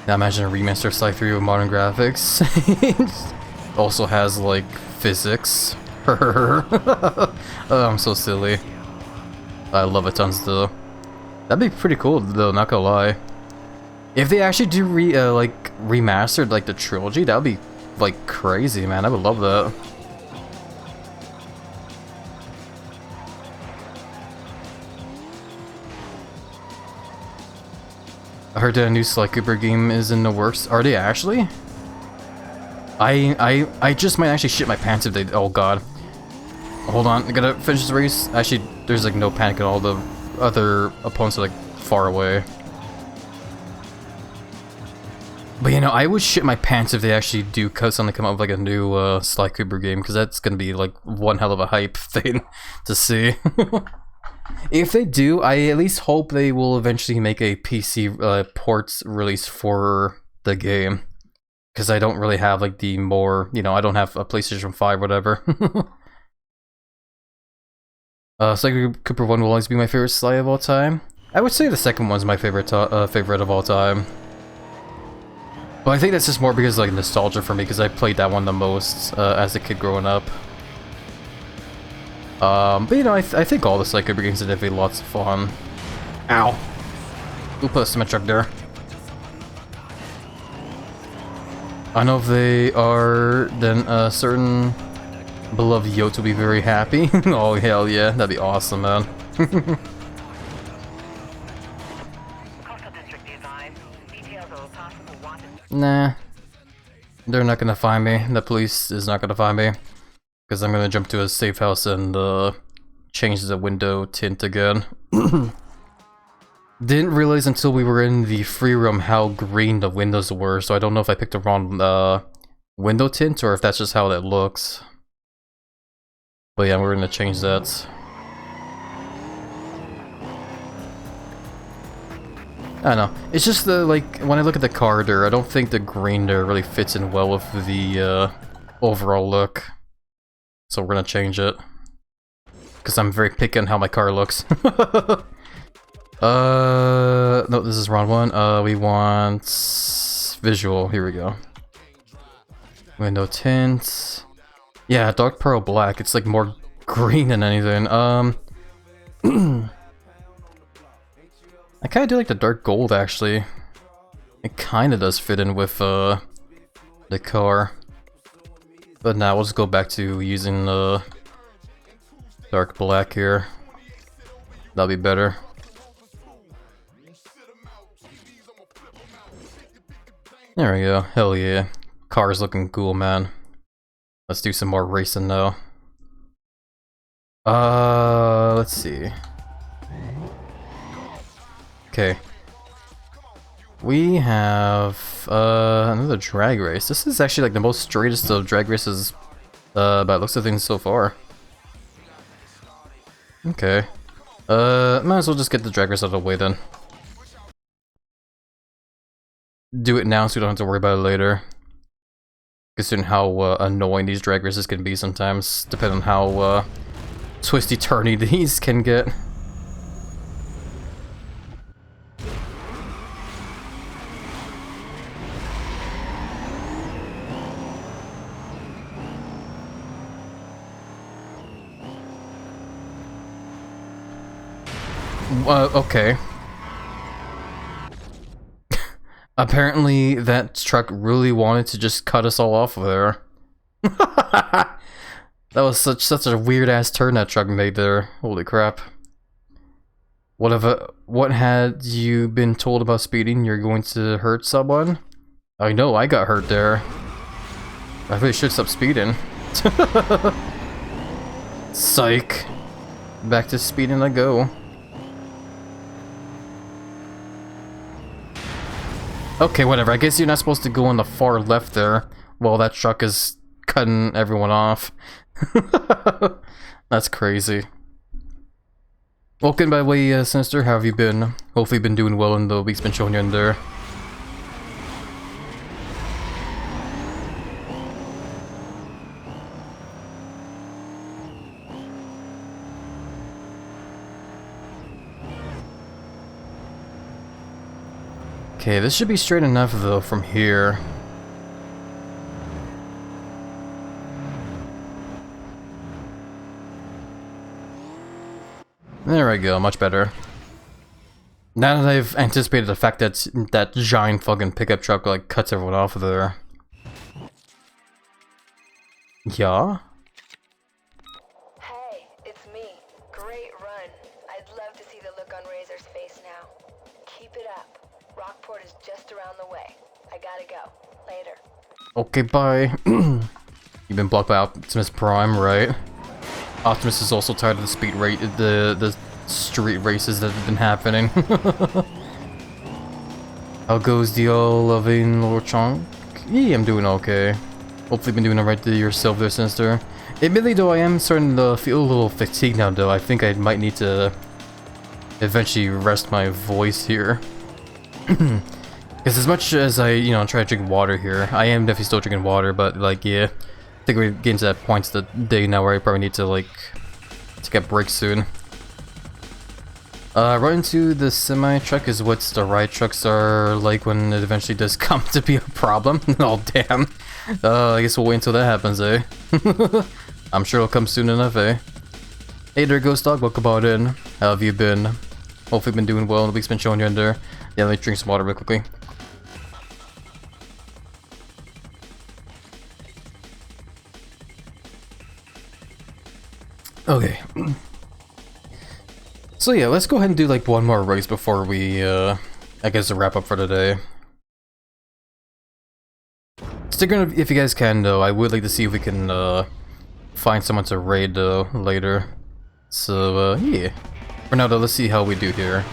Now imagine a remaster Sly 3 with modern graphics. Also has like physics. Oh, I'm so silly. I love it tons though. That'd be pretty cool though, not gonna lie. If they actually do like remastered like the trilogy, that would be like crazy, man. I would love that. I heard that a new Sly Cooper game is in the works. Are they actually? I just might actually shit my pants if they. Oh god. Hold on, I gotta finish this race. Actually, there's like no panic at all. The other opponents are like far away. But you know, I would shit my pants if they actually do suddenly come up with like a new Sly Cooper game, because that's gonna be like one hell of a hype thing to see. If they do, I at least hope they will eventually make a PC ports release for the game. Because I don't really have like the more, you know, I don't have a PlayStation 5 whatever. Sly Cooper 1 will always be my favorite Sly of all time. I would say the second one's my favorite of all time. But I think that's just more because like nostalgia for me, because I played that one the most as a kid growing up. But you know, I think all the Sly Cooper games are definitely lots of fun. Ow! Who put a cement truck there? I know if they are, then a certain beloved Yote will be very happy. Oh hell yeah, that'd be awesome, man. Nah, they're not gonna find me. The police is not gonna find me. Because I'm gonna jump to a safe house and change the window tint again. Didn't realize until we were in the free room how green the windows were, so I don't know if I picked the wrong window tint or if that's just how that looks. But yeah, we're gonna change that. I don't know. It's just the, like, when I look at the car there, I don't think the green there really fits in well with the overall look. So we're gonna change it. Because I'm very picky on how my car looks. No, this is wrong one. We want visual. Here we go. Window tint. Yeah, dark pearl black. It's like more green than anything. I kind of do like the dark gold actually. It kind of does fit in with the car. But now we'll just go back to using the dark black here. That'll be better. There we go. Hell yeah. Car's looking cool, man. Let's do some more racing now. Let's see. Okay. We have another drag race. This is actually like the most straightest of drag races by looks of things so far. Okay. Might as well just get the drag race out of the way then. Do it now so we don't have to worry about it later. Considering how annoying these drag races can be sometimes, depending on how twisty-turny these can get. Okay. Apparently that truck really wanted to just cut us all off of there. That was such a weird ass turn that truck made there. Holy crap. What had you been told about speeding? You're going to hurt someone? I know, I got hurt there. I really should stop speeding. Psych. Back to speeding I go. Okay, whatever. I guess you're not supposed to go on the far left there while that truck is cutting everyone off. That's crazy. Welcome by the way, Sinister. How have you been? Hopefully you've been doing well in the week's been showing you in there. Okay, this should be straight enough though from here. There we go, much better. Now that I've anticipated the fact that that giant fucking pickup truck like cuts everyone off of there. Yeah? Hey, it's me. Great run. I'd love to see the look on Razor's face now. Keep it up. Rockport is just around the way. I gotta go. Later. Okay, bye. You've been blocked by Optimus Prime, right? Optimus is also tired of the speed rate, the street races that have been happening. How goes the all loving little chunk? Yeah, I'm doing okay. Hopefully you've been doing alright to yourself there, Sinister. Admittedly though, I am starting to feel a little fatigued now though. I think I might need to eventually rest my voice here. Because as much as I, try to drink water here, I am definitely still drinking water, but like, yeah. I think we're getting to that point of the day now where I probably need to like take a break soon. Right into the semi-truck is what the ride trucks are like when it eventually does come to be a problem. Oh damn. I guess we'll wait until that happens, eh? I'm sure it'll come soon enough, eh? Hey there, Ghost Dog, welcome on in. How have you been? Hopefully you've been doing well, the week's been showing you in there. Yeah, let me drink some water real quickly. Okay. So yeah, let's go ahead and do like one more race before we, I guess, wrap up for today. Stick around if you guys can, though. I would like to see if we can, find someone to raid, later. So, yeah. For now, though, let's see how we do here.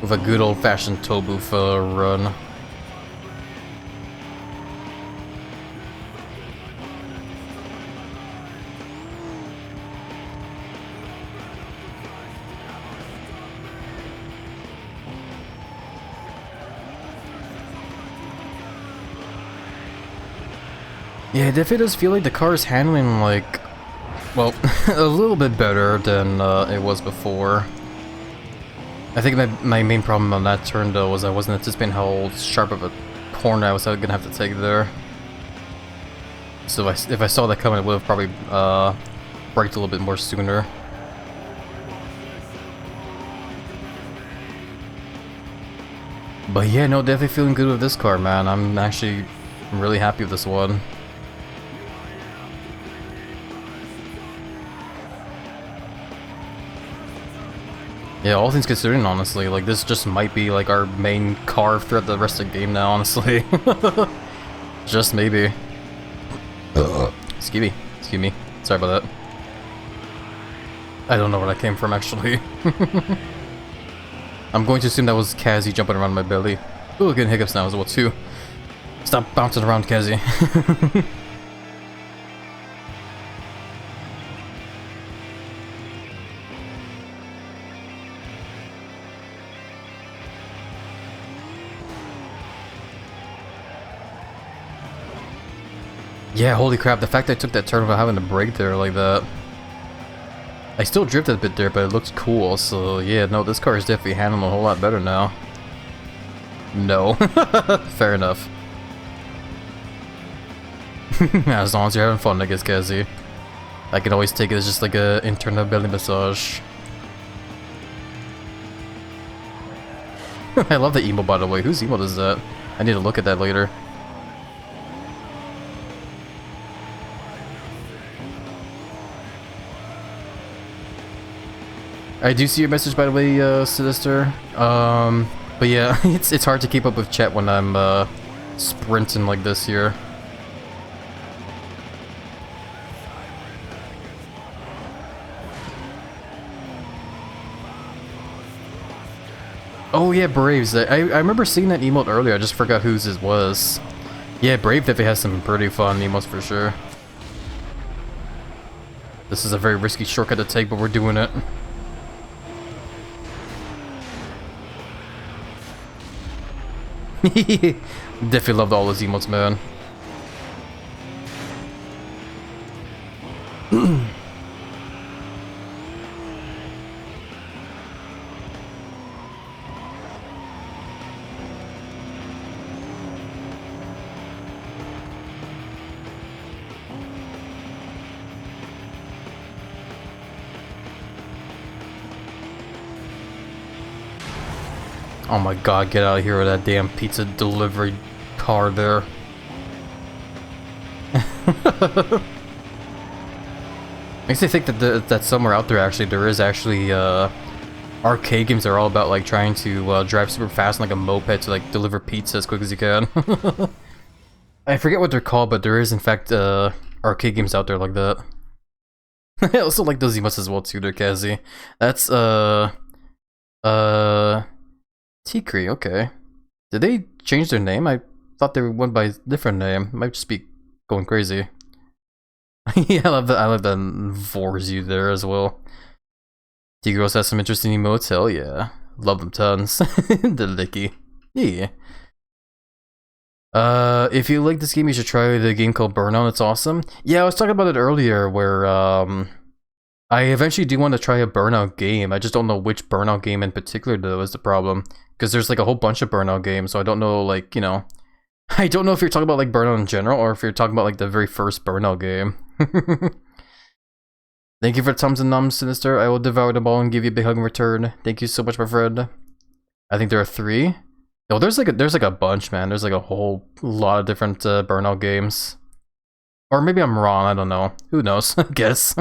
With a good old-fashioned tow booth, run. Yeah, it definitely does feel like the car is handling, like, well, a little bit better than it was before. I think my main problem on that turn, though, was I wasn't anticipating how sharp of a corner I was gonna have to take there. So if I saw that coming, I would have probably braked a little bit more sooner. But yeah, no, definitely feeling good with this car, man. I'm actually really happy with this one. Yeah, all things considering, honestly, like this just might be like our main car throughout the rest of the game now, honestly. Just maybe. Excuse me. Sorry about that. I don't know where that came from, actually. I'm going to assume that was Kazzy jumping around my belly. Ooh, getting hiccups now as well, too. Stop bouncing around, Kazzy. Yeah, holy crap, the fact that I took that turn without having to brake there like that. I still drifted a bit there, but it looks cool, so yeah, no, this car is definitely handling a whole lot better now. No. Fair enough. As long as you're having fun, I guess, Kazzy. I can always take it as just like a internal belly massage. I love the emote, by the way. Whose emote is that? I need to look at that later. I do see your message, by the way, Sinister. But yeah, it's hard to keep up with chat when I'm sprinting like this here. Oh yeah, Braves. I remember seeing that emote earlier. I just forgot whose it was. Yeah, Brave definitely has some pretty fun emotes for sure. This is a very risky shortcut to take, but we're doing it. Definitely loved all those emotes, man. Oh my god, get out of here with that damn pizza delivery car there. Makes me think that that somewhere out there actually there is actually arcade games that are all about like trying to drive super fast on like a moped to like deliver pizza as quick as you can. I forget what they're called, but there is in fact arcade games out there like that. I also like those emotes as well too, there, Kazzy. That's Tikri, okay. Did they change their name? I thought they went by a different name. Might just be going crazy. Yeah, I love that Vorzu there as well. Tikri also has some interesting emotes, hell yeah. Love them tons. The licky. Yeah. If you like this game, you should try the game called Burnout, it's awesome. Yeah, I was talking about it earlier where, I eventually do want to try a Burnout game. I just don't know which Burnout game in particular, though, is the problem. Because there's like a whole bunch of Burnout games, so I don't know, like, you know... I don't know if you're talking about like Burnout in general, or if you're talking about like the very first Burnout game. Thank you for the thumbs and numbs, Sinister. I will devour the ball and give you a big hug in return. Thank you so much, my friend. I think there are 3. No, there's like a bunch, man. There's like a whole lot of different Burnout games. Or maybe I'm wrong, I don't know. Who knows? I guess.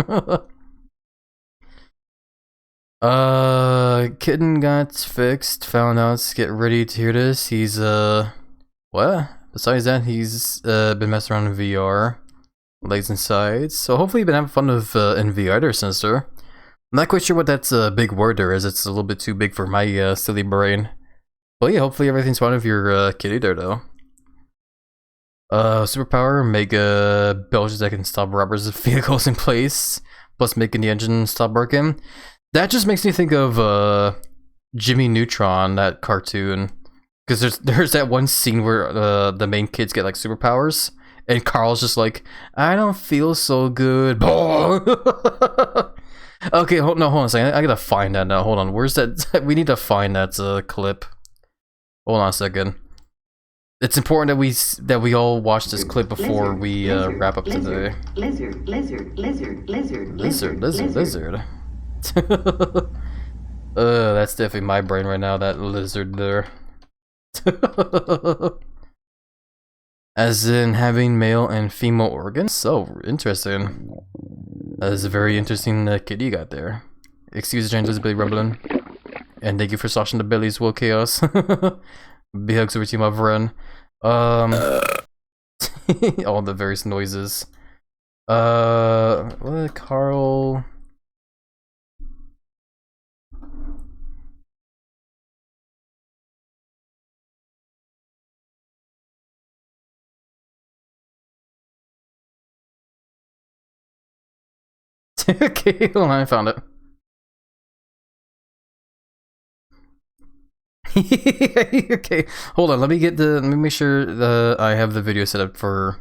Kitten got fixed, found out, get ready to hear this. He's, what? Besides that, he's, been messing around in VR. Legs and sides. So hopefully you've been having fun with, in VR there, Sinister. I'm not quite sure what that big word there is. It's a little bit too big for my, silly brain. But yeah, hopefully everything's fine with your, kitty there, though. Superpower, Mega Belgians that can stop robbers' vehicles in place, plus making the engine stop working. That just makes me think of Jimmy Neutron, that cartoon, because there's that one scene where the main kids get like superpowers, and Carl's just like, I don't feel so good. Okay, hold on a second. I gotta find that now. Hold on, where's that? We need to find that clip. Hold on a second. it's important that we all watch this clip before we wrap up today. Lizard. That's definitely my brain right now, that lizard there. As in having male and female organs? So interesting. That is a very interesting kid you got there. Excuse the changes, Billy Rumbling. And thank you for sloshing the bellies, Will Chaos. Big hugs over to you, my friend. All the various noises. What, Carl? Okay, hold on, I found it. Okay, hold on. Let me make sure I have the video set up for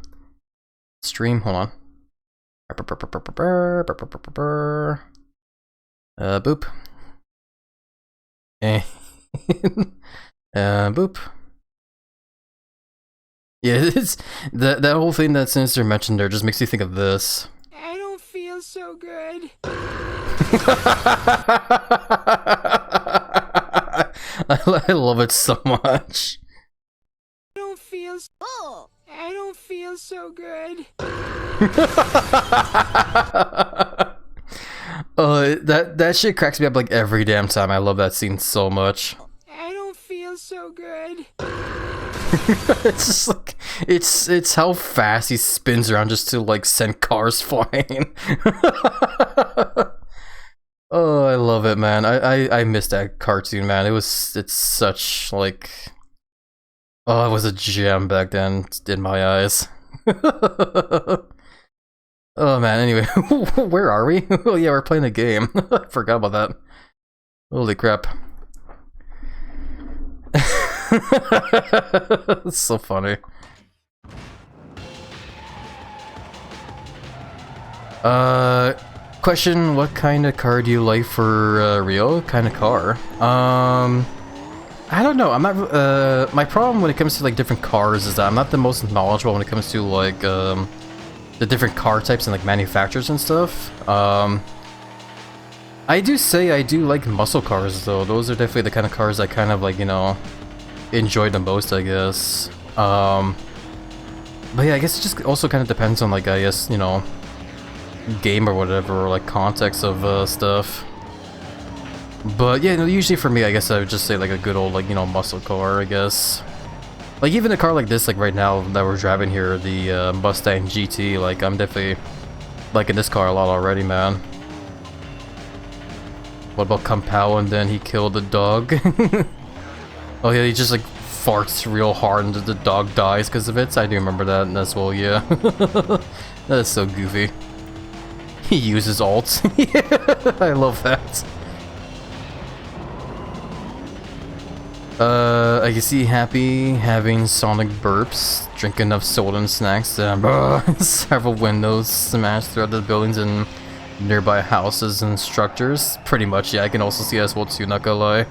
stream. Hold on. Boop. And boop. Yeah, it's that whole thing that Sinister mentioned there just makes you think of this. I don't feel so good. I love it so much. I don't feel so good. That shit cracks me up like every damn time. I love that scene so much. I don't feel so good. It's just like it's how fast he spins around just to like send cars flying. Oh, I love it, man. I missed that cartoon, man. It's such like, oh, it was a gem back then in my eyes. Oh man, anyway, where are we? Oh yeah, we're playing a game. I forgot about that. Holy crap. It's so funny. Question, what kind of car do you like for Rio? Kind of car? I don't know. I'm not. My problem when it comes to like different cars is that I'm not the most knowledgeable when it comes to like the different car types and like manufacturers and stuff. I do say I do like muscle cars though. Those are definitely the kind of cars I kind of like, you know, enjoy the most, I guess. But yeah, I guess it just also kind of depends on like, I guess, you know, game or whatever, or like context of stuff. But yeah, no, usually for me, I guess I would just say like a good old like, you know, muscle car, I guess. Like even a car like this, like right now that we're driving here, the Mustang GT, like I'm definitely liking this car a lot already, man. What about Kung Pao and then he killed the dog? Oh yeah, he just like farts real hard and the dog dies because of it. I do remember that as well, yeah. That is so goofy. He uses alts. Yeah, I love that. I can see Happy having sonic burps, drink enough soda and snacks, several windows smashed throughout the buildings and nearby houses and structures. Pretty much, yeah, I can also see as well too, not gonna lie.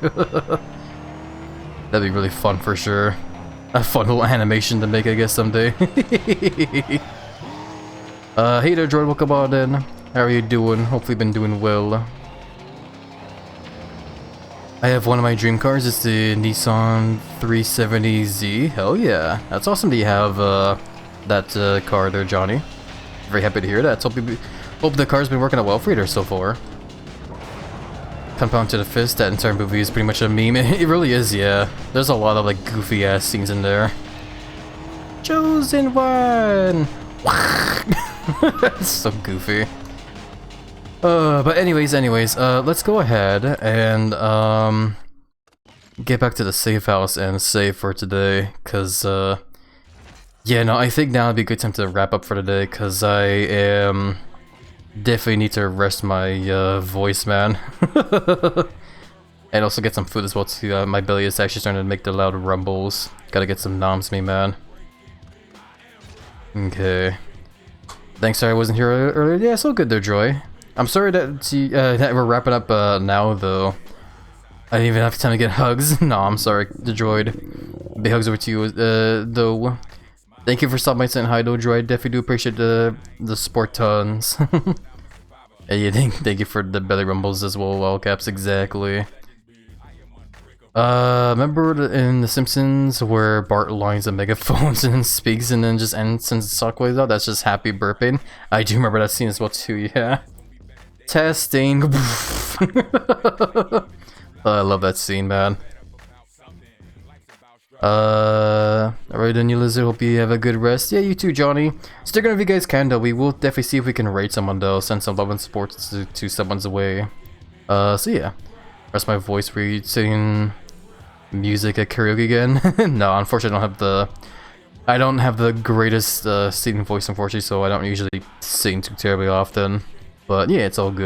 That'd be really fun for sure. A fun little animation to make, I guess, someday. Hey there, Droid, welcome on in. How are you doing? Hopefully been doing well. I have one of my dream cars, it's the Nissan 370Z. Hell yeah. That's awesome that you have that car there, Johnny. Very happy to hear that. Hope the car's been working out well for you there so far. Compound to the Fist, that entire movie is pretty much a meme. It really is, yeah. There's a lot of like goofy ass scenes in there. Chosen one! It's so goofy. But anyways, let's go ahead and get back to the safe house and save for today, cause yeah, no, I think now would be a good time to wrap up for today, cause I definitely need to rest my voice, man. And also get some food as well too. My belly is actually starting to make the loud rumbles. Gotta get some noms me, man. Okay. Thanks, sorry I wasn't here earlier. Yeah, it's all good there, Joy. I'm sorry that we're wrapping up now, though. I didn't even have time to get hugs. No, I'm sorry, the droid. Big hugs over to you, though. Thank you for stopping by saying hi, though, Droid. Definitely do appreciate the support tons. And yeah, thank you for the belly rumbles as well, all caps, exactly. Remember in The Simpsons where Bart lines the megaphones and then speaks and then just ends and talk waves out? That's just Happy burping. I do remember that scene as well too, yeah. Testing. I love that scene, man. Alright then, you lizard, hope you have a good rest. Yeah, you too, Johnny. Stick around if you guys can, though. We will definitely see if we can raid someone, though. Send some love and support to someone's away. So yeah. Rest my voice for you singing music at karaoke again. No, unfortunately I don't have the greatest singing voice, unfortunately, so I don't usually sing too terribly often. But yeah, it's all good.